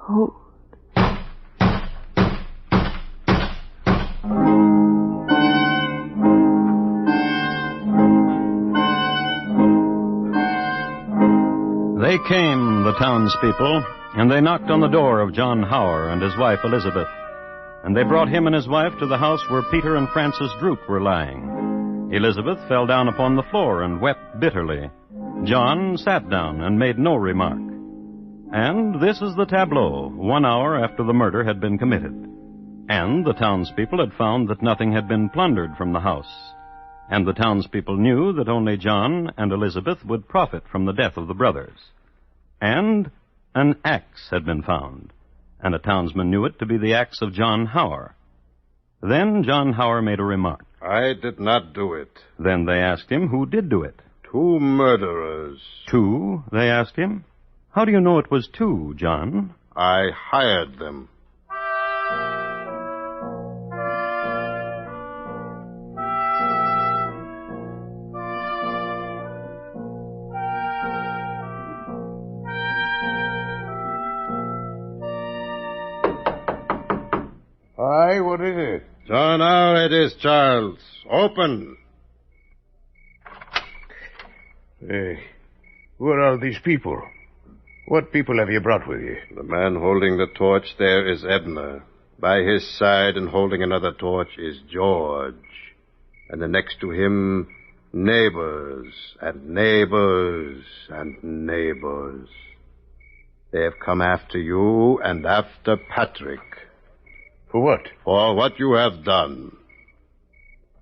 Hold. They came, the townspeople, and they knocked on the door of John Howard and his wife Elizabeth. and they brought him and his wife to the house where Peter and Frances Droot were lying. Elizabeth fell down upon the floor and wept bitterly. John sat down and made no remark. And this is the tableau, 1 hour after the murder had been committed. And the townspeople had found that nothing had been plundered from the house. And the townspeople knew that only John and Elizabeth would profit from the death of the brothers. And an axe had been found, and a townsman knew it to be the axe of John Hauer. Then John Hauer made a remark. I did not do it. Then they asked him who did do it. 2 murderers. 2, they asked him. How do you know it was 2, John? I hired them. Aye, what is it? So now it is, Charles. Open. Hey, who are all these people? What people have you brought with you? The man holding the torch there is Edna. By his side and holding another torch is George. And then next to him, neighbors and neighbors and neighbors. They have come after you and after Patrick. For what? For what you have done.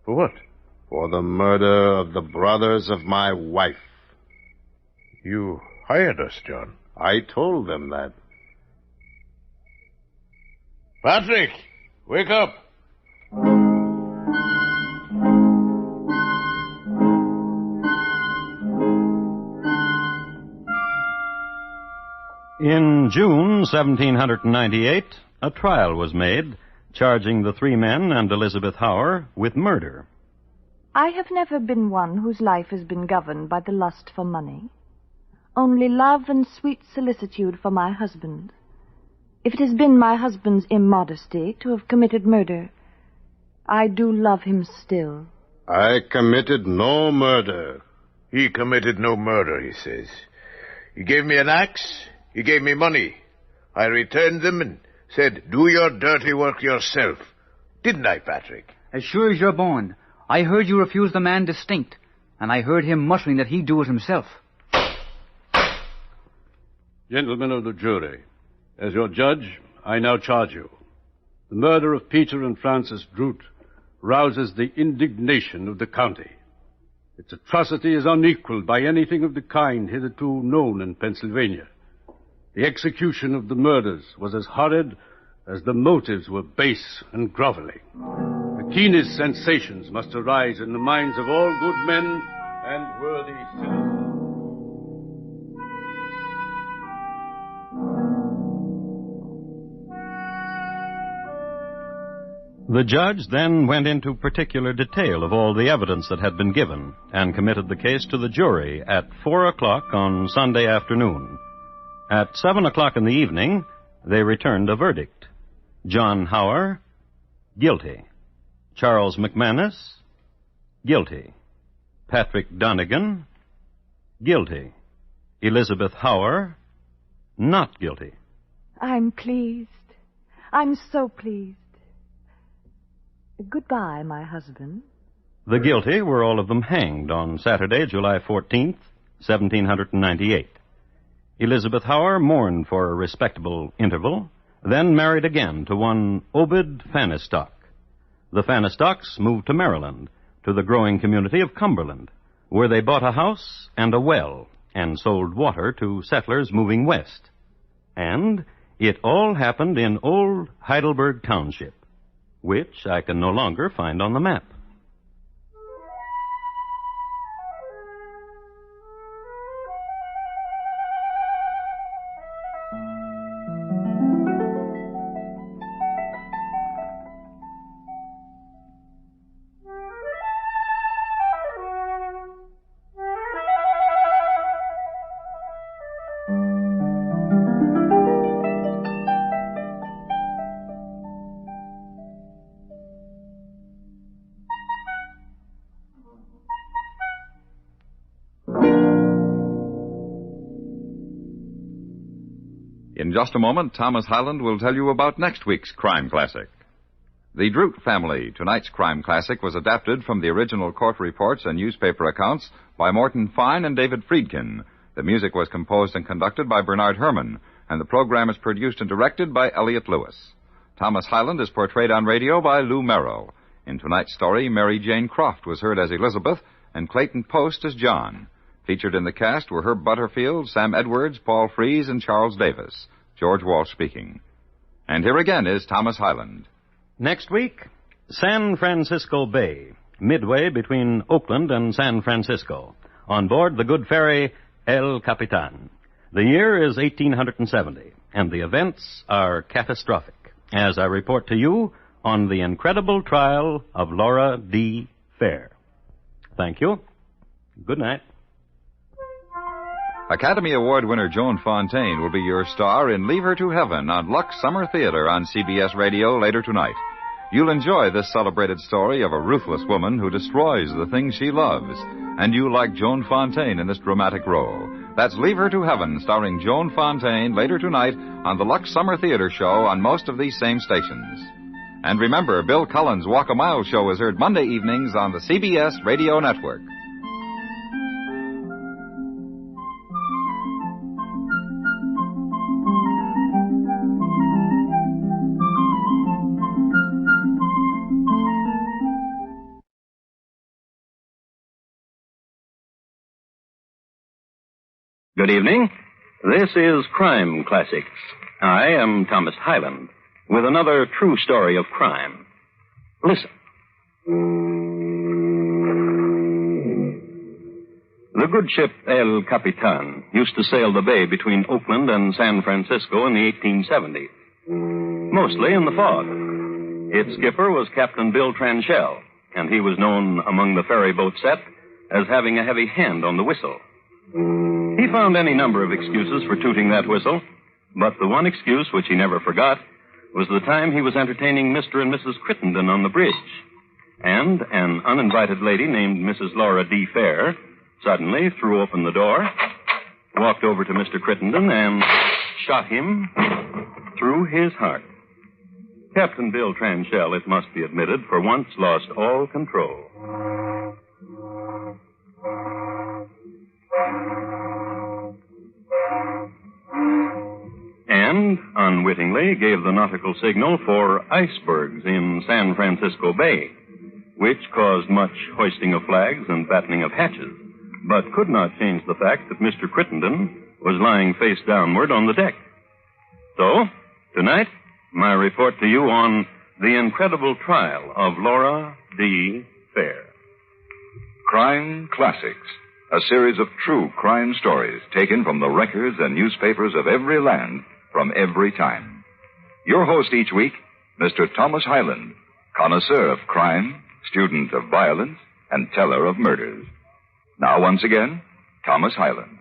For what? For the murder of the brothers of my wife. You hired us, John. I told them that. Patrick, wake up. In June 1798, a trial was made, charging the 3 men and Elizabeth Hauer with murder. I have never been one whose life has been governed by the lust for money. Only love and sweet solicitude for my husband. If it has been my husband's immodesty to have committed murder, I do love him still. I committed no murder. He committed no murder, he says. He gave me an axe. He gave me money. I returned them and said, do your dirty work yourself. Didn't I, Patrick? As sure as you're born. I heard you refuse the man distinct, and I heard him muttering that he'd do it himself. Gentlemen of the jury, as your judge, I now charge you. The murder of Peter and Frances Droot rouses the indignation of the county. Its atrocity is unequaled by anything of the kind hitherto known in Pennsylvania. The execution of the murders was as horrid as the motives were base and groveling. The keenest sensations must arise in the minds of all good men and worthy citizens. The judge then went into particular detail of all the evidence that had been given and committed the case to the jury at 4 o'clock on Sunday afternoon. At 7 o'clock in the evening, they returned a verdict. John Hauer, guilty. Charles McManus, guilty. Patrick Donegan, guilty. Elizabeth Hauer, not guilty. I'm pleased. I'm so pleased. Goodbye, my husband. The guilty were all of them hanged on Saturday, July 14th, 1798. Elizabeth Hauer mourned for a respectable interval, then married again to one Obed Fanistock. The Fanistocks moved to Maryland, to the growing community of Cumberland, where they bought a house and a well and sold water to settlers moving west. And it all happened in old Heidelberg Township, which I can no longer find on the map. In just a moment, Thomas Hyland will tell you about next week's crime classic. The Droot Family, tonight's crime classic, was adapted from the original court reports and newspaper accounts by Morton Fine and David Friedkin. The music was composed and conducted by Bernard Herrmann, and the program is produced and directed by Elliott Lewis. Thomas Hyland is portrayed on radio by Lou Merrill. In tonight's story, Mary Jane Croft was heard as Elizabeth and Clayton Post as John. Featured in the cast were Herb Butterfield, Sam Edwards, Paul Frees, and Charles Davis. George Walsh speaking. And here again is Thomas Hyland. Next week, San Francisco Bay, midway between Oakland and San Francisco. On board the good ferry El Capitan. The year is 1870, and the events are catastrophic, as I report to you on the incredible trial of Laura D. Fair. Thank you. Good night. Academy Award winner Joan Fontaine will be your star in Leave Her to Heaven on Lux Summer Theater on CBS Radio later tonight. You'll enjoy this celebrated story of a ruthless woman who destroys the things she loves. And you like Joan Fontaine in this dramatic role. That's Leave Her to Heaven, starring Joan Fontaine, later tonight on the Lux Summer Theater Show on most of these same stations. And remember, Bill Cullen's Walk a Mile show is heard Monday evenings on the CBS Radio Network. Good evening. This is Crime Classics. I am Thomas Hyland with another true story of crime. Listen. The good ship El Capitan used to sail the bay between Oakland and San Francisco in the 1870s, mostly in the fog. Its skipper was Captain Bill Tranchell, and he was known among the ferry boat set as having a heavy hand on the whistle. He found any number of excuses for tooting that whistle, but the one excuse which he never forgot was the time he was entertaining Mr. and Mrs. Crittenden on the bridge. And an uninvited lady named Mrs. Laura D. Fair suddenly threw open the door, walked over to Mr. Crittenden, and shot him through his heart. Captain Bill Tranchell, it must be admitted, for once lost all control. And unwittingly gave the nautical signal for icebergs in San Francisco Bay, which caused much hoisting of flags and battening of hatches, but could not change the fact that Mr. Crittenden was lying face downward on the deck. So, tonight, my report to you on the incredible trial of Laura D. Fair. Crime Classics, a series of true crime stories taken from the records and newspapers of every land from every time. Your host each week, Mr. Thomas Hyland, connoisseur of crime, student of violence, and teller of murders. Now, once again, Thomas Hyland.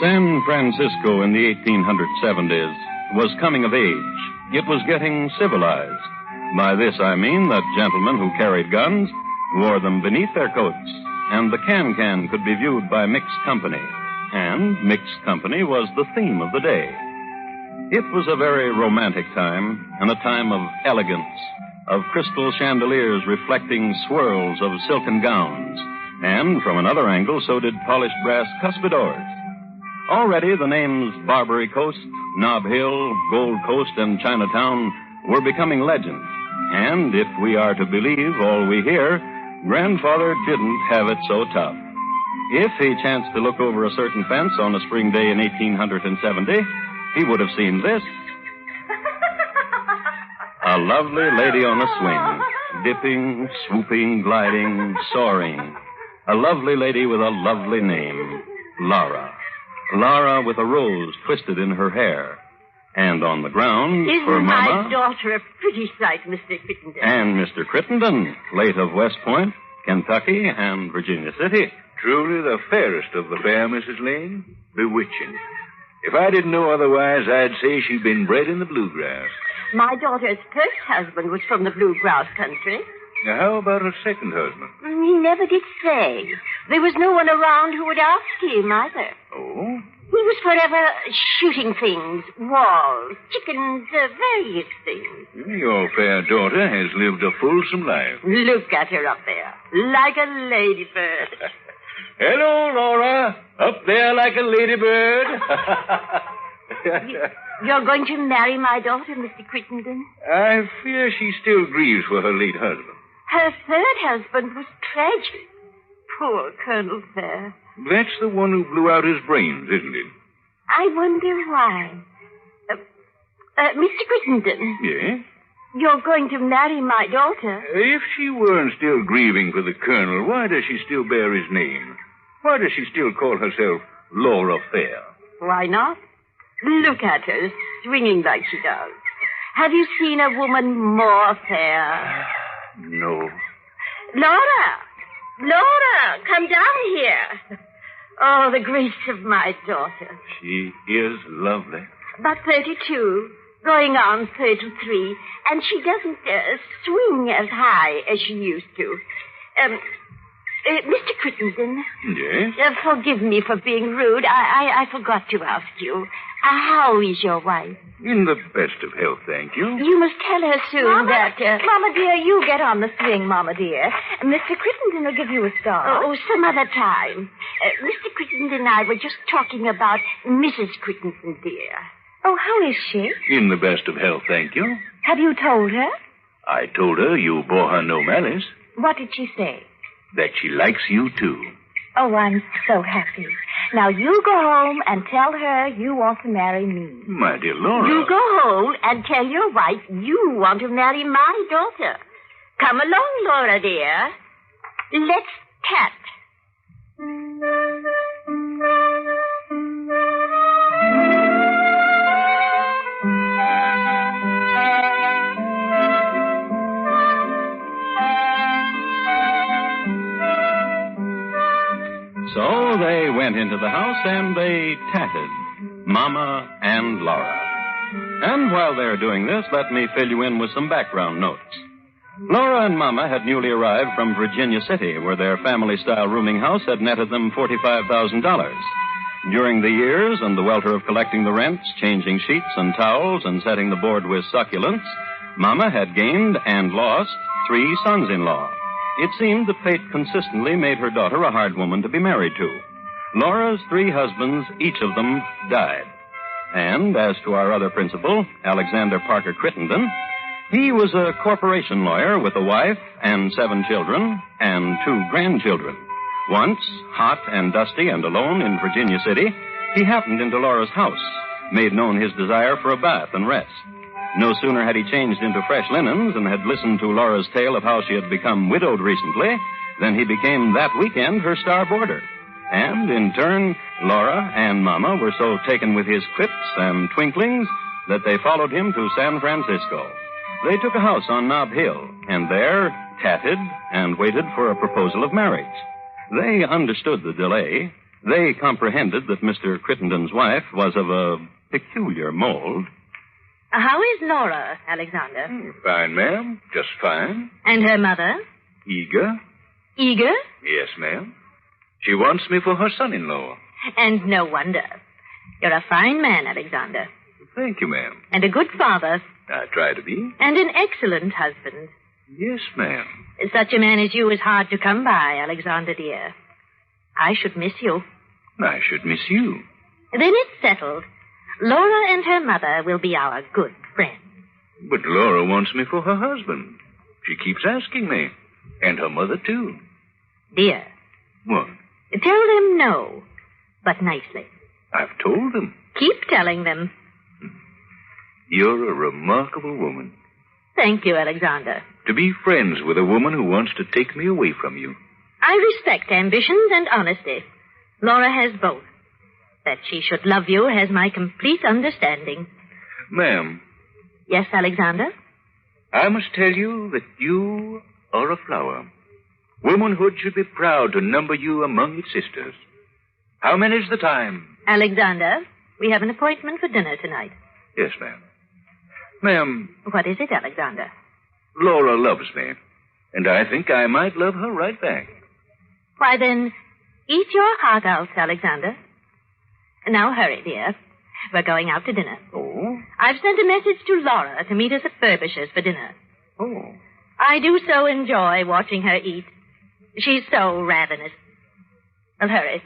San Francisco in the 1870s was coming of age. It was getting civilized. By this I mean that gentlemen who carried guns wore them beneath their coats, and the can-can could be viewed by mixed company. And mixed company was the theme of the day. It was a very romantic time, and a time of elegance, of crystal chandeliers reflecting swirls of silken gowns, and from another angle so did polished brass cuspidors. Already the names Barbary Coast, Nob Hill, Gold Coast, and Chinatown were becoming legends. And if we are to believe all we hear, Grandfather didn't have it so tough. If he chanced to look over a certain fence on a spring day in 1870, he would have seen this. A lovely lady on a swing, dipping, swooping, gliding, soaring. A lovely lady with a lovely name, Laura. Laura with a rose twisted in her hair. And on the ground, for Isn't Mama... my daughter a pretty sight, Mr. Crittenden? And Mr. Crittenden, late of West Point, Kentucky, and Virginia City. Truly the fairest of the fair, Mrs. Lane. Bewitching. If I didn't know otherwise, I'd say she'd been bred in the bluegrass. My daughter's first husband was from the blue grass country. Now, how about her second husband? He never did say. There was no one around who would ask him either. Oh? He was forever shooting things, walls, chickens, various things. Your fair daughter has lived a fulsome life. Look at her up there, like a ladybird. Hello, Laura. Up there like a ladybird. You're going to marry my daughter, Mr. Crittenden? I fear she still grieves for her late husband. Her third husband was tragic. Poor Colonel Fair. That's the one who blew out his brains, isn't it? I wonder why. Mr. Crittenden. Yes? You're going to marry my daughter? If she weren't still grieving for the Colonel, why does she still bear his name? Why does she still call herself Laura Fair? Why not? Look at her, swinging like she does. Have you seen a woman more fair? No. Laura, come down here. Oh, the grace of my daughter. She is lovely. About 32, going on 33, and she doesn't swing as high as she used to. Mr. Crittenden. Yes? Forgive me for being rude. I forgot to ask you. How is your wife? In the best of health, thank you. You must tell her soon Mama, that... Mama, dear, you get on the swing, Mama, dear. Mr. Crittenden will give you a start. Oh, some other time. Mr. Crittenden and I were just talking about Mrs. Crittenden, dear. Oh, how is she? In the best of health, thank you. Have you told her? I told her you bore her no malice. What did she say? That she likes you, too. Oh, I'm so happy. Now, you go home and tell her you want to marry me. My dear Laura. You go home and tell your wife you want to marry my daughter. Come along, Laura, dear. Let's tat. So they went into the house and they tatted, Mama and Laura. And while they're doing this, let me fill you in with some background notes. Laura and Mama had newly arrived from Virginia City, where their family-style rooming house had netted them $45,000. During the years and the welter of collecting the rents, changing sheets and towels, and setting the board with succulents, Mama had gained and lost 3 sons-in-law. It seemed that fate consistently made her daughter a hard woman to be married to. Laura's 3 husbands, each of them, died. And as to our other principal, Alexander Parker Crittenden, he was a corporation lawyer with a wife and 7 children and 2 grandchildren. Once, hot and dusty and alone in Virginia City, he happened into Laura's house, made known his desire for a bath and rest. No sooner had he changed into fresh linens and had listened to Laura's tale of how she had become widowed recently than he became that weekend her star boarder. And, in turn, Laura and Mama were so taken with his quips and twinklings that they followed him to San Francisco. They took a house on Nob Hill, and there tatted and waited for a proposal of marriage. They understood the delay. They comprehended that Mr. Crittenden's wife was of a peculiar mold. How is Laura, Alexander? Fine, ma'am. Just fine. And her mother? Eager. Eager? Yes, ma'am. She wants me for her son-in-law. And no wonder. You're a fine man, Alexander. Thank you, ma'am. And a good father. I try to be. And an excellent husband. Yes, ma'am. Such a man as you is hard to come by, Alexander, dear. I should miss you. I should miss you. Then it's settled. Laura and her mother will be our good friends. But Laura wants me for her husband. She keeps asking me. And her mother, too. Dear. What? Tell them no, but nicely. I've told them. Keep telling them. You're a remarkable woman. Thank you, Alexander. To be friends with a woman who wants to take me away from you. I respect ambitions and honesty. Laura has both. That she should love you has my complete understanding. Ma'am. Yes, Alexander? I must tell you that you are a flower. Womanhood should be proud to number you among its sisters. How many's the time? Alexander, we have an appointment for dinner tonight. Yes, ma'am. Ma'am. What is it, Alexander? Laura loves me, and I think I might love her right back. Why, then, eat your heart out, Alexander. Now hurry, dear. We're going out to dinner. Oh? I've sent a message to Laura to meet us at Furbisher's for dinner. Oh. I do so enjoy watching her eat. She's so ravenous. Well, hurry.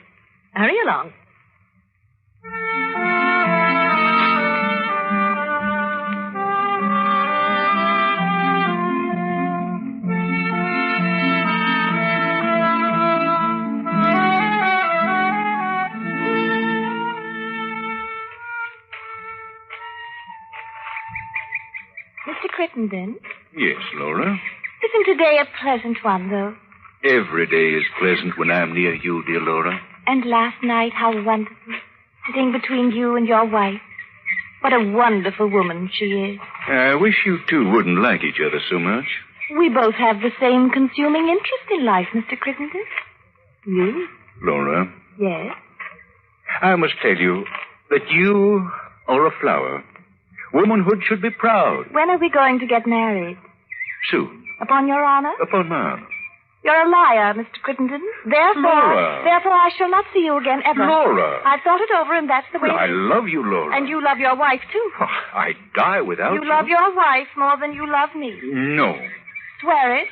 Hurry along. Mr. Crittenden? Yes, Laura. Isn't today a pleasant one, though? Every day is pleasant when I'm near you, dear Laura. And last night, how wonderful. Sitting between you and your wife. What a wonderful woman she is. I wish you two wouldn't like each other so much. We both have the same consuming interest in life, Mr. Crittenden. You? Laura, Yes? I must tell you that you are a flower. Womanhood should be proud. When are we going to get married? Soon. Upon your honor? Upon my honor. You're a liar, Mr. Crittenden. Laura. Therefore, I shall not see you again ever. Laura. I've thought it over, and that's the way I it is. love you, Laura. And you love your wife, too. Oh, I'd die without you. You love your wife more than you love me. No. Swear it.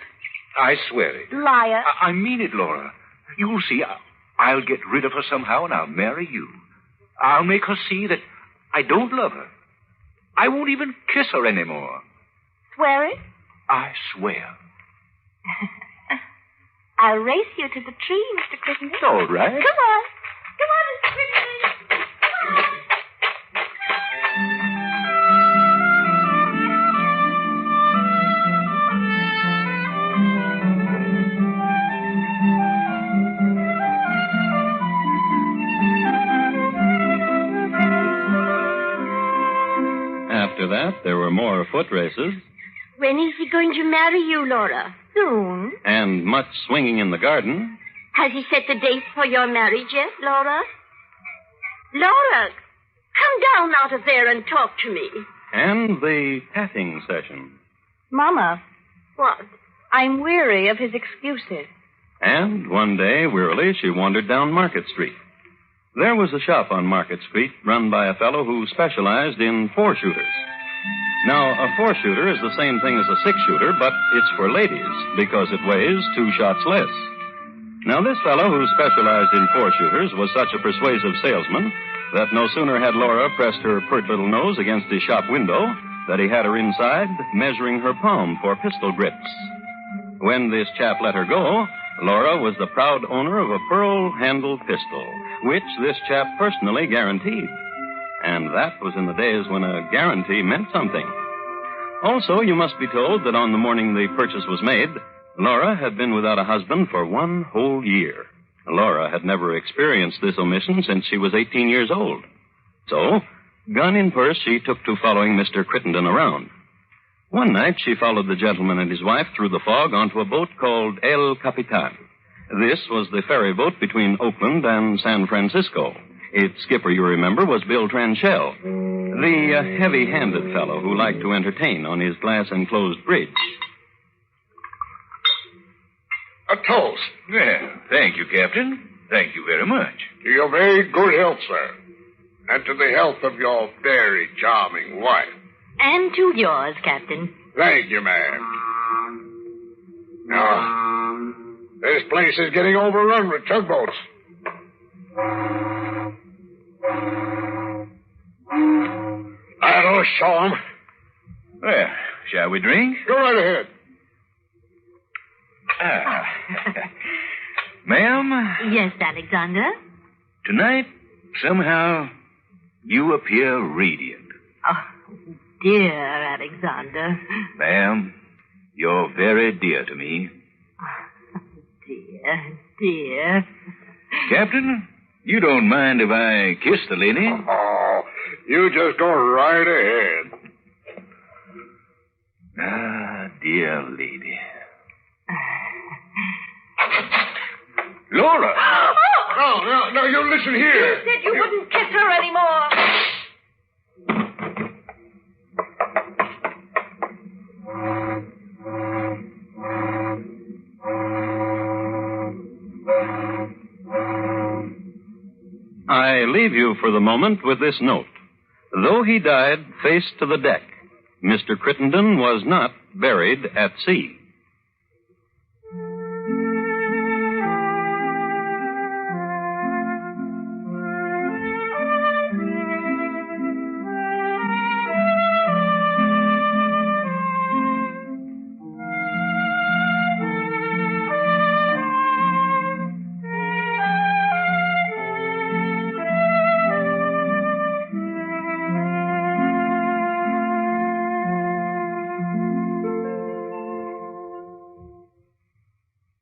I swear it. Liar. I mean it, Laura. You'll see. I'll get rid of her somehow, and I'll marry you. I'll make her see that I don't love her. I won't even kiss her anymore. Swear it. I swear. I'll race you to the tree, Mr. Crittenden. All right. Come on. Come on, Mr. Crittenden. After that, there were more foot races When is he going to marry you, Laura? Soon. and much swinging in the garden. Has he set the date for your marriage yet, Laura? Laura, come down out of there and talk to me. And the patting session. Mama. What? I'm weary of his excuses. And one day, wearily, she wandered down Market Street. There was a shop on Market Street run by a fellow who specialized in four-shooters. Now, a four-shooter is the same thing as a six-shooter, but it's for ladies because it weighs 2 shots less. Now, this fellow who specialized in four-shooters was such a persuasive salesman that no sooner had Laura pressed her pert little nose against his shop window that he had her inside measuring her palm for pistol grips. When this chap let her go, Laura was the proud owner of a pearl-handled pistol, which this chap personally guaranteed. And that was in the days when a guarantee meant something. Also, you must be told that on the morning the purchase was made, Laura had been without a husband for 1 whole year. Laura had never experienced this omission since she was 18 years old. So, gun in purse, she took to following Mr. Crittenden around. One night, she followed the gentleman and his wife through the fog onto a boat called El Capitan. This was the ferry boat between Oakland and San Francisco. Its skipper, you remember, was Bill Tranchell, the heavy-handed fellow who liked to entertain on his glass-enclosed bridge. A toast. Yeah, thank you, Captain. Thank you very much. To your very good health, sir. And to the health of your very charming wife. And to yours, Captain. Thank you, ma'am. Now, this place is getting overrun with tugboats. That'll show 'em. Well, shall we drink? Go right ahead. Ma'am, Yes, Alexander? tonight, somehow, you appear radiant. Oh, dear Alexander. Ma'am, you're very dear to me. Dear. Captain, you don't mind if I kiss the lady? Oh, you just go right ahead. Ah, dear lady. Laura! No, you listen here. You said you wouldn't kiss her anymore. I leave you for the moment with this note. Though he died face to the deck, Mr. Crittenden was not buried at sea.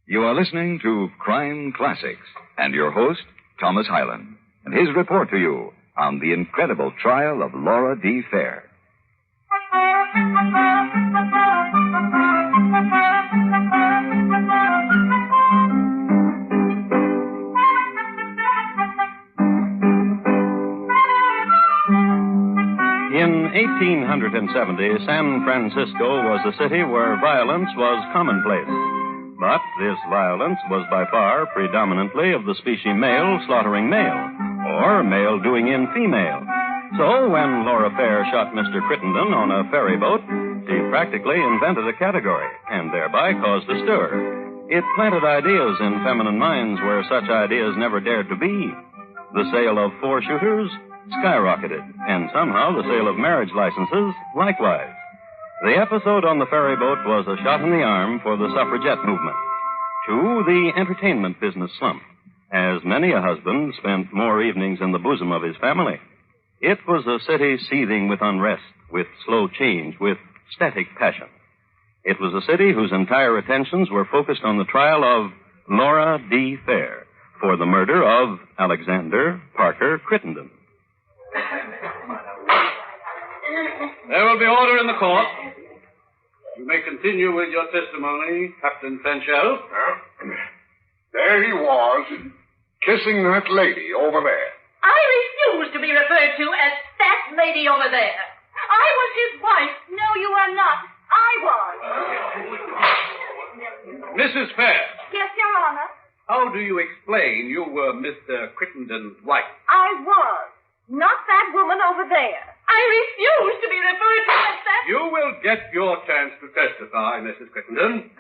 You are listening to Crime Classics and your host, Thomas Hyland, and his report to you on the incredible trial of Laura D. Fair. In 1870, San Francisco was a city where violence was commonplace. But this violence was by far predominantly of the species male slaughtering male, or male doing in female. So when Laura Fair shot Mr. Crittenden on a ferry boat, she practically invented a category, and thereby caused a stir. It planted ideas in feminine minds where such ideas never dared to be. The sale of four-shooters skyrocketed, and somehow the sale of marriage licenses likewise. The episode on the ferry boat was a shot in the arm for the suffragette movement. To the entertainment business slump, as many a husband spent more evenings in the bosom of his family. It was a city seething with unrest, with slow change, with static passion. It was a city whose entire attentions were focused on the trial of Laura D. Fair for the murder of Alexander Parker Crittenden. There will be order in the court. You may continue with your testimony, Captain Fenchel. There he was, kissing that lady over there. I refuse to be referred to as that lady over there. I was his wife. No, you are not. I was. Mrs. Fair, Yes, Your Honor. how do you explain you were Mr. Crittenden's wife? I was. Not that woman over there. I refuse to be referred to as that. You will get your chance to testify, Mrs. Crittenden.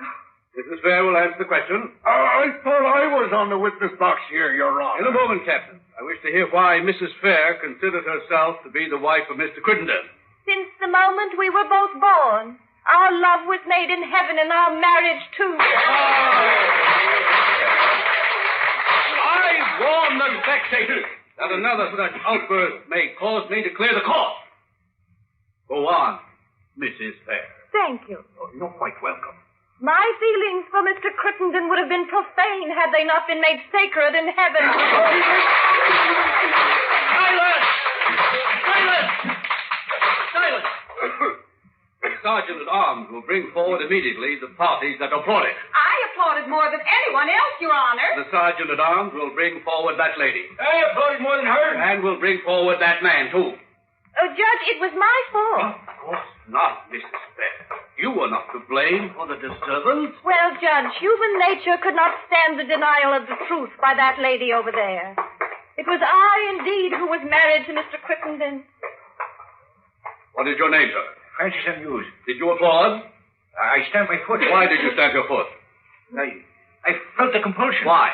Mrs. Fair will answer the question. I thought I was on the witness box here, Your Honor. In a moment, Captain. I wish to hear why Mrs. Fair considered herself to be the wife of Mr. Crittenden. Since the moment we were both born, our love was made in heaven and our marriage too. I warn the spectators that another such outburst may cause me to clear the court. Go on, Mrs. Fair. Thank you. Oh, you're quite welcome. My feelings for Mr. Crittenden would have been profane had they not been made sacred in heaven. Silence! Silence! Silence! The Sergeant at Arms will bring forward immediately the parties that applauded. I applauded more than anyone else, Your Honor. The Sergeant at Arms will bring forward that lady. I applauded more than her. And will bring forward that man, too. Oh, Judge, it was my fault. Of course not, Mrs. Fair. You were not to blame for the disturbance. Well, Judge, human nature could not stand the denial of the truth by that lady over there. It was I, indeed, who was married to Mr. Crittenden. What is your name, sir? Francis M. Hughes. Did you applaud? I stamped my foot. Why did you stamp your foot? I felt the compulsion. Why?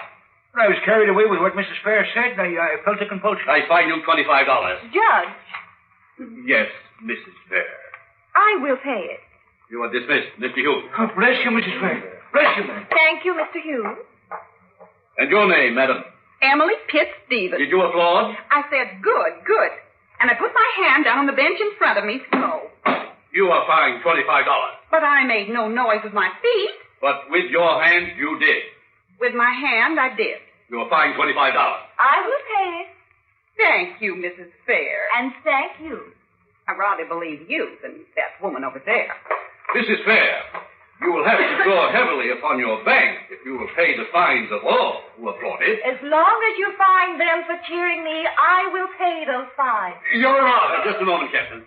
I was carried away with what Mrs. Fair said. I felt the compulsion. I fine you $25. Judge. Yes, Mrs. Fair. I will pay it. You are dismissed, Mr. Hughes. Oh, bless you, Mrs. Fair. Bless you, ma'am. Thank you, Mr. Hughes. And your name, madam? Emily Pitt Stevens. Did you applaud? I said, good, good. And I put my hand down on the bench in front of me, so. You are fined $25. But I made no noise with my feet. But with your hand, you did. With my hand, I did. You are fined $25. I will pay it. Thank you, Mrs. Fair. And thank you. I rather believe you than that woman over there. Mrs. Fair, you will have to draw heavily upon your bank if you will pay the fines of all who applauded. As long as you fine them for cheering me, I will pay those fines. Your Honor. Just a moment, Captain.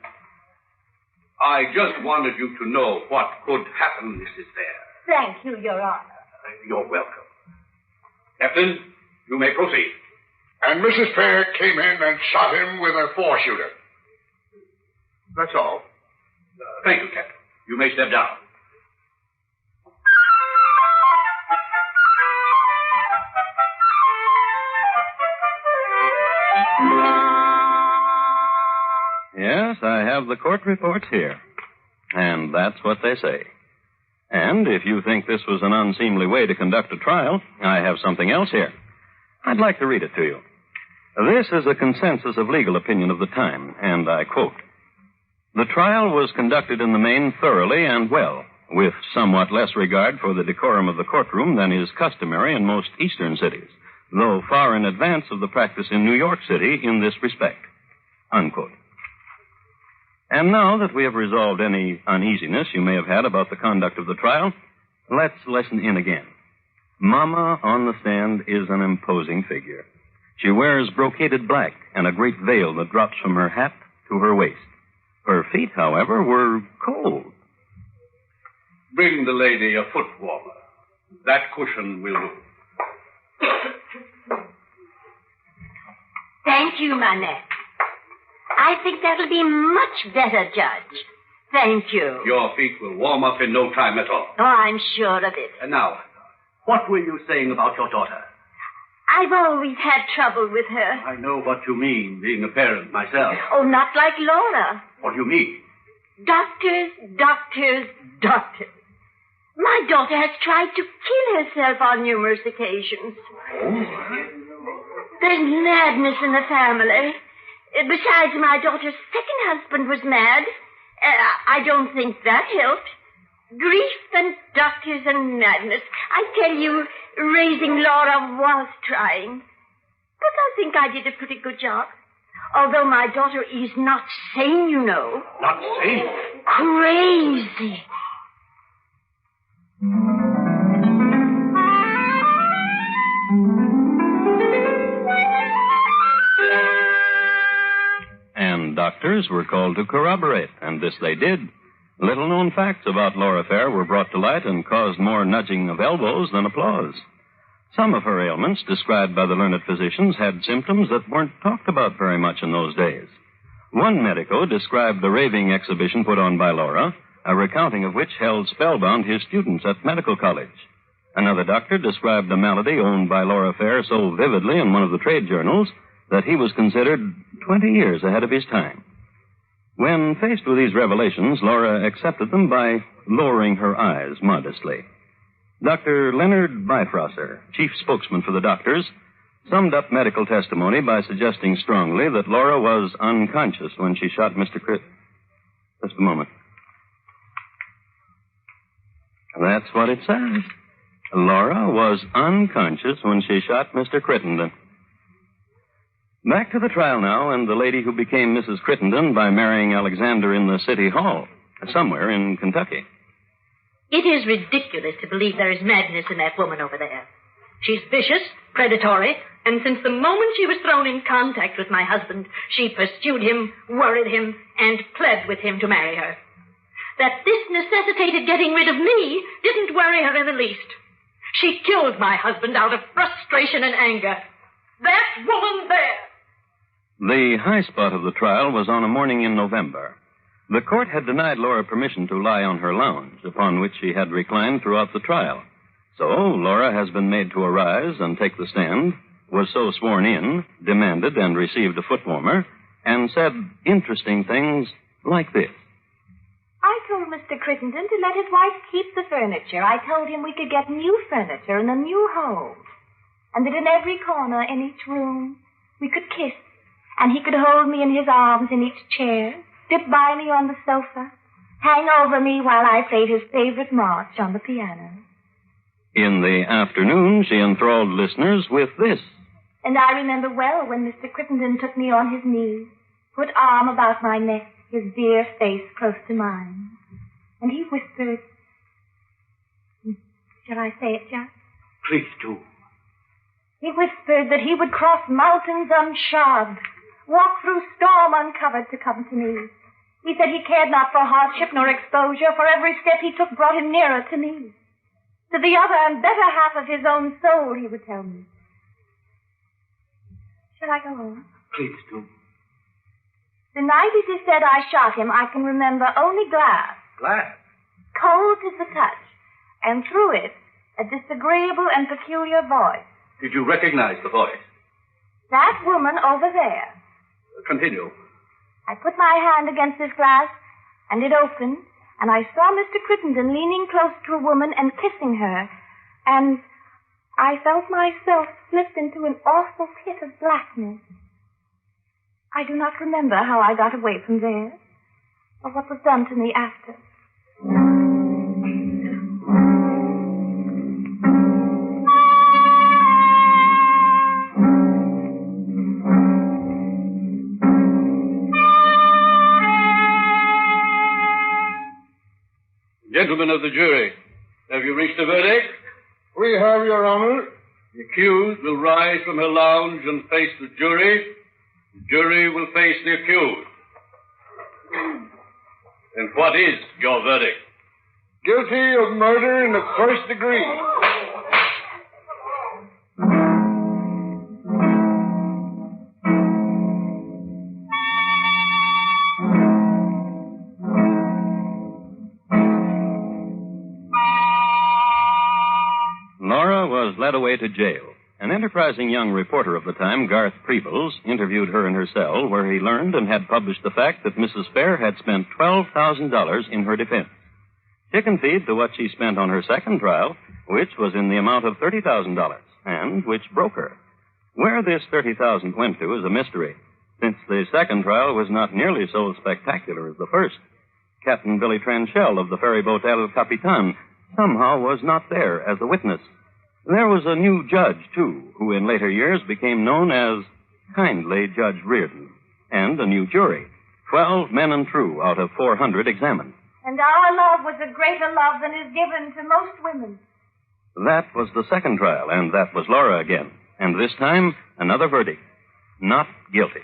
I just wanted you to know what could happen, Mrs. Fair. Thank you, Your Honor. You're welcome. Captain, you may proceed. And Mrs. Fair came in and shot him with a 4-shooter. That's all. Thank you, Captain. You may step down. Yes, I have the court reports here. And that's what they say. And if you think this was an unseemly way to conduct a trial, I have something else here. I'd like to read it to you. This is a consensus of legal opinion of the time, and I quote, "The trial was conducted in the main thoroughly and well, with somewhat less regard for the decorum of the courtroom than is customary in most eastern cities, though far in advance of the practice in New York City in this respect." Unquote. And now that we have resolved any uneasiness you may have had about the conduct of the trial, let's listen in again. Mama on the stand is an imposing figure. She wears brocaded black and a great veil that drops from her hat to her waist. Her feet, however, were cold. Bring the lady a foot warmer. That cushion will do. Thank you, Manette. I think that'll be much better, Judge. Thank you. Your feet will warm up in no time at all. Oh, I'm sure of it. And now, what were you saying about your daughter? I've always had trouble with her. I know what you mean, being a parent myself. Oh, not like Laura. What do you mean? Doctors, doctors, doctors. My daughter has tried to kill herself on numerous occasions. There's madness in the family. Besides, my daughter's second husband was mad. I don't think that helped. Grief and doctors and madness. I tell you, raising Laura was trying. But I think I did a pretty good job. Although my daughter is not sane, you know. Not sane? Crazy. And doctors were called to corroborate, and this they did. Little-known facts about Laura Fair were brought to light and caused more nudging of elbows than applause. Some of her ailments, described by the learned physicians, had symptoms that weren't talked about very much in those days. One medico described the raving exhibition put on by Laura, a recounting of which held spellbound his students at medical college. Another doctor described a malady owned by Laura Fair so vividly in one of the trade journals that he was considered 20 years ahead of his time. When faced with these revelations, Laura accepted them by lowering her eyes modestly. Dr. Leonard Bifrosser, chief spokesman for the doctors, summed up medical testimony by suggesting strongly that Laura was unconscious when she shot Mr. Just a moment. That's what it says. Laura was unconscious when she shot Mr. Crittenden. Back to the trial now, and the lady who became Mrs. Crittenden by marrying Alexander in the city hall, somewhere in Kentucky. It is ridiculous to believe there is madness in that woman over there. She's vicious, predatory, and since the moment she was thrown in contact with my husband, she pursued him, worried him, and pled with him to marry her. That this necessitated getting rid of me didn't worry her in the least. She killed my husband out of frustration and anger. That woman there! The high spot of the trial was on a morning in November. The court had denied Laura permission to lie on her lounge, upon which she had reclined throughout the trial. So Laura has been made to arise and take the stand, was so sworn in, demanded and received a foot warmer, and said interesting things like this. I told Mr. Crittenden to let his wife keep the furniture. I told him we could get new furniture in a new home, and that in every corner in each room we could kiss, and he could hold me in his arms in each chair, sit by me on the sofa, hang over me while I played his favorite march on the piano. In the afternoon, she enthralled listeners with this. And I remember well when Mr. Crittenden took me on his knee, put arm about my neck, his dear face close to mine. And he whispered, shall I say it, Jack? Please do. He whispered that he would cross mountains unshod, walk through storm uncovered to come to me. He said he cared not for hardship nor exposure, for every step he took brought him nearer to me. To the other and better half of his own soul, he would tell me. Shall I go home? Please do. The night it is said I shot him, I can remember only glass. Glass? Cold as the touch. And through it, a disagreeable and peculiar voice. Did you recognize the voice? That woman over there. Continue. I put my hand against this glass, and it opened, and I saw Mr. Crittenden leaning close to a woman and kissing her, and I felt myself slipped into an awful pit of blackness. I do not remember how I got away from there, or what was done to me after. Gentlemen of the jury, have you reached a verdict? We have, Your Honor. The accused will rise from her lounge and face the jury. The jury will face the accused. And what is your verdict? Guilty of murder in the first degree. Laura was led away to jail. An enterprising young reporter of the time, Garth Prebles, interviewed her in her cell, where he learned and had published the fact that Mrs. Fair had spent $12,000 in her defense. Chicken feed to what she spent on her second trial, which was in the amount of $30,000, and which broke her. Where this $30,000 went to is a mystery, since the second trial was not nearly so spectacular as the first. Captain Billy Tranchell of the ferry boat El Capitan somehow was not there as a witness. There was a new judge, too, who in later years became known as Kindly Judge Reardon, and a new jury, 12 men and true out of 400 examined. And our love was a greater love than is given to most women. That was the second trial, and that was Laura again. And this time, another verdict. Not guilty.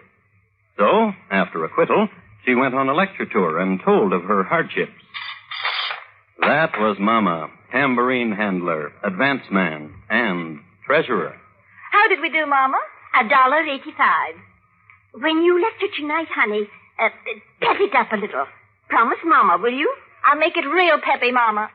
So, after acquittal, she went on a lecture tour and told of her hardships. That was Mama, tambourine handler, advance man, and treasurer. How did we do, Mama? $1.85. When you lecture tonight, honey, pep it up a little. Promise, Mama, will you? I'll make it real peppy, Mama.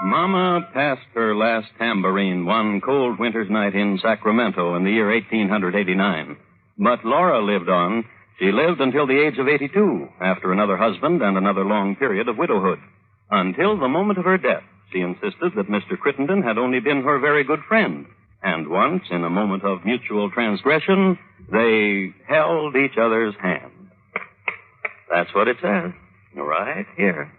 Mama passed her last tambourine one cold winter's night in Sacramento in the year 1889. But Laura lived on. She lived until the age of 82, after another husband and another long period of widowhood. Until the moment of her death, she insisted that Mr. Crittenden had only been her very good friend. And once, in a moment of mutual transgression, they held each other's hand. That's what it says, right here.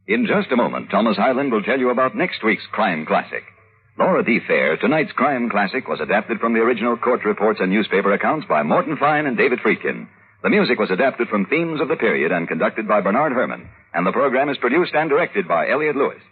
In just a moment, Thomas Hyland will tell you about next week's crime classic. Laura D. Fair, tonight's crime classic was adapted from the original court reports and newspaper accounts by Morton Fine and David Friedkin. The music was adapted from themes of the period and conducted by Bernard Herrmann, and the program is produced and directed by Elliot Lewis.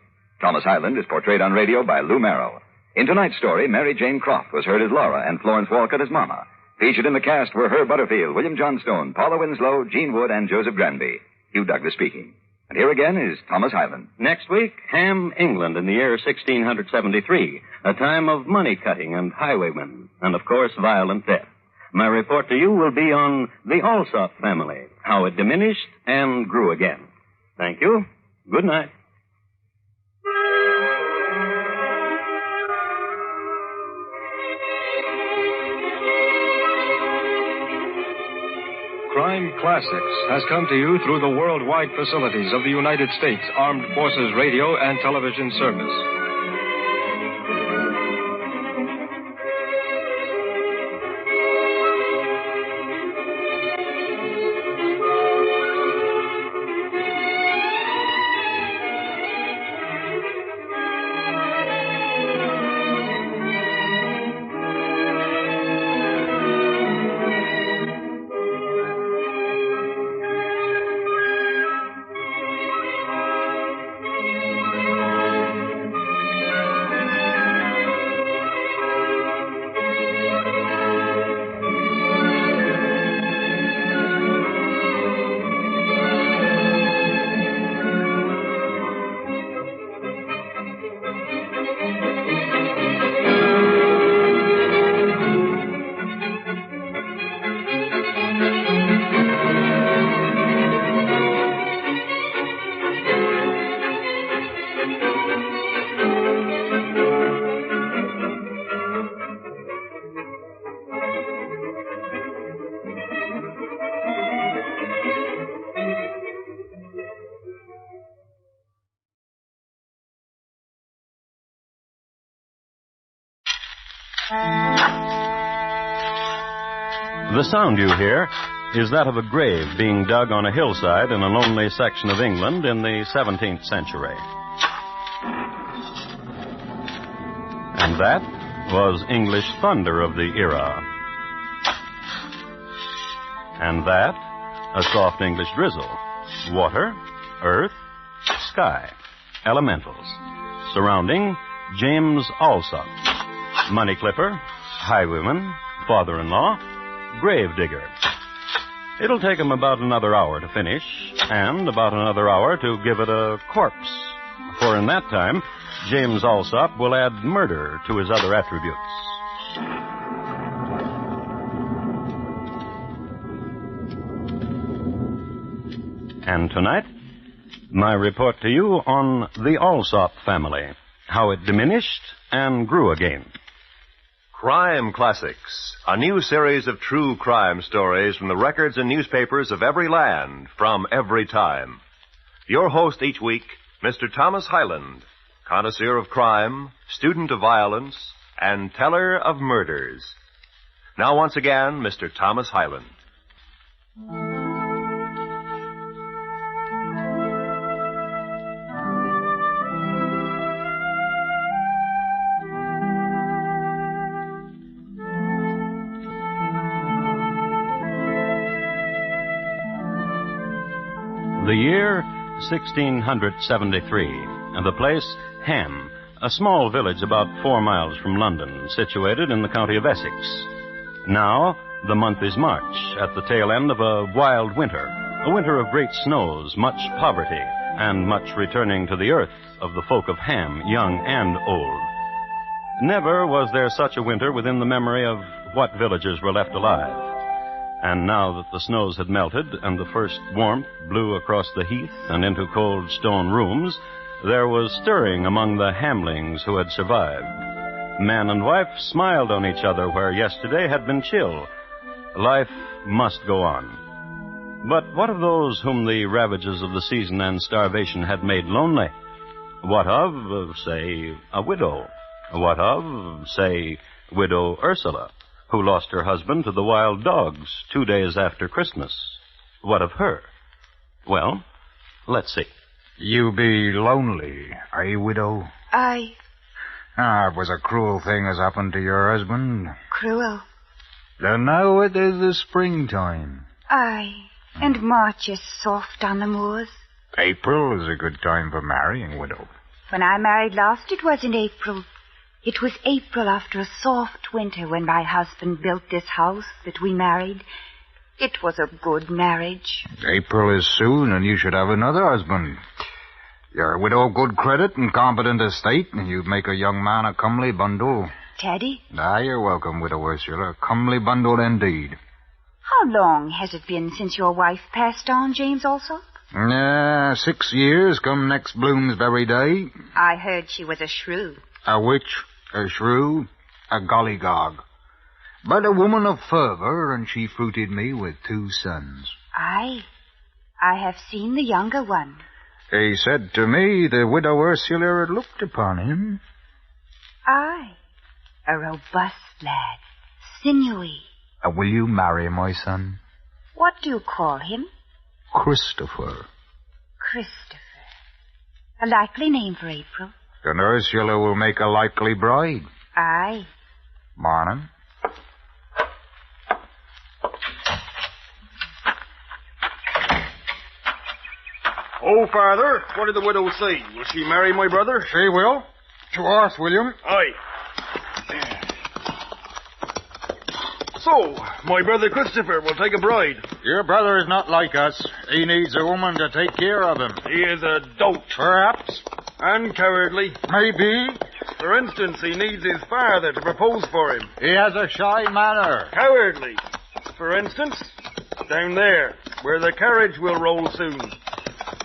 Thomas Hyland is portrayed on radio by Lou Merrill. In tonight's story, Mary Jane Croft was heard as Laura and Florence Walcott as Mama. Featured in the cast were Herb Butterfield, William Johnstone, Paula Winslow, Jean Wood, and Joseph Granby. Hugh Douglas speaking. And here again is Thomas Hyland. Next week, Ham, England, in the year 1673, a time of money cutting and highwaymen, and of course, violent death. My report to you will be on the ALSOP family, how it diminished and grew again. Thank you. Good night. Crime Classics has come to you through the worldwide facilities of the United States Armed Forces Radio and Television Service. The sound you hear is that of a grave being dug on a hillside in a lonely section of England in the 17th century. And that was English thunder of the era. And that, a soft English drizzle. Water, earth, sky, elementals. Surrounding James Alsop, money clipper, highwayman, father-in-law, grave digger. It'll take him about another hour to finish, and about another hour to give it a corpse. For in that time, James Alsop will add murder to his other attributes. And tonight, my report to you on the Alsop family, how it diminished and grew again. Crime Classics, a new series of true crime stories from the records and newspapers of every land, from every time. Your host each week, Mr. Thomas Hyland, connoisseur of crime, student of violence, and teller of murders. Now once again, Mr. Thomas Hyland. The year 1673, and the place Ham, a small village about 4 miles from London, situated in the county of Essex. Now, the month is March, at the tail end of a wild winter, a winter of great snows, much poverty, and much returning to the earth of the folk of Ham, young and old. Never was there such a winter within the memory of what villagers were left alive. And now that the snows had melted and the first warmth blew across the heath and into cold stone rooms, there was stirring among the Hamlings who had survived. Man and wife smiled on each other where yesterday had been chill. Life must go on. But what of those whom the ravages of the season and starvation had made lonely? What of, say, a widow? What of, say, Widow Ursula, who lost her husband to the wild dogs 2 days after Christmas? What of her? Well, let's see. You be lonely, eh, widow? Aye. It was a cruel thing has happened to your husband. Cruel? Then now it is the springtime. Aye. And March is soft on the moors. April is a good time for marrying, widow. When I married last, it was in April. It was April after a soft winter when my husband built this house that we married. It was a good marriage. April is soon, and you should have another husband. You're a widow of good credit and competent estate, and you'd make a young man a comely bundle. Teddy? You're welcome, Widow Ursula. A comely bundle indeed. How long has it been since your wife passed on, James Alsop? 6 years come next Bloomsbury Day. I heard she was a shrew. A witch, a shrew, a gollygog. But a woman of fervour, and she fruited me with 2 sons. Aye. I have seen the younger one. He said to me the Widow Ursula had looked upon him. Aye. A robust lad. Sinewy. Will you marry my son? What do you call him? Christopher. Christopher. A likely name for April. Then Ursula will make a likely bride. Aye. Morning. Oh, Father, what did the widow say? Will she marry my brother? She will. To us, William. Aye. So, my brother Christopher will take a bride. Your brother is not like us. He needs a woman to take care of him. He is a dolt. Perhaps. And cowardly. Maybe. For instance, he needs his father to propose for him. He has a shy manner. Cowardly. For instance, down there, where the carriage will roll soon.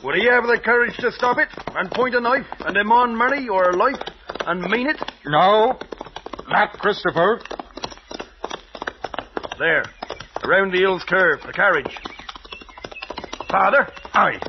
Would he have the courage to stop it and point a knife and demand money or life and mean it? No, not Christopher. There, around the hill's curve, the carriage. Father? Aye.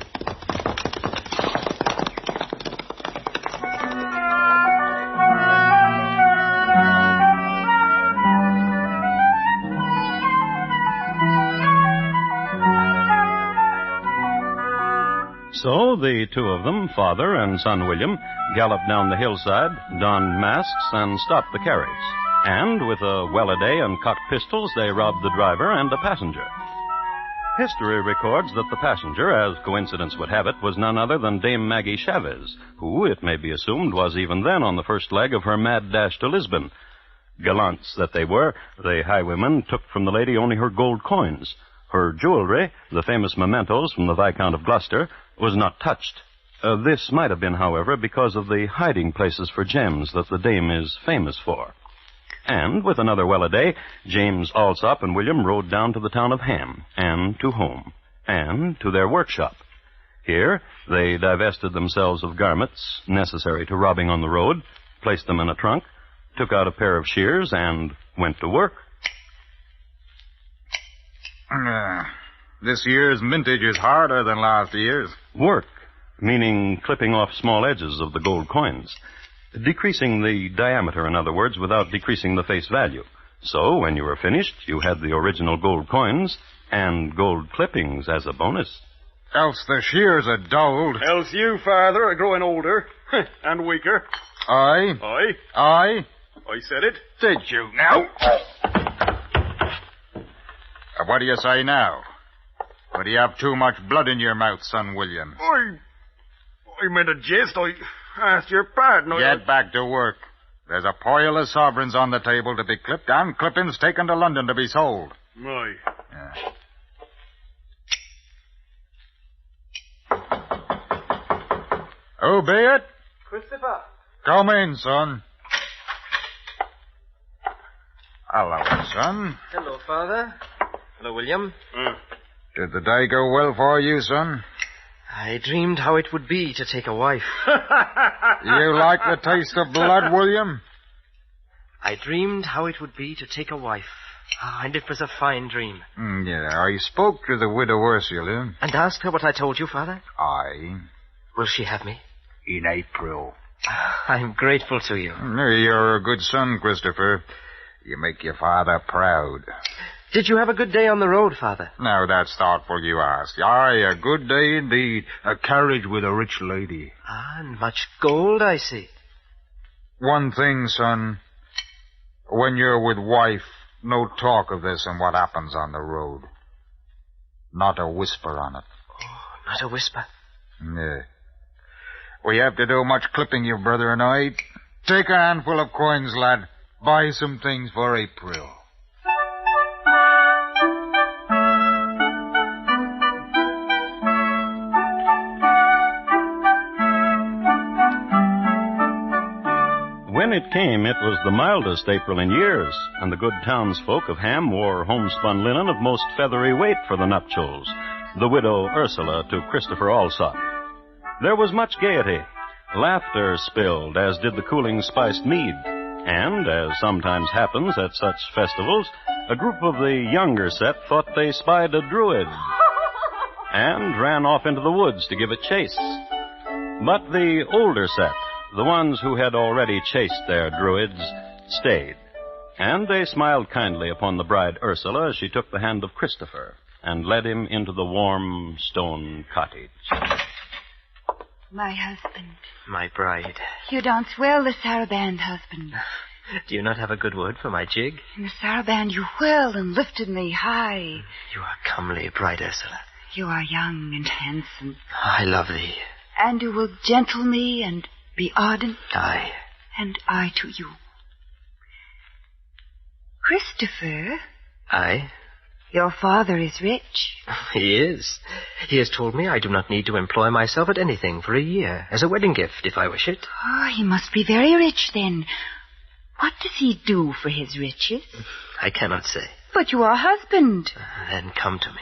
So the two of them, father and son William, galloped down the hillside, donned masks, and stopped the carriage. And with a well-a-day and cocked pistols, they robbed the driver and a passenger. History records that the passenger, as coincidence would have it, was none other than Dame Maggie Chavez, who, it may be assumed, was even then on the first leg of her mad dash to Lisbon. Gallants that they were, the highwaymen took from the lady only her gold coins. Her jewelry, the famous mementos from the Viscount of Gloucester, was not touched. This might have been, however, because of the hiding places for gems that the dame is famous for. And, with another well-a-day, James Alsop and William rode down to the town of Ham, and to home, and to their workshop. Here, they divested themselves of garments necessary to robbing on the road, placed them in a trunk, took out a pair of shears, and went to work. This year's mintage is harder than last year's. Work, meaning clipping off small edges of the gold coins. Decreasing the diameter, in other words, without decreasing the face value. So, when you were finished, you had the original gold coins and gold clippings as a bonus. Else the shears are dulled. Else you, Father, are growing older and weaker. Aye. I said it. Did you now? What do you say now? Or do you have too much blood in your mouth, son William? I meant a jest. I asked your pardon. Get back to work. There's a pile of sovereigns on the table to be clipped and clippings taken to London to be sold. Aye. Who be it? Christopher. Come in, son. Hello, son. Hello, Father. Hello, William. Did the day go well for you, son? I dreamed how it would be to take a wife. You like the taste of blood, William? I dreamed how it would be to take a wife. And it was a fine dream. Yeah, I spoke to the widow Ursula. And asked her what I told you, Father? Aye. Will she have me? In April. I'm grateful to you. You're a good son, Christopher. You make your father proud. Did you have a good day on the road, Father? Now, that's thoughtful you ask. Aye, a good day indeed. A carriage with a rich lady. And much gold, I see. One thing, son. When you're with wife, no talk of this and what happens on the road. Not a whisper on it. Oh, not a whisper? Yeah. We have to do much clipping, your brother and I. Take a handful of coins, lad. Buy some things for April. When it came, it was the mildest April in years, and the good townsfolk of Ham wore homespun linen of most feathery weight for the nuptials, the widow Ursula to Christopher Alsop. There was much gaiety. Laughter spilled, as did the cooling spiced mead. And, as sometimes happens at such festivals, a group of the younger set thought they spied a druid and ran off into the woods to give it chase. But the older set, the ones who had already chased their druids, stayed. And they smiled kindly upon the bride Ursula as she took the hand of Christopher and led him into the warm stone cottage. My husband. My bride. You dance well, the saraband, husband. Do you not have a good word for my jig? In the saraband you whirled and lifted me high. You are comely, bride Ursula. You are young and handsome. I love thee. And you will gentle me and be ardent. Aye. And I to you. Christopher. Aye. Your father is rich. He is. He has told me I do not need to employ myself at anything for a year, as a wedding gift, if I wish it. Oh, he must be very rich, then. What does he do for his riches? I cannot say. But you are husband. Then come to me.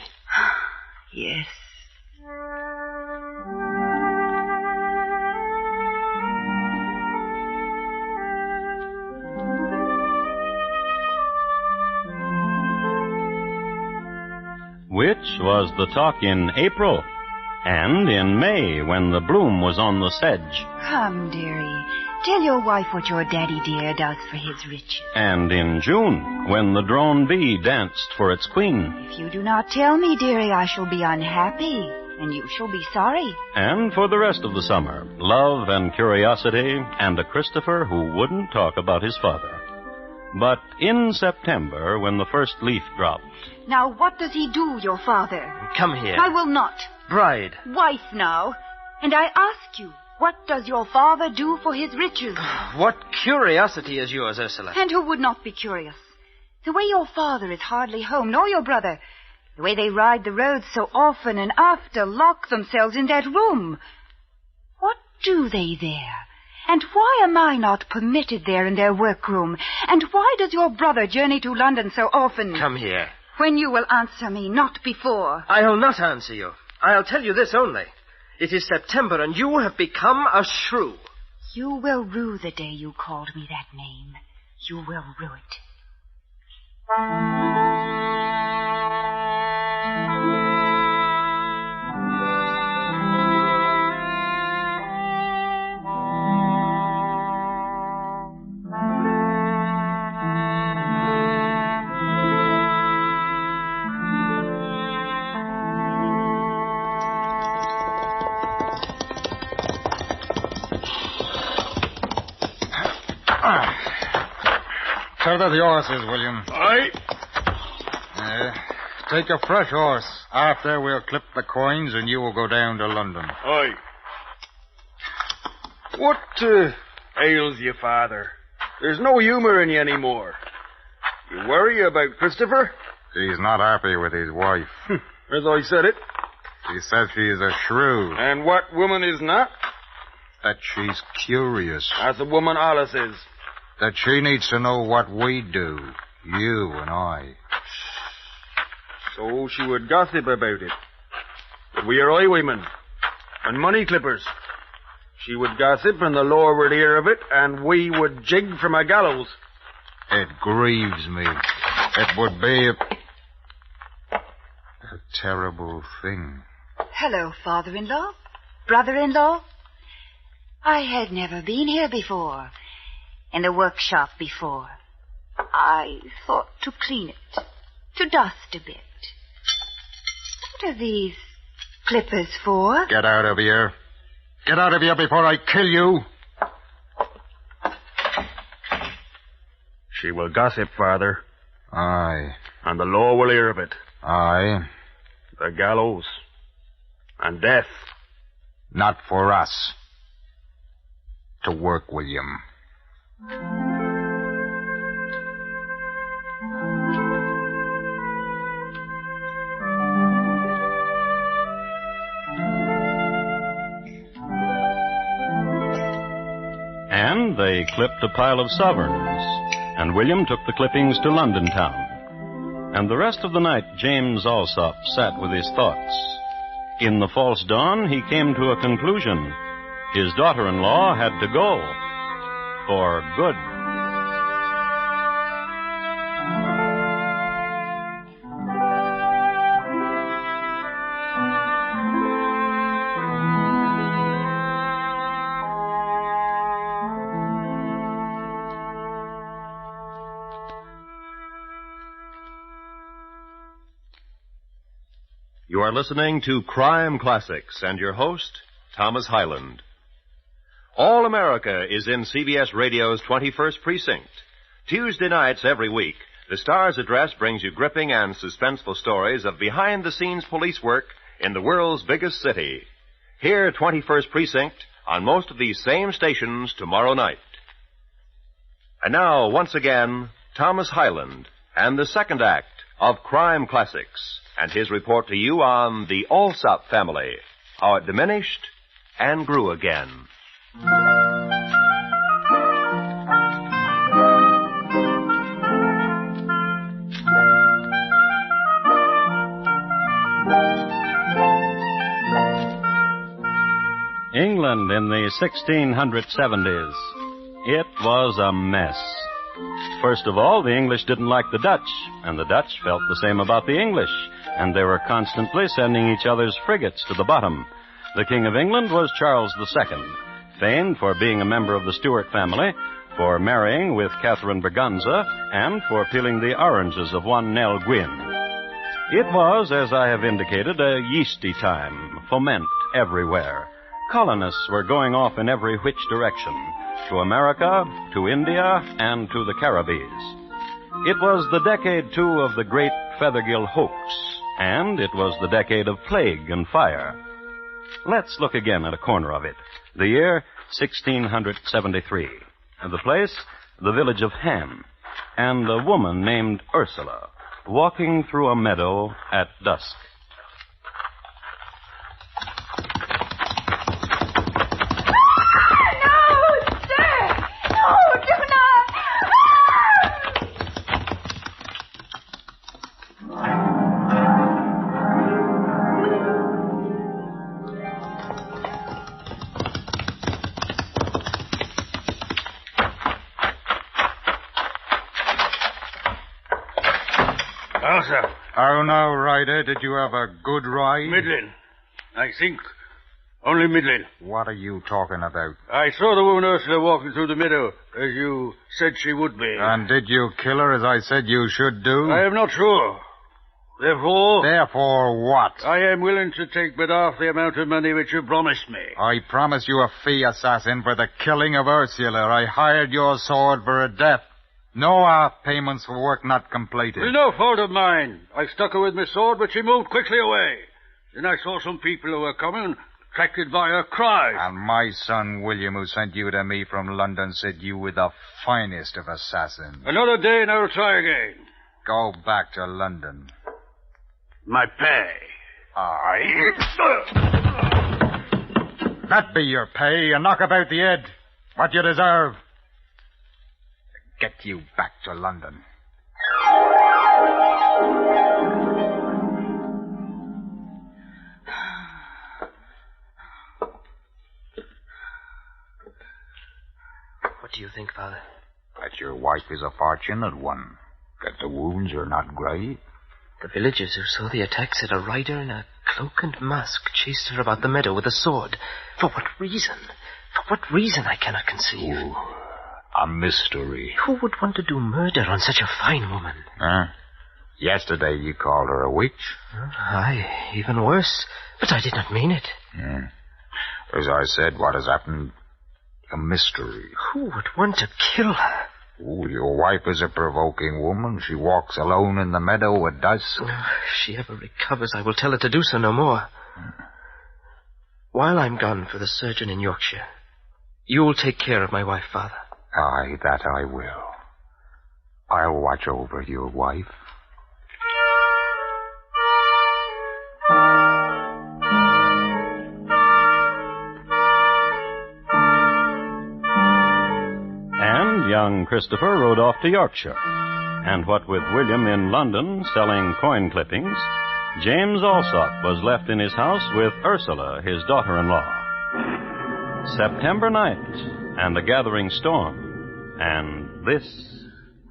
Yes. Which was the talk in April, and in May when the bloom was on the sedge. Come, dearie. Tell your wife what your daddy dear does for his riches. And in June when the drone bee danced for its queen. If you do not tell me, dearie, I shall be unhappy and you shall be sorry. And for the rest of the summer, love and curiosity and a Christopher who wouldn't talk about his father. But in September, when the first leaf dropped... Now, what does he do, your father? Come here. I will not. Bride. Wife now. And I ask you, what does your father do for his riches? What curiosity is yours, Ursula? And who would not be curious? The way your father is hardly home, nor your brother. The way they ride the roads so often and after lock themselves in that room. What do they there? And why am I not permitted there in their workroom? And why does your brother journey to London so often? Come here. When you will answer me, not before. I'll not answer you. I'll tell you this only. It is September, and you have become a shrew. You will rue the day you called me that name. You will rue it. Tether the horses, William. Aye. Take a fresh horse. After we'll clip the coins and you will go down to London. Aye. What ails you, Father? There's no humor in you anymore. You worry about Christopher? He's not happy with his wife. As I said it. He says she is a shrew. And what woman is not? That she's curious. That's a woman Alice is. That she needs to know what we do, you and I. So she would gossip about it. That we are highwaymen and money clippers. She would gossip and the law would hear of it and we would jig from a gallows. It grieves me. It would be a terrible thing. Hello, father-in-law. Brother-in-law. I had never been here before. In the workshop before. I thought to clean it, to dust a bit. What are these clippers for? Get out of here. Get out of here before I kill you. She will gossip, Father. Aye. And the law will hear of it. Aye. The gallows. And death. Not for us. To work, William. And they clipped a pile of sovereigns, and William took the clippings to London town. And the rest of the night, James Alsop sat with his thoughts. In the false dawn, he came to a conclusion. His daughter-in-law had to go. For good. You are listening to Crime Classics and your host, Thomas Hyland. All America is in CBS Radio's 21st Precinct. Tuesday nights every week, the Star's Address brings you gripping and suspenseful stories of behind-the-scenes police work in the world's biggest city. Hear 21st Precinct on most of these same stations tomorrow night. And now, once again, Thomas Hyland and the second act of Crime Classics and his report to you on the Alsop family, how it diminished and grew again. England in the 1670s. It was a mess. First of all, the English didn't like the Dutch, and the Dutch felt the same about the English, and they were constantly sending each other's frigates to the bottom. The King of England was Charles II, famed for being a member of the Stuart family, for marrying with Catherine Berganza, and for peeling the oranges of one Nell Gwynn. It was, as I have indicated, a yeasty time, foment everywhere. Colonists were going off in every which direction, to America, to India, and to the Caribbees. It was the decade, too, of the great Fethergill hoax, and it was the decade of plague and fire. Let's look again at a corner of it. The year, 1673. The place, the village of Ham, and a woman named Ursula, walking through a meadow at dusk. How now, Ryder? Did you have a good ride? Middling. I think. Only middling. What are you talking about? I saw the woman Ursula walking through the meadow, as you said she would be. And did you kill her as I said you should do? I am not sure. Therefore... Therefore what? I am willing to take but half the amount of money which you promised me. I promise you a fee, assassin, for the killing of Ursula. I hired your sword for her death. No half payments for work not completed. It's no fault of mine. I stuck her with my sword, but she moved quickly away. Then I saw some people who were coming, attracted by her cries. And my son William, who sent you to me from London, said you were the finest of assassins. Another day and I'll try again. Go back to London. My pay. That be your pay, and knock about the head. What you deserve. Get you back to London. What do you think, Father? That your wife is a fortunate one. That the wounds are not grave. The villagers who saw the attack said a rider in a cloak and mask chased her about the meadow with a sword. For what reason? For what reason I cannot conceive. Ooh. A mystery. Who would want to do murder on such a fine woman? Yesterday you called her a witch. Aye, even worse. But I did not mean it. As I said, what has happened? A mystery. Who would want to kill her? Oh, your wife is a provoking woman. She walks alone in the meadow at dusk. If she ever recovers, I will tell her to do so no more. While I'm gone for the surgeon in Yorkshire, you'll take care of my wife, Father. Aye, that I will. I'll watch over your wife. And young Christopher rode off to Yorkshire. And what with William in London selling coin clippings, James Alsop was left in his house with Ursula, his daughter-in-law. September night, and a gathering storm, and this...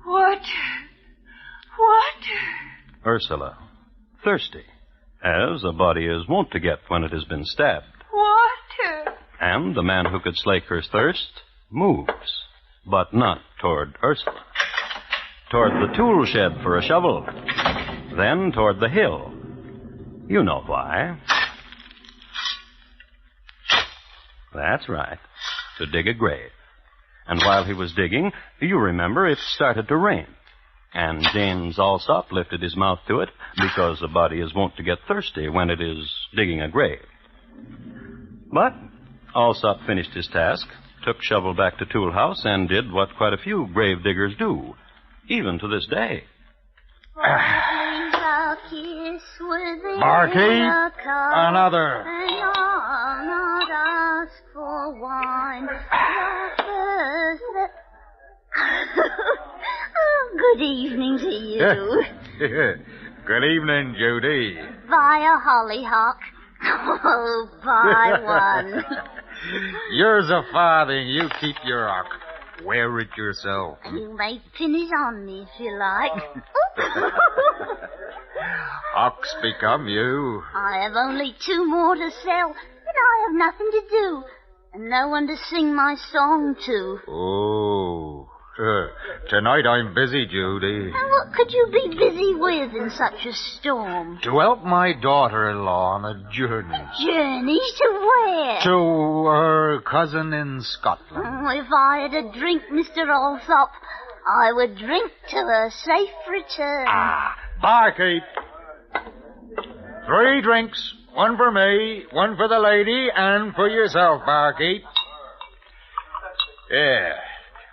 What? Ursula, thirsty, as a body is wont to get when it has been stabbed. What? And the man who could slake her thirst moves, but not toward Ursula. Toward the tool shed for a shovel, then toward the hill. You know why. That's right. To dig a grave. And while he was digging, you remember, it started to rain. And James Alsop lifted his mouth to it because a body is wont to get thirsty when it is digging a grave. But Alsop finished his task, took shovel back to tool house, and did what quite a few grave diggers do, even to this day. Barkeep, another. For wine. Good evening to you. Good evening, Judy. Buy a hollyhock. Oh, buy one. Yours a farthing. You keep your hock. Wear it yourself. You may pin it on me if you like. Hocks become you. I have only 2 more to sell, and I have nothing to do. And no one to sing my song to. Oh, Tonight I'm busy, Judy. And what could you be busy with in such a storm? To help my daughter-in-law on a journey. Journey to where? To her cousin in Scotland. If I had a drink, Mr. Alsop, I would drink to a safe return. Barkeep. 3 drinks. 1 for me, 1 for the lady, and for yourself, barkeep. Yeah.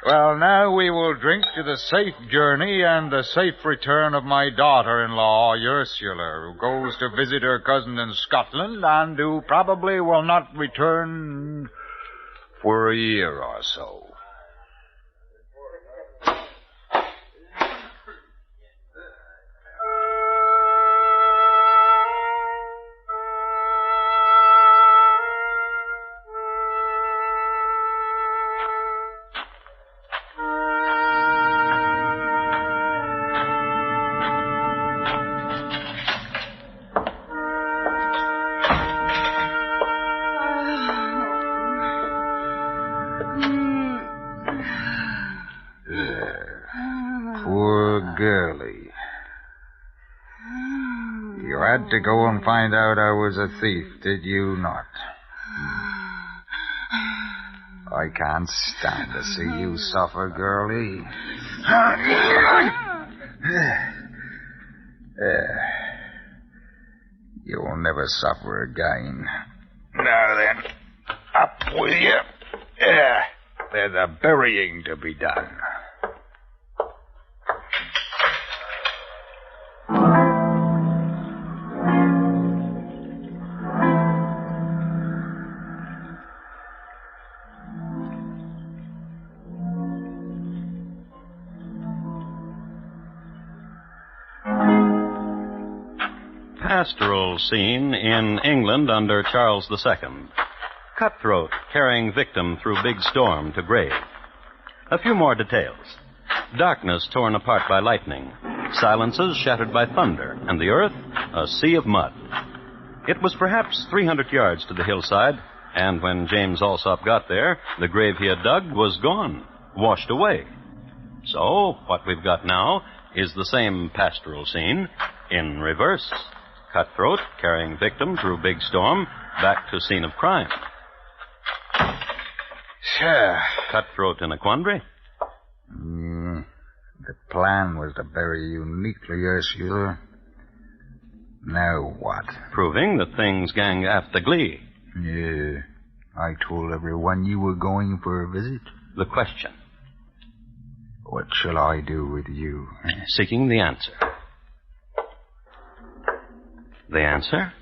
Well, now we will drink to the safe journey and the safe return of my daughter-in-law, Ursula, who goes to visit her cousin in Scotland and who probably will not return for a year or so. To go and find out I was a thief, did you not? I can't stand to see you suffer, girlie. You'll never suffer again. Now then, up with you. There's a burying to be done. Pastoral scene in England under Charles II. Cutthroat carrying victim through big storm to grave. A few more details. Darkness torn apart by lightning. Silences shattered by thunder. And the earth, a sea of mud. It was perhaps 300 yards to the hillside, and when James Alsop got there, the grave he had dug was gone, washed away. So, what we've got now is the same pastoral scene in reverse. Cutthroat carrying victim through big storm back to scene of crime. Sure. Cutthroat in a quandary? The plan was to bury you neatly, Ursula. Now what? Proving that things gang after glee. Yeah. I told everyone you were going for a visit. The question. What shall I do with you? Seeking the answer. The answer?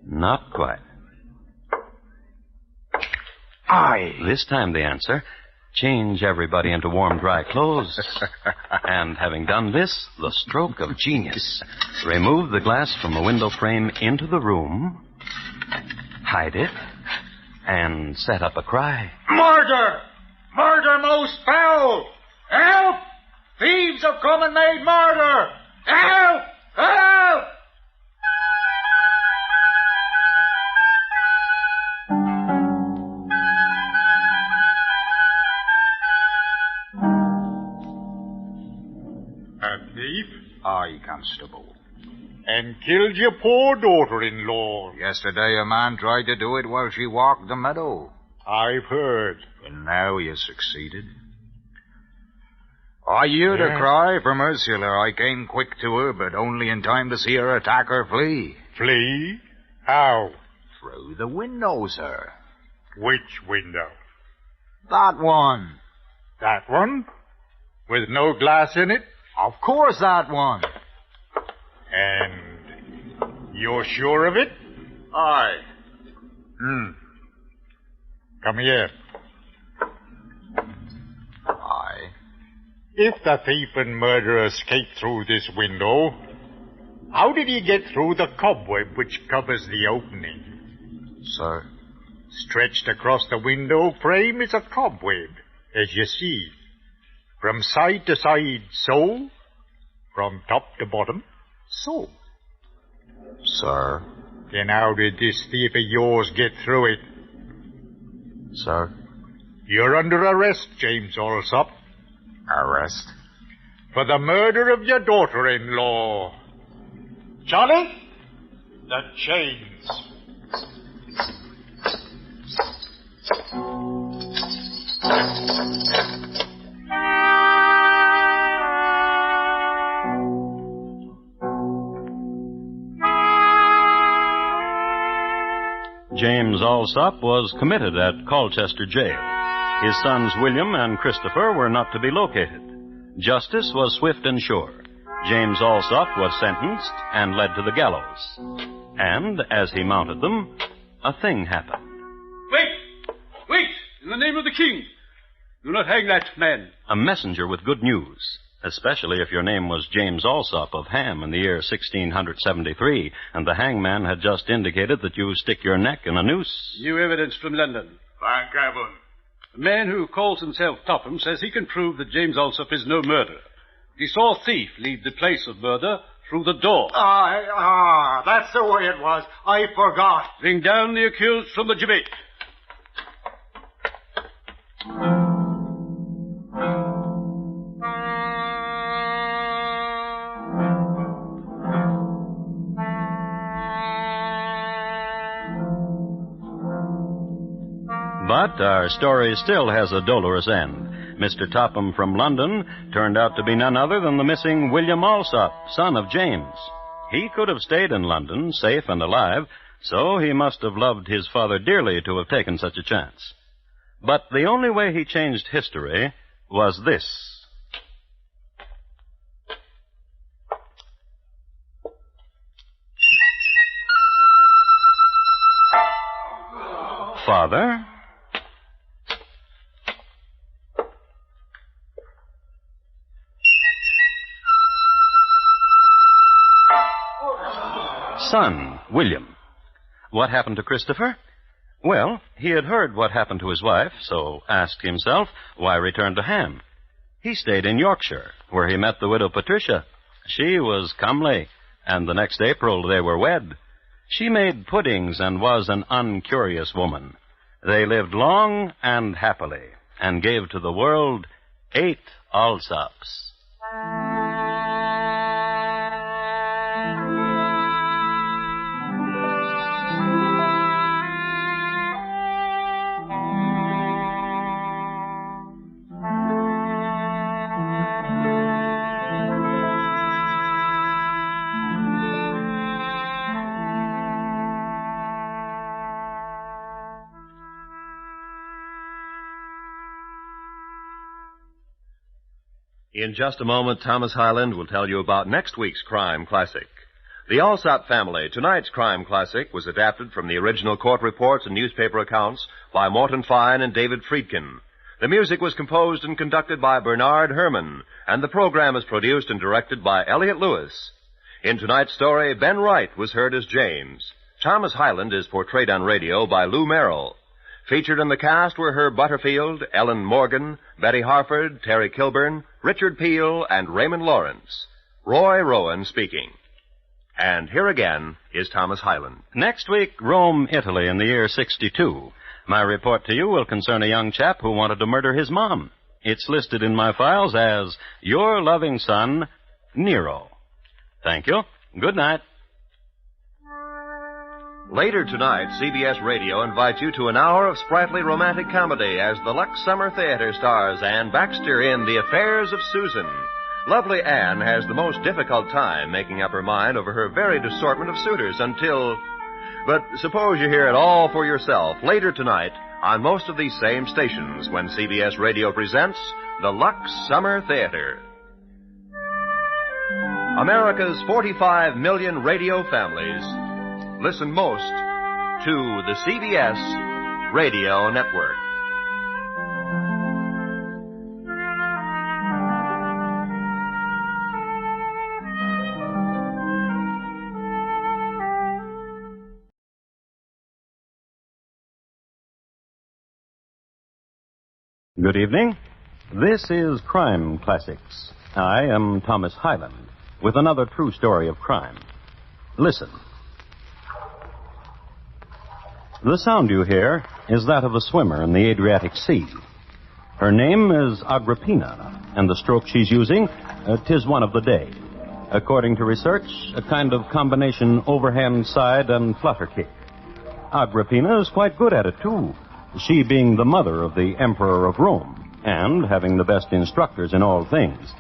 Not quite. This time the answer, change everybody into warm, dry clothes. And having done this, the stroke of genius. Remove the glass from the window frame into the room, hide it, and set up a cry. Murder! Murder most foul! Help! Thieves have come and made murder! Help! Help! A thief? Aye, Constable. And killed your poor daughter-in-law. Yesterday a man tried to do it while she walked the meadow. I've heard. And now you succeeded. I heard a cry from Ursula. I came quick to her, but only in time to see her attacker flee. Flee? How? Through the window, sir. Which window? That one. That one? With no glass in it? Of course that one. And you're sure of it? Aye. Come here. Aye. If the thief and murderer escaped through this window, how did he get through the cobweb which covers the opening? Sir? Stretched across the window frame is a cobweb, as you see. From side to side, so. From top to bottom, so. Sir? Then how did this thief of yours get through it? Sir? You're under arrest, James Allsop. Arrest? For the murder of your daughter-in-law. Johnny, the chains. James Allsop was committed at Colchester Jail. His sons William and Christopher were not to be located. Justice was swift and sure. James Allsop was sentenced and led to the gallows. And as he mounted them, a thing happened. Wait! In the name of the king, do not hang that man. A messenger with good news, especially if your name was James Allsop of Ham in the year 1673, and the hangman had just indicated that you stick your neck in a noose. New evidence from London. Thank heaven. A man who calls himself Topham says he can prove that James Allsop is no murderer. He saw a thief leave the place of murder through the door. That's the way it was. I forgot. Bring down the accused from the gibbet. But our story still has a dolorous end. Mr. Topham from London turned out to be none other than the missing William Allsop, son of James. He could have stayed in London, safe and alive, so he must have loved his father dearly to have taken such a chance. But the only way he changed history was this. Father? Son, William. What happened to Christopher? Well, he had heard what happened to his wife, so asked himself, why return to Ham? He stayed in Yorkshire, where he met the widow Patricia. She was comely, and the next April they were wed. She made puddings and was an uncurious woman. They lived long and happily, and gave to the world 8 Allsops. In just a moment, Thomas Hyland will tell you about next week's crime classic. The Allsop Family, tonight's crime classic, was adapted from the original court reports and newspaper accounts by Morton Fine and David Friedkin. The music was composed and conducted by Bernard Herrmann, and the program is produced and directed by Elliott Lewis. In tonight's story, Ben Wright was heard as James. Thomas Hyland is portrayed on radio by Lou Merrill. Featured in the cast were Herb Butterfield, Ellen Morgan, Betty Harford, Terry Kilburn, Richard Peel, and Raymond Lawrence. Roy Rowan speaking. And here again is Thomas Hyland. Next week, Rome, Italy, in the year 62. My report to you will concern a young chap who wanted to murder his mom. It's listed in my files as Your Loving Son, Nero. Thank you. Good night. Later tonight, CBS Radio invites you to an hour of sprightly romantic comedy as the Lux Summer Theater stars Ann Baxter in The Affairs of Susan. Lovely Ann has the most difficult time making up her mind over her varied assortment of suitors until... But suppose you hear it all for yourself later tonight on most of these same stations when CBS Radio presents the Lux Summer Theater. America's 45 million radio families listen most to the CBS Radio Network. Good evening. This is Crime Classics. I am Thomas Hyland with another true story of crime. Listen. The sound you hear is that of a swimmer in the Adriatic Sea. Her name is Agrippina, and the stroke she's using, 'tis one of the day. According to research, a kind of combination overhand side and flutter kick. Agrippina is quite good at it, too, she being the mother of the Emperor of Rome, and having the best instructors in all things.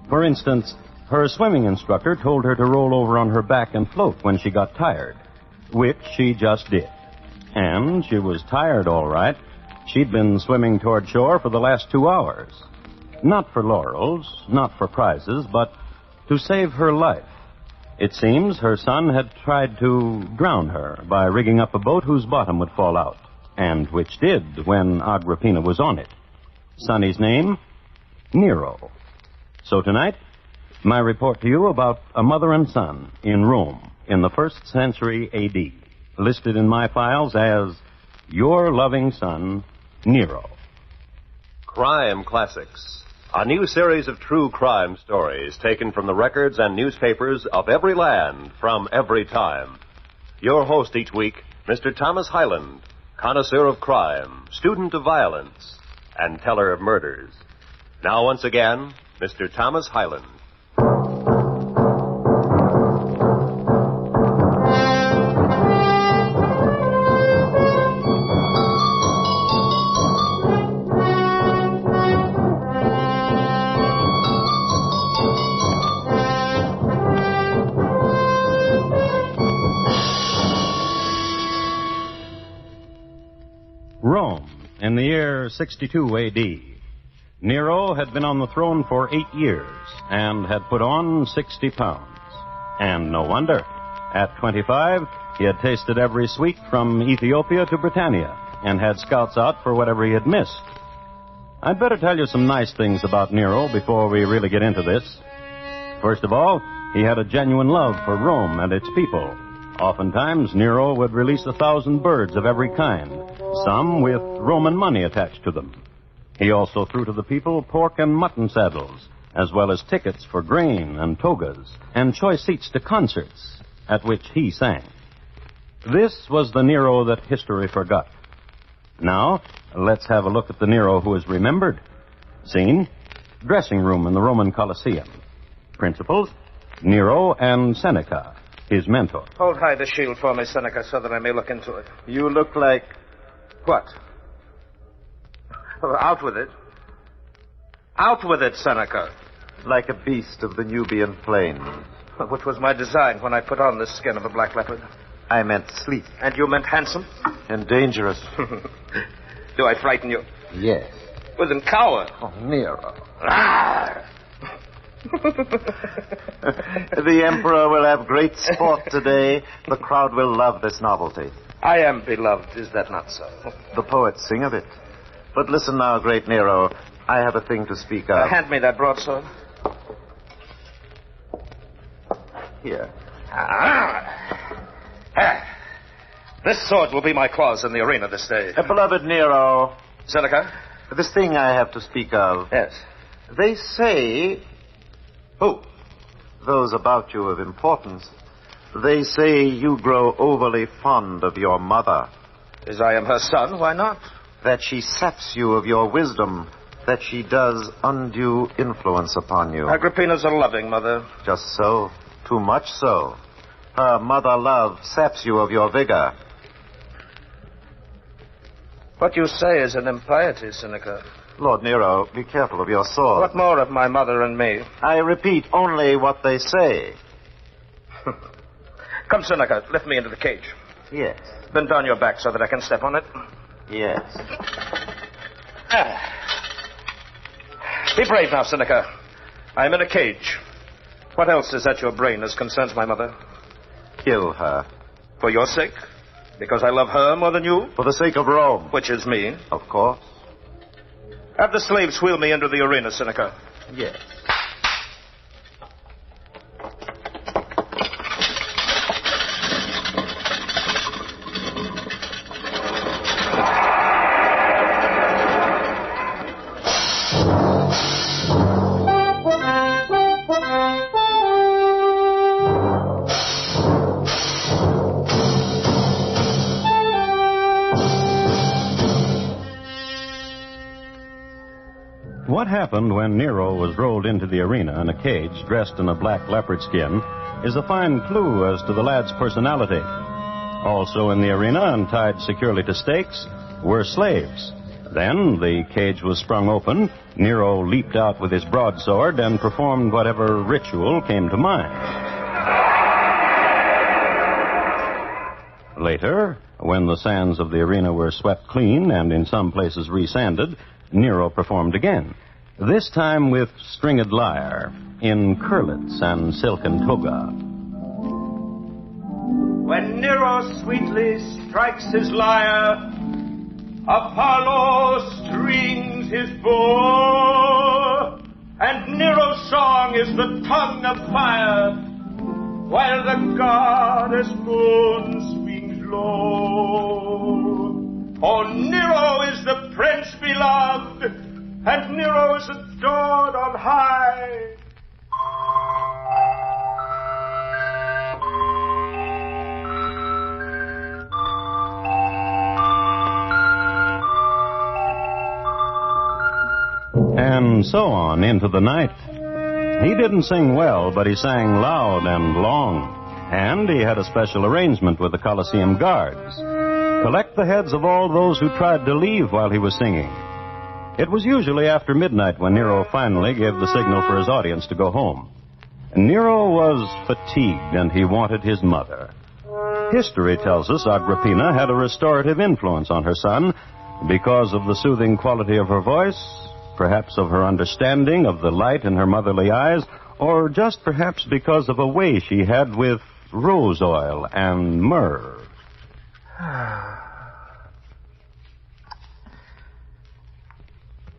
For instance, her swimming instructor told her to roll over on her back and float when she got tired, which she just did. And she was tired, all right. She'd been swimming toward shore for the last 2 hours. Not for laurels, not for prizes, but to save her life. It seems her son had tried to drown her by rigging up a boat whose bottom would fall out, and which did when Agrippina was on it. Sonny's name? Nero. So tonight, my report to you about a mother and son in Rome in the 1st century A.D., listed in my files as Your Loving Son, Nero. Crime Classics, a new series of true crime stories taken from the records and newspapers of every land from every time. Your host each week, Mr. Thomas Hyland, connoisseur of crime, student of violence, and teller of murders. Now, once again, Mr. Thomas Hyland. Rome, in the year 62 A.D. Nero had been on the throne for 8 years and had put on 60 pounds. And no wonder. At 25, he had tasted every sweet from Ethiopia to Britannia and had scouts out for whatever he had missed. I'd better tell you some nice things about Nero before we really get into this. First of all, he had a genuine love for Rome and its people. Oftentimes, Nero would release 1,000 birds of every kind, some with Roman money attached to them. He also threw to the people pork and mutton saddles, as well as tickets for grain and togas, and choice seats to concerts, at which he sang. This was the Nero that history forgot. Now, let's have a look at the Nero who is remembered. Scene: dressing room in the Roman Colosseum. Principals: Nero and Seneca, his mentor. Hold high the shield for me, Seneca, so that I may look into it. You look like... What? Out with it. Out with it, Seneca. Like a beast of the Nubian plains. Which was my design when I put on the skin of a black leopard. I meant sleek. And you meant handsome? And dangerous. Do I frighten you? Yes. Well, then cower. Oh, Nero. The Emperor will have great sport today. The crowd will love this novelty. I am beloved, is that not so? The poets sing of it. But listen now, great Nero. I have a thing to speak of. Hand me that broadsword. Here. This sword will be my claws in the arena this day. Beloved Nero. Seneca? This thing I have to speak of. Yes. They say... Who? Those about you of importance. They say you grow overly fond of your mother. As I am her son, why not? That she saps you of your wisdom. That she does undue influence upon you. Agrippina's a loving mother. Just so. Too much so. Her mother love saps you of your vigor. What you say is an impiety, Seneca. Lord Nero, be careful of your sword. What more of my mother and me? I repeat only what they say. Come, Seneca, lift me into the cage. Yes. Bend down your back so that I can step on it. Yes. Be brave now, Seneca. I am in a cage. What else is at your brain as concerns my mother? Kill her. For your sake? Because I love her more than you? For the sake of Rome. Which is me? Of course. Have the slaves wheel me into the arena, Seneca. Yes. What happened when Nero was rolled into the arena in a cage dressed in a black leopard skin is a fine clue as to the lad's personality. Also in the arena and tied securely to stakes were slaves. Then the cage was sprung open, Nero leaped out with his broadsword and performed whatever ritual came to mind. Later, when the sands of the arena were swept clean and in some places resanded, Nero performed again, this time with stringed lyre, in curlets and silken toga. When Nero sweetly strikes his lyre, Apollo strings his bow, and Nero's song is the tongue of fire, while the goddess moon swings low. Oh, Nero is the prince beloved, and Nero is adored on high. And so on into the night. He didn't sing well, but he sang loud and long. And he had a special arrangement with the Colosseum guards. Collect the heads of all those who tried to leave while he was singing. It was usually after midnight when Nero finally gave the signal for his audience to go home. Nero was fatigued, and he wanted his mother. History tells us Agrippina had a restorative influence on her son because of the soothing quality of her voice, perhaps of her understanding of the light in her motherly eyes, or just perhaps because of a way she had with rose oil and myrrh.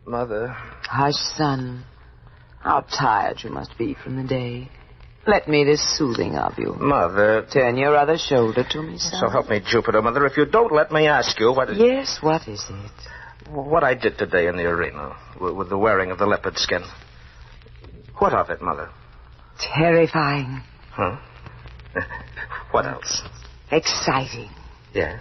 Mother. Hush, son. How tired you must be from the day. Let me this soothing of you. Mother. Turn your other shoulder to me, son. So help me Jupiter, Mother. If you don't let me ask you what... Yes, what is it? What I did today in the arena with the wearing of the leopard skin. What of it, Mother? Terrifying. Huh? What else? Exciting. Yeah.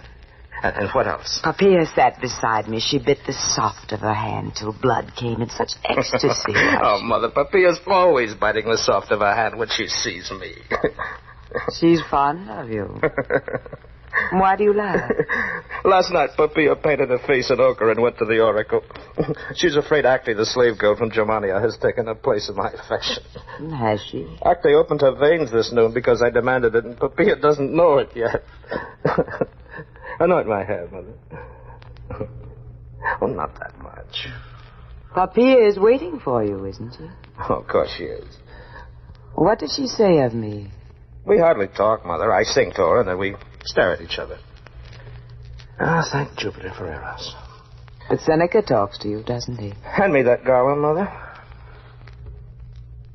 And what else? Papia sat beside me. She bit the soft of her hand till blood came in such ecstasy. Oh, Mother, Papia's always biting the soft of her hand when she sees me. She's fond of you. Why do you laugh? Last night, Papia painted her face in ochre and went to the oracle. She's afraid Acte, the slave girl from Germania, has taken her place in my affection. Has she? Acte opened her veins this noon because I demanded it, and Papia doesn't know it yet. Anoint my hair, Mother. Oh, not that much. Papia is waiting for you, isn't she? Oh, of course she is. What did she say of me? We hardly talk, Mother. I sing to her, and then we stare at each other. Ah, thank Jupiter for Eros. But Seneca talks to you, doesn't he? Hand me that garland, Mother.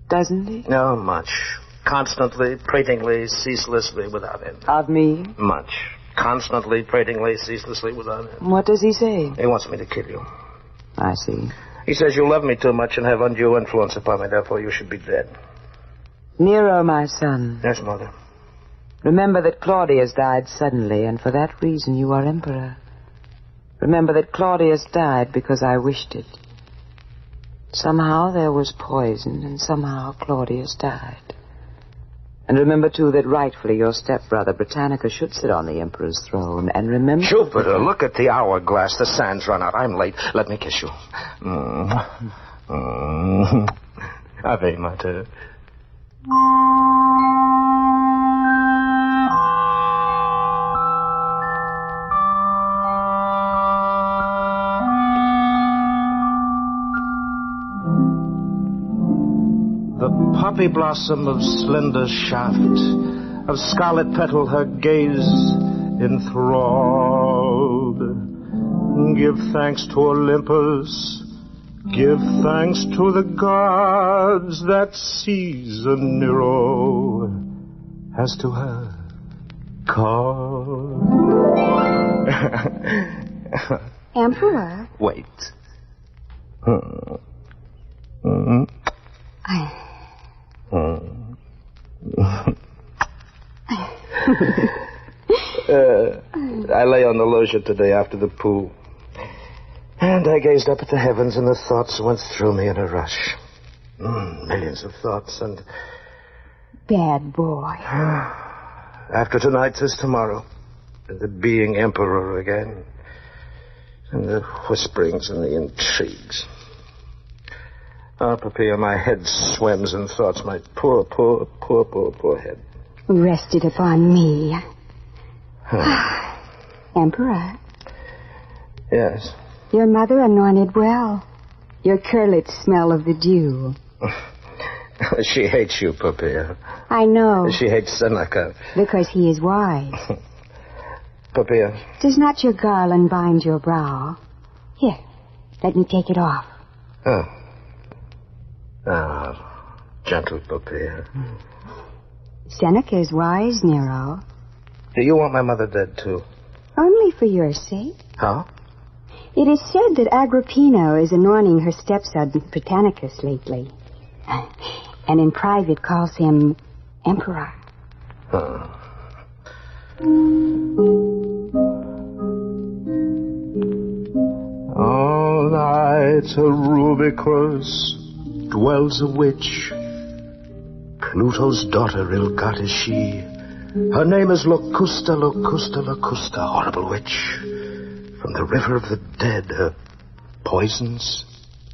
Doesn't he? No, much. Constantly, pratingly, ceaselessly, without end. Of me? Much. Constantly, pratingly, ceaselessly, without end. What does he say? He wants me to kill you. I see. He says you love me too much and have undue influence upon me, therefore you should be dead. Nero, my son. Yes, Mother. Remember that Claudius died suddenly, and for that reason you are emperor. Remember that Claudius died because I wished it. Somehow there was poison, and somehow Claudius died. And remember, too, that rightfully your stepbrother Britannicus should sit on the emperor's throne. And remember... Jupiter, look at the hourglass. The sands run out. I'm late. Let me kiss you. Ave Mater. The poppy blossom of slender shaft, of scarlet petal her gaze enthralled. Give thanks to Olympus, give thanks to the gods that season Nero has to her called. Emperor? Wait. I lay on the loggia today after the pool. And I gazed up at the heavens, and the thoughts went through me in a rush. Millions of thoughts, and... Bad boy. After tonight, there's tomorrow. And the being emperor again. And the whisperings and the intrigues. Oh, Papilla, my head swims in thoughts. My poor head. Rest it upon me. Emperor. Yes. Your mother anointed well. Your curlets smell of the dew. She hates you, Papilla. I know. She hates Seneca. Because he is wise. Papilla. Does not your garland bind your brow? Here, let me take it off. Gentle Papilla. Seneca is wise, Nero. Do you want my mother dead, too? Only for your sake. How? It is said that Agrippina is anointing her stepson Britannicus lately. And in private calls him Emperor. All night a Rubicus dwells a witch. Pluto's daughter, ill-got is she. Her name is Locusta, Locusta, Locusta, horrible witch. From the river of the dead, her poisons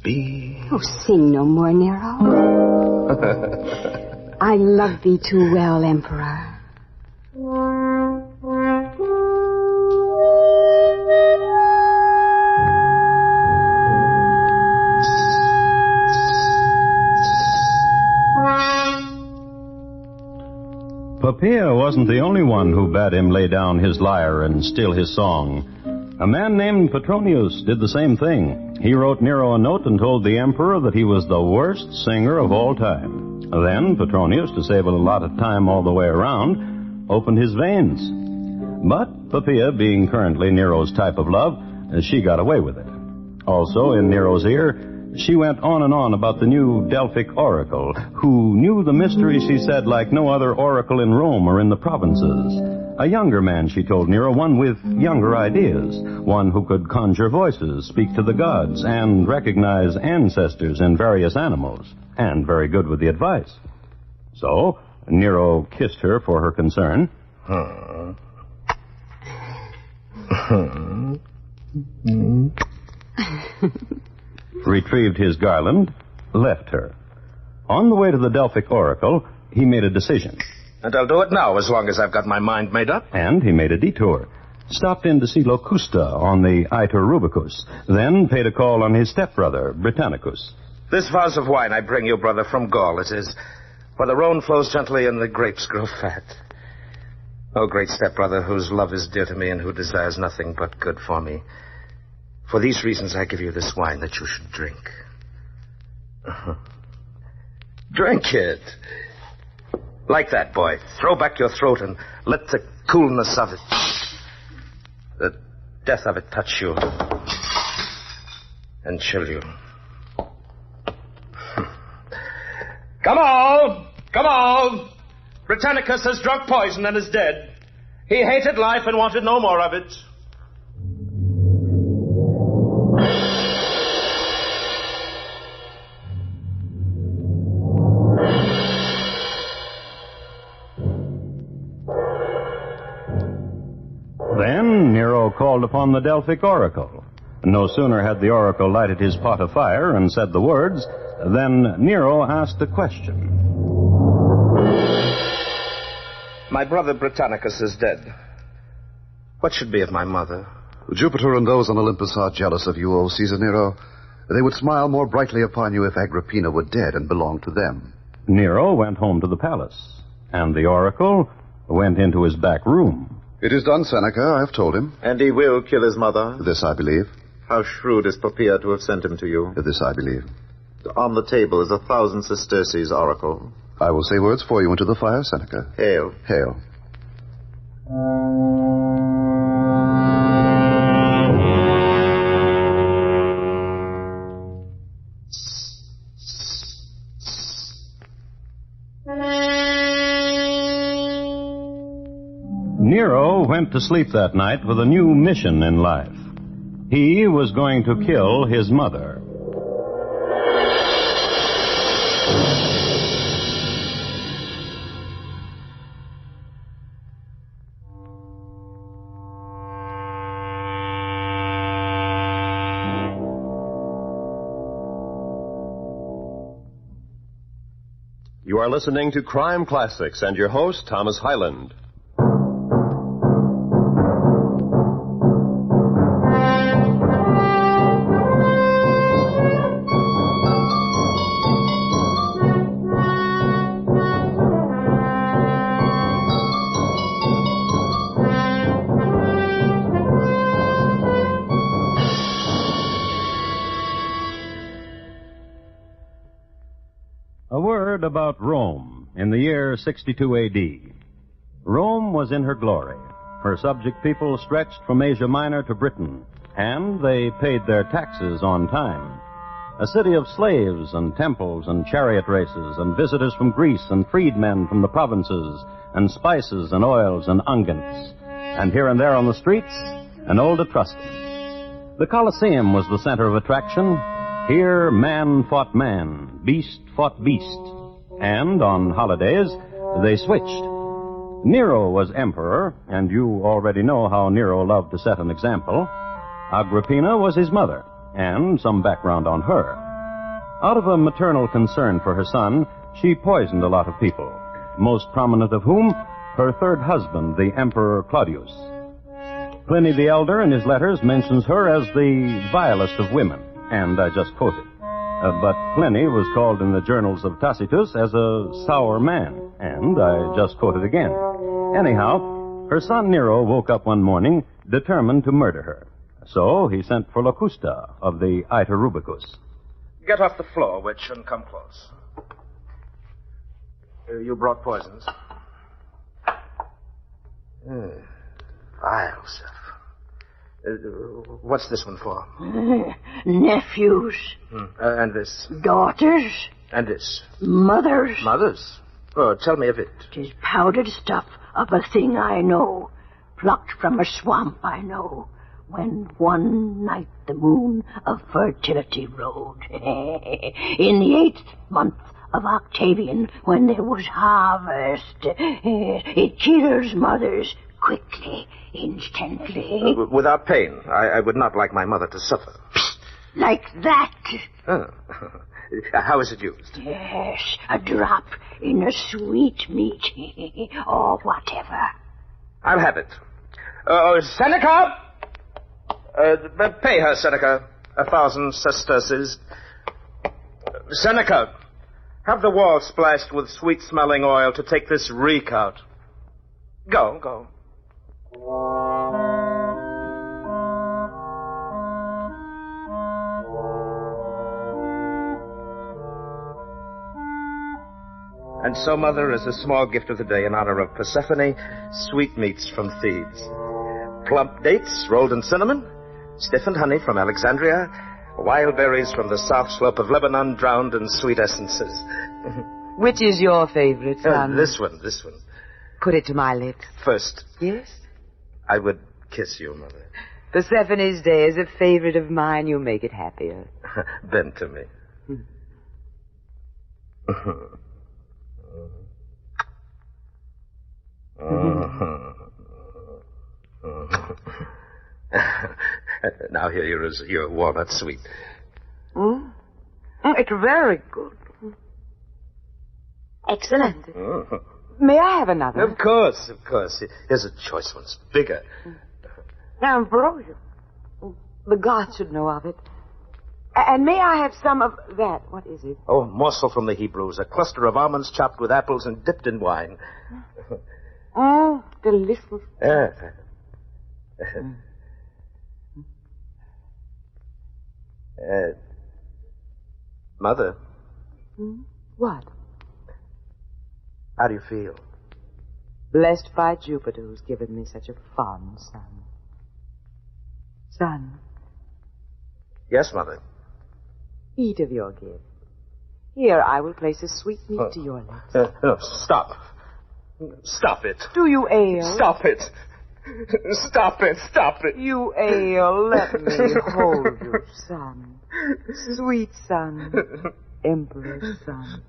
be. Oh, sing no more, Nero. I love thee too well, Emperor. Papilla wasn't the only one who bade him lay down his lyre and still his song. A man named Petronius did the same thing. He wrote Nero a note and told the emperor that he was the worst singer of all time. Then Petronius, to save a lot of time all the way around, opened his veins. But Papilla, being currently Nero's type of love, she got away with it. Also, in Nero's ear, she went on and on about the new Delphic oracle, who knew the mystery, she said, like no other oracle in Rome or in the provinces. A younger man, she told Nero, one with younger ideas, one who could conjure voices, speak to the gods, and recognize ancestors in various animals, and very good with the advice. So, Nero kissed her for her concern. Retrieved his garland, left her. On the way to the Delphic oracle, he made a decision. And I'll do it now, as long as I've got my mind made up. And he made a detour. Stopped in to see Locusta on the Iter Rubicus, then paid a call on his stepbrother, Britannicus. This vase of wine I bring you, brother, from Gaul it is, where the Rhone flows gently and the grapes grow fat. Oh, great stepbrother, whose love is dear to me and who desires nothing but good for me. For these reasons, I give you this wine that you should drink. Drink it. Like that, boy. Throw back your throat and let the coolness of it, the death of it touch you and chill you. Come on! Come on! Britannicus has drunk poison and is dead. He hated life and wanted no more of it. Then Nero called upon the Delphic oracle. No sooner had the oracle lighted his pot of fire and said the words, than Nero asked a question. My brother Britannicus is dead. What should be of my mother? Jupiter and those on Olympus are jealous of you, O Caesar Nero. They would smile more brightly upon you if Agrippina were dead and belonged to them. Nero went home to the palace, and the oracle went into his back room. It is done, Seneca, I have told him. And he will kill his mother? This I believe. How shrewd is Papilla to have sent him to you? This I believe. On the table is 1,000 sesterces oracle. I will say words for you into the fire, Seneca. Hail. Hail. Nero went to sleep that night with a new mission in life. He was going to kill his mother. You are listening to Crime Classics and your host, Thomas Hyland. About Rome in the year 62 A.D. Rome was in her glory. Her subject people stretched from Asia Minor to Britain, and they paid their taxes on time. A city of slaves and temples and chariot races and visitors from Greece and freedmen from the provinces and spices and oils and unguents. And here and there on the streets, an old Etruscan. The Colosseum was the center of attraction. Here man fought man, beast fought beast. And on holidays, they switched. Nero was emperor, and you already know how Nero loved to set an example. Agrippina was his mother, and some background on her. Out of a maternal concern for her son, she poisoned a lot of people, most prominent of whom, her third husband, the Emperor Claudius. Pliny the Elder, in his letters, mentions her as the vilest of women, and I just quote it. But Pliny was called in the journals of Tacitus as a sour man, and I just quote it again. Anyhow, her son Nero woke up one morning determined to murder her. So he sent for Locusta of the Iter Rubicus. Get off the floor, witch, and come close. You brought poisons. Vile stuff. What's this one for? Nephews. And this? Daughters. And this? Mothers. Mothers? Oh, tell me of it. 'Tis powdered stuff of a thing I know, plucked from a swamp I know, when one night the moon of fertility rode. In the 8th month of Octavian, when there was harvest, it kills mothers quickly, instantly. Without pain. I would not like my mother to suffer. Like that. Oh. How is it used? Yes, a drop in a sweet meat, or whatever. I'll have it. Seneca! Pay her, Seneca. 1,000 sesterces. Seneca, have the wall splashed with sweet-smelling oil to take this reek out. Go. And so, Mother, as a small gift of the day in honor of Persephone, sweetmeats from Thebes. Plump dates rolled in cinnamon, stiffened honey from Alexandria, wild berries from the south slope of Lebanon drowned in sweet essences. Which is your favorite, son? This one. Put it to my lips. First. Yes? I would kiss you, Mother. Persephone's day is a favorite of mine. You make it happier. Bend to me. Now here is your walnut sweet. It's very good. Excellent. May I have another? Of course. Here's a choice one. It's bigger. Ambrosia. The gods should know of it. And may I have some of that? What is it? Oh, a morsel from the Hebrews. A cluster of almonds chopped with apples and dipped in wine. Delicious. Mother. What? How do you feel? Blessed by Jupiter, who's given me such a fond son. Son. Yes, Mother. Eat of your gift. Here, I will place a sweetmeat to your lips. No, stop. Stop it. Do you ail? Stop it. Stop it, stop it. You ale, let me hold you, son. Sweet son, Emperor's son.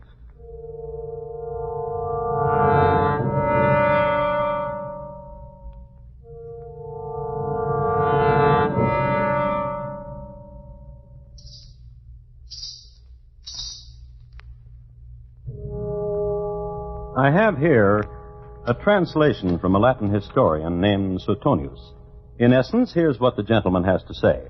I have here a translation from a Latin historian named Suetonius. In essence, here's what the gentleman has to say.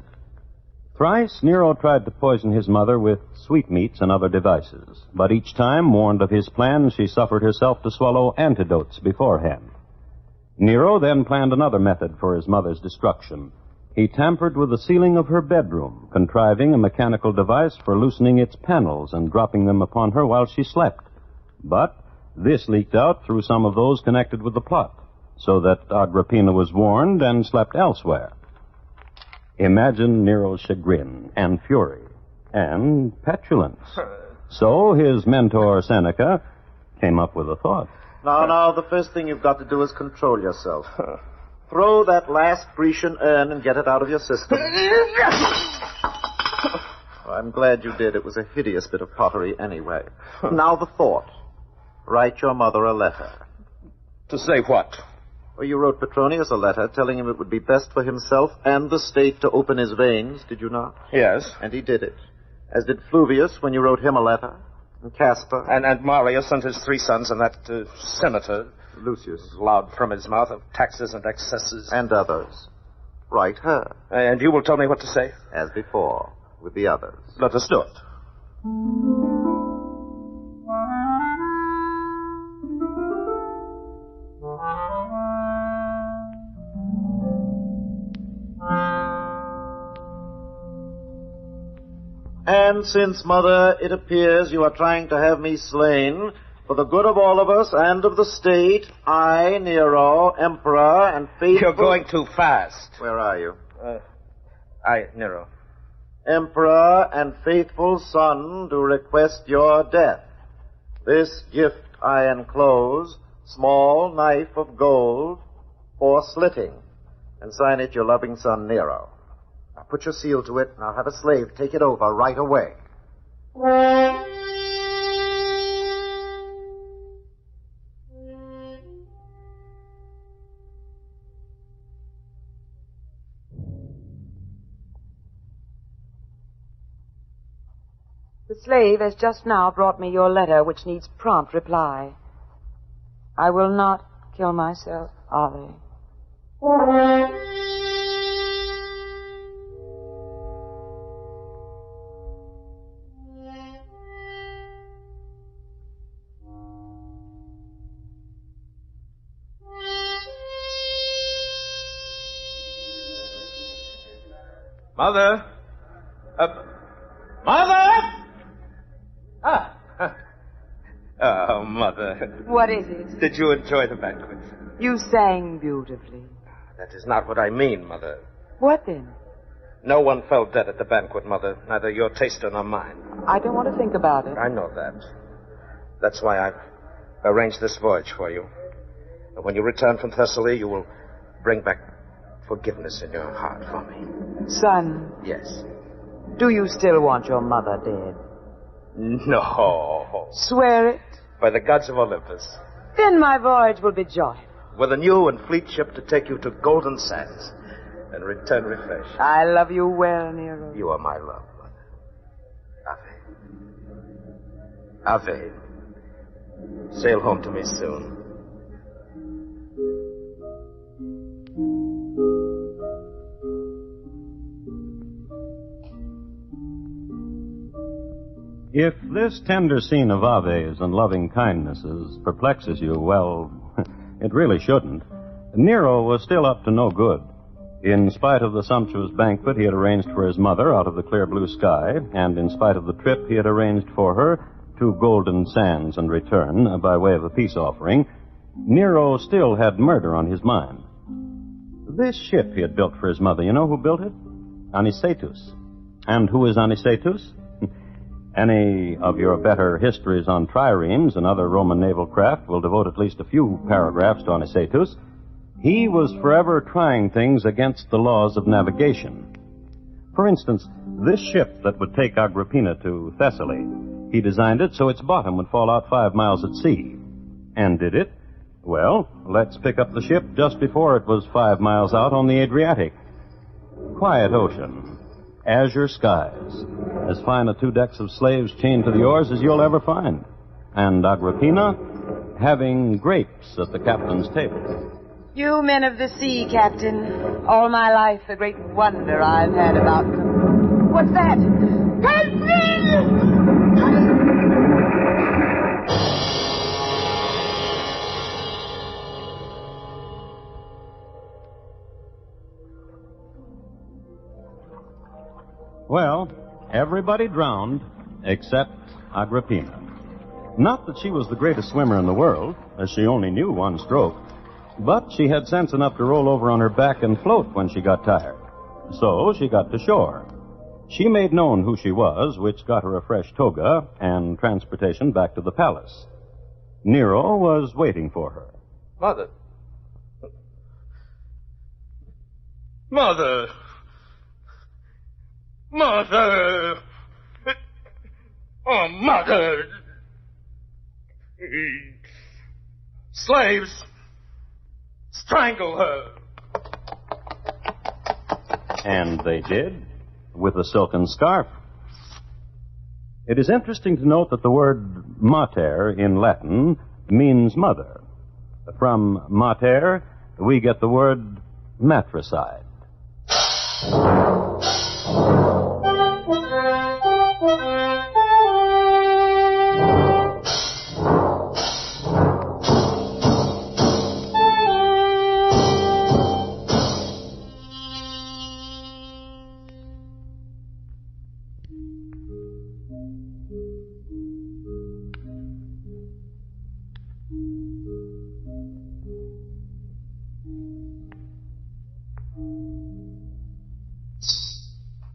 Thrice Nero tried to poison his mother with sweetmeats and other devices, but each time, warned of his plan, she suffered herself to swallow antidotes beforehand. Nero then planned another method for his mother's destruction. He tampered with the ceiling of her bedroom, contriving a mechanical device for loosening its panels and dropping them upon her while she slept. But this leaked out through some of those connected with the plot, so that Agrippina was warned and slept elsewhere. Imagine Nero's chagrin and fury and petulance. So his mentor, Seneca, came up with a thought. Now, the first thing you've got to do is control yourself. Throw that last Grecian urn and get it out of your system. I'm glad you did. It was a hideous bit of pottery anyway. Now the thought. Write your mother a letter. To say what? Well, you wrote Petronius a letter telling him it would be best for himself and the state to open his veins, did you not? Yes. And he did it. As did Fluvius when you wrote him a letter. And Casper. And Marius and his 3 sons and that senator. Lucius. Loud from his mouth of taxes and excesses. And others. Write her. And you will tell me what to say? As before, with the others. Let us do it. And since, Mother, it appears you are trying to have me slain, for the good of all of us and of the state, I, Nero, Emperor, and faithful... You're going too fast. Where are you? Nero. Emperor and faithful son, do request your death. This gift I enclose, small knife of gold, for slitting, and sign it your loving son, Nero. Now put your seal to it, and I'll have a slave take it over right away. The slave has just now brought me your letter, which needs prompt reply. I will not kill myself, Ave. Mother? Mother? Oh, Mother. What is it? Did you enjoy the banquet? You sang beautifully. That is not what I mean, Mother. What then? No one fell dead at the banquet, Mother. Neither your taster nor mine. I don't want to think about it. I know that. That's why I've arranged this voyage for you. And when you return from Thessaly, you will bring back forgiveness in your heart for me. Son. Yes. Do you still want your mother dead? No. Swear it. By the gods of Olympus. Then my voyage will be joyful. With a new and fleet ship to take you to golden sands and return refreshed. I love you well, Nero. You are my love, Mother. Ave. Sail home to me soon. If this tender scene of Ave's and loving kindnesses perplexes you, well, it really shouldn't. Nero was still up to no good. In spite of the sumptuous banquet he had arranged for his mother out of the clear blue sky, and in spite of the trip he had arranged for her to golden sands and return by way of a peace offering, Nero still had murder on his mind. This ship he had built for his mother, you know who built it? Anicetus. And who is Anicetus? Any of your better histories on triremes and other Roman naval craft will devote at least a few paragraphs to Anicetus. He was forever trying things against the laws of navigation. For instance, this ship that would take Agrippina to Thessaly, he designed it so its bottom would fall out 5 miles at sea. And did it? Well, let's pick up the ship just before it was 5 miles out on the Adriatic. Quiet ocean, azure skies, as fine a 2 decks of slaves chained to the oars as you'll ever find. And Agrippina having grapes at the captain's table. You men of the sea, Captain. All my life, the great wonder I've had about them. What's that? Help me! Well, everybody drowned except Agrippina. Not that she was the greatest swimmer in the world, as she only knew 1 stroke. But she had sense enough to roll over on her back and float when she got tired. So she got to shore. She made known who she was, which got her a fresh toga and transportation back to the palace. Nero was waiting for her. Mother. Mother. Mother. Oh, Mother. Slaves. Strangle her. And they did, with a silken scarf. It is interesting to note that the word mater in Latin means mother. From mater, we get the word matricide.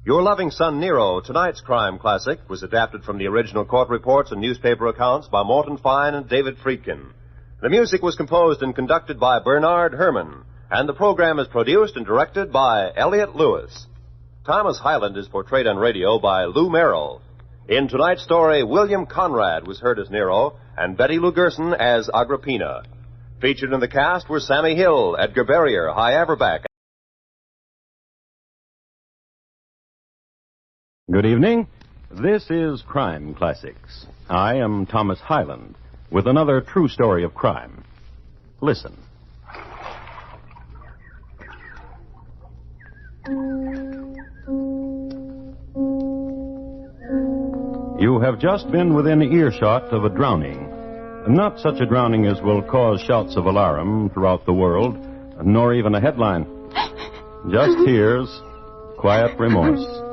Your loving son Nero, tonight's crime classic, was adapted from the original court reports and newspaper accounts by Morton Fine and David Friedkin. The music was composed and conducted by Bernard Herrmann, and the program is produced and directed by Elliott Lewis. Thomas Hyland is portrayed on radio by Lou Merrill. In tonight's story, William Conrad was heard as Nero, and Betty Lou Gerson as Agrippina. Featured in the cast were Sammy Hill, Edgar Barrier, Hy Averback. Good evening. This is Crime Classics. I am Thomas Hyland with another true story of crime. Listen. You have just been within earshot of a drowning. Not such a drowning as will cause shouts of alarm throughout the world, nor even a headline. Just tears, quiet remorse.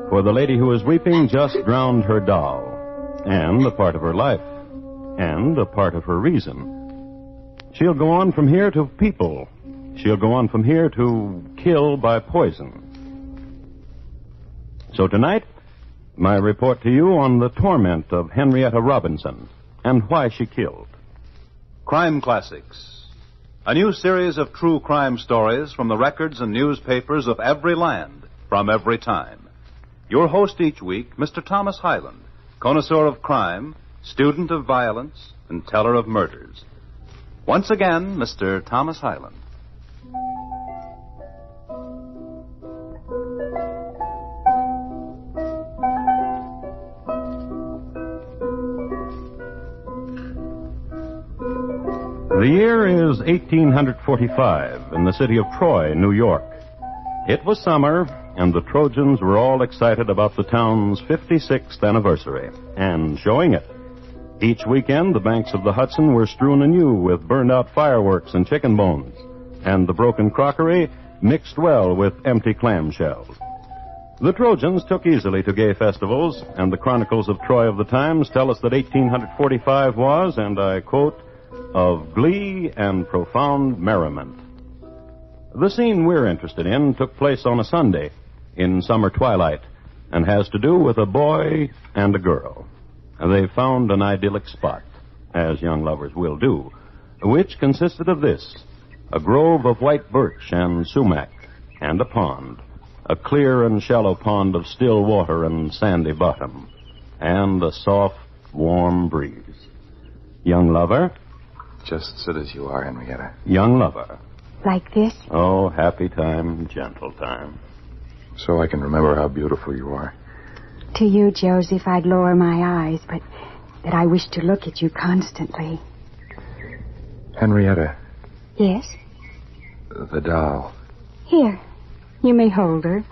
For the lady who is weeping just drowned her doll, and a part of her life, and a part of her reason. She'll go on from here to people. She'll go on from here to kill by poison. So tonight, my report to you on the torment of Henrietta Robinson and why she killed. Crime Classics, a new series of true crime stories from the records and newspapers of every land, from every time. Your host each week, Mr. Thomas Hyland, connoisseur of crime, student of violence, and teller of murders. Once again, Mr. Thomas Hyland. The year is 1845 in the city of Troy, New York. It was summer, and the Trojans were all excited about the town's 56th anniversary, and showing it. Each weekend, the banks of the Hudson were strewn anew with burned-out fireworks and chicken bones, and the broken crockery mixed well with empty clamshells. The Trojans took easily to gay festivals, and the chronicles of Troy of the times tell us that 1845 was, and I quote, of glee and profound merriment. The scene we're interested in took place on a Sunday in summer twilight and has to do with a boy and a girl. They found an idyllic spot, as young lovers will do, which consisted of this: a grove of white birch and sumac, and a pond, a clear and shallow pond of still water and sandy bottom, and a soft, warm breeze. Young lover? Just sit as you are, Henrietta. Young lover. Like this? Oh, happy time, gentle time. So I can remember how beautiful you are. To you, Joseph, I'd lower my eyes, but that I wish to look at you constantly. Henrietta. Yes? The doll. Here. You may hold her.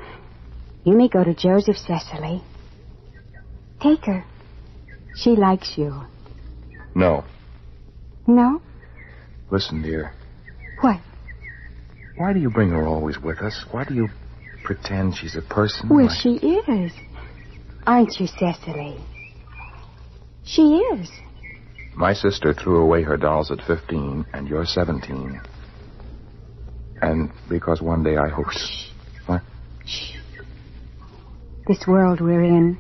You may go to Joseph Cecily. Take her. She likes you. No. No? Listen, dear. What? Why do you bring her always with us? Why do you pretend she's a person? Well, like... she is. Aren't you, Cecily? She is. My sister threw away her dolls at 15, and you're 17. And because one day I hope... Shh. What? Shh. This world we're in,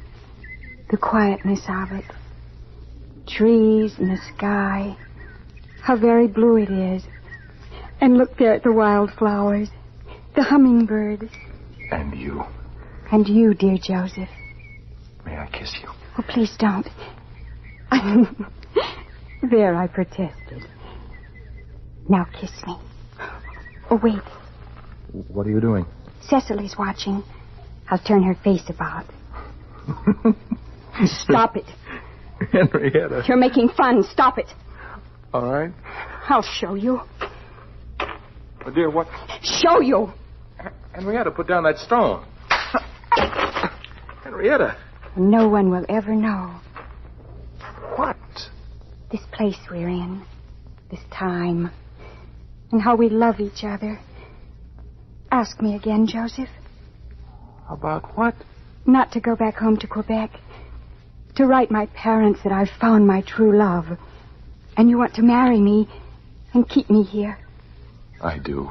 the quietness of it, trees and the sky, how very blue it is. And look there at the wildflowers, the hummingbirds. And you. And you, dear Joseph. May I kiss you? Oh, please don't. There, I protested. Now kiss me. Oh, wait. What are you doing? Cecily's watching. I'll turn her face about. Stop it. Henrietta. You're making fun. Stop it. All right. I'll show you. Oh, dear, what? Show you. Henrietta, put down that stone. Henrietta. No one will ever know. What? This place we're in. This time. And how we love each other. Ask me again, Joseph. About what? Not to go back home to Quebec. To write my parents that I've found my true love. And you want to marry me and keep me here. I do.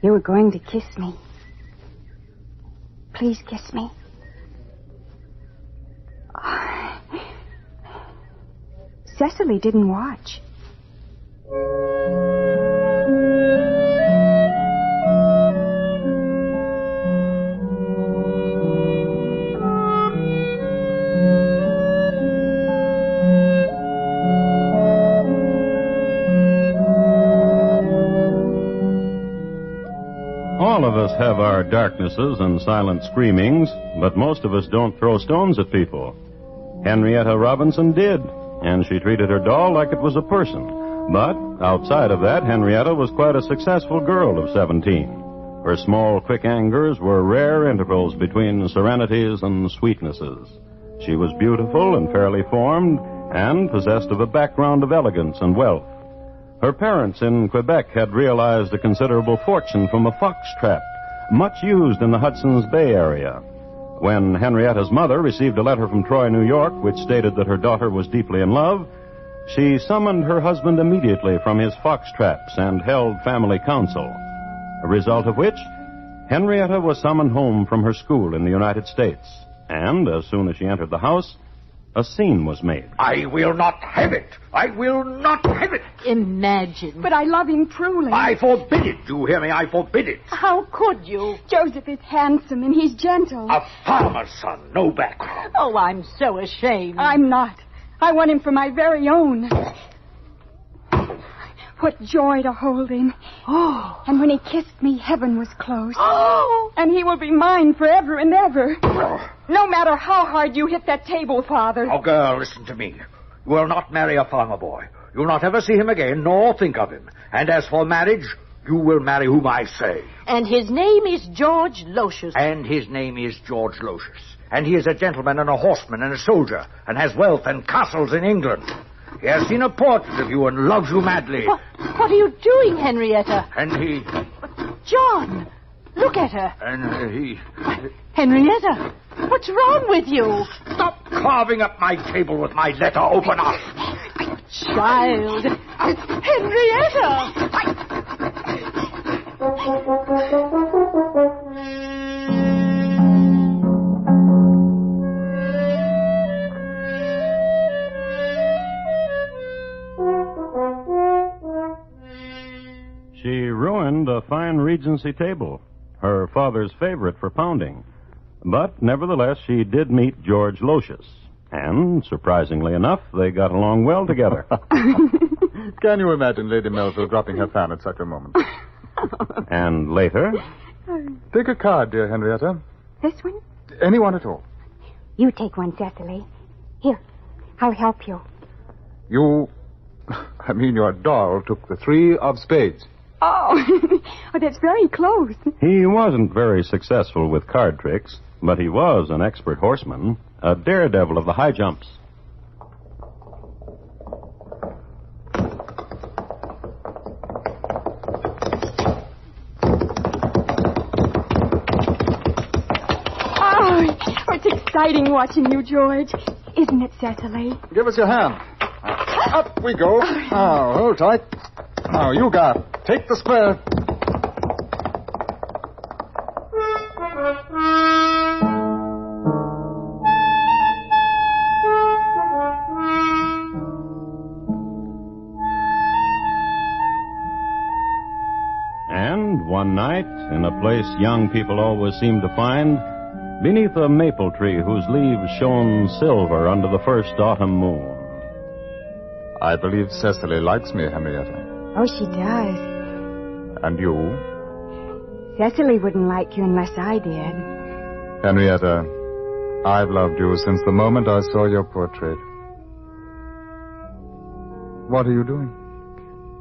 You were going to kiss me. Please kiss me. Cecily didn't watch. All of us have our darknesses and silent screamings, but most of us don't throw stones at people. Henrietta Robinson did, and she treated her doll like it was a person. But outside of that, Henrietta was quite a successful girl of 17. Her small, quick angers were rare intervals between serenities and sweetnesses. She was beautiful and fairly formed, and possessed of a background of elegance and wealth. Her parents in Quebec had realized a considerable fortune from a fox trap, much used in the Hudson's Bay area. When Henrietta's mother received a letter from Troy, New York, which stated that her daughter was deeply in love, she summoned her husband immediately from his fox traps and held family council, a result of which Henrietta was summoned home from her school in the United States. And as soon as she entered the house, a scene was made. I will not have it. I will not have it. Imagine. But I love him truly. I forbid it. Do you hear me? I forbid it. How could you? Joseph is handsome and he's gentle. A farmer's son, no background. Oh, I'm so ashamed. I'm not. I want him for my very own. What joy to hold him. Oh. And when he kissed me, heaven was close. Oh. And he will be mine forever and ever. No matter how hard you hit that table, Father. Oh, girl, listen to me. You will not marry a farmer boy. You will not ever see him again, nor think of him. And as for marriage, you will marry whom I say. And his name is George Locious. And his name is George Locious. And he is a gentleman and a horseman and a soldier, and has wealth and castles in England. He has seen a portrait of you and loves you madly. What are you doing, Henrietta? And he... John, look at her. And he... Henrietta, what's wrong with you? Stop carving up my table with my letter. Open up. Child. Henrietta! and a fine Regency table, her father's favorite for pounding. But nevertheless, she did meet George Lotius, and, surprisingly enough, they got along well together. Can you imagine Lady Melville dropping her fan at such a moment? And later... Take a card, dear Henrietta. This one? Anyone at all. You take one, Cecily. Here, I'll help you. Your doll took the 3 of spades. Oh, that's very close. He wasn't very successful with card tricks, but he was an expert horseman, a daredevil of the high jumps. Oh, it's exciting watching you, George. Isn't it, Cecily? Give us your hand. Up we go. Now, hold tight. Now, you got it. Take the square. And one night, in a place young people always seem to find, beneath a maple tree whose leaves shone silver under the first autumn moon. I believe Cecily likes me, Henrietta. Oh, she does. And you? Cecily wouldn't like you unless I did. Henrietta, I've loved you since the moment I saw your portrait. What are you doing?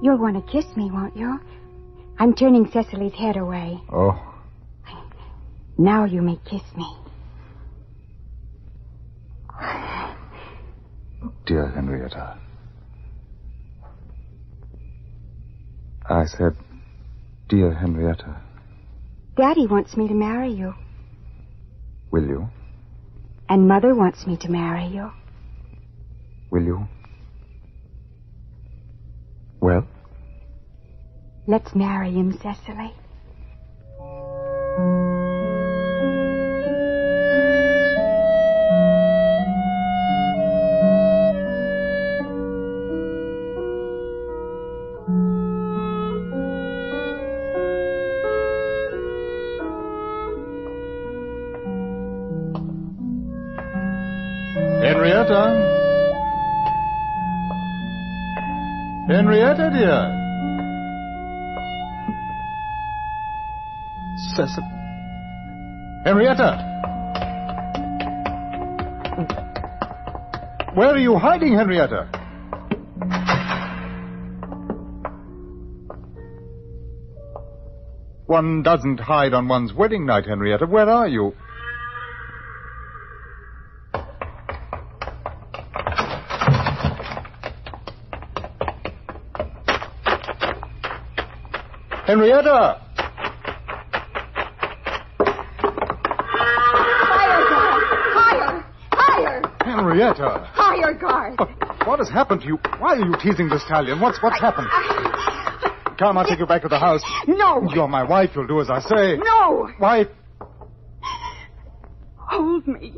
You'll want to kiss me, won't you? I'm turning Cecily's head away. Oh. Now you may kiss me. Dear Henrietta. I said, dear Henrietta. Daddy wants me to marry you. Will you? And Mother wants me to marry you. Will you? Well? Let's marry him, Cecily. Henrietta, dear. Cecily. Henrietta! Where are you hiding, Henrietta? One doesn't hide on one's wedding night, Henrietta. Where are you? Henrietta! Higher! Henrietta! Higher, guard! What has happened to you? Why are you teasing this stallion? What's happened? Come, I'll take you back to the house. No! You're my wife. You'll do as I say. No! Wife. Hold me.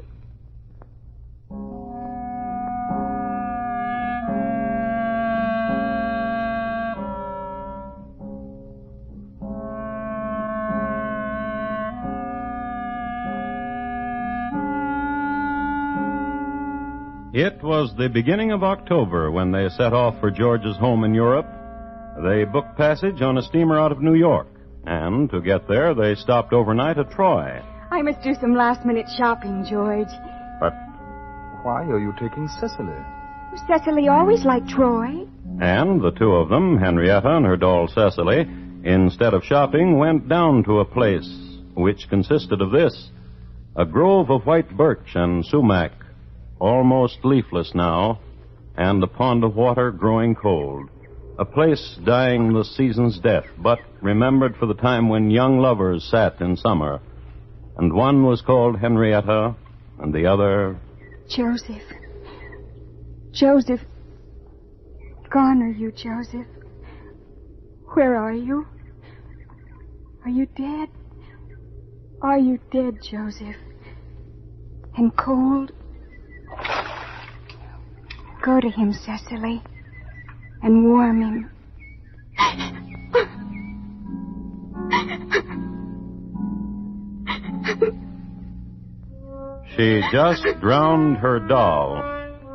It was the beginning of October when they set off for George's home in Europe. They booked passage on a steamer out of New York, and to get there, they stopped overnight at Troy. I must do some last-minute shopping, George. But why are you taking Cecily? Cecily always liked Troy. And the two of them, Henrietta and her doll Cecily, instead of shopping, went down to a place which consisted of this: a grove of white birch and sumac, almost leafless now, and a pond of water growing cold. A place dying the season's death, but remembered for the time when young lovers sat in summer. And one was called Henrietta, and the other... Joseph. Joseph. Gone are you, Joseph? Where are you? Are you dead? Are you dead, Joseph? And cold? Go to him, Cecily, and warm him. She just drowned her doll,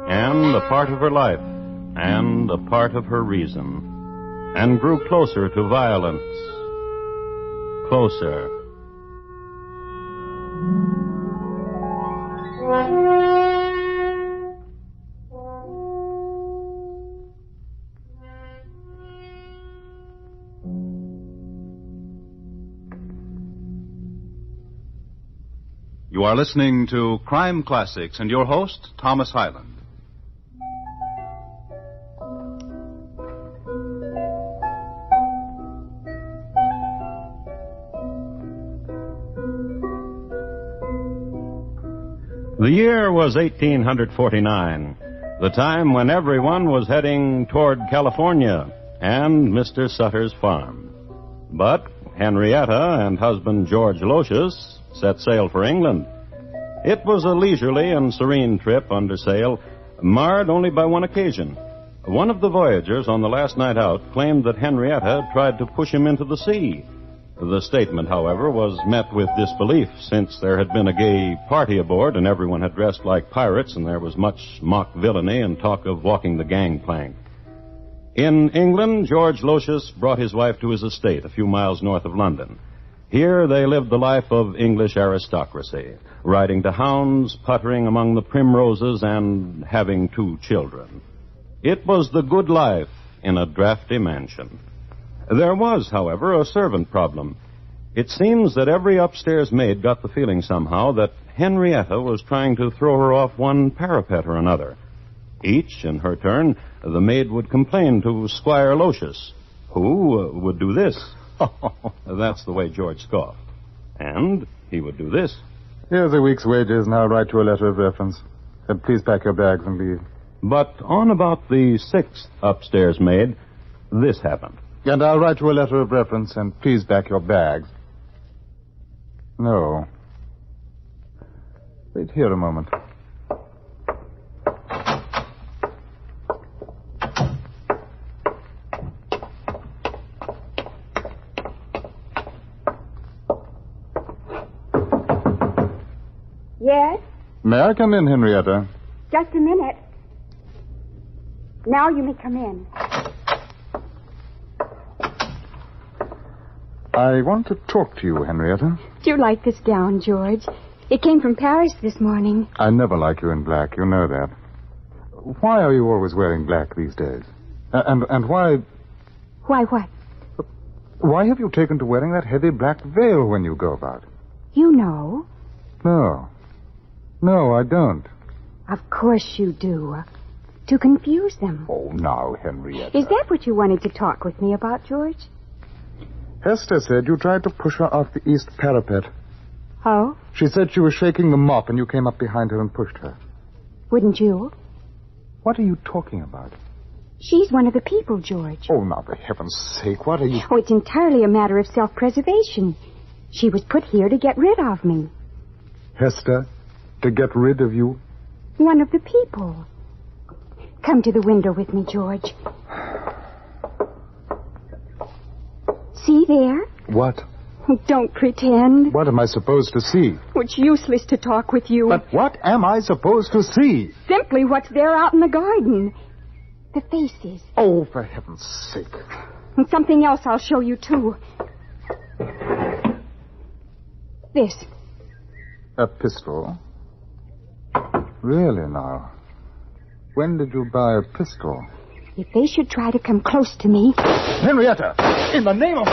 and a part of her life, and a part of her reason, and grew closer to violence. Closer. You are listening to Crime Classics and your host, Thomas Hyland. The year was 1849, the time when everyone was heading toward California and Mr. Sutter's farm. But Henrietta and husband George Lotius set sail for England. It was a leisurely and serene trip under sail, marred only by one occasion. One of the voyagers on the last night out claimed that Henrietta had tried to push him into the sea. The statement, however, was met with disbelief, since there had been a gay party aboard and everyone had dressed like pirates, and there was much mock villainy and talk of walking the gangplank. In England, George Lotius brought his wife to his estate a few miles north of London. Here they lived the life of English aristocracy, riding to hounds, puttering among the primroses, and having 2 children. It was the good life in a drafty mansion. There was, however, a servant problem. It seems that every upstairs maid got the feeling somehow that Henrietta was trying to throw her off one parapet or another. Each, in her turn, the maid would complain to Squire Lotius, who would do this. That's the way George scoffed. And he would do this. Here's a week's wages, and I'll write you a letter of reference. And please pack your bags and leave. But on about the 6th upstairs maid, this happened. And I'll write you a letter of reference, and please pack your bags. No. Wait here a moment. Yes? May I come in, Henrietta? Just a minute. Now you may come in. I want to talk to you, Henrietta. Do you like this gown, George? It came from Paris this morning. I never like you in black. You know that. Why are you always wearing black these days? And why... Why what? Why have you taken to wearing that heavy black veil when you go about? You know. No. No, I don't. Of course you do. To confuse them. Oh, now, Henrietta. Is that what you wanted to talk with me about, George? Hester said you tried to push her off the east parapet. Oh? She said she was shaking the mop and you came up behind her and pushed her. Wouldn't you? What are you talking about? She's one of the people, George. Oh, now, for heaven's sake, what are you... Oh, it's entirely a matter of self-preservation. She was put here to get rid of me. Hester, to get rid of you? One of the people. Come to the window with me, George. See there? What? Don't pretend. What am I supposed to see? It's useless to talk with you. But what am I supposed to see? Simply what's there out in the garden. The faces. Oh, for heaven's sake. And something else I'll show you, too. This. A pistol? Really, now? When did you buy a pistol? If they should try to come close to me... Henrietta! In the name of...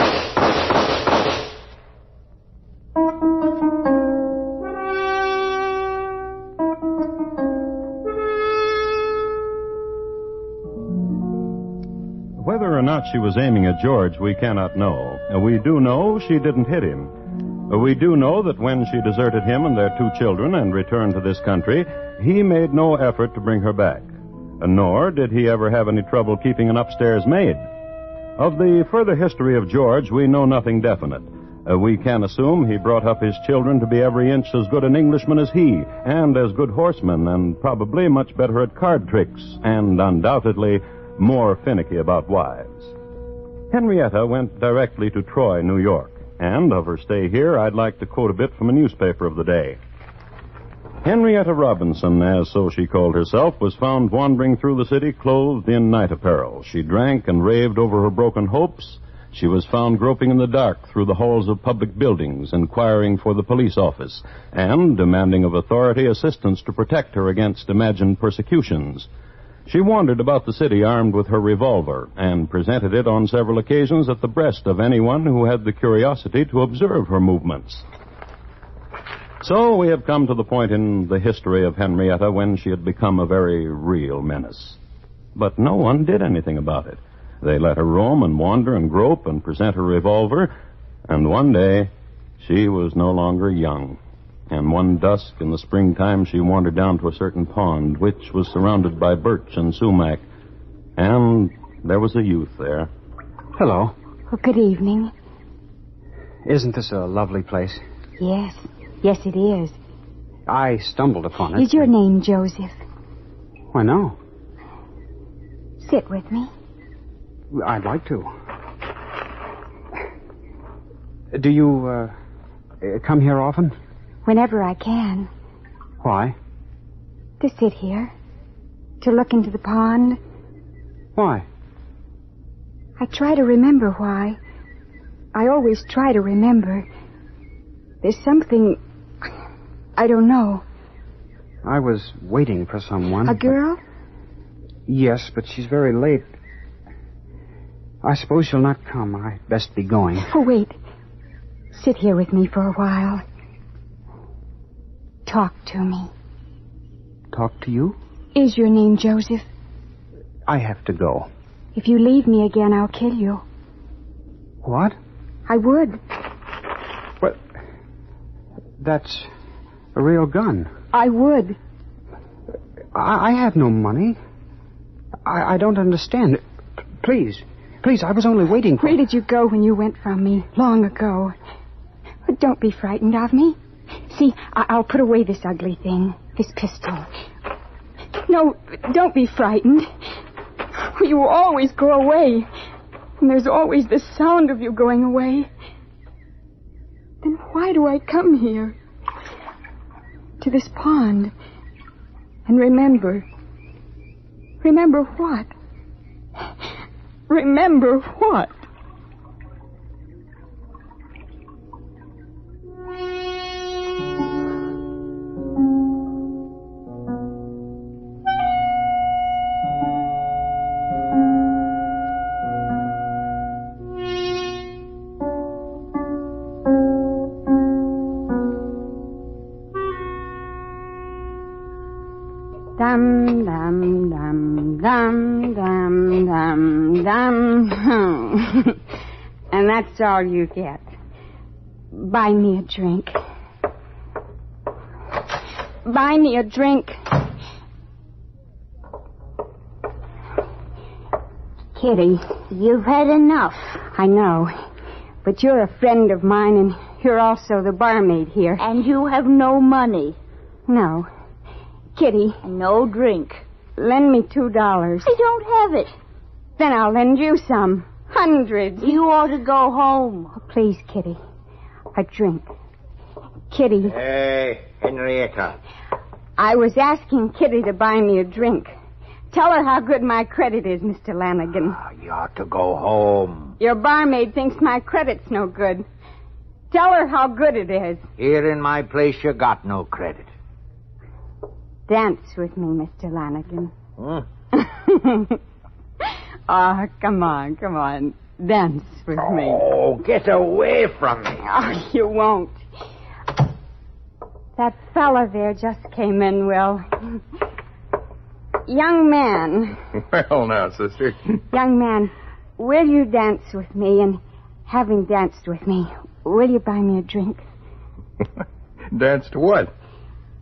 Whether or not she was aiming at George, we cannot know. We do know she didn't hit him. We do know that when she deserted him and their 2 children and returned to this country, he made no effort to bring her back. Nor did he ever have any trouble keeping an upstairs maid. Of the further history of George, we know nothing definite. We can assume he brought up his children to be every inch as good an Englishman as he, and as good horsemen, and probably much better at card tricks, and undoubtedly more finicky about wives. Henrietta went directly to Troy, New York, And of her stay here, I'd like to quote a bit from a newspaper of the day. Henrietta Robinson, as so she called herself, was found wandering through the city clothed in night apparel. She drank and raved over her broken hopes. She was found groping in the dark through the halls of public buildings, inquiring for the police office, and demanding of authority assistance to protect her against imagined persecutions. She wandered about the city armed with her revolver, and presented it on several occasions at the breast of anyone who had the curiosity to observe her movements. So we have come to the point in the history of Henrietta when she had become a very real menace. But no one did anything about it. They let her roam and wander and grope and present her revolver, and one day she was no longer young. And one dusk in the springtime she wandered down to a certain pond, which was surrounded by birch and sumac, and there was a youth there. Hello. Well, good evening. Isn't this a lovely place? Yes. Yes, it is. I stumbled upon it. Is your name Joseph? Why, no. Sit with me. I'd like to. Do you, come here often? Whenever I can. Why? To sit here. To look into the pond. Why? I try to remember why. I always try to remember. There's something... I don't know. I was waiting for someone. A girl? Yes, but she's very late. I suppose she'll not come. I'd best be going. Oh, wait. Sit here with me for a while. Talk to me. Talk to you? Is your name Joseph? I have to go. If you leave me again, I'll kill you. What? I would. But that's a real gun. I would. I have no money. I don't understand. Please, I was only waiting for... Where did you go when you went from me long ago? Don't be frightened of me. See, I'll put away this ugly thing, this pistol. No, don't be frightened. You always go away, and there's always the sound of you going away. Then why do I come here? To this pond. And remember. Remember what? Remember what? Dum, dum, dum, dum, dum, dum, dum. And that's all you get. Buy me a drink. Buy me a drink. Kitty, You've had enough. I know. But you're a friend of mine, and you're also the barmaid here. And you have no money. No. Kitty. No drink. Lend me $2. I don't have it. Then I'll lend you some. Hundreds. You ought to go home. Oh, please, Kitty. A drink. Kitty. Hey, Henrietta. I was asking Kitty to buy me a drink. Tell her how good my credit is, Mr. Lanigan. You ought to go home. Your barmaid thinks my credit's no good. Tell her how good it is. Here in my place, you got no credit. Dance with me, Mr. Lanigan. Hmm? Oh, come on. Dance with me. Oh, get away from me. Oh, you won't. That fella there just came in, Will. Young man. Well, now, sister. Young man, will you dance with me? And having danced with me, will you buy me a drink? Dance to what?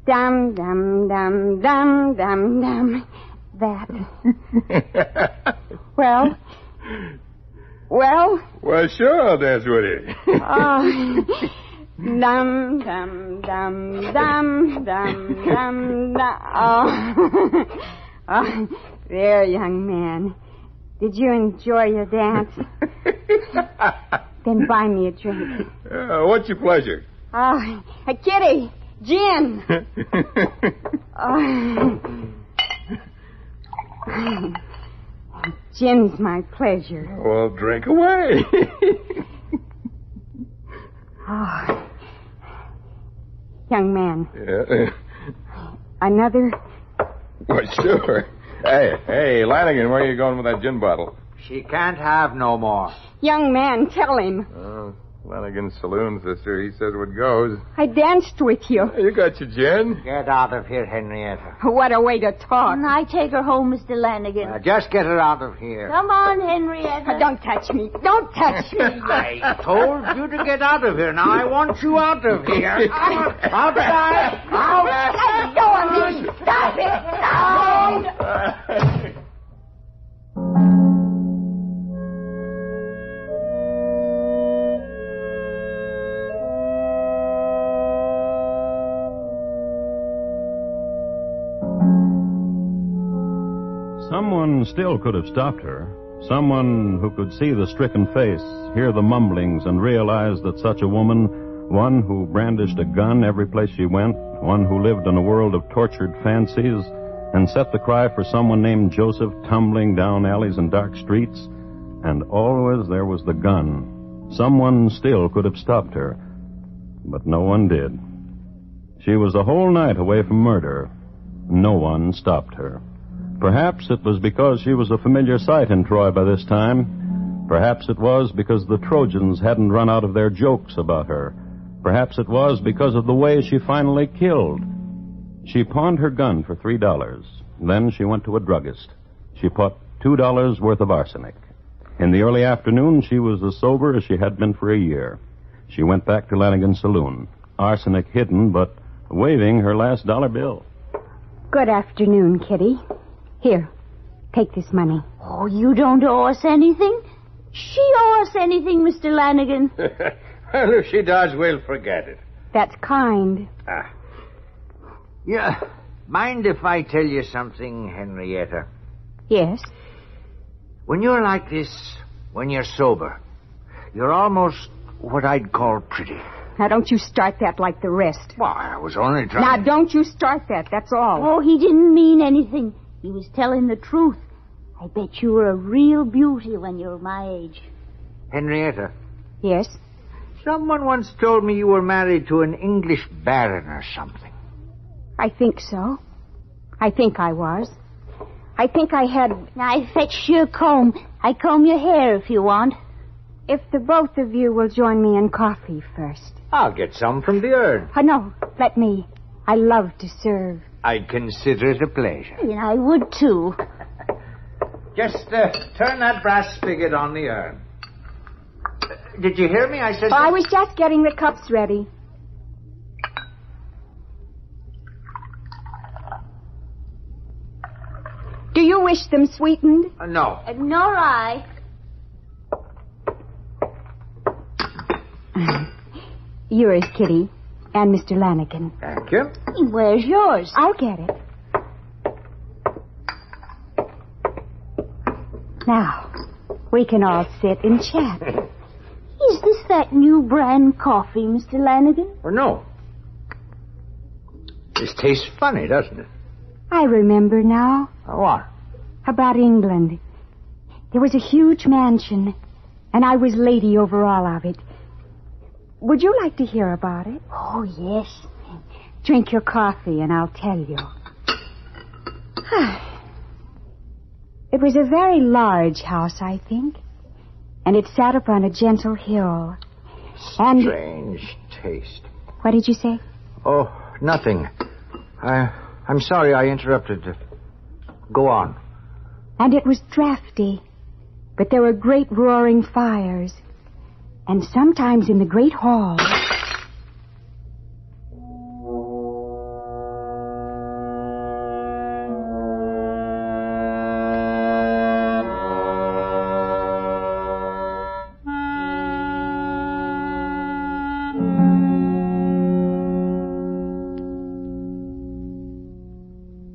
Dum, dum, dum, dum, dum, dum. That. Well? Well, sure, I'll dance with you. Oh. Dum, dum, dum, dum, dum, dum, dum. Oh. Oh, there, young man. Did you enjoy your dance? Then buy me a drink. What's your pleasure? Kitty, gin. Gin's my pleasure. Well, drink away. Young man. Yeah. Another? Why, sure. Hey, Lanigan, where are you going with that gin bottle? She can't have no more. Young man, tell him. Lanigan's saloon, sister. He says what goes. I danced with you. You got your gin? Get out of here, Henrietta. What a way to talk. I take her home, Mr. Lanigan. Just get her out of here. Come on, Henrietta. Don't touch me. Don't touch me. I told you to get out of here. Now I want you out of here. Outside. Out. Let go of me. Stop it. Stop. Someone still could have stopped her. Someone who could see the stricken face, hear the mumblings, and realize that such a woman, one who brandished a gun every place she went, one who lived in a world of tortured fancies, and set the cry for someone named Joseph tumbling down alleys and dark streets, and always there was the gun. Someone still could have stopped her, but no one did. She was a whole night away from murder. No one stopped her. Perhaps it was because she was a familiar sight in Troy by this time. Perhaps it was because the Trojans hadn't run out of their jokes about her. Perhaps it was because of the way she finally killed. She pawned her gun for $3. Then she went to a druggist. She bought $2 worth of arsenic. In the early afternoon, she was as sober as she had been for a year. She went back to Lanigan's saloon, arsenic hidden, but waving her last dollar bill. Good afternoon, Kitty. Here, take this money. Oh, you don't owe us anything. She owe us anything, Mr. Lanigan. Well, if she does, we'll forget it. That's kind. Yeah. Mind if I tell you something, Henrietta? Yes? When you're like this, when you're sober, you're almost what I'd call pretty. Now, don't you start that like the rest. Well, I was only trying... Now, don't you start that, that's all. Oh, he didn't mean anything. He was telling the truth. I bet you were a real beauty when you were my age. Henrietta? Yes? Someone once told me you were married to an English baron or something. I think so. I think I was. I think I had... I fetch you a comb. I comb your hair if you want. If the both of you will join me in coffee first. I'll get some from the urn. No, let me. I love to serve. I'd consider it a pleasure. And I would, too. Just turn that brass spigot on the urn. Did you hear me? I said... I was just getting the cups ready. Do you wish them sweetened? No. Nor I. Yours, Kitty, and Mr. Lanigan. Thank you. Where's yours? I'll get it. Now, we can all sit and chat. Is this that new brand coffee, Mr. Lanigan? Oh, no. This tastes funny, doesn't it? I remember now. What? About England. There was a huge mansion, and I was lady over all of it. Would you like to hear about it? Oh, yes. Drink your coffee, and I'll tell you. It was a very large house, I think, and it sat upon a gentle hill. And... Strange taste. What did you say? Oh, nothing. I'm sorry I interrupted. Go on. And it was drafty, but there were great roaring fires. And sometimes in the great hall...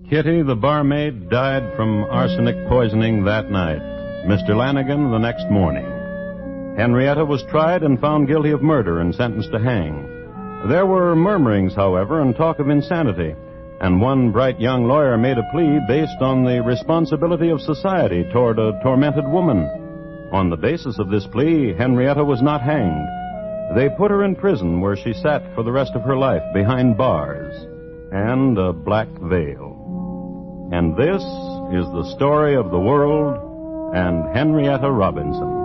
Kitty, the barmaid, died from arsenic poisoning that night. Mr. Lanigan the next morning. Henrietta was tried and found guilty of murder and sentenced to hang. There were murmurings, however, and talk of insanity, and one bright young lawyer made a plea based on the responsibility of society toward a tormented woman. On the basis of this plea, Henrietta was not hanged. They put her in prison where she sat for the rest of her life behind bars and a black veil. And this is the story of the world and Henrietta Robinson.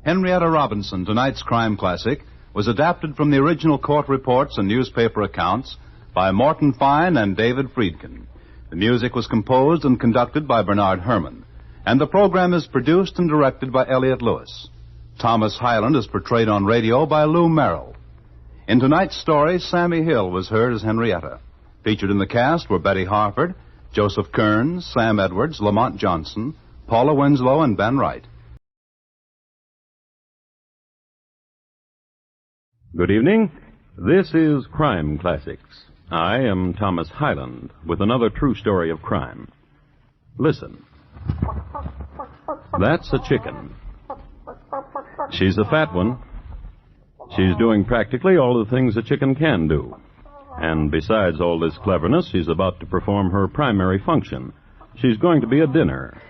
Henrietta Robinson, tonight's crime classic, was adapted from the original court reports and newspaper accounts by Morton Fine and David Friedkin. The music was composed and conducted by Bernard Herrmann, and the program is produced and directed by Elliott Lewis. Thomas Hyland is portrayed on radio by Lou Merrill. In tonight's story, Sammy Hill was heard as Henrietta. Featured in the cast were Betty Harford, Joseph Kearns, Sam Edwards, Lamont Johnson, Paula Winslow, and Ben Wright. Good evening. This is Crime Classics. I am Thomas Hyland with another true story of crime. Listen. That's a chicken. She's a fat one. She's doing practically all the things a chicken can do. And besides all this cleverness, she's about to perform her primary function. She's going to be a dinner.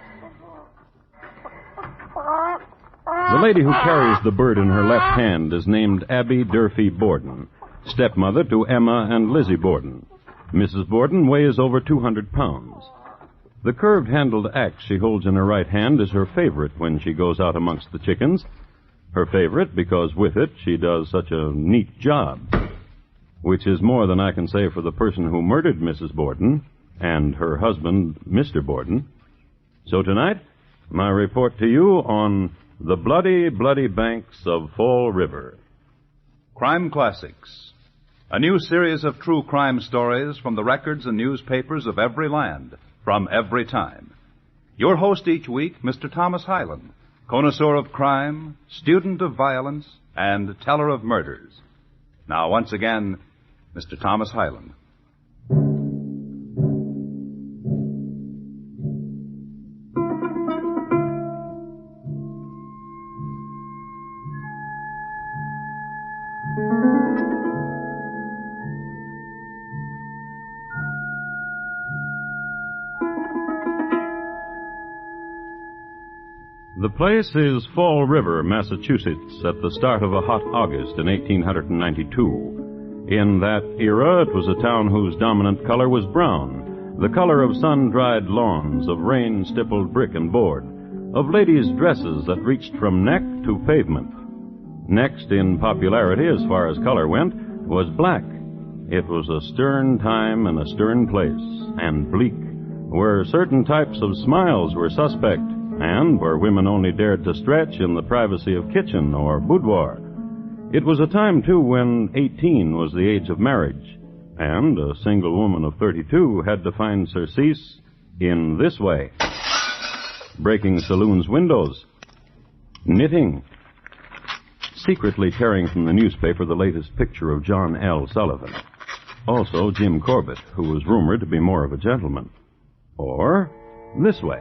The lady who carries the bird in her left hand is named Abby Durfee Borden, stepmother to Emma and Lizzie Borden. Mrs. Borden weighs over 200 pounds. The curved-handled axe she holds in her right hand is her favorite when she goes out amongst the chickens. Her favorite because with it she does such a neat job, which is more than I can say for the person who murdered Mrs. Borden and her husband, Mr. Borden. So tonight, my report to you on the bloody, bloody banks of Fall River. Crime Classics, a new series of true crime stories from the records and newspapers of every land, from every time. Your host each week, Mr. Thomas Hyland, connoisseur of crime, student of violence, and teller of murders. Now, once again, Mr. Thomas Hyland. The place is Fall River, Massachusetts, at the start of a hot August in 1892. In that era, it was a town whose dominant color was brown, the color of sun-dried lawns, of rain-stippled brick and board, of ladies' dresses that reached from neck to pavement. Next in popularity, as far as color went, was black. It was a stern time and a stern place, and bleak, where certain types of smiles were suspect, and where women only dared to stretch in the privacy of kitchen or boudoir. It was a time, too, when 18 was the age of marriage, and a single woman of 32 had to find surcease in this way: breaking saloons' windows, knitting, secretly tearing from the newspaper the latest picture of John L. Sullivan, also Jim Corbett, who was rumored to be more of a gentleman, or this way.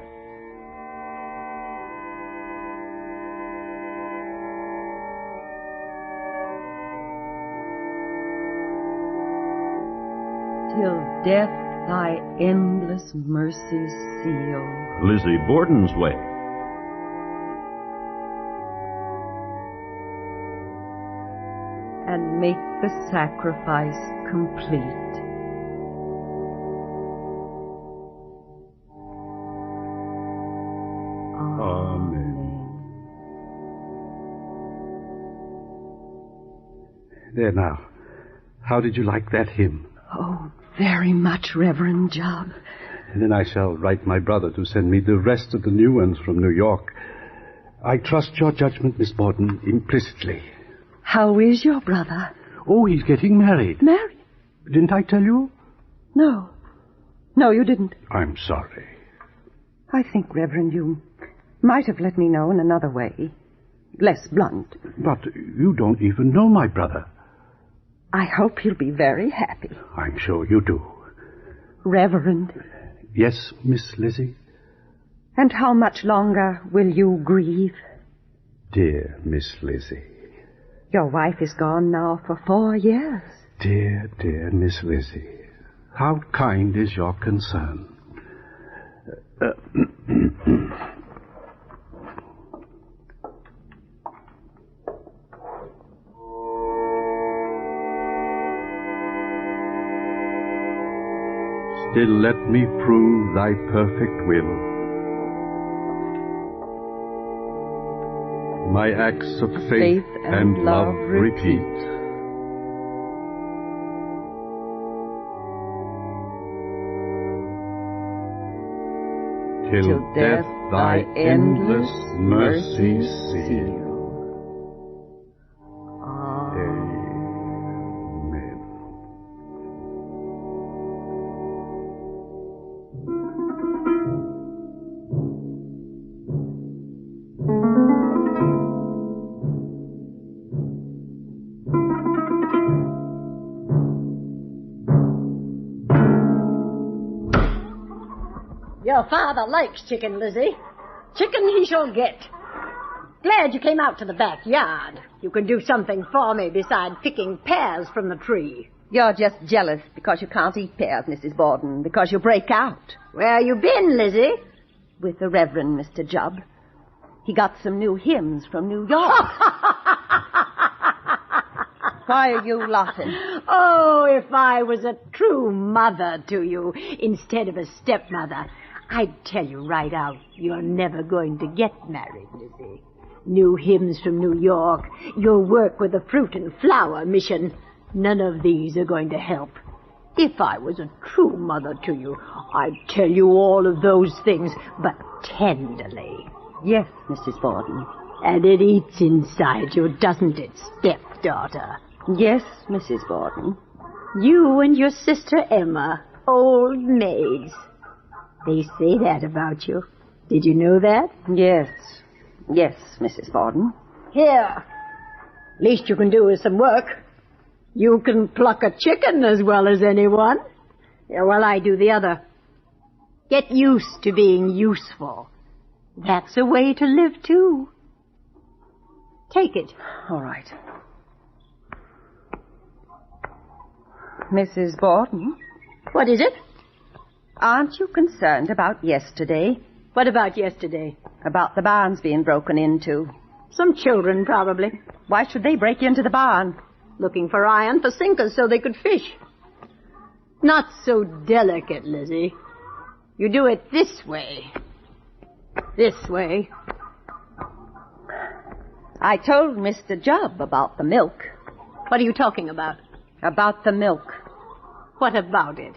Till death thy endless mercies seal. Lizzie Borden's way. And make the sacrifice complete. Amen. There now. How did you like that hymn? Oh, very much, Reverend Job. And then I shall write my brother to send me the rest of the new ones from New York. I trust your judgment, Miss Borden, implicitly. How is your brother? Oh, he's getting married. Married? Didn't I tell you? No. No, you didn't. I'm sorry. I think, Reverend, you might have let me know in another way. Less blunt. But you don't even know my brother. I hope you'll be very happy. I'm sure you do. Reverend. Yes, Miss Lizzie? And how much longer will you grieve? Dear Miss Lizzie. Your wife is gone now for 4 years. Dear, dear Miss Lizzie. How kind is your concern. Still let me prove thy perfect will. My acts of faith and love repeat. Till death thy endless mercy seal. Your father likes chicken, Lizzie. Chicken he shall get. Glad you came out to the backyard. You can do something for me besides picking pears from the tree. You're just jealous because you can't eat pears, Mrs. Borden, because you break out. Where you been, Lizzie? With the Reverend Mr. Jubb. He got some new hymns from New York. Why are you laughing? Oh, if I was a true mother to you instead of a stepmother, I'd tell you right out, you're never going to get married, Lizzie. New hymns from New York, your work with the Fruit and Flower Mission, none of these are going to help. If I was a true mother to you, I'd tell you all of those things, but tenderly. Yes, Mrs. Borden. And it eats inside you, doesn't it, stepdaughter? Yes, Mrs. Borden. You and your sister Emma, old maids. They say that about you. Did you know that? Yes. Yes, Mrs. Borden. Here. Least you can do is some work. You can pluck a chicken as well as anyone. Yeah, well, I do the other. Get used to being useful. That's a way to live, too. Take it. All right. Mrs. Borden? What is it? Aren't you concerned about yesterday? What about yesterday? About the barns being broken into. Some children, probably. Why should they break into the barn? Looking for iron for sinkers so they could fish. Not so delicate, Lizzie. You do it this way. This way. I told Mr. Jubb about the milk. What are you talking about? About the milk. What about it?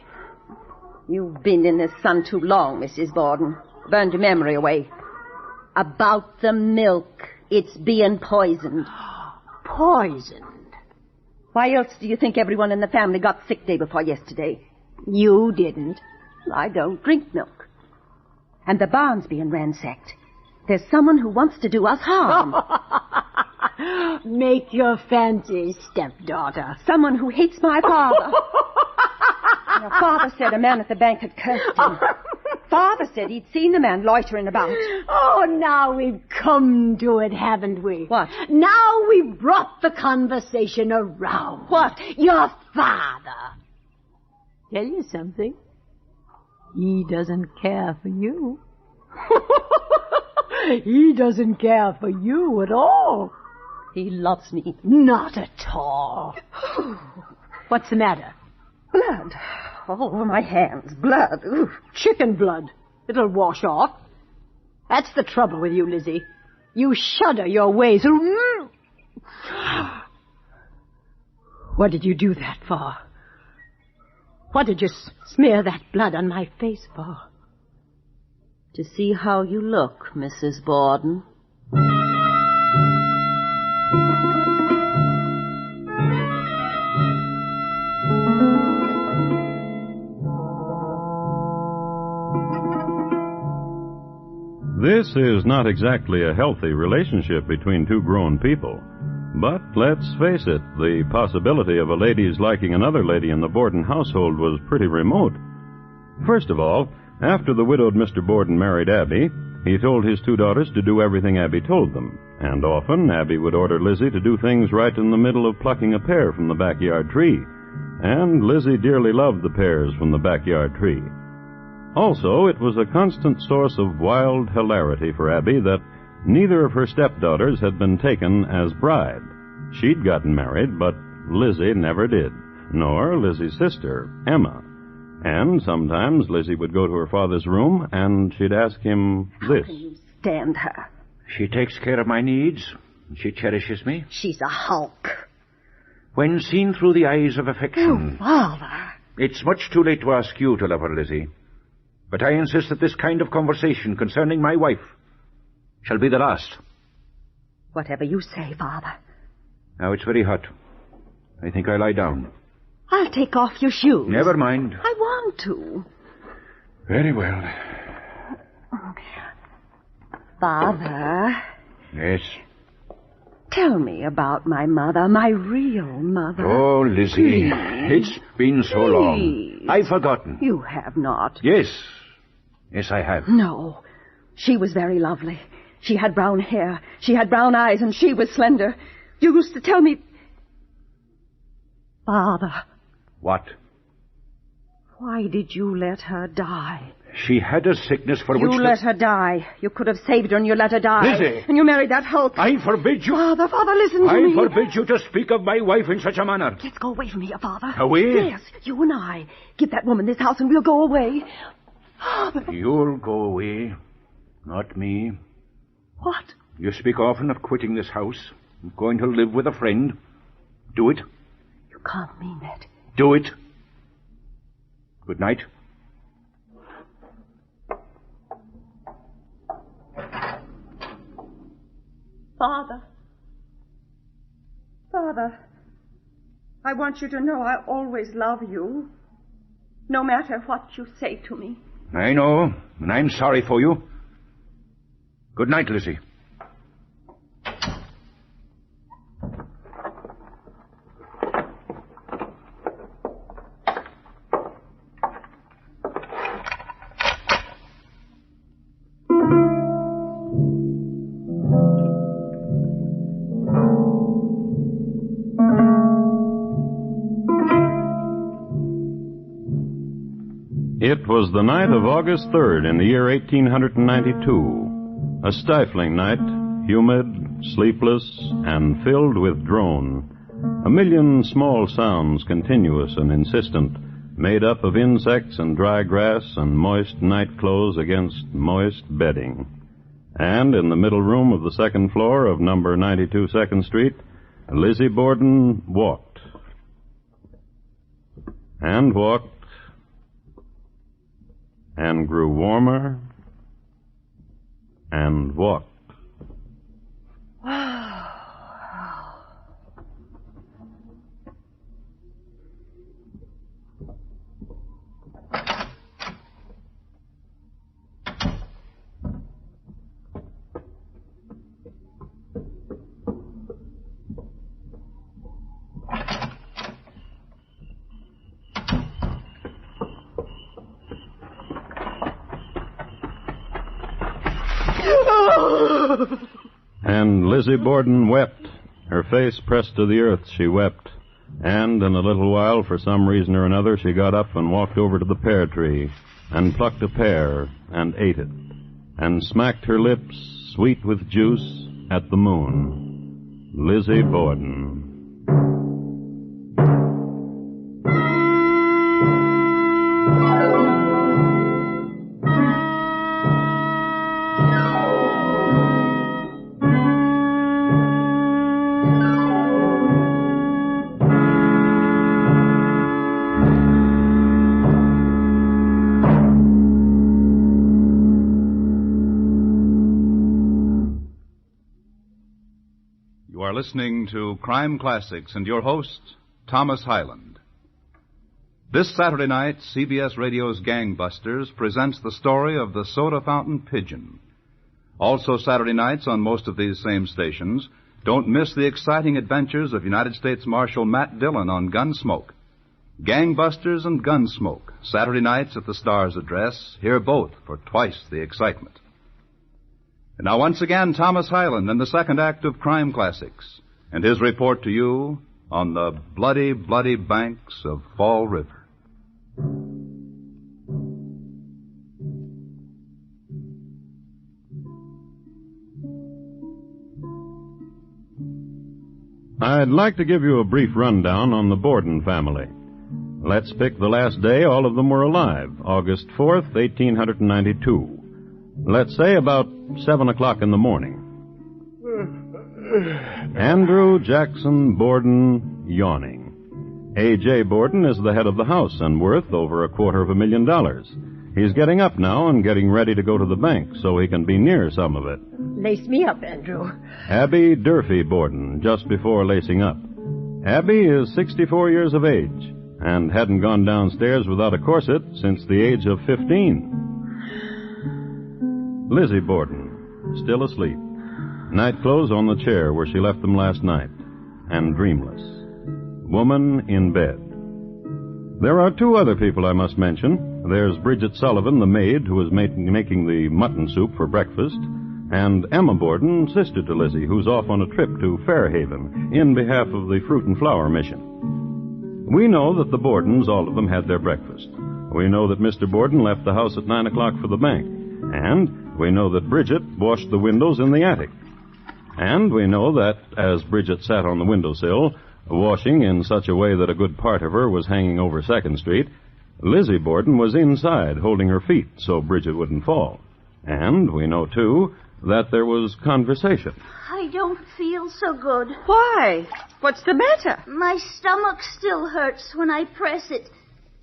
You've been in the sun too long, Mrs. Borden. Burned your memory away. About the milk. It's being poisoned. Poisoned? Why else do you think everyone in the family got sick day before yesterday? You didn't. I don't drink milk. And the barn's being ransacked. There's someone who wants to do us harm. Make your fancy, stepdaughter. Someone who hates my father. Your father said a man at the bank had cursed him. Father said he'd seen the man loitering about. Oh, now we've come to it, haven't we? What? Now we've brought the conversation around. What? Your father. Tell you something. He doesn't care for you. He doesn't care for you at all. He loves me. Not at all. What's the matter? Blood. All over my hands. Blood. Ooh. Chicken blood. It'll wash off. That's the trouble with you, Lizzie. You shudder your ways. What did you do that for? What did you smear that blood on my face for? To see how you look, Mrs. Borden. This is not exactly a healthy relationship between two grown people. But let's face it, the possibility of a lady's liking another lady in the Borden household was pretty remote. First of all, After the widowed Mr. Borden married Abby, he told his two daughters to do everything Abby told them. And often, Abby would order Lizzie to do things right in the middle of plucking a pear from the backyard tree. And Lizzie dearly loved the pears from the backyard tree. Also, it was a constant source of wild hilarity for Abby that neither of her stepdaughters had been taken as bride. She'd gotten married, but Lizzie never did, nor Lizzie's sister, Emma. And sometimes Lizzie would go to her father's room, and she'd ask him this. How can you stand her? She takes care of my needs. She cherishes me. She's a hulk. When seen through the eyes of affection... Oh, Father. It's much too late to ask you to love her, Lizzie. But I insist that this kind of conversation concerning my wife shall be the last. Whatever you say, Father. Now, it's very hot. I think I'll lie down. I'll take off your shoes. Never mind. I want to. Very well. Father. Yes? Tell me about my mother, my real mother. Oh, Lizzie, Please. it's been so long. I've forgotten. You have not. Yes. Yes, I have. No. She was very lovely. She had brown hair. She had brown eyes, and she was slender. You used to tell me... Father. What? Why did you let her die? She had a sickness for which... You let her die. You could have saved her and you let her die. Lizzie! And you married that hulk. I forbid you... Father, listen to me. I forbid you to speak of my wife in such a manner. Let's go away from here, Father. Away? Yes, you and I. Give that woman this house and we'll go away. Father. You'll go away, not me. What? You speak often of quitting this house, of going to live with a friend. Do it. You can't mean it. Do it. Good night. Father. Father, I want you to know I always love you, no matter what you say to me. I know, and I'm sorry for you. Good night, Lizzie. It was the night of August 3rd in the year 1892. A stifling night, humid, sleepless, and filled with drone. A million small sounds, continuous and insistent, made up of insects and dry grass and moist night clothes against moist bedding. And in the middle room of the second floor of number 92 2nd Street, Lizzie Borden walked. And walked. And grew warmer, and walked. And Lizzie Borden wept. Her face pressed to the earth, she wept. And in a little while, for some reason or another, she got up and walked over to the pear tree and plucked a pear and ate it and smacked her lips, sweet with juice, at the moon. Lizzie Borden. You are listening to Crime Classics and your host, Thomas Hyland. This Saturday night, CBS Radio's Gangbusters presents the story of the soda fountain pigeon. Also Saturday nights on most of these same stations, don't miss the exciting adventures of United States Marshal Matt Dillon on Gunsmoke. Gangbusters and Gunsmoke, Saturday nights at the Star's address. Hear both for twice the excitement. And now once again, Thomas Hyland in the second act of Crime Classics, and his report to you on the bloody, bloody banks of Fall River. I'd like to give you a brief rundown on the Borden family. Let's pick the last day all of them were alive, August 4th, 1892. Let's say about 7 o'clock in the morning. Andrew Jackson Borden, yawning. A.J. Borden is the head of the house and worth over $250,000. He's getting up now and getting ready to go to the bank so he can be near some of it. Lace me up, Andrew. Abby Durfee Borden, just before lacing up. Abby is 64 years of age and hadn't gone downstairs without a corset since the age of 15. Lizzie Borden, still asleep. Night clothes on the chair where she left them last night, and dreamless. Woman in bed. There are two other people I must mention. There's Bridget Sullivan, the maid, who is making the mutton soup for breakfast, and Emma Borden, sister to Lizzie, who's off on a trip to Fairhaven in behalf of the Fruit and Flower Mission. We know that the Bordens, all of them, had their breakfast. We know that Mr. Borden left the house at 9 o'clock for the bank. And we know that Bridget washed the windows in the attic. And we know that, as Bridget sat on the windowsill, washing in such a way that a good part of her was hanging over 2nd Street, Lizzie Borden was inside holding her feet so Bridget wouldn't fall. And we know, too, that there was conversation. I don't feel so good. Why? What's the matter? My stomach still hurts when I press it.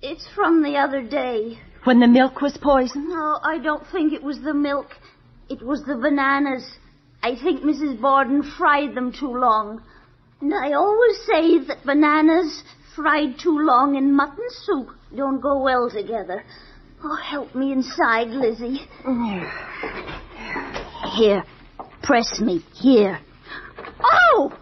It's from the other day. When the milk was poisoned? No, I don't think it was the milk. It was the bananas. I think Mrs. Borden fried them too long. And I always say that bananas fried too long in mutton soup don't go well together. Oh, help me inside, Lizzie. Here, press me. Here. Oh!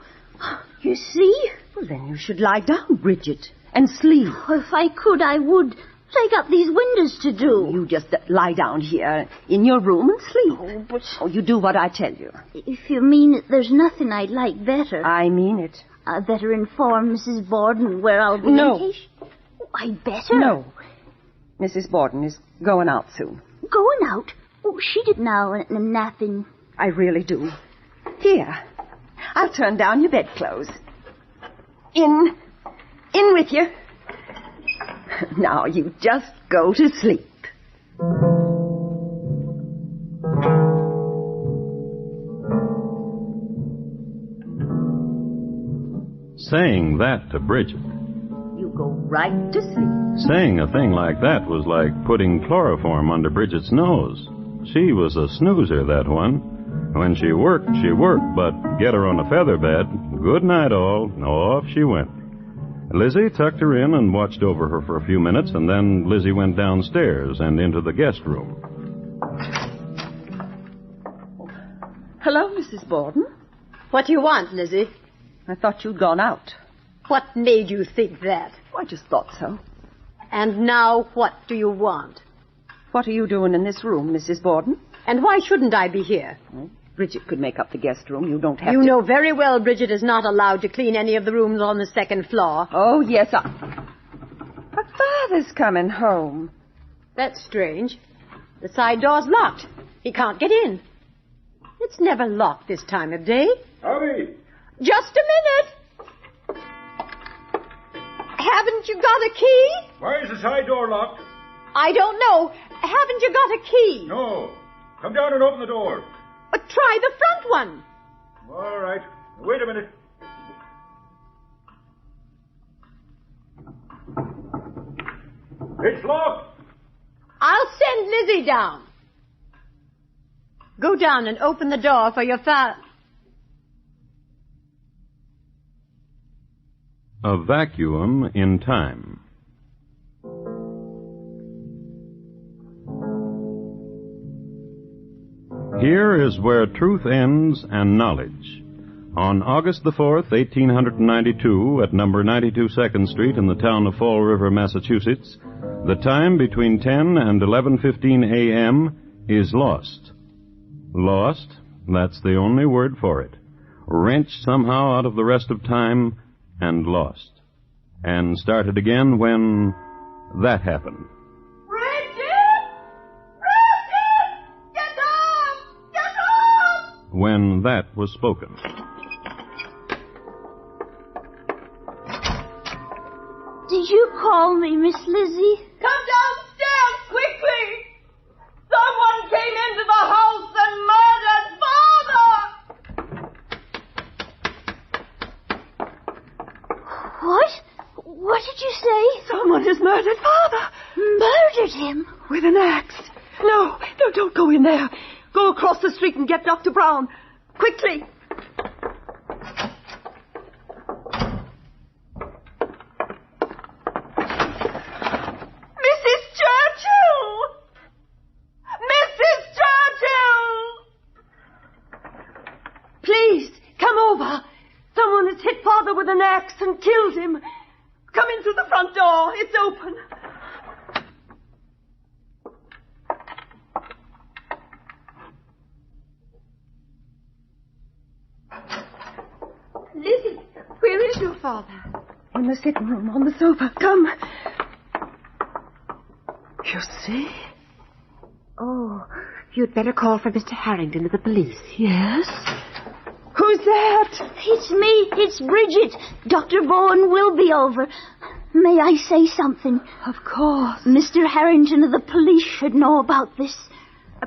You see? Well, then you should lie down, Bridget, and sleep. Oh, if I could, I would. I got these windows to do. You just lie down here in your room and sleep. Oh, but... Oh, you do what I tell you. If you mean it, there's nothing I'd like better. I mean it. I'd better inform Mrs. Borden where I'll be. No. Oh, I'd better. No. Mrs. Borden is going out soon. Going out? Oh, she did now and napping. I really do. Here. I'll turn down your bedclothes. In with you. Now you just go to sleep. Saying that to Bridget. You go right to sleep. Saying a thing like that was like putting chloroform under Bridget's nose. She was a snoozer, that one. When she worked, but get her on a feather bed, good night all, off she went. Lizzie tucked her in and watched over her for a few minutes, and then Lizzie went downstairs and into the guest room. Hello, Mrs. Borden. What do you want, Lizzie? I thought you'd gone out. What made you think that? I just thought so. And now what do you want? What are you doing in this room, Mrs. Borden? And why shouldn't I be here? Well, Bridget could make up the guest room. You don't have You to... know very well Bridget is not allowed to clean any of the rooms on the 2nd floor. Oh, yes, But Father's coming home. That's strange. The side door's locked. He can't get in. It's never locked this time of day. Howdy. Just a minute. Haven't you got a key? Why is the side door locked? I don't know. Haven't you got a key? No. Come down and open the door. Try the front one. All right. Wait a minute. It's locked. I'll send Lizzie down. Go down and open the door for your father. A vacuum in time. Here is where truth ends and knowledge. On August the 4th, 1892, at number 92 2nd Street in the town of Fall River, Massachusetts, the time between 10 and 11:15 a.m. is lost. Lost, that's the only word for it. Wrenched somehow out of the rest of time and lost. And started again when that happened. When that was spoken. Did you call me, Miss Lizzie? Come downstairs, quickly! Someone came into the house and murdered Father! What? What did you say? Someone has murdered Father. Murdered him? With an axe. No, don't go in there. Go across the street and get Dr. Brown. Quickly. Mrs. Churchill! Mrs. Churchill! Please, come over. Someone has hit Father with an axe and killed him. Come in through the front door. It's open. Lizzie, where is your father? In the sitting room, on the sofa. Come. You see? Oh, you'd better call for Mr. Harrington of the police. Yes? Who's that? It's me. It's Bridget. Dr. Bowen will be over. May I say something? Of course. Mr. Harrington of the police should know about this.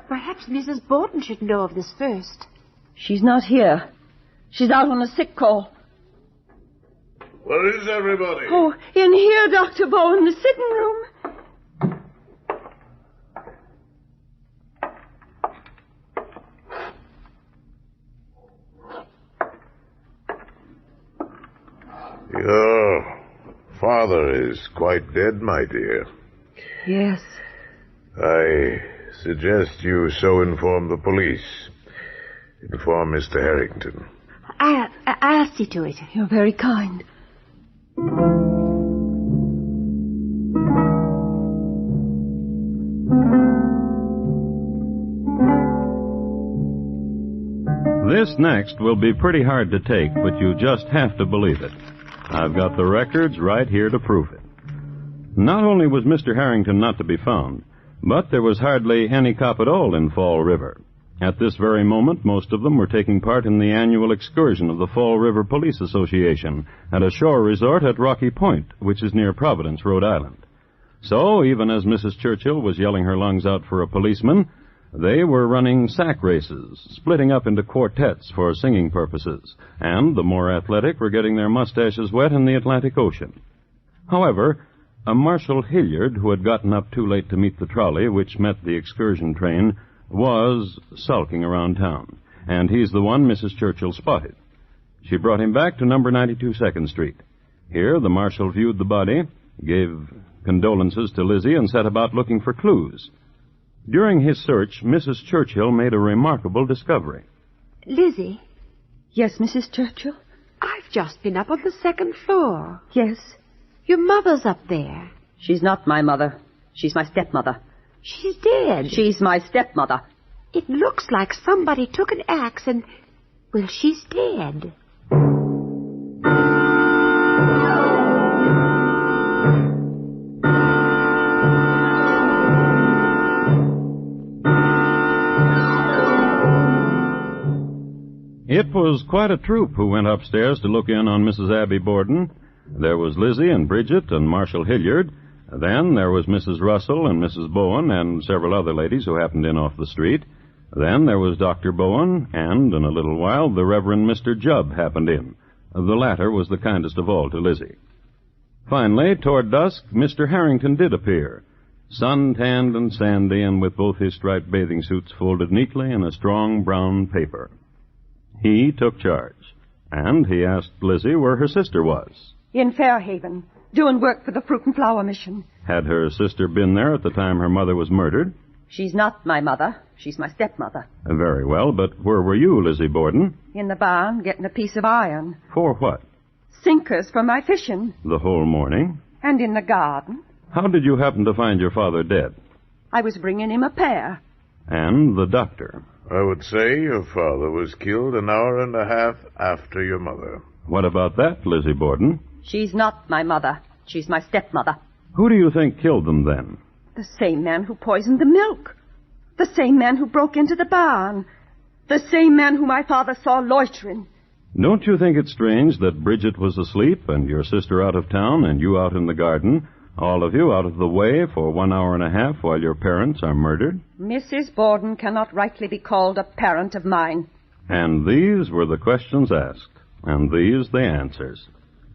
Perhaps Mrs. Borton should know of this first. She's not here. She's out on a sick call. Where is everybody? Oh, in here, Dr. Bowen, the sitting room. Your father is quite dead, my dear. Yes. I suggest you so inform the police. Inform Mr. Harrington. I'll see to it. You're very kind. This next will be pretty hard to take, but you just have to believe it. I've got the records right here to prove it. Not only was Mr. Harrington not to be found, but there was hardly any cop at all in Fall River. At this very moment, most of them were taking part in the annual excursion of the Fall River Police Association at a shore resort at Rocky Point, which is near Providence, Rhode Island. So, even as Mrs. Churchill was yelling her lungs out for a policeman, they were running sack races, splitting up into quartets for singing purposes, and the more athletic were getting their mustaches wet in the Atlantic Ocean. However, a Marshal Hilliard, who had gotten up too late to meet the trolley which met the excursion train, was sulking around town, and he's the one Mrs. Churchill spotted. She brought him back to number 92 2nd Street. Here, the marshal viewed the body, gave condolences to Lizzie, and set about looking for clues. During his search, Mrs. Churchill made a remarkable discovery. Lizzie? Yes, Mrs. Churchill? I've just been up on the second floor. Yes. Your mother's up there. She's not my mother. She's my stepmother. She's dead. She's my stepmother. It looks like somebody took an axe and... well, she's dead. It was quite a troop who went upstairs to look in on Mrs. Abby Borden. There was Lizzie and Bridget and Marshal Hilliard. Then there was Mrs. Russell and Mrs. Bowen and several other ladies who happened in off the street. Then there was Dr. Bowen, and in a little while the Reverend Mr. Jubb happened in. The latter was the kindest of all to Lizzie. Finally, toward dusk, Mr. Harrington did appear, sun-tanned and sandy, and with both his striped bathing suits folded neatly in a strong brown paper. He took charge, and he asked Lizzie where her sister was. In Fairhaven, doing work for the Fruit and Flower Mission. Had her sister been there at the time her mother was murdered? She's not my mother. She's my stepmother. Very well, but where were you, Lizzie Borden? In the barn, getting a piece of iron. For what? Sinkers for my fishing. The whole morning? And in the garden. How did you happen to find your father dead? I was bringing him a pear. And the doctor? I would say your father was killed an hour and a half after your mother. What about that, Lizzie Borden? She's not my mother. She's my stepmother. Who do you think killed them then? The same man who poisoned the milk. The same man who broke into the barn. The same man who my father saw loitering. Don't you think it strange that Bridget was asleep and your sister out of town and you out in the garden, all of you out of the way for 1 hour and a half while your parents are murdered? Mrs. Borden cannot rightly be called a parent of mine. And these were the questions asked, and these the answers.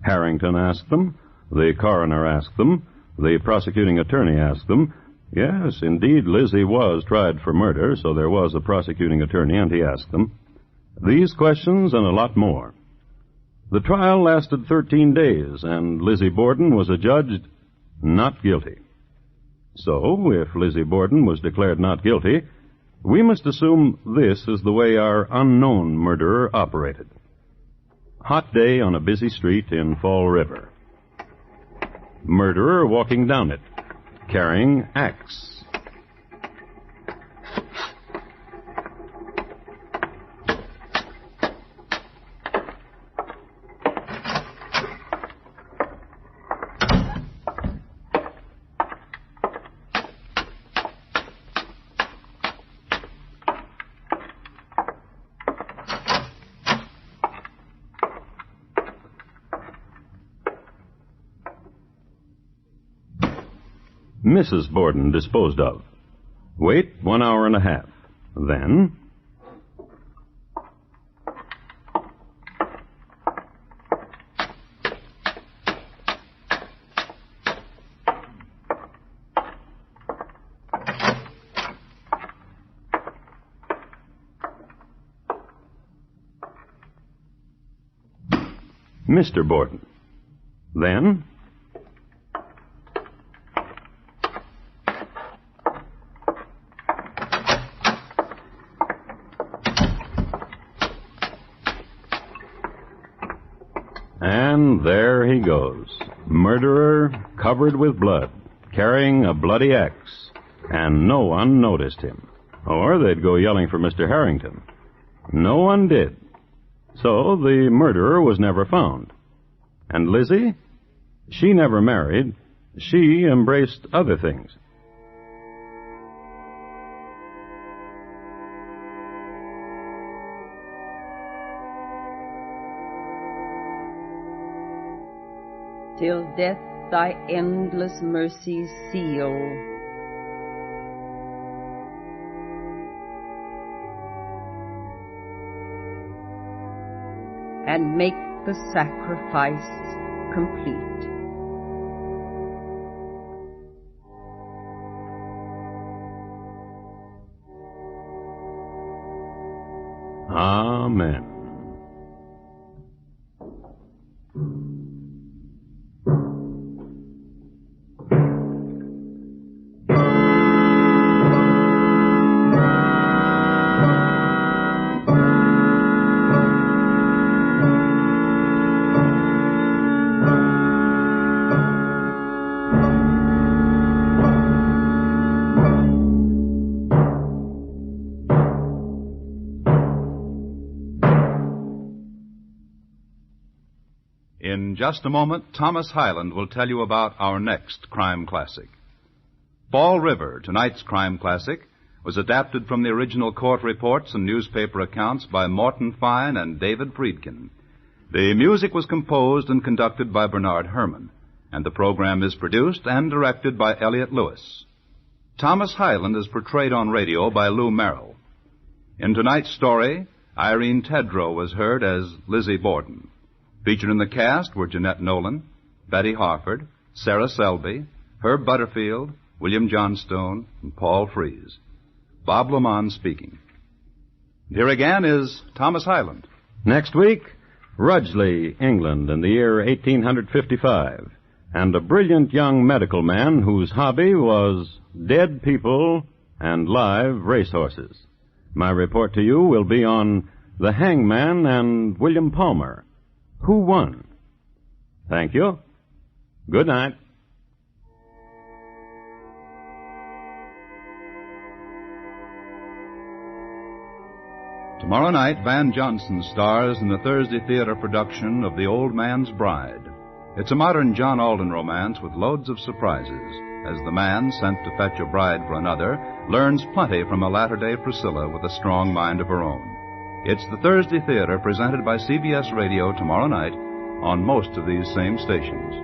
Harrington asked them, the coroner asked them, the prosecuting attorney asked them. Yes, indeed, Lizzie was tried for murder, so there was a prosecuting attorney, and he asked them. These questions and a lot more. The trial lasted 13 days, and Lizzie Borden was adjudged not guilty. So, if Lizzie Borden was declared not guilty, we must assume this is the way our unknown murderer operated. Hot day on a busy street in Fall River. Murderer walking down it, carrying axe. Mrs. Borden disposed of. Wait 1 hour and a half. Then... Mr. Borden. Then... And there he goes, murderer covered with blood, carrying a bloody axe, and no one noticed him. Or they'd go yelling for Mr. Harrington. No one did. So the murderer was never found. And Lizzie? She never married. She embraced other things. Till death thy endless mercies seal. And make the sacrifice complete. Amen. In just a moment, Thomas Hyland will tell you about our next crime classic. Fall River, tonight's crime classic, was adapted from the original court reports and newspaper accounts by Morton Fine and David Friedkin. The music was composed and conducted by Bernard Herrmann, and the program is produced and directed by Elliott Lewis. Thomas Hyland is portrayed on radio by Lou Merrill. In tonight's story, Irene Tedrow was heard as Lizzie Borden. Featured in the cast were Jeanette Nolan, Betty Harford, Sarah Selby, Herb Butterfield, William Johnstone, and Paul Freese. Bob Lamont speaking. Here again is Thomas Hyland. Next week, Rudgley, England, in the year 1855, and a brilliant young medical man whose hobby was dead people and live racehorses. My report to you will be on the Hangman and William Palmer. Who won? Thank you. Good night. Tomorrow night, Van Johnson stars in the Thursday theater production of The Old Man's Bride. It's a modern John Alden romance with loads of surprises, as the man, sent to fetch a bride for another, learns plenty from a latter-day Priscilla with a strong mind of her own. It's the Thursday theater presented by CBS Radio tomorrow night on most of these same stations.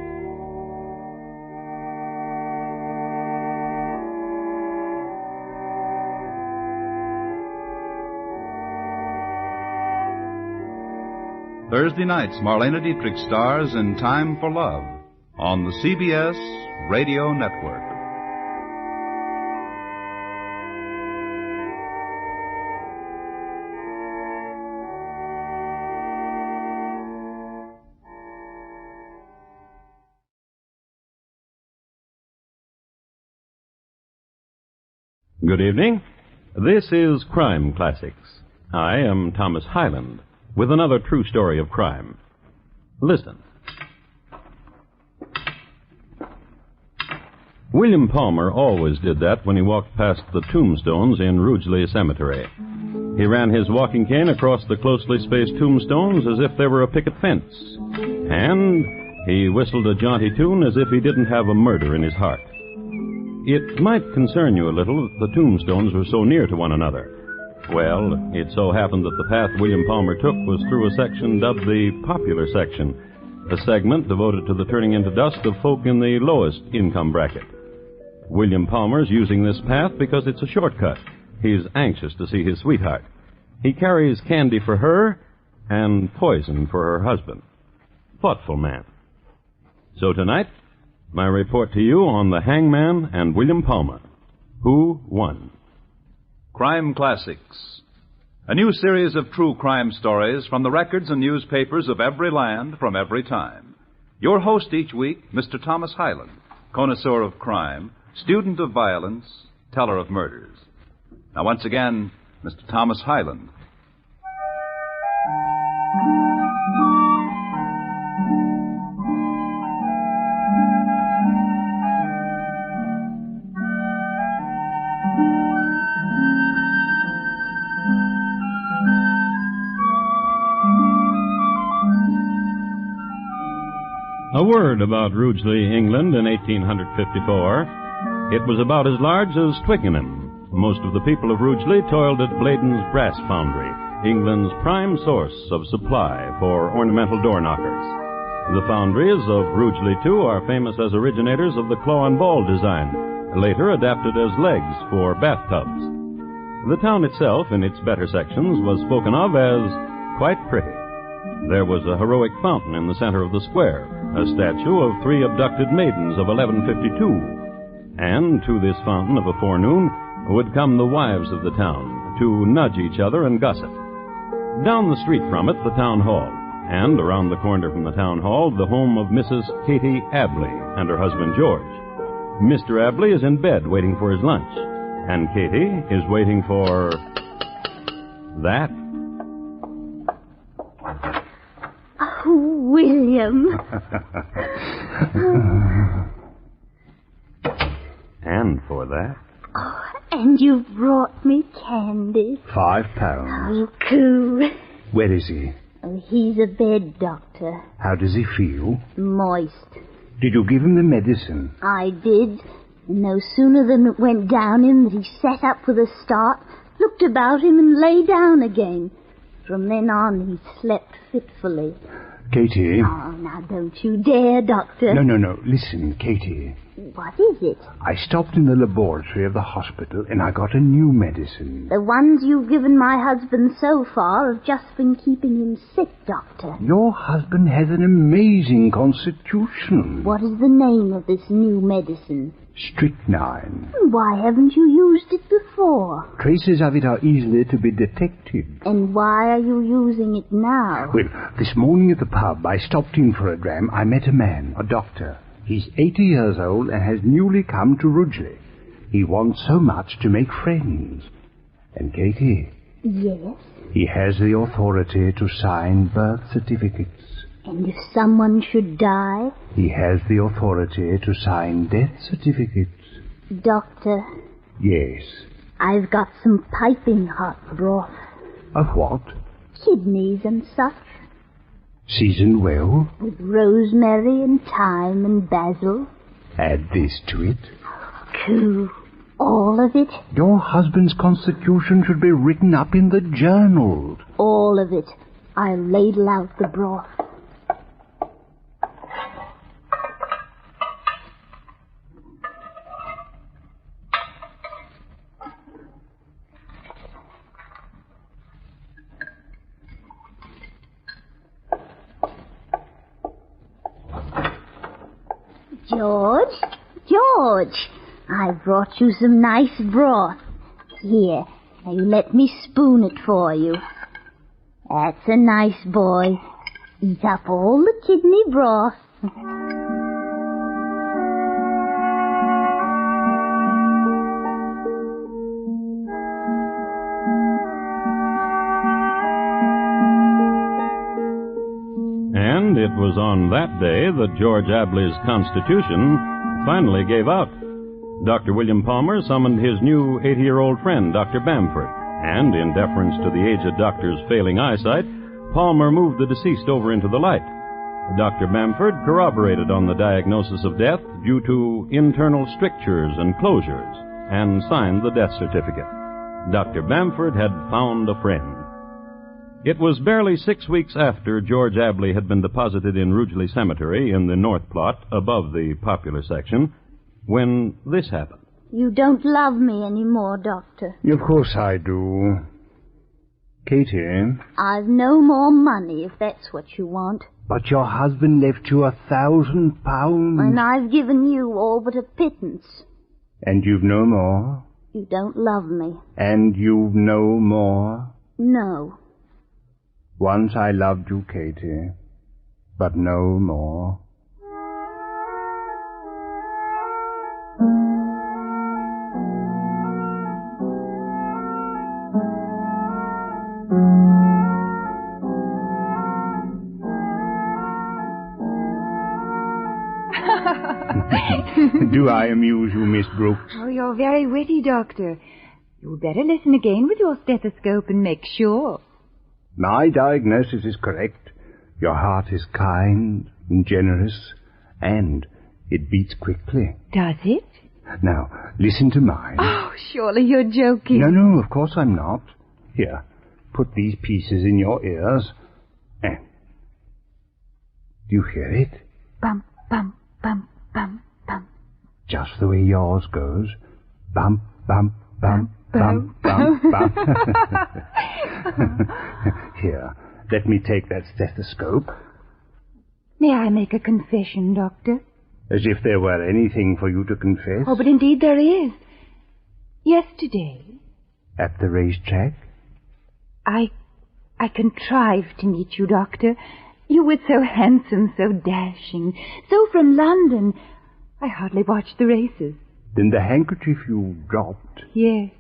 Thursday nights, Marlene Dietrich stars in Time for Love on the CBS Radio Network. Good evening. This is Crime Classics. I am Thomas Hyland, with another true story of crime. Listen. William Palmer always did that when he walked past the tombstones in Rugeley Cemetery. He ran his walking cane across the closely spaced tombstones as if they were a picket fence. And he whistled a jaunty tune as if he didn't have a murder in his heart. It might concern you a little that the tombstones were so near to one another. Well, it so happened that the path William Palmer took was through a section dubbed the popular section, a segment devoted to the turning into dust of folk in the lowest income bracket. William Palmer's using this path because it's a shortcut. He's anxious to see his sweetheart. He carries candy for her and poison for her husband. Thoughtful man. So tonight, my report to you on the Hangman and William Palmer. Who won? Crime Classics, a new series of true crime stories from the records and newspapers of every land from every time. Your host each week, Mr. Thomas Hyland, connoisseur of crime, student of violence, teller of murders. Now, once again, Mr. Thomas Hyland. A word about Rugeley, England in 1854. It was about as large as Twickenham. Most of the people of Rugeley toiled at Bladen's Brass Foundry, England's prime source of supply for ornamental door knockers. The foundries of Rugeley, too, are famous as originators of the claw and ball design, later adapted as legs for bathtubs. The town itself, in its better sections, was spoken of as quite pretty. There was a heroic fountain in the center of the square, a statue of 3 abducted maidens of 1152. And to this fountain of a forenoon would come the wives of the town to nudge each other and gossip. Down the street from it, the town hall, and around the corner from the town hall, the home of Mrs. Katie Abley and her husband George. Mr. Abley is in bed waiting for his lunch, and Katie is waiting for that. William. And for that. Oh, and you've brought me candy. £5. Oh, cool. Where is he? Oh, he's a bed doctor. How does he feel? Moist. Did you give him the medicine? I did. And no sooner than it went down him that he sat up with a start, looked about him and lay down again. From then on, he slept fitfully. Katie. Oh, now don't you dare, Doctor. No. Listen, Katie. What is it? I stopped in the laboratory of the hospital and I got a new medicine. The ones you've given my husband so far have just been keeping him sick, Doctor. Your husband has an amazing constitution. What is the name of this new medicine? Strychnine. Why haven't you used it before? Traces of it are easily to be detected. And why are you using it now? Well, this morning at the pub, I stopped in for a dram. I met a man, a doctor. He's 80 years old and has newly come to Rugeley. He wants so much to make friends. And, Katie, Yes? he has the authority to sign birth certificates. And if someone should die? He has the authority to sign death certificates. Doctor, Yes. I've got some piping hot broth. Of what? Kidneys and such. Seasoned well. With rosemary and thyme and basil. Add this to it. Cool. All of it? Your husband's constitution should be written up in the journal. All of it. I'll ladle out the broth. George, I brought you some nice broth. Here, now you let me spoon it for you. That's a nice boy. Eat up all the kidney broth. And it was on that day that George Abley's constitution finally gave out. Dr. William Palmer summoned his new 80-year-old friend, Dr. Bamford, and in deference to the aged doctor's failing eyesight, Palmer moved the deceased over into the light. Dr. Bamford corroborated on the diagnosis of death due to internal strictures and closures, and signed the death certificate. Dr. Bamford had found a friend. It was barely 6 weeks after George Abley had been deposited in Rugeley Cemetery in the North Plot, above the popular section, when this happened. You don't love me anymore, Doctor. Of course I do. Katie? I've no more money, if that's what you want. But your husband left you £1,000. And I've given you all but a pittance. And you've no more? You don't love me. And you've no more? No. Once I loved you, Katie, but no more. Do I amuse you, Miss Brooks? Oh, you're very witty, Doctor. You'd better listen again with your stethoscope and make sure. My diagnosis is correct. Your heart is kind and generous, and it beats quickly. Does it? Now, listen to mine. Oh, surely you're joking. No, of course I'm not. Here, put these pieces in your ears. And do you hear it? Bum, bum, bum, bum, bum. Just the way yours goes. Bum, bum, bum, bum, bum, bum. Here, let me take that stethoscope. May I make a confession, Doctor? As if there were anything for you to confess. Oh, but indeed there is. Yesterday... At the racetrack? I contrived to meet you, Doctor. You were so handsome, so dashing, so from London. I hardly watched the races. Then the handkerchief you dropped? Yes.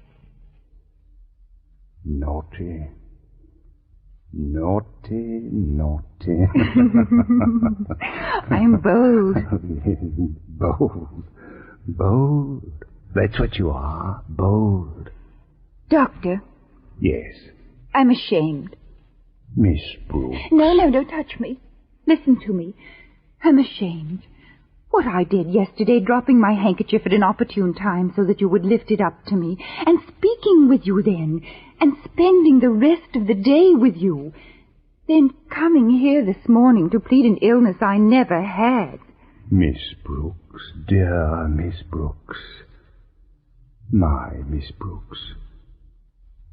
Naughty. Naughty, naughty. I'm bold. Bold. That's what you are, bold. Doctor. Yes. I'm ashamed. Miss Brooks. No, don't touch me. Listen to me. I'm ashamed. What I did yesterday, dropping my handkerchief at an opportune time so that you would lift it up to me, and speaking with you then, and spending the rest of the day with you, then coming here this morning to plead an illness I never had. Miss Brooks, dear Miss Brooks. My Miss Brooks.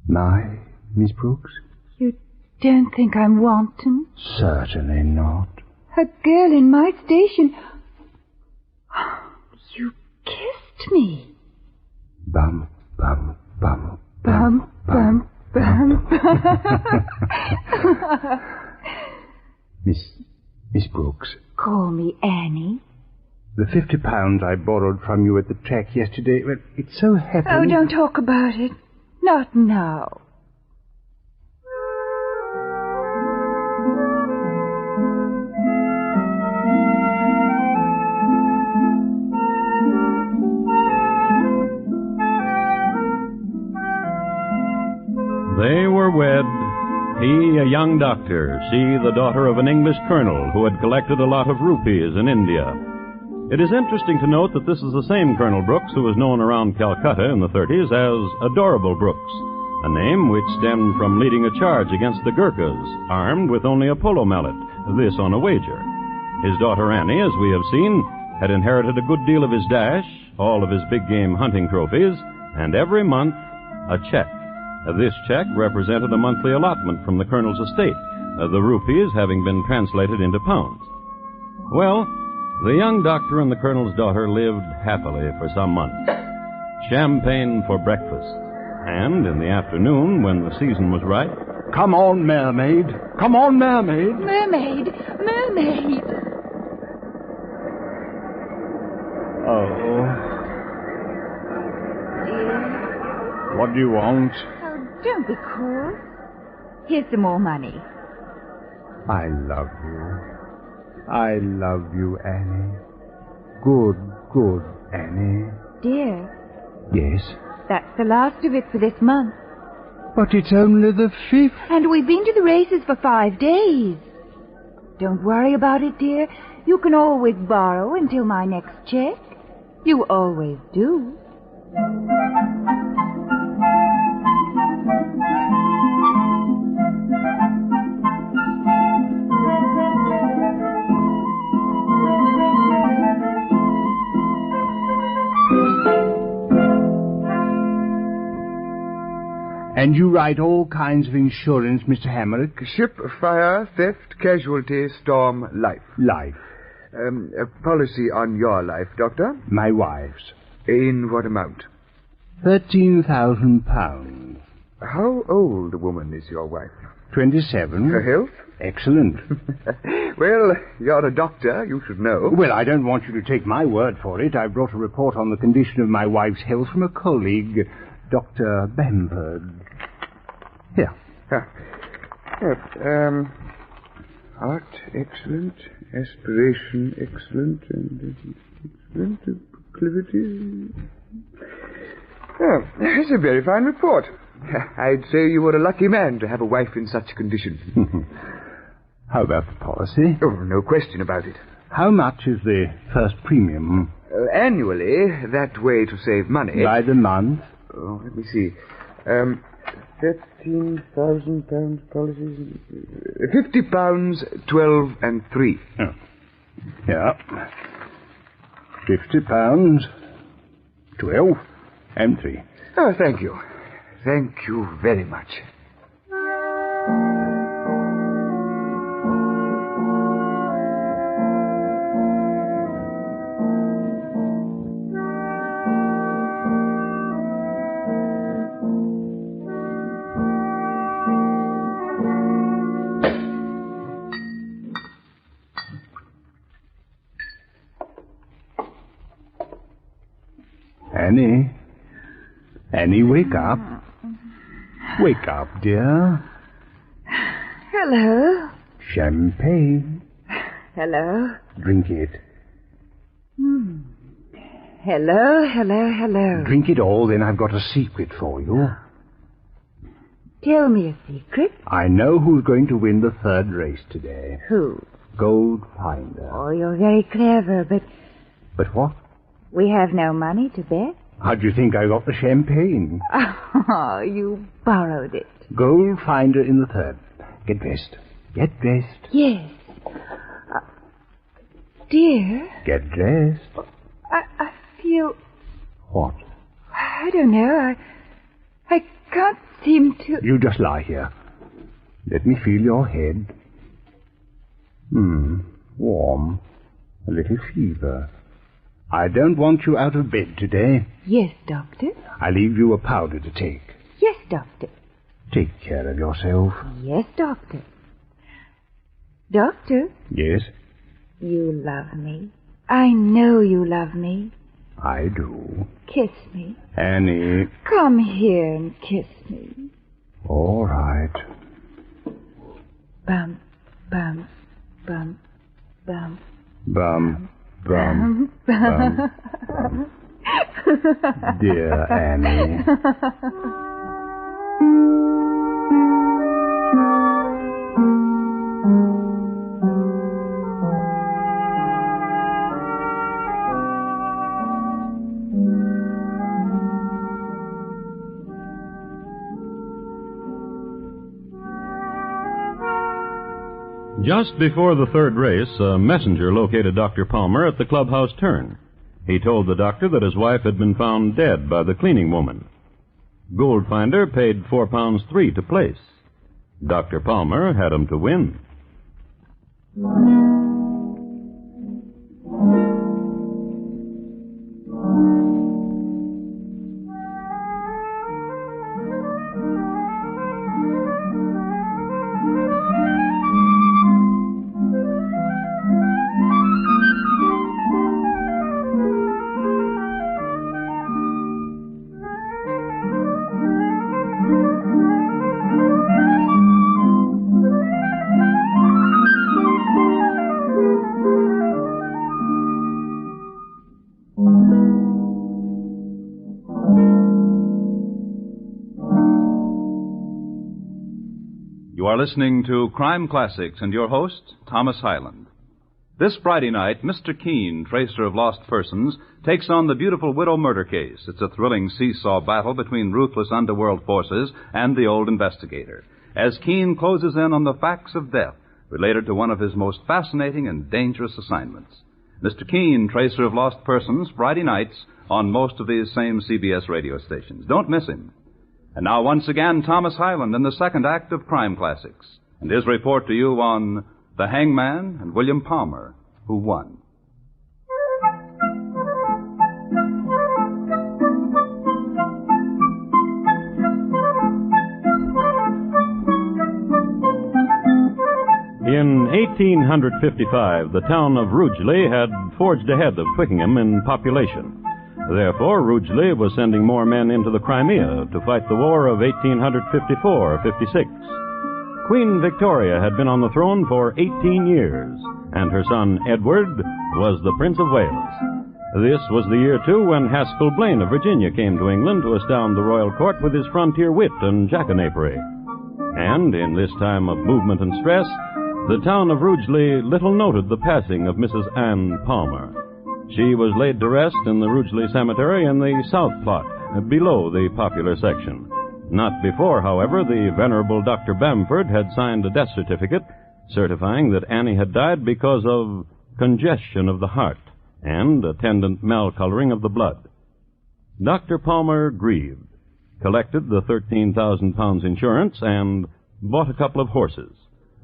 My Miss Brooks? You don't think I'm wanton? Certainly not. A girl in my station... You kissed me. Bum, bum, bum, bum, bum, bum. Miss Brooks. Call me Annie. The £50 I borrowed from you at the track yesterday. Well, it so happened... Oh, don't talk about it. Not now. They were wed. He, a young doctor, she, the daughter of an English colonel who had collected a lot of rupees in India. It is interesting to note that this is the same Colonel Brooks who was known around Calcutta in the 30s as Adorable Brooks, a name which stemmed from leading a charge against the Gurkhas, armed with only a polo mallet, this on a wager. His daughter Annie, as we have seen, had inherited a good deal of his dash, all of his big game hunting trophies, and every month a check. This check represented a monthly allotment from the colonel's estate, the rupees having been translated into pounds. Well, the young doctor and the colonel's daughter lived happily for some months. Champagne for breakfast. And in the afternoon, when the season was right... Come on, mermaid. Come on, mermaid. Mermaid. Mermaid. Oh. Dear. What do you want? Don't be cruel. Here's some more money. I love you. I love you, Annie. Good, good Annie. Dear. Yes? That's the last of it for this month. But it's only the 5th. And we've been to the races for 5 days. Don't worry about it, dear. You can always borrow until my next check. You always do. And you write all kinds of insurance, Mr. Hammerich? Ship, fire, theft, casualty, storm, life. Life. A policy on your life, Doctor? My wife's. In what amount? £13,000. How old a woman is your wife? 27. Her health? Excellent. Well, you're a doctor. You should know. Well, I don't want you to take my word for it. I brought a report on the condition of my wife's health from a colleague, Dr. Bamford. Here. Heart, excellent. Aspiration, excellent. And excellent. Proclivity. Oh, that's a very fine report. I'd say you were a lucky man to have a wife in such condition. How about the policy? Oh, no question about it. How much is the first premium? Annually, that way to save money. By the month? Oh, let me see. £13,000 policies. £50, 12 and 3. Oh. Yeah. £50, 12 and 3. Oh, thank you. Thank you very much. Annie. Annie, wake up. Wake up, dear. Hello. Champagne. Hello. Drink it. Hello, hello, hello. Drink it all, then I've got a secret for you. Tell me a secret. I know who's going to win the 3rd race today. Who? Gold Finder. Oh, you're very clever, but... But what? We have no money to bet. How do you think I got the champagne? Oh, you borrowed it. Gold Finder in the 3rd. Get dressed. Get dressed. Yes. Dear? Get dressed. I feel... What? I don't know. I can't seem to... You just lie here. Let me feel your head. Warm. A little fever. I don't want you out of bed today. Yes, Doctor. I leave you a powder to take. Yes, Doctor. Take care of yourself. Yes, Doctor. Doctor? Yes? You love me. I know you love me. I do. Kiss me. Annie. Come here and kiss me. All right. Bum, bum, bum, bum. Bum, bum, bum, bum. Dear Annie. Just before the third race, a messenger located Dr. Palmer at the clubhouse turn. He told the doctor that his wife had been found dead by the cleaning woman. Goldfinder paid £4.3 to place. Dr. Palmer had him to win. You are listening to Crime Classics and your host, Thomas Hyland. This Friday night, Mr. Keene, tracer of lost persons, takes on the beautiful widow murder case. It's a thrilling seesaw battle between ruthless underworld forces and the old investigator, as Keene closes in on the facts of death related to one of his most fascinating and dangerous assignments. Mr. Keene, tracer of lost persons, Friday nights on most of these same CBS radio stations. Don't miss him. And now, once again, Thomas Hyland in the second act of Crime Classics, and his report to you on the Hangman and William Palmer, who won. In 1855, the town of Rugeley had forged ahead of Twickenham in population. Therefore, Rugeley was sending more men into the Crimea to fight the war of 1854-56. Queen Victoria had been on the throne for 18 years, and her son Edward was the Prince of Wales. This was the year, too, when Haskell Blaine of Virginia came to England to astound the royal court with his frontier wit and jackanapery. And in this time of movement and stress, the town of Rugeley little noted the passing of Mrs. Ann Palmer. She was laid to rest in the Rugeley Cemetery in the south plot, below the popular section. Not before, however, the venerable Dr. Bamford had signed a death certificate certifying that Annie had died because of congestion of the heart and attendant malcoloring of the blood. Dr. Palmer grieved, collected the £13,000 insurance, and bought a couple of horses.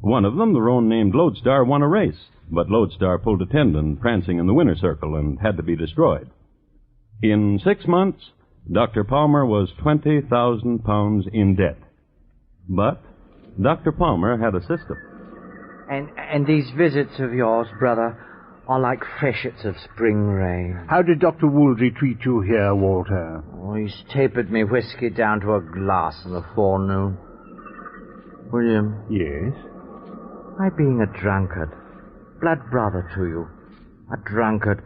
One of them, the roan named Lodestar, won a race, but Lodestar pulled a tendon prancing in the winner's circle and had to be destroyed. In 6 months, Dr. Palmer was £20,000 in debt. But Dr. Palmer had a system. And these visits of yours, brother, are like freshets of spring rain. How did Dr. Woolsey treat you here, Walter? Oh, he's tapered me whiskey down to a glass in the forenoon. William. Yes? My being a drunkard, blood brother to you, a drunkard.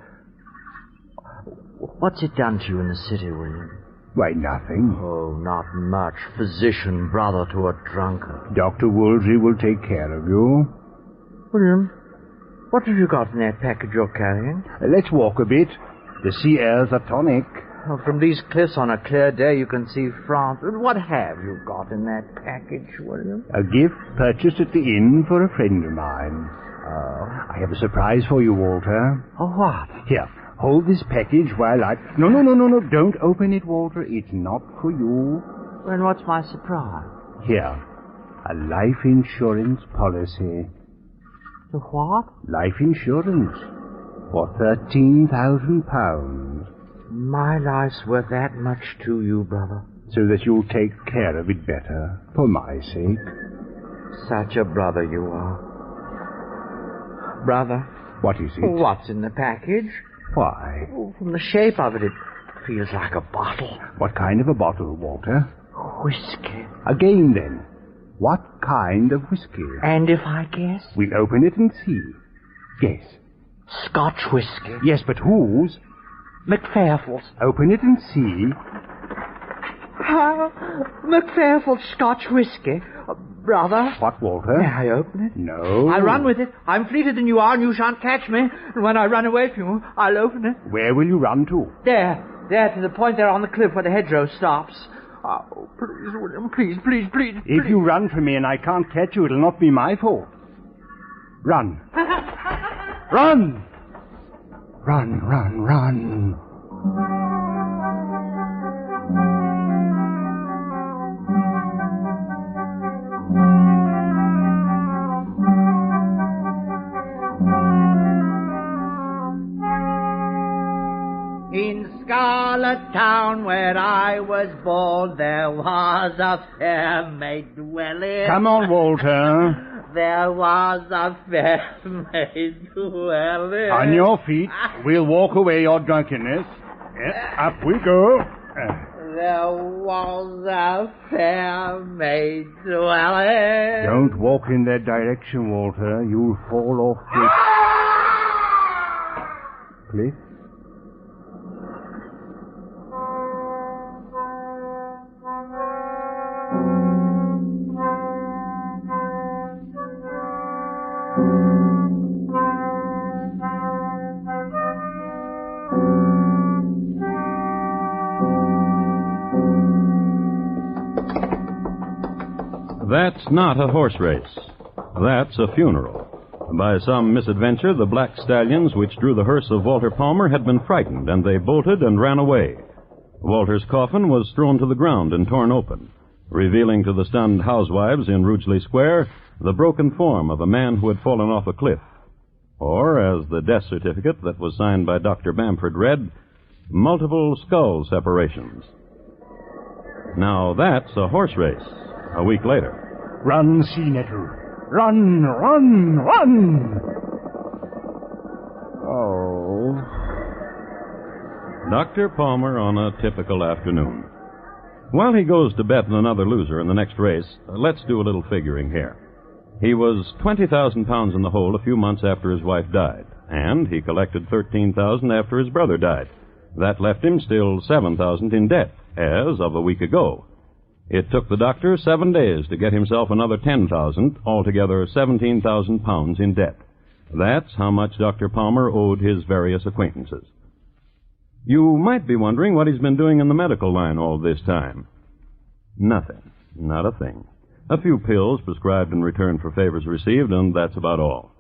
What's it done to you in the city, William? Why, nothing. Oh, not much. Physician brother to a drunkard. Dr. Woolsey will take care of you. William, what have you got in that package you're carrying? Let's walk a bit. The sea air's a tonic. Well, from these cliffs on a clear day you can see France. What have you got in that package, William? A gift purchased at the inn for a friend of mine. I have a surprise for you, Walter. Oh, what? Here, hold this package while I... No, don't open it, Walter. It's not for you. Then what's my surprise? Here, a life insurance policy. The what? Life insurance for £13,000. My life's worth that much to you, brother. So that you'll take care of it better, for my sake. Such a brother you are. Brother, What is it? What's in the package? Why? Oh, from the shape of it, it feels like a bottle. What kind of a bottle, Walter? Whiskey. Again, then. What kind of whiskey? And if I guess? We'll open it and see. Guess. Scotch whiskey. Yes, but whose? McPhairfield's. Open it and see. McPhairfield's Scotch whiskey. Brother. What, Walter? May I open it? No. I'll run with it. I'm fleeter than you are, and you shan't catch me. And when I run away from you, I'll open it. Where will you run to? There, to the point there on the cliff where the hedgerow stops. Oh, please, William, please. If you run from me and I can't catch you, it'll not be my fault. Run. Run! Run. In Scarlet Town, where I was born, there was a fair maid dwelling. Come on, Walter. There was a fair maid dwelling. On your feet. We'll walk away your drunkenness. Up we go. There was a fair maid dwelling. Don't walk in that direction, Walter. You'll fall off the cliff. That's not a horse race. That's a funeral. By some misadventure, the black stallions which drew the hearse of Walter Palmer had been frightened, and they bolted and ran away. Walter's coffin was thrown to the ground and torn open, revealing to the stunned housewives in Rugeley Square the broken form of a man who had fallen off a cliff. Or, as the death certificate that was signed by Dr. Bamford read, multiple skull separations. Now that's a horse race. A week later. Run, Sea Nettle. Run! Oh. Dr. Palmer on a typical afternoon. While he goes to bet on another loser in the next race, let's do a little figuring here. He was 20,000 pounds in the hole a few months after his wife died, and he collected 13,000 after his brother died. That left him still 7,000 in debt, as of a week ago. It took the doctor 7 days to get himself another 10,000, altogether 17,000 pounds in debt. That's how much Dr. Palmer owed his various acquaintances. You might be wondering what he's been doing in the medical line all this time. Nothing. Not a thing. A few pills prescribed in return for favors received, and that's about all.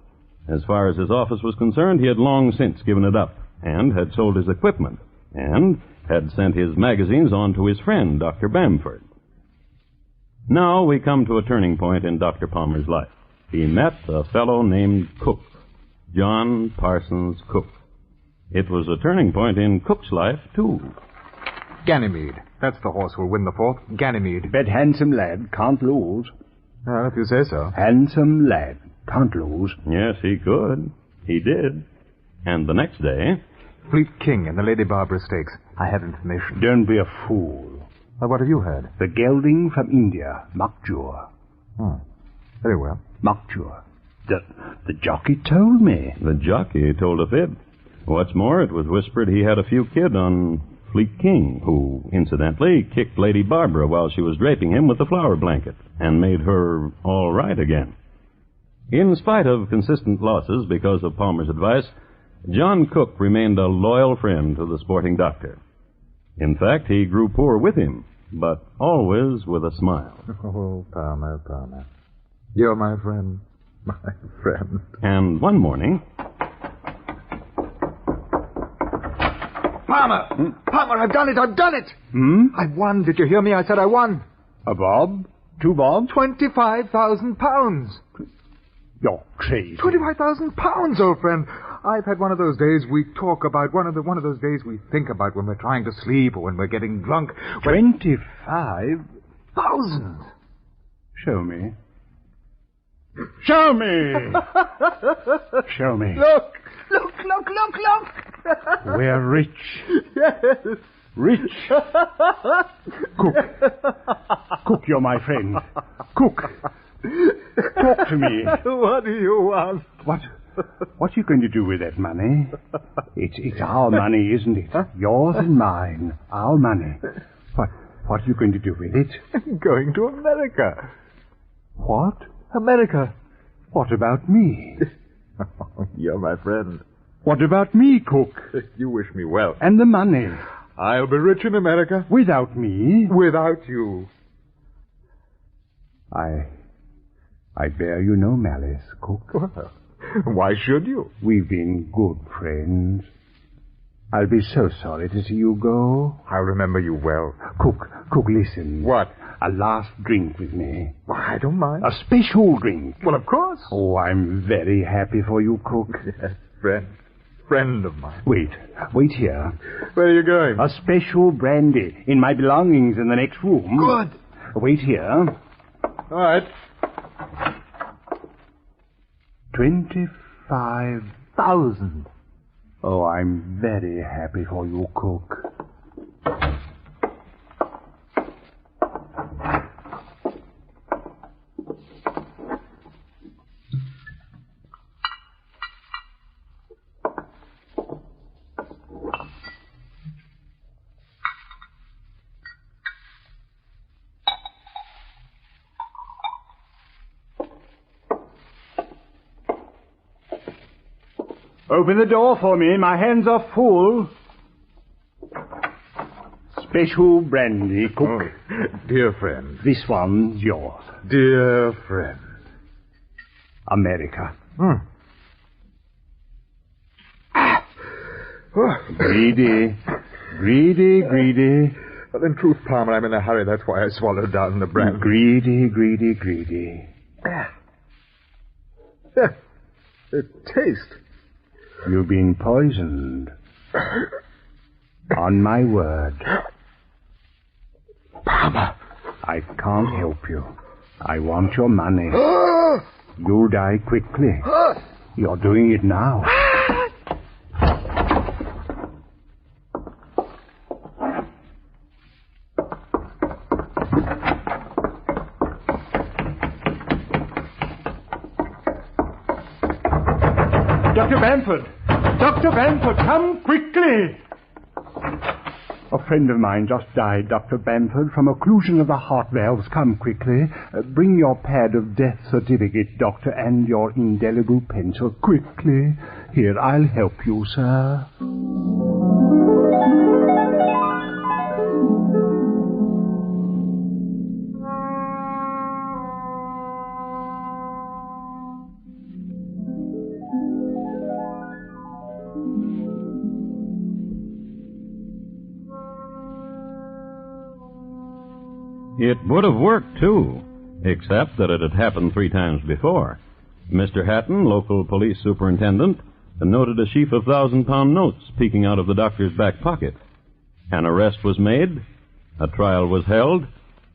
As far as his office was concerned, he had long since given it up, and had sold his equipment, and had sent his magazines on to his friend, Dr. Bamford. Now we come to a turning point in Dr. Palmer's life. He met a fellow named Cook, John Parsons Cook. It was a turning point in Cook's life, too. Ganymede. That's the horse who'll win the fourth. Ganymede. Bet handsome lad, can't lose. Well, if you say so. Handsome lad, can't lose. Yes, he could. He did. And the next day... Fleet King and the Lady Barbara Stakes. I have information. Don't be a fool. Well, what have you heard? The gelding from India, Mukjur. Very well. Mukjur. The jockey told me. The jockey told a fib. What's more, it was whispered he had a few kid on Fleet King, who, incidentally, kicked Lady Barbara while she was draping him with the flower blanket, and made her all right again. In spite of consistent losses because of Palmer's advice, John Cook remained a loyal friend to the sporting doctor. In fact, he grew poor with him, but always with a smile. Oh, Palmer. You're my friend. My friend. And one morning... Palmer! Palmer, I've done it! I won. Did you hear me? I said I won. A bob? 2 bobs? 25,000 pounds. You're crazy. 25,000 pounds, old friend. I've had one of those days we talk about, one of those days we think about when we're trying to sleep or when we're getting drunk. 25,000? Show me. Show me! Show me. Look! Look. We're rich. Yes. Rich. Cook, you're my friend. Cook. Talk to me. What do you want? What are you going to do with that money? It's our money, isn't it? Huh? Yours and mine. Our money. What are you going to do with it? I'm going to America. What? America. What about me? You're my friend. What about me, Cook? You wish me well. And the money? I'll be rich in America. Without me? Without you. I bear you no malice, Cook. Well, why should you? We've been good friends. I'll be so sorry to see you go. I'll remember you well. Cook, listen. What? A last drink with me. Well, I don't mind. A special drink. Well, of course. Oh, I'm very happy for you, Cook. Yes, friend of mine. Wait here. Where are you going? A special brandy in my belongings in the next room. Good. Wait here. All right. 25,000. Oh, I'm very happy for you, Cook. Open the door for me. My hands are full. Special brandy, Cook. Oh, dear friend. This one's yours. Dear friend. America. Greedy. Well, in truth, Palmer, I'm in a hurry. That's why I swallowed down the brandy. Greedy. Taste. You've been poisoned. On my word. Palmer. I can't help you. I want your money. You'll die quickly. You're doing it now. Dr. Bamford, come quickly! A friend of mine just died, Dr. Bamford, from occlusion of the heart valves. Come quickly. Bring your pad of death certificate, Doctor, and your indelible pencil. Quickly. Here, I'll help you, sir. It would have worked, too, except that it had happened 3 times before. Mr. Hatton, local police superintendent, noted a sheaf of 1,000-pound notes peeking out of the doctor's back pocket. An arrest was made, a trial was held,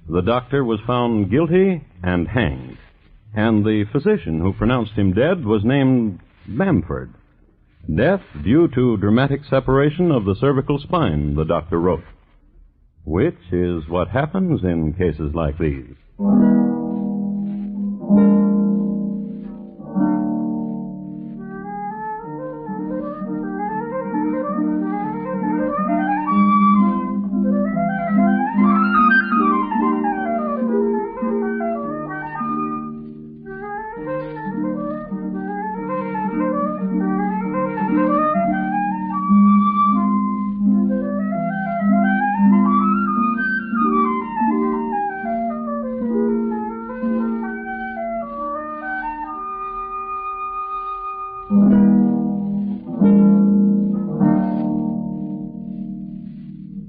the doctor was found guilty and hanged, and the physician who pronounced him dead was named Bamford. Death due to dramatic separation of the cervical spine, the doctor wrote. Which is what happens in cases like these.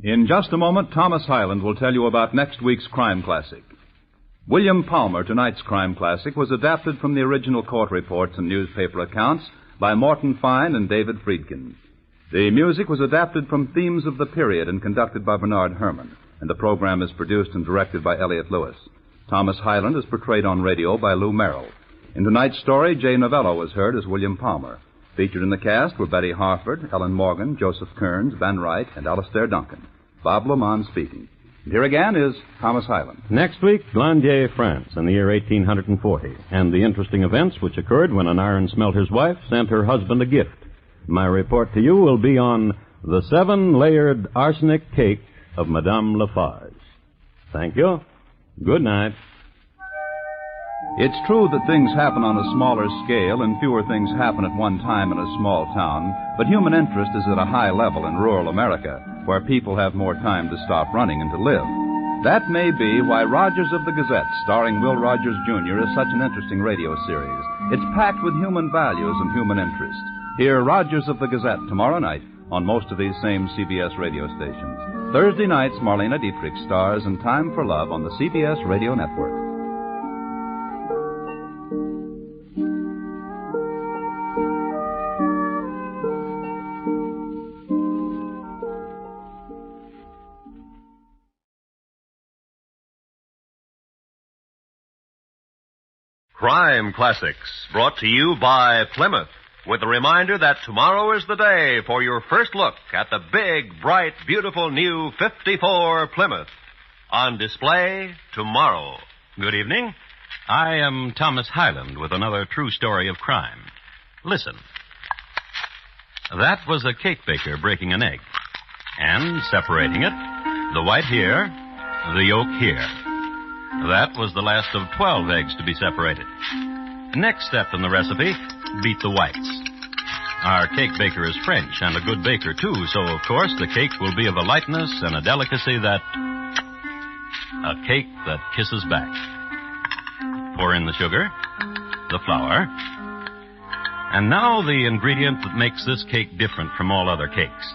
In just a moment, Thomas Hyland will tell you about next week's crime classic. William Palmer, tonight's crime classic, was adapted from the original court reports and newspaper accounts by Morton Fine and David Friedkin. The music was adapted from themes of the period and conducted by Bernard Herrmann, and the program is produced and directed by Elliott Lewis. Thomas Hyland is portrayed on radio by Lou Merrill. In tonight's story, Jay Novello was heard as William Palmer. Featured in the cast were Betty Harford, Helen Morgan, Joseph Kearns, Ben Wright, and Alastair Duncan. Bob Lamont speaking. And here again is Thomas Hyland. Next week, Glandier, France, in the year 1840, and the interesting events which occurred when an iron smelter's wife sent her husband a gift. My report to you will be on the 7-layered arsenic cake of Madame Lafarge. Thank you. Good night. It's true that things happen on a smaller scale and fewer things happen at one time in a small town, but human interest is at a high level in rural America, where people have more time to stop running and to live. That may be why Rogers of the Gazette, starring Will Rogers, Jr., is such an interesting radio series. It's packed with human values and human interest. Hear Rogers of the Gazette tomorrow night on most of these same CBS radio stations. Thursday nights, Marlena Dietrich stars in Time for Love on the CBS Radio Network. Crime Classics, brought to you by Plymouth, with a reminder that tomorrow is the day for your first look at the big, bright, beautiful new 54 Plymouth. On display tomorrow. Good evening. I am Thomas Hyland with another true story of crime. Listen. That was a cake baker breaking an egg and separating it, the white here, the yolk here. That was the last of 12 eggs to be separated. Next step in the recipe, beat the whites. Our cake baker is French and a good baker, too, so, of course, the cake will be of a lightness and a delicacy that... a cake that kisses back. Pour in the sugar, the flour, and now the ingredient that makes this cake different from all other cakes.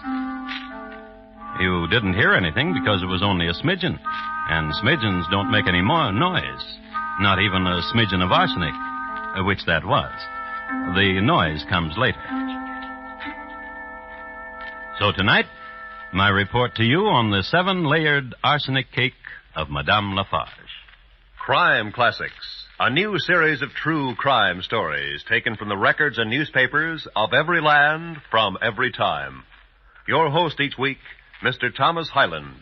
You didn't hear anything because it was only a smidgen. And smidgens don't make any more noise. Not even a smidgen of arsenic, which that was. The noise comes later. So tonight, my report to you on the 7-layered arsenic cake of Madame Lafarge. Crime Classics, a new series of true crime stories taken from the records and newspapers of every land from every time. Your host each week, Mr. Thomas Hyland,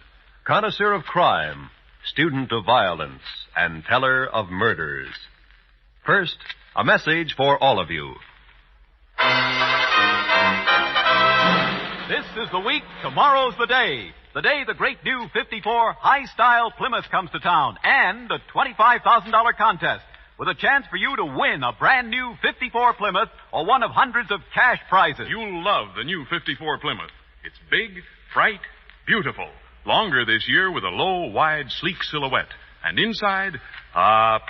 connoisseur of crime, student of violence, and teller of murders. First, a message for all of you. This is the week, tomorrow's the day. The day the great new 54 high-style Plymouth comes to town, and a $25,000 contest with a chance for you to win a brand new 54 Plymouth or one of hundreds of cash prizes. You'll love the new 54 Plymouth. It's big, bright, beautiful. Longer this year with a low, wide, sleek silhouette. And inside,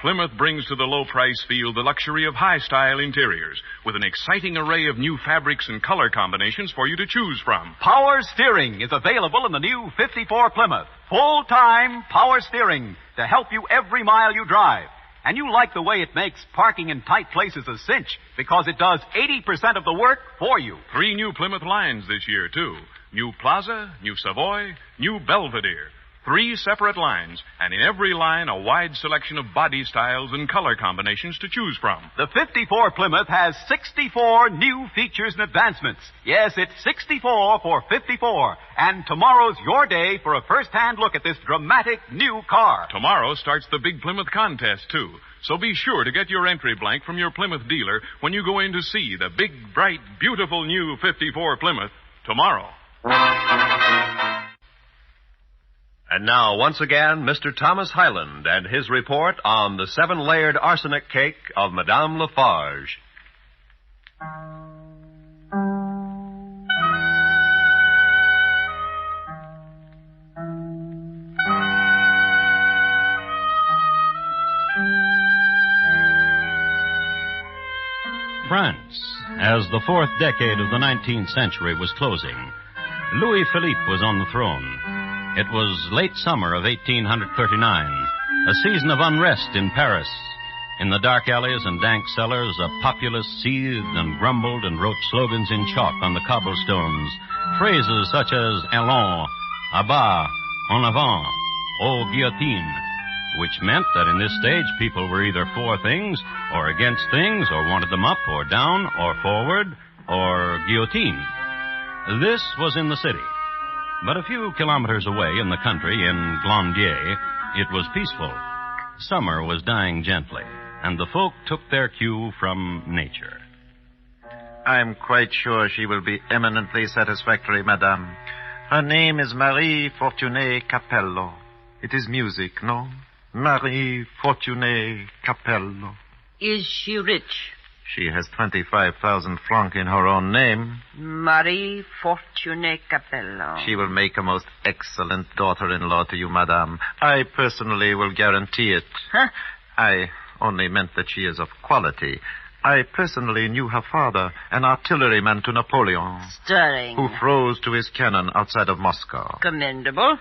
Plymouth brings to the low-price field the luxury of high-style interiors with an exciting array of new fabrics and color combinations for you to choose from. Power steering is available in the new 54 Plymouth. Full-time power steering to help you every mile you drive. And you like the way it makes parking in tight places a cinch because it does 80% of the work for you. 3 new Plymouth lines this year, too. New Plaza, New Savoy, New Belvedere. 3 separate lines, and in every line a wide selection of body styles and color combinations to choose from. The 54 Plymouth has 64 new features and advancements. Yes, it's 64 for 54. And tomorrow's your day for a first-hand look at this dramatic new car. Tomorrow starts the Big Plymouth contest, too. So be sure to get your entry blank from your Plymouth dealer when you go in to see the big, bright, beautiful new 54 Plymouth tomorrow. And now, once again, Mr. Thomas Hyland and his report on the 7-layered arsenic cake of Madame Lafarge. France, as the 4th decade of the 19th century was closing, Louis Philippe was on the throne. It was late summer of 1839, a season of unrest in Paris. In the dark alleys and dank cellars, a populace seethed and grumbled and wrote slogans in chalk on the cobblestones, phrases such as allons, à bas, en avant, aux guillotines, which meant that in this stage people were either for things or against things or wanted them up or down or forward or guillotine. This was in the city. But a few kilometers away in the country, in Glandier, it was peaceful. Summer was dying gently, and the folk took their cue from nature. I'm quite sure she will be eminently satisfactory, madame. Her name is Marie Fortuné Capello. It is music, no? Marie Fortuné Capello. Is she rich? She has 25,000 francs in her own name. Marie Fortuné Capello. She will make a most excellent daughter-in-law to you, madame. I personally will guarantee it. Huh? I only meant that she is of quality. I personally knew her father, an artilleryman to Napoleon. Stirring. Who froze to his cannon outside of Moscow. Commendable.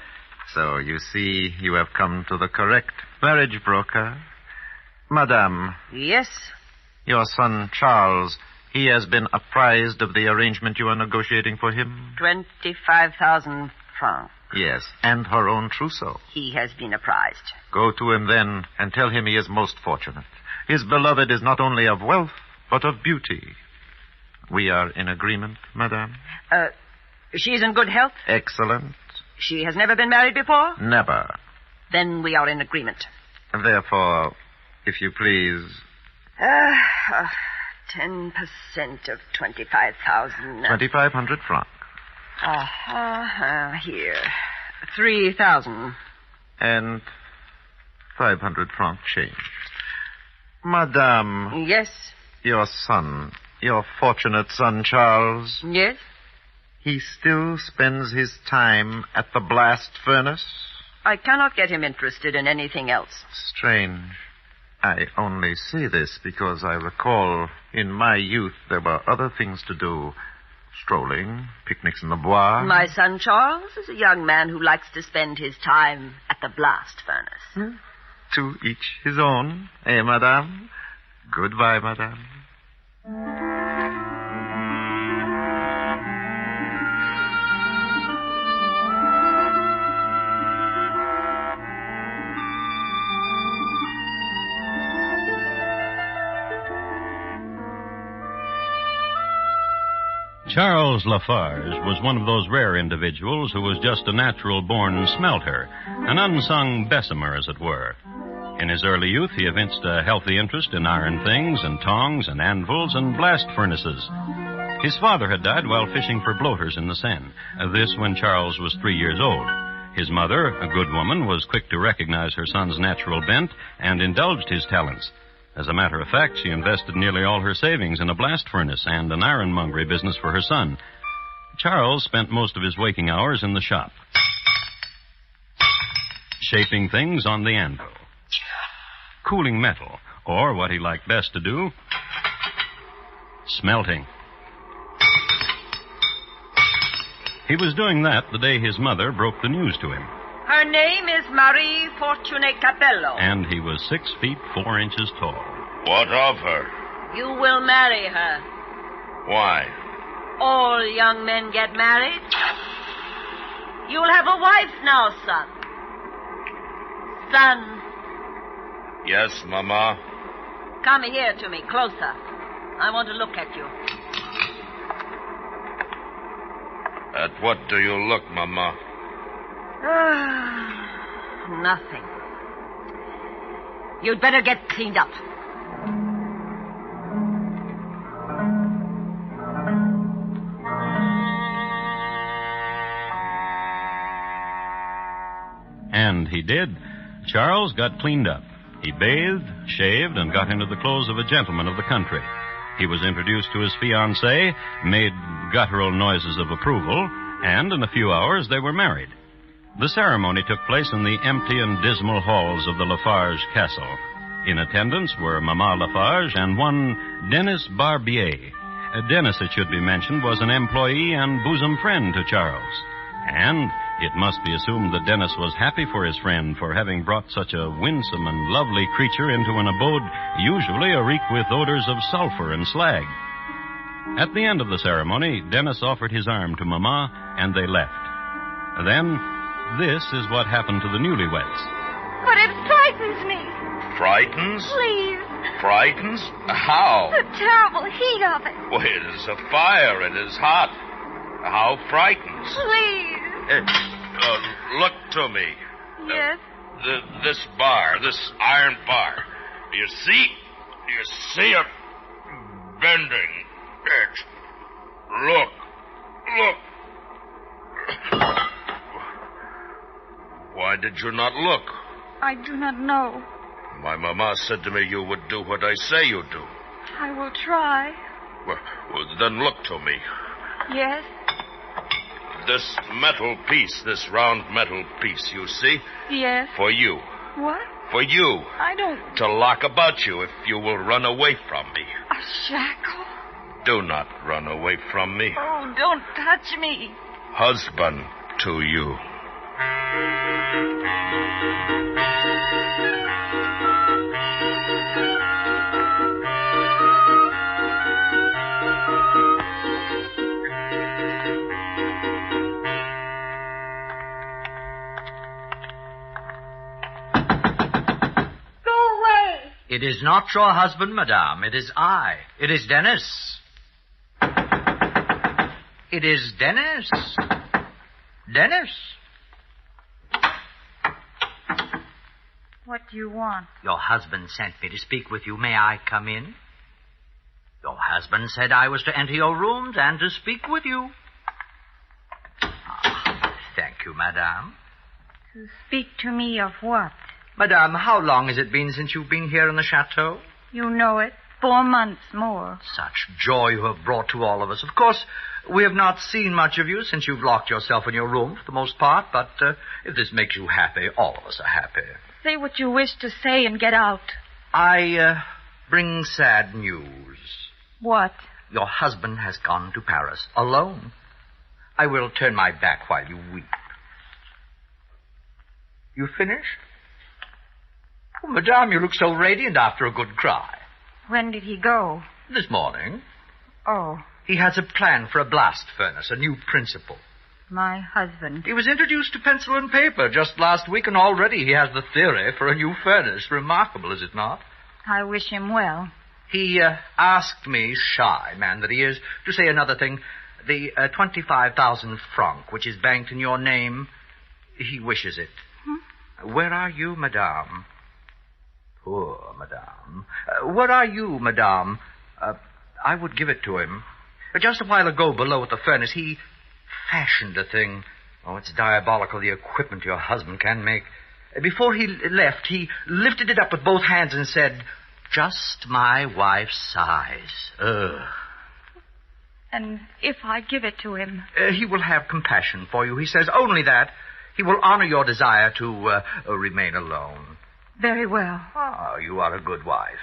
So, you see, you have come to the correct marriage broker. Madame. Yes? Your son, Charles, he has been apprised of the arrangement you are negotiating for him? 25,000 francs. Yes, and her own trousseau. He has been apprised. Go to him then and tell him he is most fortunate. His beloved is not only of wealth, but of beauty. We are in agreement, madame? She's in good health? Excellent. She has never been married before? Never. Then we are in agreement. Therefore, if you please... 10% of 25,000. 2,500 francs. Here. 3,000. And 500 francs change. Madame. Yes? Your son, your fortunate son, Charles. Yes? He still spends his time at the blast furnace? I cannot get him interested in anything else. Strange. I only say this because I recall in my youth there were other things to do. Strolling, picnics in the bois. My son Charles is a young man who likes to spend his time at the blast furnace. To each his own, eh, madame? Goodbye, madame. Charles Lafarge was one of those rare individuals who was just a natural-born smelter, an unsung Bessemer, as it were. In his early youth, he evinced a healthy interest in iron things and tongs and anvils and blast furnaces. His father had died while fishing for bloaters in the Seine, this when Charles was 3 years old. His mother, a good woman, was quick to recognize her son's natural bent and indulged his talents. As a matter of fact, she invested nearly all her savings in a blast furnace and an ironmongery business for her son. Charles spent most of his waking hours in the shop, shaping things on the anvil, cooling metal, or what he liked best to do, smelting. He was doing that the day his mother broke the news to him. Her name is Marie Fortuné Capello. And he was 6 feet 4 inches tall. What of her? You will marry her. Why? All young men get married. You'll have a wife now, son. Son. Yes, Mama. Come here to me, closer. I want to look at you. At what do you look, Mama? Nothing. You'd better get cleaned up. And he did. Charles got cleaned up. He bathed, shaved, and got into the clothes of a gentleman of the country. He was introduced to his fiancée, made guttural noises of approval, and in a few hours they were married. The ceremony took place in the empty and dismal halls of the Lafarge castle. In attendance were Mama Lafarge and one Denis Barbier. Denis, it should be mentioned, was an employee and bosom friend to Charles. And it must be assumed that Denis was happy for his friend for having brought such a winsome and lovely creature into an abode usually reek with odors of sulfur and slag. At the end of the ceremony, Denis offered his arm to Mama, and they left. Then, this is what happened to the newlyweds. But it frightened frightens me. Frightens? Please. Frightens? How? The terrible heat of it. Well, it is a fire. It is hot. How frightens? Please. Look to me. Yes? This bar, this iron bar. Do you see? Do you see it bending? Look. Why did you not look? I do not know. My mama said to me you would do what I say you do. I will try. Well, then look to me. Yes? This metal piece, this round metal piece, you see? Yes. For you. What? For you. I don't... To lock about you if you will run away from me. A shackle? Do not run away from me. Oh, don't touch me. Husband to you. It is not your husband, madame. It is I. It is Dennis. It is Dennis. Dennis. What do you want? Your husband sent me to speak with you. May I come in? Your husband said I was to enter your rooms and to speak with you. Thank you, madame. To speak to me of what? Madame, how long has it been since you've been here in the chateau? You know it. 4 months more. Such joy you have brought to all of us. Of course, we have not seen much of you since you've locked yourself in your room for the most part, but if this makes you happy, all of us are happy. Say what you wish to say and get out. I bring sad news. What? Your husband has gone to Paris alone. I will turn my back while you weep. You finished? Oh, madame, you look so radiant after a good cry. When did he go? This morning. Oh. He has a plan for a blast furnace, a new principle. My husband. He was introduced to pencil and paper just last week, and already he has the theory for a new furnace. Remarkable, is it not? I wish him well. He asked me, shy man that he is, to say another thing. The 25,000 francs, which is banked in your name, he wishes it. Where are you, madame? Poor madame. Where are you, madame? I would give it to him. Just a while ago, below at the furnace, he fashioned a thing. Oh, it's diabolical, the equipment your husband can make. Before he left, he lifted it up with both hands and said, "Just my wife's size." Ugh. And if I give it to him? He will have compassion for you. He says only that. He will honor your desire to remain alone. Very well. Oh, you are a good wife.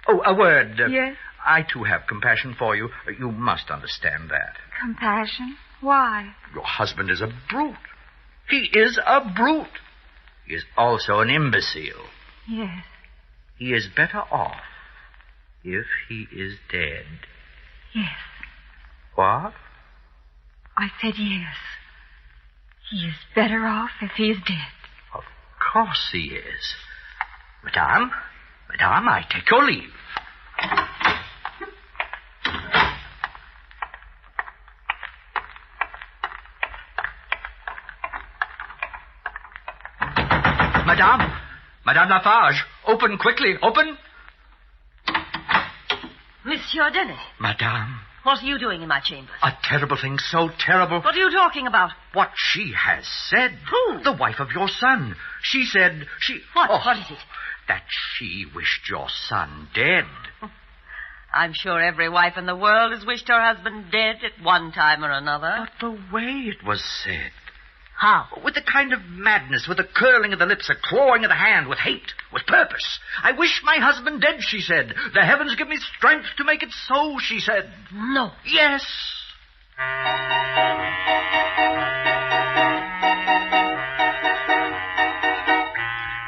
Oh, a word. Yes? I, too, have compassion for you. You must understand that. Compassion? Why? Your husband is a brute. He is a brute. He is also an imbecile. Yes. He is better off if he is dead. Yes. What? I said yes. He is better off if he is dead. Of course he is. Madame, I take your leave. Madame Lafarge, open quickly, open. Monsieur Denny. Madame. What are you doing in my chambers? A terrible thing, so terrible. What are you talking about? What she has said. Who? The wife of your son. She said What? Oh, what is it? That she wished your son dead. I'm sure every wife in the world has wished her husband dead at one time or another. But the way it was said. How? With a kind of madness, with a curling of the lips, a clawing of the hand, with hate, with purpose. I wish my husband dead, she said. The heavens give me strength to make it so, she said. No. Yes.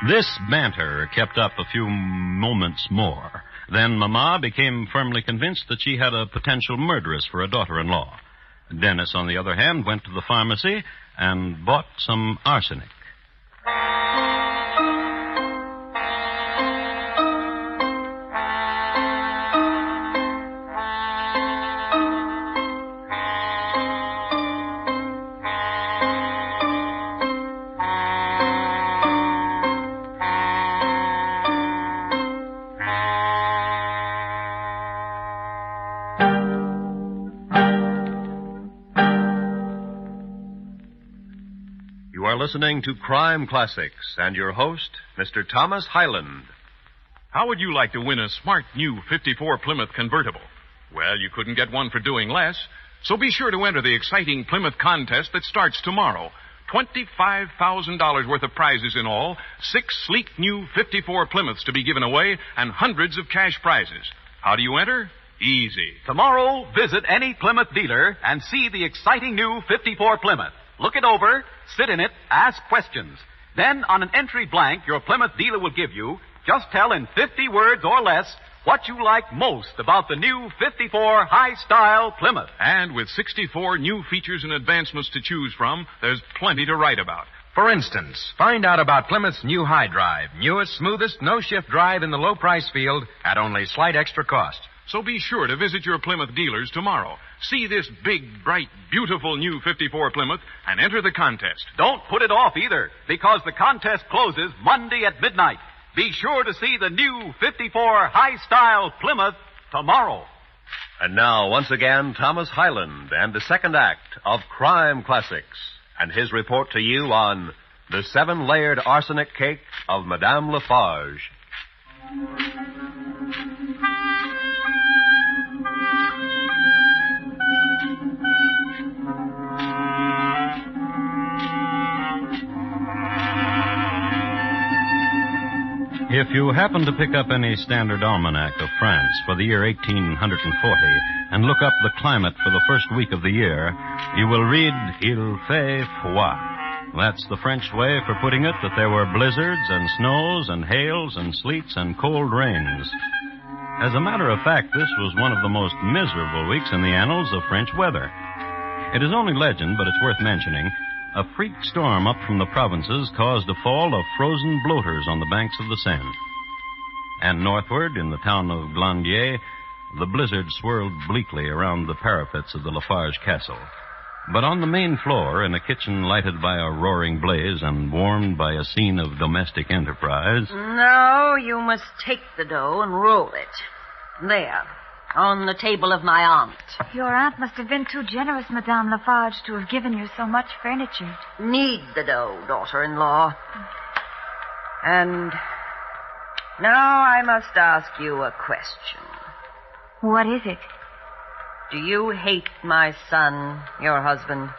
This banter kept up a few moments more. Then Mama became firmly convinced that she had a potential murderess for a daughter-in-law. Dennis, on the other hand, went to the pharmacy and bought some arsenic. listening to Crime Classics and your host, Mr. Thomas Hyland. How would you like to win a smart new 54 Plymouth convertible? Well, you couldn't get one for doing less, so be sure to enter the exciting Plymouth contest that starts tomorrow. $25,000 worth of prizes in all, 6 sleek new 54 Plymouths to be given away, and hundreds of cash prizes. How do you enter? Easy. Tomorrow, visit any Plymouth dealer and see the exciting new 54 Plymouth. Look it over, sit in it, ask questions. Then, on an entry blank your Plymouth dealer will give you, just tell in 50 words or less what you like most about the new 54 high-style Plymouth. And with 64 new features and advancements to choose from, there's plenty to write about. For instance, find out about Plymouth's new High Drive, newest, smoothest, no-shift drive in the low-price field at only slight extra cost. So be sure to visit your Plymouth dealers tomorrow. See this big, bright, beautiful new 54 Plymouth and enter the contest. Don't put it off either, because the contest closes Monday at midnight. Be sure to see the new 54 high-style Plymouth tomorrow. And now, once again, Thomas Hyland and the second act of Crime Classics and his report to you on the 7-layered arsenic cake of Madame Lafarge. If you happen to pick up any standard almanac of France for the year 1840 and look up the climate for the first week of the year, you will read Il fait froid. That's the French way for putting it that there were blizzards and snows and hails and sleets and cold rains. As a matter of fact, this was one of the most miserable weeks in the annals of French weather. It is only legend, but it's worth mentioning. A freak storm up from the provinces caused a fall of frozen bloaters on the banks of the Seine. And northward, in the town of Glandier, the blizzard swirled bleakly around the parapets of the Lafarge castle. But on the main floor, in a kitchen lighted by a roaring blaze and warmed by a scene of domestic enterprise... No, you must take the dough and roll it. There, on the table of my aunt. Your aunt must have been too generous, Madame Lafarge, to have given you so much furniture. Knead the dough, daughter-in-law. And now I must ask you a question. What is it? Do you hate my son, your husband?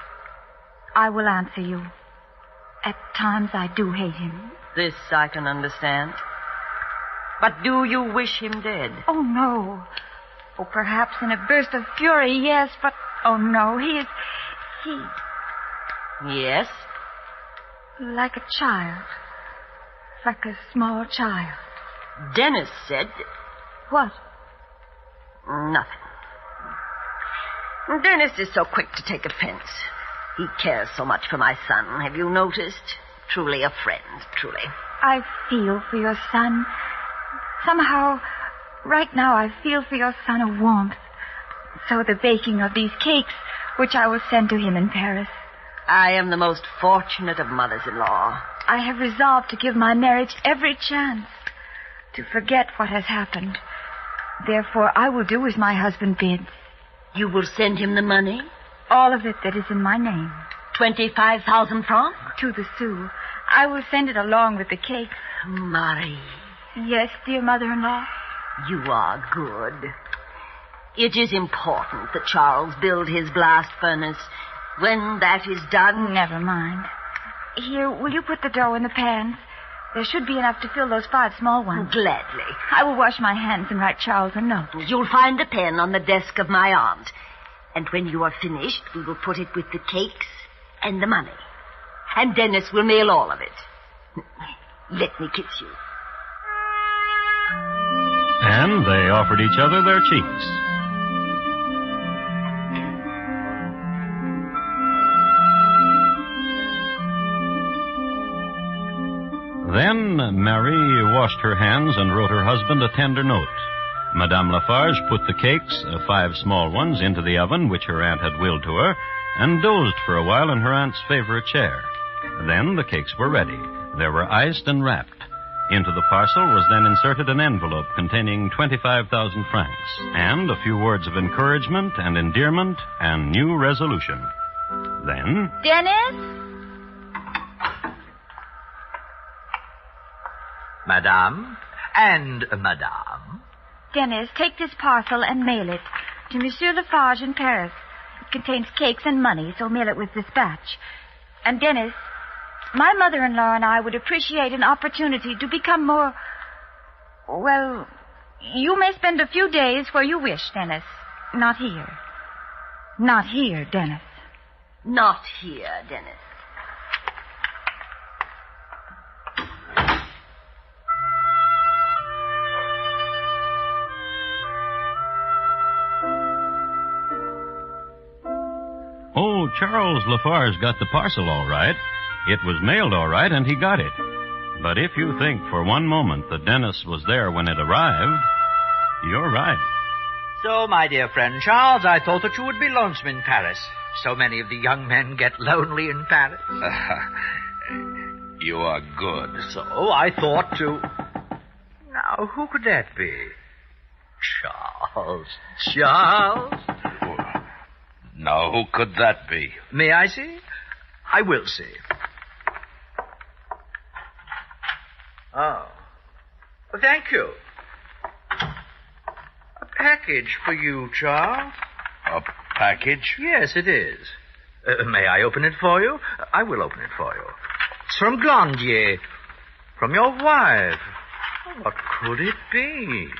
I will answer you. At times I do hate him. This I can understand. But do you wish him dead? Oh, no. Oh, perhaps in a burst of fury, yes, but... Oh, no, he... Yes? Like a child. Like a small child. Dennis said... What? Nothing. Dennis is so quick to take offense. He cares so much for my son. Have you noticed? Truly a friend, truly. I feel for your son. Somehow, right now I feel for your son a warmth. So the baking of these cakes, which I will send to him in Paris. I am the most fortunate of mothers-in-law. I have resolved to give my marriage every chance to forget what has happened. Therefore, I will do as my husband bids. You will send him the money? All of it that is in my name. 25,000 francs? To the sou. I will send it along with the cakes. Marie. Yes, dear mother-in-law? You are good. It is important that Charles build his blast furnace. When that is done... Never mind. Here, will you put the dough in the pans? There should be enough to fill those 5 small ones. Gladly. I will wash my hands and write Charles a note. You'll find a pen on the desk of my aunt. And when you are finished, we will put it with the cakes and the money. And Dennis will mail all of it. Let me kiss you. And they offered each other their cheeks. Then Marie washed her hands and wrote her husband a tender note. Madame Lafarge put the cakes, 5 small ones, into the oven, which her aunt had willed to her, and dozed for a while in her aunt's favorite chair. Then the cakes were ready. They were iced and wrapped. Into the parcel was then inserted an envelope containing 25,000 francs, and a few words of encouragement and endearment and new resolution. Then... Dennis? Madame and Madame. Dennis, take this parcel and mail it to Monsieur Lafarge in Paris. It contains cakes and money, so mail it with dispatch. And Dennis, my mother-in-law and I would appreciate an opportunity to become more... Well, you may spend a few days where you wish, Dennis. Not here. Not here, Dennis. Not here, Dennis. Oh, Charles Lafarge got the parcel all right. It was mailed all right, and he got it. But if you think for one moment that Dennis was there when it arrived, you're right. So, my dear friend Charles, I thought that you would be lonesome in Paris. So many of the young men get lonely in Paris. You are good. So I thought to... Now, who could that be? Charles. Charles? Now, who could that be? May I see? I will see. Oh. Thank you. A package for you, Charles. A package? Yes, it is. May I open it for you? I will open it for you. It's from Glandier. From your wife. What could it be?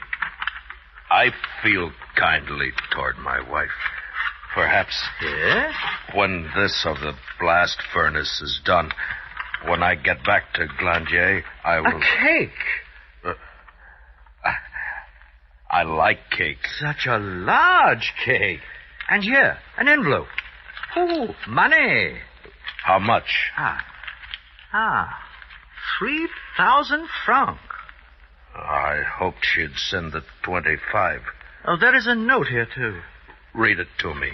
I feel kindly toward my wife. Perhaps when this of the blast furnace is done, when I get back to Glandier, I will... A cake? I like cake. Such a large cake. And here, an envelope. Oh, money. How much? 3,000 francs. I hoped she'd send the 25. Oh, there is a note here, too. Read it to me.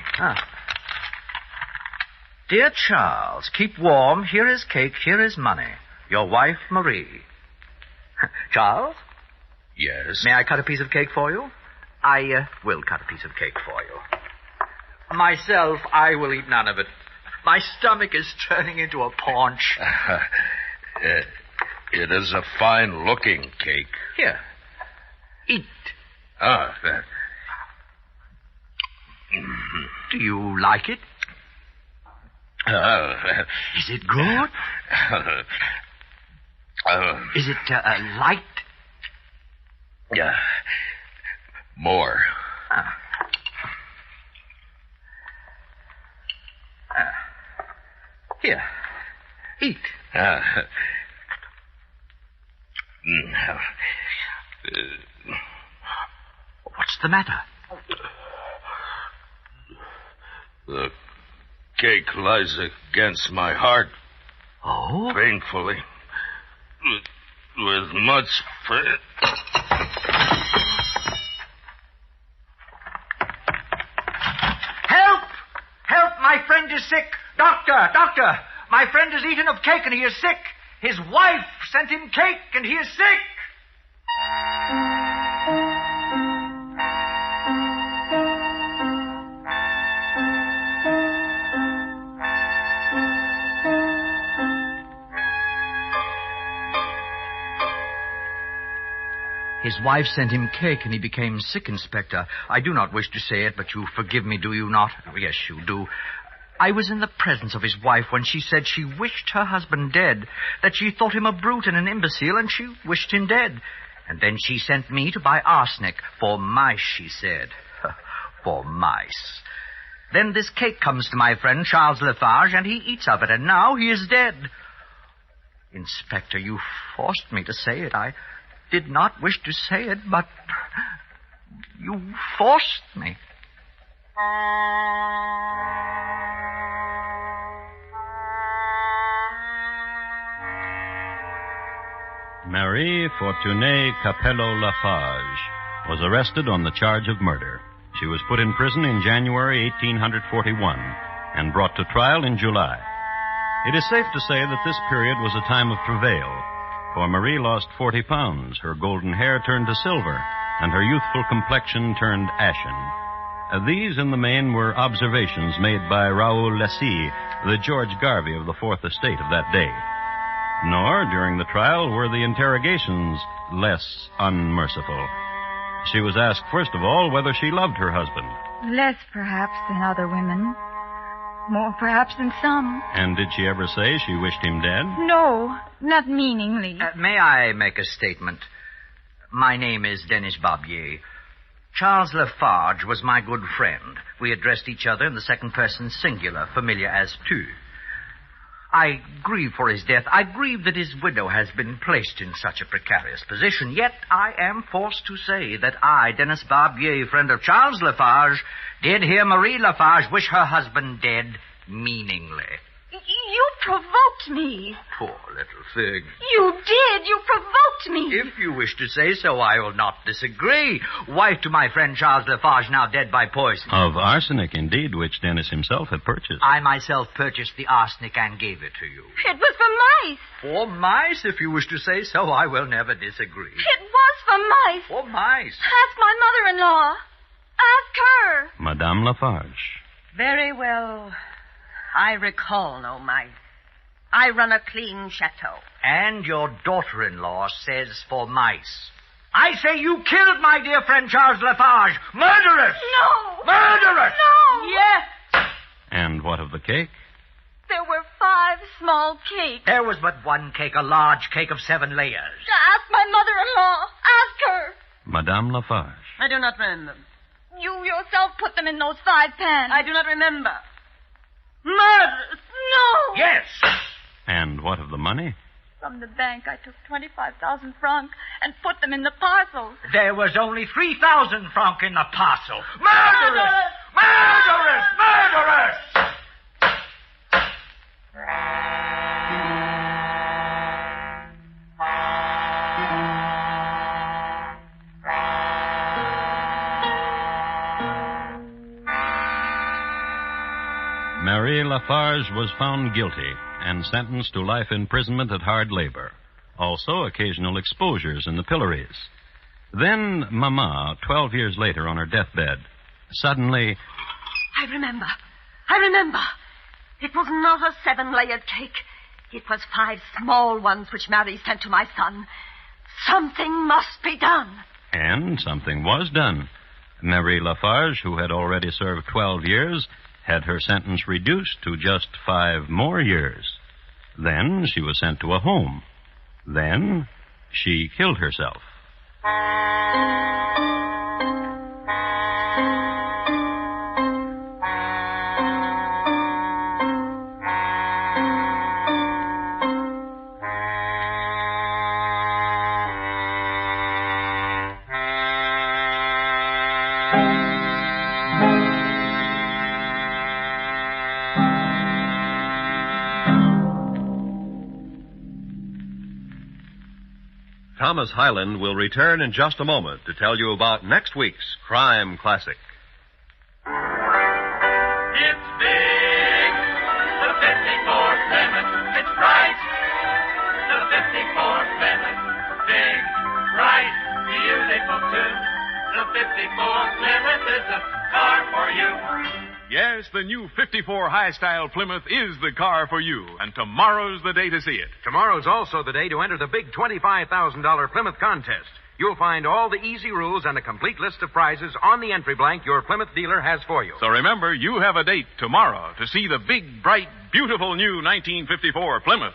Dear Charles, keep warm. Here is cake. Here is money. Your wife, Marie. Charles? Yes? May I cut a piece of cake for you? I will cut a piece of cake for you. Myself, I will eat none of it. My stomach is turning into a paunch. It is a fine-looking cake. Here. Eat. Do you like it? Is it good? Is it light? Yeah. More. Here. Eat. What's the matter? The cake lies against my heart. Oh? Painfully. With much... Help! Help! My friend is sick. Doctor! Doctor! My friend has eaten of cake and he is sick. His wife sent him cake and he is sick. His wife sent him cake and he became sick, Inspector. I do not wish to say it, but you forgive me, do you not? Oh, yes, you do. I was in the presence of his wife when she said she wished her husband dead, that she thought him a brute and an imbecile, and she wished him dead. And then she sent me to buy arsenic for mice, she said. For mice. Then this cake comes to my friend Charles Lafarge, and he eats of it, and now he is dead. Inspector, you forced me to say it. I did not wish to say it, but you forced me. Marie Fortunée Capello Lafarge was arrested on the charge of murder. She was put in prison in January 1841 and brought to trial in July. It is safe to say that this period was a time of travail, for Marie lost 40 pounds, her golden hair turned to silver, and her youthful complexion turned ashen. These, in the main, were observations made by Raoul Lessy, the George Garvey of the Fourth Estate of that day. Nor, during the trial, were the interrogations less unmerciful. She was asked, first of all, whether she loved her husband. Less, perhaps, than other women. More, perhaps, than some. And did she ever say she wished him dead? No, not meaningly. May I make a statement? My name is Denis Barbier. Charles Lafarge was my good friend. We addressed each other in the second person singular, familiar as tu. I grieve for his death. I grieve that his widow has been placed in such a precarious position. Yet I am forced to say that I, Denis Barbier, friend of Charles Lafarge, did hear Marie Lafarge wish her husband dead meaningly. You provoked me. Poor little Fig. You did. You provoked me. If you wish to say so, I will not disagree. Wife to my friend Charles Lafarge, now dead by poison. Of arsenic, indeed, which Dennis himself had purchased. I myself purchased the arsenic and gave it to you. It was for mice. For mice, if you wish to say so, I will never disagree. It was for mice. For mice. Ask my mother-in-law. Ask her. Madame Lafarge. Very well. I recall no mice. I run a clean chateau. And your daughter-in-law says for mice. I say you killed my dear friend Charles Lafarge. Murderess! No! Murderess! No! Yes! And what of the cake? There were 5 small cakes. There was but one cake, a large cake of 7 layers. Ask my mother-in-law. Ask her. Madame Lafarge. I do not remember. You yourself put them in those 5 pans. I do not remember. Murderous! No! Yes! And what of the money? From the bank, I took 25,000 francs and put them in the parcel. There was only 3,000 francs in the parcel. Murderess! Murderess! Murderess! Marie Lafarge was found guilty and sentenced to life imprisonment at hard labor. Also, occasional exposures in the pillories. Then Mama, 12 years later on her deathbed, suddenly... I remember. It was not a 7-layered cake. It was 5 small ones which Mary sent to my son. Something must be done. And something was done. Marie Lafarge, who had already served 12 years, had her sentence reduced to just 5 more years. Then she was sent to a home. Then she killed herself. Thomas Hyland will return in just a moment to tell you about next week's Crime Classic. It's big, the 54 Plymouth. It's bright, the 54 Plymouth. Big, bright, beautiful too. The 54 Plymouth is the car for you. Yes, the new 54 high-style Plymouth is the car for you, and tomorrow's the day to see it. Tomorrow's also the day to enter the big $25,000 Plymouth contest. You'll find all the easy rules and a complete list of prizes on the entry blank your Plymouth dealer has for you. So remember, you have a date tomorrow to see the big, bright, beautiful new 1954 Plymouth.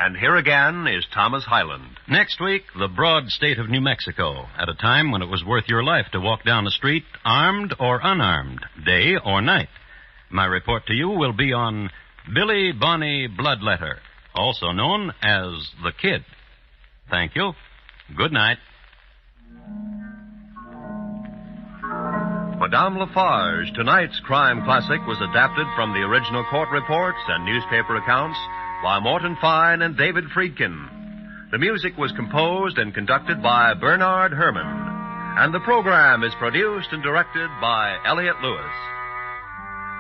And here again is Thomas Hyland. Next week, the broad state of New Mexico, at a time when it was worth your life to walk down the street, armed or unarmed, day or night. My report to you will be on Billy Bonny Bloodletter, also known as the Kid. Thank you. Good night. Madame Lafarge, tonight's crime classic, was adapted from the original court reports and newspaper accounts by Morton Fine and David Friedkin. The music was composed and conducted by Bernard Herrmann. And the program is produced and directed by Elliott Lewis.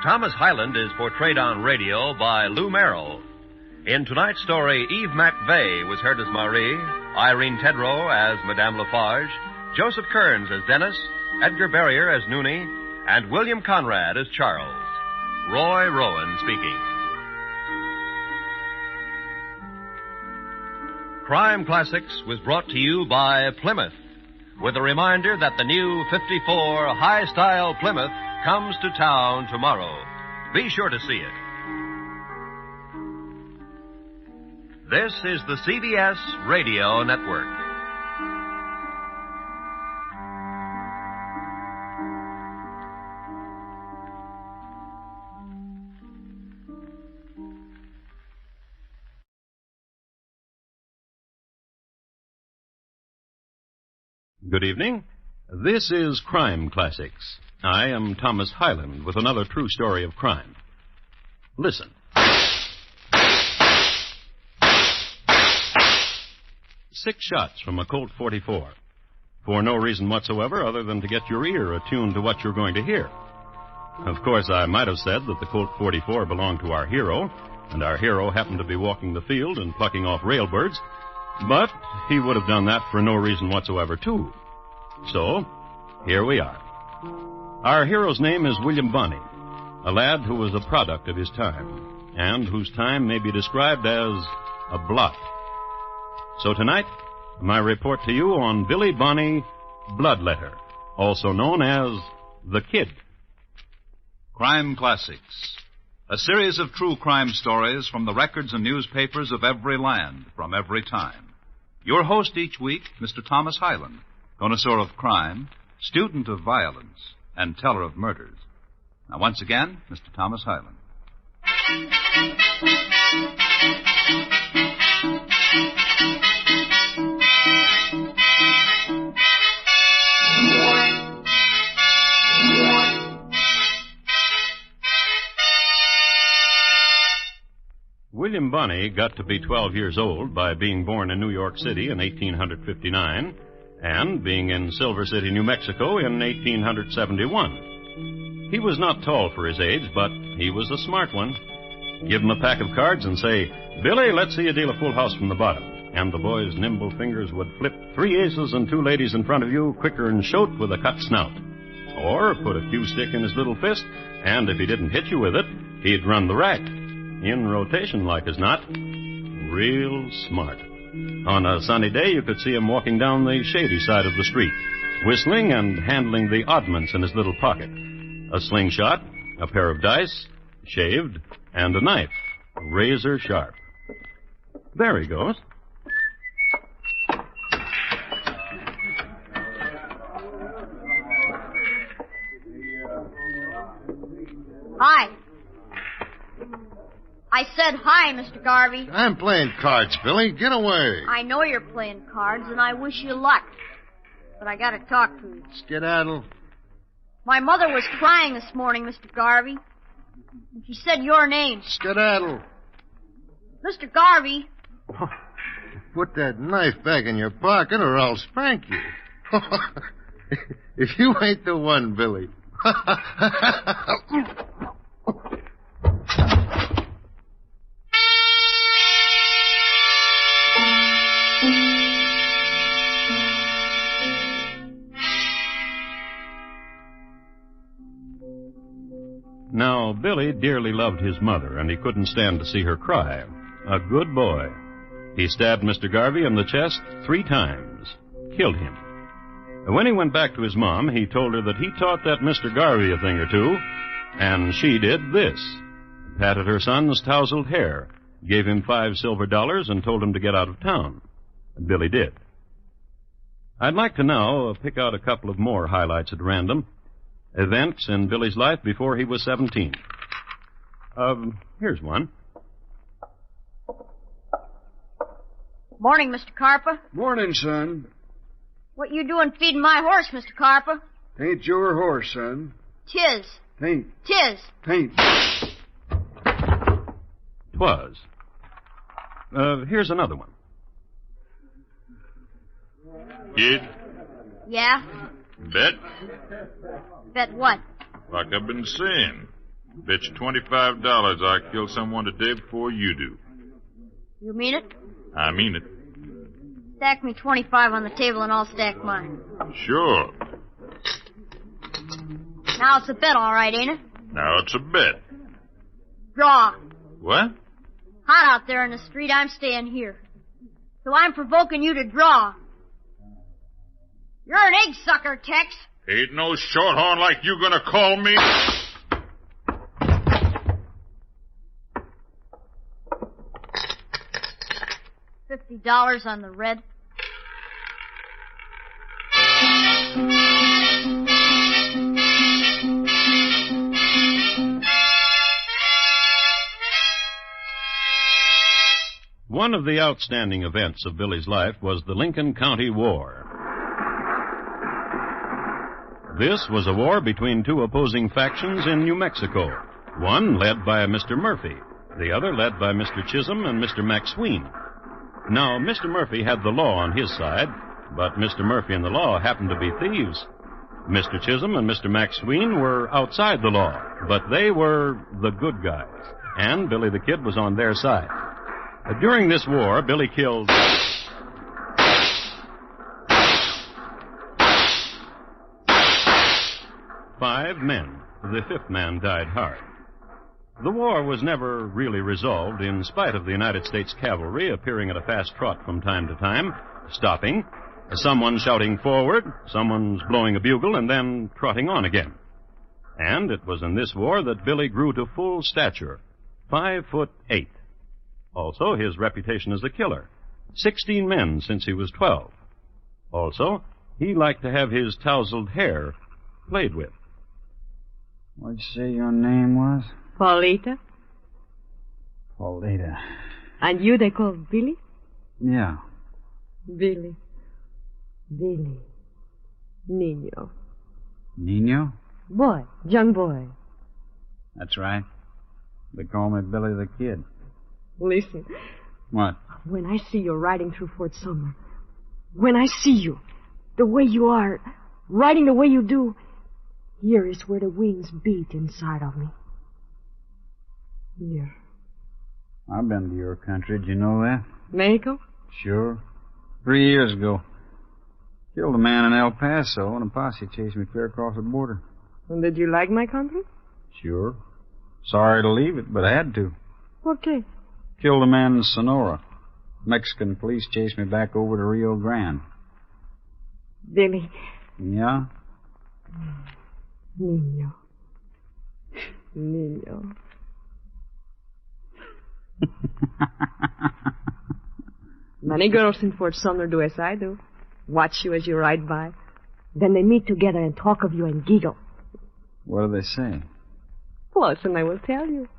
Thomas Hyland is portrayed on radio by Lou Merrill. In tonight's story, Eve MacVeigh was heard as Marie, Irene Tedrow as Madame Lafarge, Joseph Kearns as Dennis, Edgar Barrier as Noonie, and William Conrad as Charles. Roy Rowan speaking. Crime Classics was brought to you by Plymouth, with a reminder that the new 54 high-style Plymouth comes to town tomorrow. Be sure to see it. This is the CBS Radio Network. Good evening. This is Crime Classics. I am Thomas Hyland with another true story of crime. Listen. 6 shots from a Colt 44. For no reason whatsoever other than to get your ear attuned to what you're going to hear. Of course, I might have said that the Colt 44 belonged to our hero, and our hero happened to be walking the field and plucking off railbirds, but he would have done that for no reason whatsoever, too. So, here we are. Our hero's name is William Bonnny, a lad who was a product of his time, and whose time may be described as a blot. So tonight, my report to you on Billy Bonnny, Bloodletter, also known as The Kid. Crime Classics, a series of true crime stories from the records and newspapers of every land, from every time. Your host each week, Mr. Thomas Hyland, connoisseur of crime, student of violence, and teller of murders. Now, once again, Mr. Thomas Hyland. William Bonnny got to be 12 years old by being born in New York City in 1859 and being in Silver City, New Mexico in 1871. He was not tall for his age, but he was a smart one. Give him a pack of cards and say, "Billy, let's see you deal a full house from the bottom." And the boy's nimble fingers would flip 3 aces and 2 ladies in front of you quicker than shote with a cut snout. Or put a cue stick in his little fist, and if he didn't hit you with it, he'd run the rack. In rotation, like as not. Real smart. On a sunny day, you could see him walking down the shady side of the street, whistling and handling the oddments in his little pocket. A slingshot, a pair of dice, shaved, and a knife, razor sharp. There he goes. Hi. I said hi, Mr. Garvey. I'm playing cards, Billy. Get away. I know you're playing cards, and I wish you luck. But I gotta talk to you. Skedaddle. My mother was crying this morning, Mr. Garvey. She said your name. Skedaddle. Mr. Garvey. Put that knife back in your pocket or I'll spank you. If you ain't the one, Billy. Now, Billy dearly loved his mother, and he couldn't stand to see her cry. A good boy. He stabbed Mr. Garvey in the chest 3 times. Killed him. When he went back to his mom, he told her that he taught that Mr. Garvey a thing or two, and she did this. Patted her son's tousled hair, gave him $5 silver, and told him to get out of town. Billy did. I'd like to now pick out a couple of more highlights at random. Events in Billy's life before he was 17. Here's one. Morning, Mr. Carpa. Morning, son. What you doing feeding my horse, Mr. Carpa? Tain't your horse, son. Tis. Tain't. Tis. Tain't. 'Twas. Here's another one. Kid, Yeah? bet? Bet what? Like I've been saying. Bet you $25 I kill someone today before you do. You mean it? I mean it. Stack me 25 on the table and I'll stack mine. Sure. Now it's a bet, all right, ain't it? Now it's a bet. Draw. What? Hot out there in the street. I'm staying here. so I'm provoking you to draw. You're an egg sucker, Tex. Ain't no shorthorn like you gonna call me. $50 on the red. One of the outstanding events of Billy's life was the Lincoln County War. This was a war between two opposing factions in New Mexico, one led by Mr. Murphy, the other led by Mr. Chisholm and Mr. McSween. Now, Mr. Murphy had the law on his side, but Mr. Murphy and the law happened to be thieves. Mr. Chisholm and Mr. McSween were outside the law, but they were the good guys, and Billy the Kid was on their side. During this war, Billy killed 5 men. The 5th man died hard. The war was never really resolved in spite of the United States cavalry appearing at a fast trot from time to time, stopping, someone shouting forward, someone's blowing a bugle, and then trotting on again. And it was in this war that Billy grew to full stature, 5'8". Also, his reputation as a killer, 16 men since he was 12. Also, he liked to have his tousled hair played with. What'd you say your name was? Paulita. Paulita. And you they call Billy? Yeah. Billy. Billy. Niño. Nino? Boy. Young boy. That's right. They call me Billy the Kid. Listen. What? When I see you riding through Fort Sumner, when I see you, the way you are, riding the way you do, here is where the wings beat inside of me. Here. I've been to your country. Did you know that? Mexico? Sure. 3 years ago. Killed a man in El Paso, and a posse chased me clear across the border. And did you like my country? Sure. Sorry to leave it, but I had to. Okay. Killed a man in Sonora. Mexican police chased me back over to Rio Grande. Billy. Yeah? Niño. Niño. Many girls in Fort Sumner do as I do. Watch you as you ride by. Then they meet together and talk of you and giggle. What do they say? Listen, I will tell you.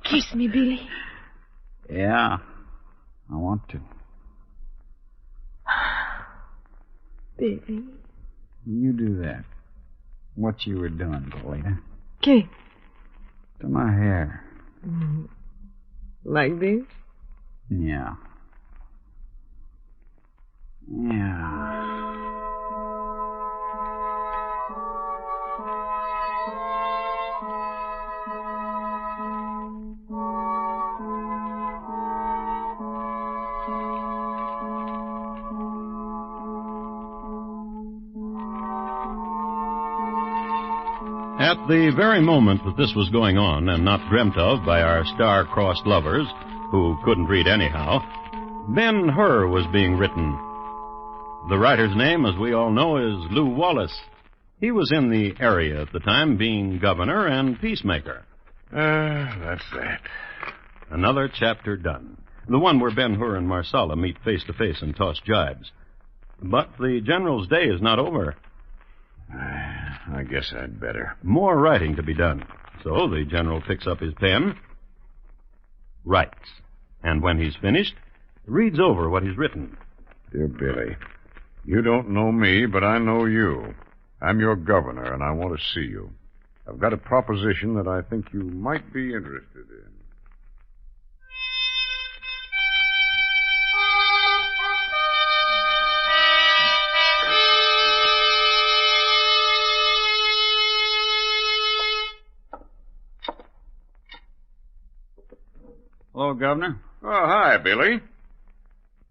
Kiss me, Billy. Yeah, I want to. Billy. You do that. What you were doing, Paulita. Okay. To my hair. Like this? Yeah. Yeah. At the very moment that this was going on, and not dreamt of by our star-crossed lovers, who couldn't read anyhow, Ben-Hur was being written. The writer's name, as we all know, is Lew Wallace. He was in the area at the time, being governor and peacemaker. That's that. Another chapter done. The one where Ben-Hur and Marsala meet face to face and toss jibes. But the general's day is not over. I guess I'd better. More writing to be done. So the general picks up his pen, writes, and when he's finished, reads over what he's written. Dear Billy, you don't know me, but I know you. I'm your governor, and I want to see you. I've got a proposition that I think you might be interested in. Hello, Governor. Oh, hi, Billy.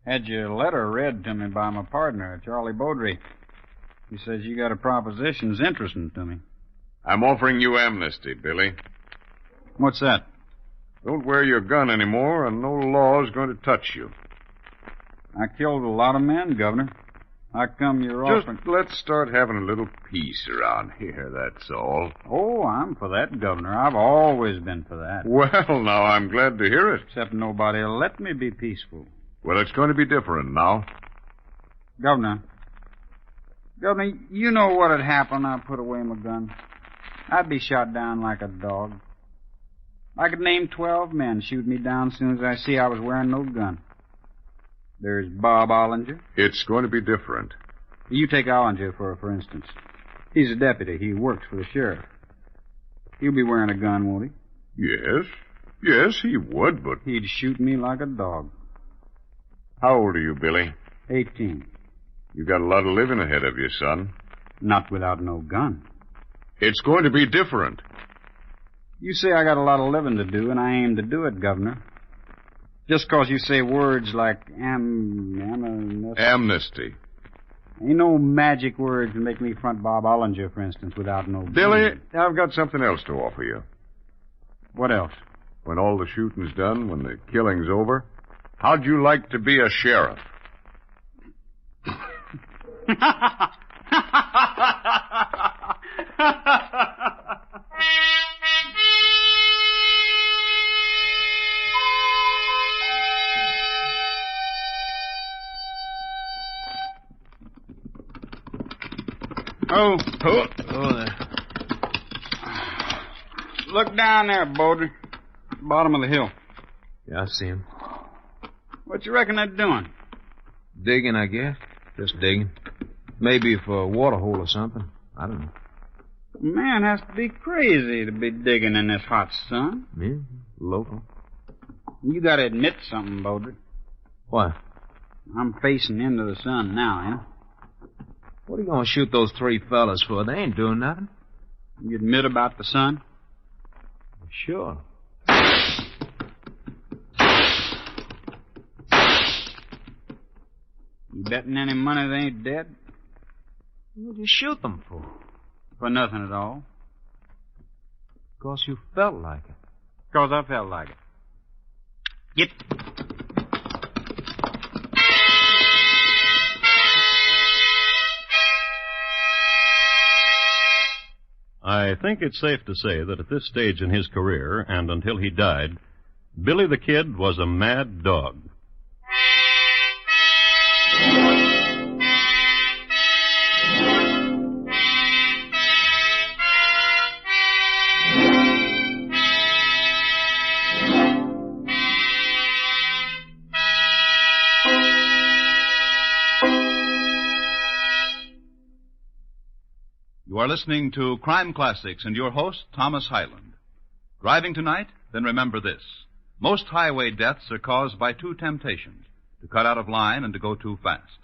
Had your letter read to me by my partner, Charlie Beaudry. He says you got a proposition that's interesting to me. I'm offering you amnesty, Billy. What's that? Don't wear your gun anymore, and no law is going to touch you. I killed a lot of men, Governor. How come you're offering... Just let's start having a little peace around here, that's all. Oh, I'm for that, Governor. I've always been for that. Well, now, I'm glad to hear it. Except nobody'll let me be peaceful. Well, it's going to be different now. Governor, you know what'd happen I put away my gun? I'd be shot down like a dog. I could name 12 men shoot me down as soon as I see I was wearing no gun. There's Bob Ollinger. It's going to be different. You take Ollinger, for instance. He's a deputy. He works for the sheriff. He'll be wearing a gun, won't he? Yes. Yes, he would, but... He'd shoot me like a dog. How old are you, Billy? 18. You got a lot of living ahead of you, son. Not without no gun. It's going to be different. You say I got a lot of living to do, and I aim to do it, Governor. Just 'cause you say words like amnesty. Ain't no magic words to make me front Bob Ollinger, for instance, without no... Billy, I've got something else to offer you. What else? When all the shooting's done, when the killing's over, how'd you like to be a sheriff? Oh, there. Look down there, Boulder. Bottom of the hill. Yeah, I see him. What you reckon they're doing? Digging, I guess. Just digging. Maybe for a water hole or something. I don't know. Man has to be crazy to be digging in this hot sun. Yeah, local. You gotta admit something, Boulder. What? I'm facing into the sun now, huh? What are you going to shoot those 3 fellas for? They ain't doing nothing. You admit about the sun? Sure. You betting any money they ain't dead? What'd you shoot them for? For nothing at all. 'Cause you felt like it. 'Cause I felt like it. Yep. I think it's safe to say that at this stage in his career, and until he died, Billy the Kid was a mad dog. You are listening to Crime Classics and your host, Thomas Hyland. Driving tonight? Then remember this. Most highway deaths are caused by 2 temptations, to cut out of line and to go too fast.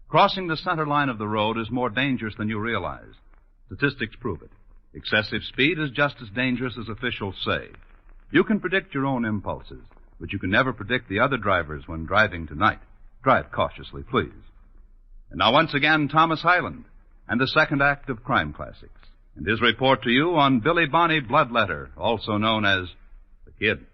Crossing the center line of the road is more dangerous than you realize. Statistics prove it. Excessive speed is just as dangerous as officials say. You can predict your own impulses, but you can never predict the other drivers when driving tonight. Drive cautiously, please. And now once again, Thomas Hyland and the second act of Crime Classics, and his report to you on Billy Bonney Bloodletter, also known as the Kid.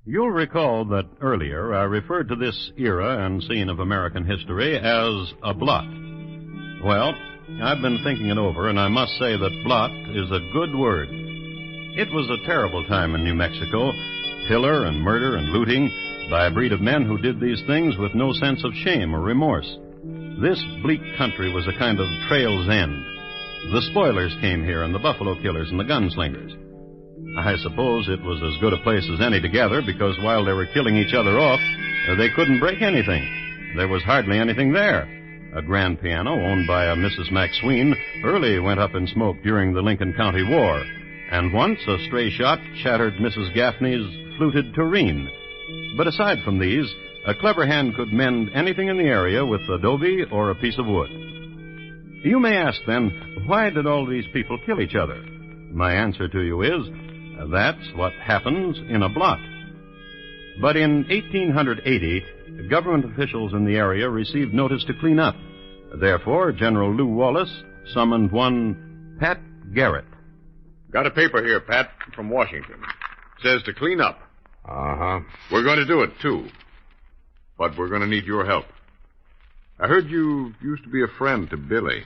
You'll recall that earlier I referred to this era and scene of American history as a blot. Well, I've been thinking it over, and I must say that blot is a good word. It was a terrible time in New Mexico, pillar and murder and looting by a breed of men who did these things with no sense of shame or remorse. This bleak country was a kind of trail's end. The spoilers came here, and the buffalo killers and the gunslingers. I suppose it was as good a place as any together, because while they were killing each other off, they couldn't break anything. There was hardly anything there. A grand piano owned by a Mrs. McSween early went up in smoke during the Lincoln County War, and once a stray shot shattered Mrs. Gaffney's fluted tureen. But aside from these, a clever hand could mend anything in the area with adobe or a piece of wood. You may ask, then, why did all these people kill each other? My answer to you is, that's what happens in a blot. But in 1880, government officials in the area received notice to clean up. Therefore, General Lew Wallace summoned one Pat Garrett. Got a paper here, Pat, from Washington. Says to clean up. Uh-huh. We're going to do it, too. But we're going to need your help. I heard you used to be a friend to Billy.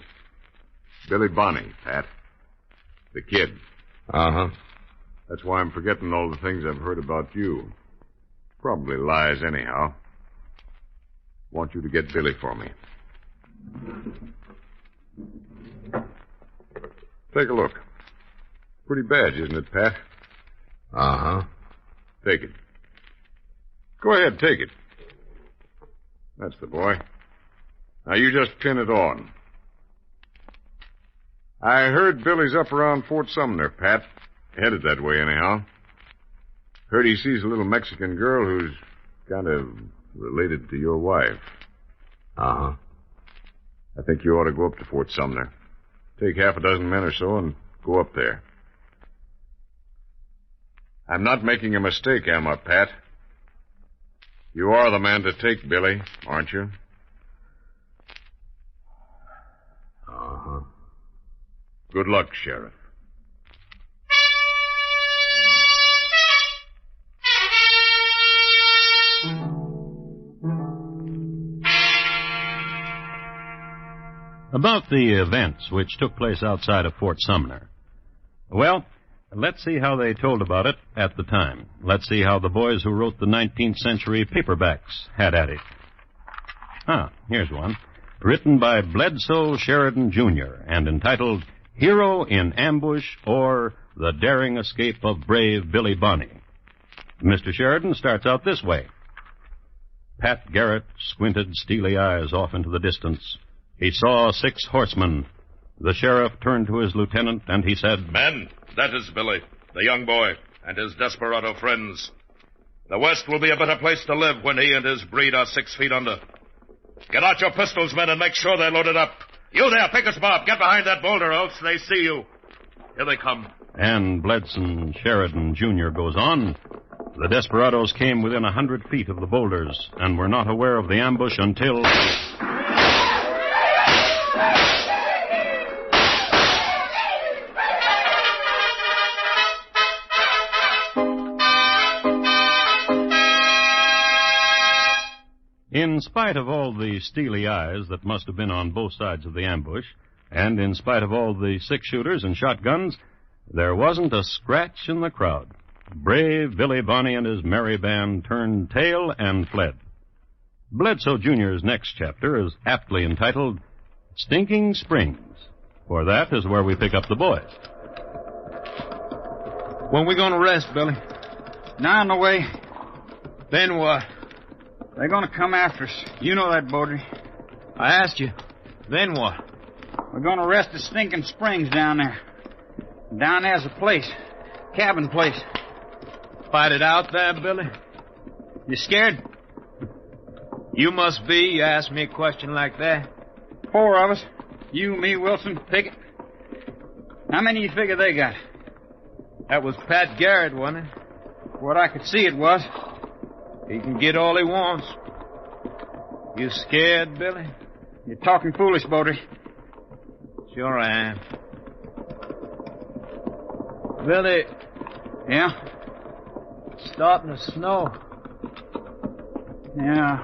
Billy Bonnny, Pat. The kid. Uh-huh. That's why I'm forgetting all the things I've heard about you. Probably lies anyhow. Want you to get Billy for me. Take a look. Pretty badge, isn't it, Pat? Uh-huh. Take it. Go ahead, take it. That's the boy. Now you just pin it on. I heard Billy's up around Fort Sumner, Pat. Headed that way, anyhow. Heard he sees a little Mexican girl who's kind of related to your wife. Uh-huh. I think you ought to go up to Fort Sumner. Take half a dozen men or so and go up there. I'm not making a mistake, am I, Pat? You are the man to take, Billy, aren't you? Uh-huh. Good luck, Sheriff. About the events which took place outside of Fort Sumner. Well, let's see how they told about it at the time. Let's see how the boys who wrote the 19th century paperbacks had at it. Here's one. Written by Bledsoe Sheridan, Jr. and entitled Hero in Ambush or The Daring Escape of Brave Billy Bonney. Mr. Sheridan starts out this way. Pat Garrett squinted steely eyes off into the distance. He saw 6 horsemen. The sheriff turned to his lieutenant, and he said, Men, that is Billy, the young boy, and his desperado friends. The West will be a better place to live when he and his breed are 6 feet under. Get out your pistols, men, and make sure they're loaded up. You there, Pickus Bob, get behind that boulder, else they see you. Here they come. And Bledsoe Sheridan, Jr. goes on. The desperados came within 100 feet of the boulders and were not aware of the ambush until... In spite of all the steely eyes that must have been on both sides of the ambush, and in spite of all the 6-shooters and shotguns, there wasn't a scratch in the crowd. Brave Billy Bonney and his merry band turned tail and fled. Bledsoe Jr.'s next chapter is aptly entitled Stinking Springs, for that is where we pick up the boys. When we going to rest, Billy? Now on the way. Then what? They're going to come after us. You know that, Beaudry. I asked you. Then what? We're going to rest at Stinking Springs down there. Down there's a place. Cabin place. Fight it out there, Billy? You scared? You must be. You asked me a question like that. 4 of us. You, me, Wilson, Pickett. How many you figure they got? That was Pat Garrett, wasn't it? What I could see it was. He can get all he wants. You scared, Billy? You're talking foolish, Beaudry. Sure I am. Billy. Yeah? It's starting to snow. Yeah.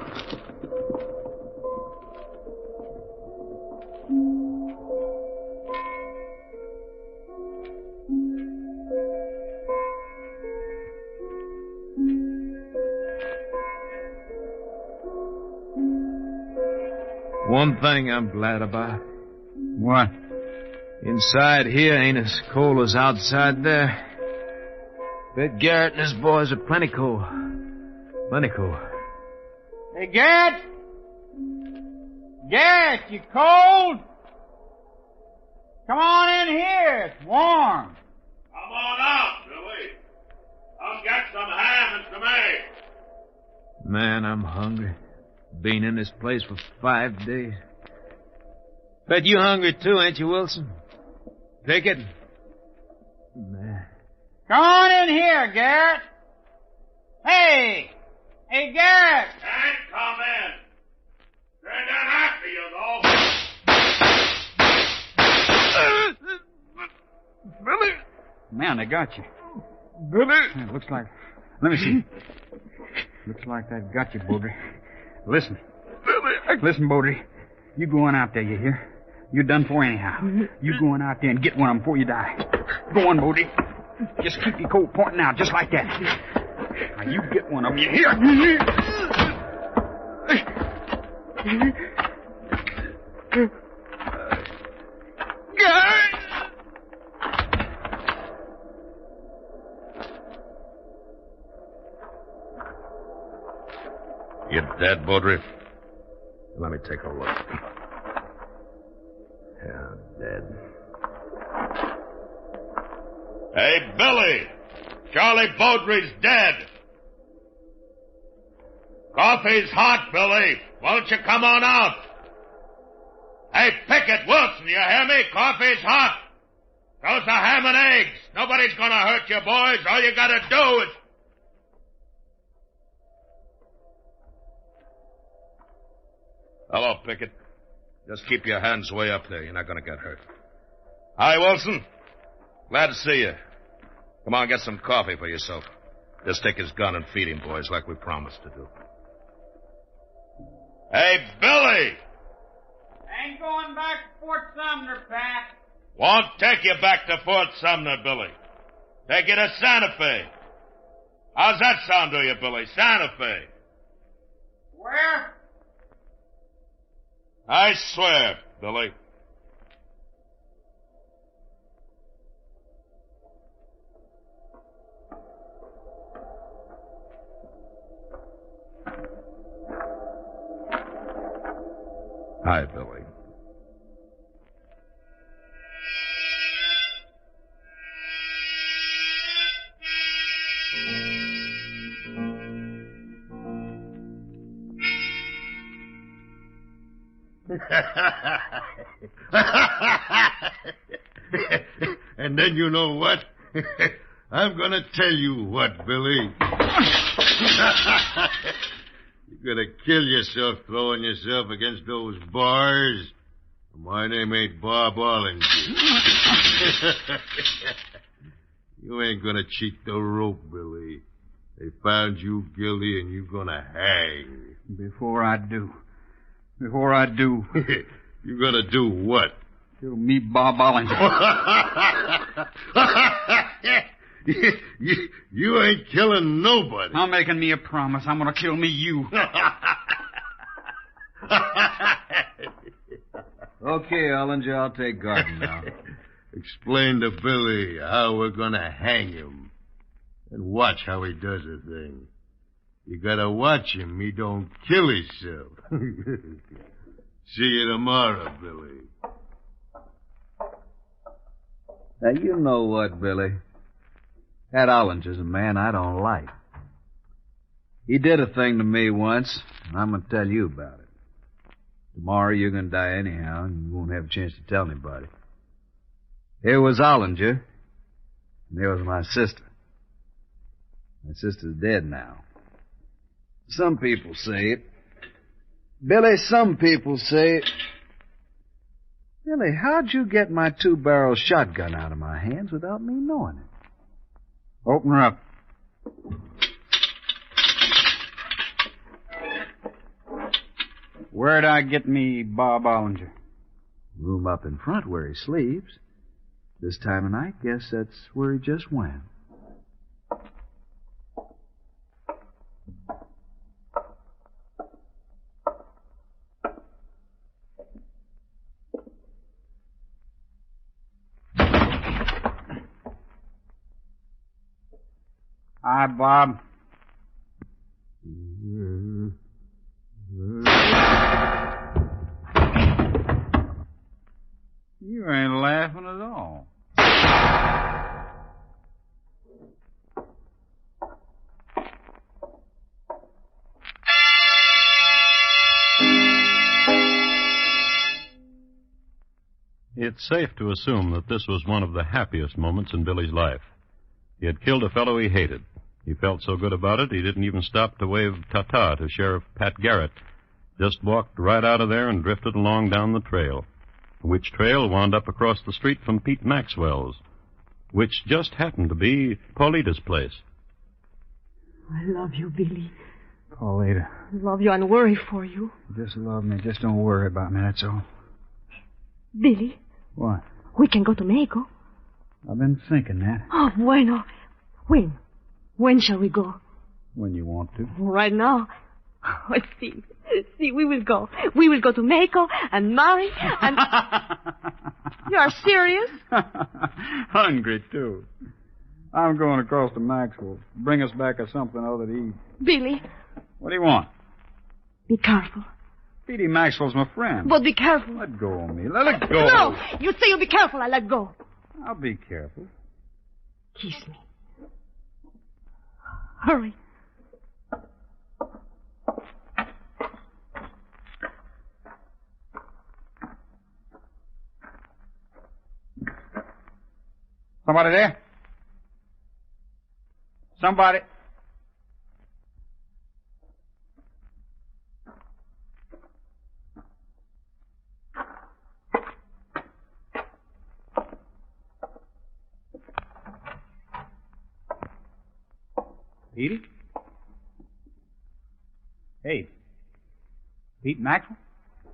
One thing I'm glad about. What? Inside here ain't as cold as outside there. Bet Garrett and his boys are plenty cold. Plenty cold. Hey, Garrett! Garrett, you cold? Come on in here. It's warm. Come on out, Billy. Come get some ham and some eggs. Man, I'm hungry. Been in this place for 5 days. Bet you hungry too, ain't you, Wilson? Pickett? Come on in here, Garrett. Hey! Hey, Garrett! Can't come in. They're not after you, though. Billy! Man, they got you. Billy! It looks like... Let me see. Looks like that got you, Bodry. Listen. Billy! Listen, Bodry. You go on out there, you hear? You're done for anyhow. You go on out there and get one of them before you die. Go on, Bodry. Just keep your coat pointing out, just like that. Now, you get one of them, you hear? You dead, Baudry? Let me take a look. Yeah, dead. Hey, Billy! Charlie Baudry's dead. Coffee's hot, Billy. Won't you come on out? Hey, Pickett, Wilson, you hear me? Coffee's hot. Those are ham and eggs. Nobody's gonna hurt you, boys. All you gotta do is... Hello, Pickett. Just keep your hands way up there. You're not going to get hurt. Hi, Wilson. Glad to see you. Come on, get some coffee for yourself. Just take his gun and feed him, boys, like we promised to do. Hey, Billy! Ain't going back to Fort Sumner, Pat. Won't take you back to Fort Sumner, Billy. Take you to Santa Fe. How's that sound to you, Billy? Santa Fe. Where? I swear, Billy. Hi, Billy. And then you know what? I'm going to tell you what, Billy. You're going to kill yourself throwing yourself against those bars. My name ain't Bob Ollinger. You ain't going to cheat the rope, Billy. They found you guilty and you're going to hang. Before I do. You're going to do what? Kill me, Bob Ollinger. You ain't killing nobody. I'm making me a promise. I'm going to kill me, you. Okay, Ollinger, I'll take Garden now. Explain to Billy how we're going to hang him. And watch how he does the thing. You got to watch him. He don't kill himself. See you tomorrow, Billy. Now, you know what, Billy? That Ollinger's a man I don't like. He did a thing to me once, and I'm going to tell you about it. Tomorrow you're going to die anyhow, and you won't have a chance to tell anybody. Here was Ollinger, and there was my sister. My sister's dead now. Some people say it. Billy, some people say it. Billy, how'd you get my 2-barrel shotgun out of my hands without me knowing it? Open her up. Where'd I get me Bob Ollinger? Room up in front where he sleeps. This time of night, guess that's where he just went. Hi, Bob. You ain't laughing at all. It's safe to assume that this was one of the happiest moments in Billy's life. He had killed a fellow he hated. He felt so good about it, he didn't even stop to wave ta-ta to Sheriff Pat Garrett. Just walked right out of there and drifted along down the trail, which trail wound up across the street from Pete Maxwell's, which just happened to be Paulita's place. I love you, Billy. Paulita. I love you and worry for you. Just love me. Just don't worry about me, that's all. Billy. What? We can go to Mexico. I've been thinking that. Oh, bueno. When? When shall we go? When you want to. Right now. Oh, see, we will go. We will go to Mexico and marry and... You are serious? Hungry, too. I'm going across to Maxwell's. Bring us back a something other to eat. Billy. What do you want? Be careful. Petey Maxwell's my friend. But be careful. Let go of me. Let it go. No, you say you'll be careful. I let go. I'll be careful. Kiss me. Hurry. Somebody there? Somebody? Petey? Hey. Pete Maxwell?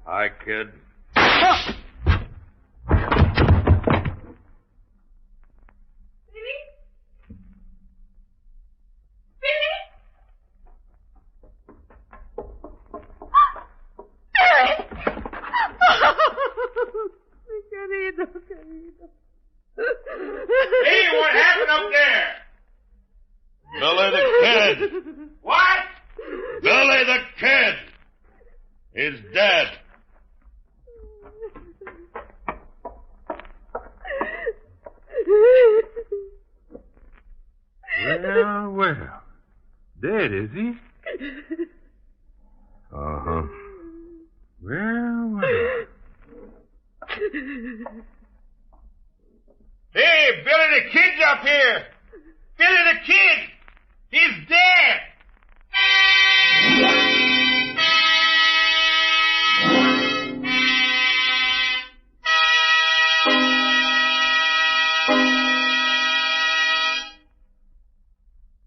Hi, kid. Ah! Hey, what happened up there? Billy the Kid. What? Billy the Kid is dead. Well, well. Dead, is he? Uh-huh. Well, well. Hey, Billy the Kid's up here. Billy the Kid. He's dead.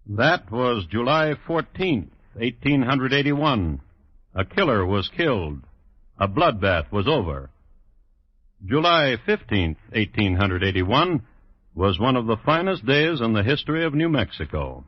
That was July 14th, 1881. A killer was killed. A bloodbath was over. July 15th, 1881, was one of the finest days in the history of New Mexico.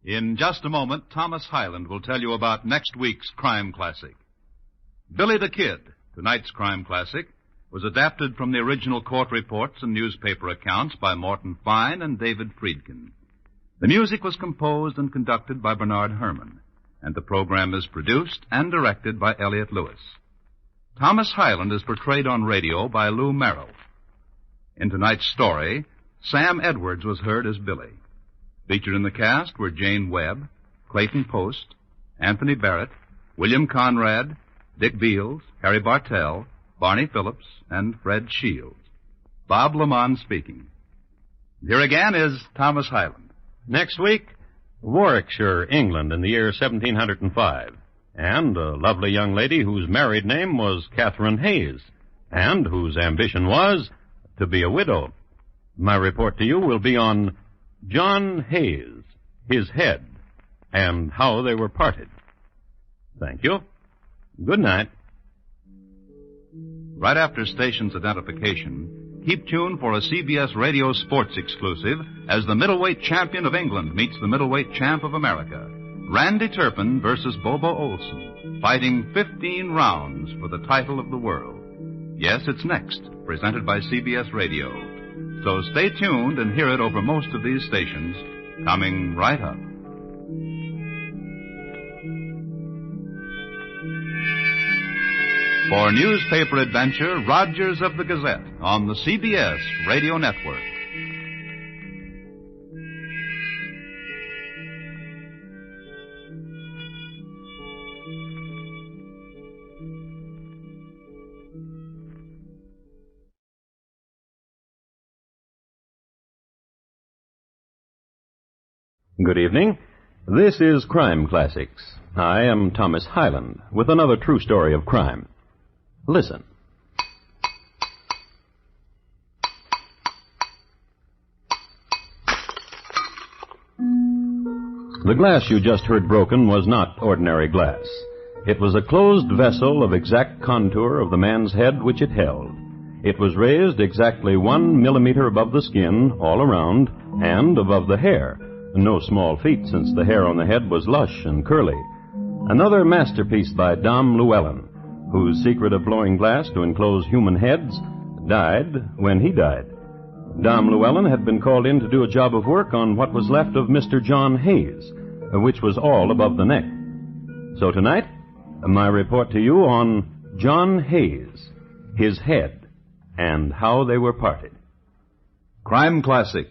In just a moment, Thomas Hyland will tell you about next week's crime classic. Billy the Kid, tonight's crime classic, was adapted from the original court reports and newspaper accounts by Morton Fine and David Friedkin. The music was composed and conducted by Bernard Herrmann, and the program is produced and directed by Elliott Lewis. Thomas Hyland is portrayed on radio by Lou Merrill. In tonight's story, Sam Edwards was heard as Billy. Featured in the cast were Jane Webb, Clayton Post, Anthony Barrett, William Conrad, Dick Beals, Harry Bartell, Barney Phillips, and Fred Shields. Bob Lamont speaking. Here again is Thomas Hyland. Next week, Warwickshire, England, in the year 1705, and a lovely young lady whose married name was Catherine Hayes, and whose ambition was to be a widow. My report to you will be on John Hayes, his head, and how they were parted. Thank you. Good night. Right after station's identification, keep tuned for a CBS Radio Sports exclusive as the middleweight champion of England meets the middleweight champ of America. Randy Turpin versus Bobo Olson, fighting 15 rounds for the title of the world. Yes, it's next, presented by CBS Radio. So stay tuned and hear it over most of these stations, coming right up. For newspaper adventure, Rogers of the Gazette on the CBS Radio Network. Good evening. This is Crime Classics. I am Thomas Hyland with another true story of crime. Listen. The glass you just heard broken was not ordinary glass. It was a closed vessel of exact contour of the man's head which it held. It was raised exactly 1 millimeter above the skin, all around, and above the hair. No small feat, since the hair on the head was lush and curly. Another masterpiece by Dom Llewellyn, whose secret of blowing glass to enclose human heads died when he died. Dom Llewellyn had been called in to do a job of work on what was left of Mr. John Hayes, which was all above the neck. So tonight, my report to you on John Hayes, his head, and how they were parted. Crime Classics,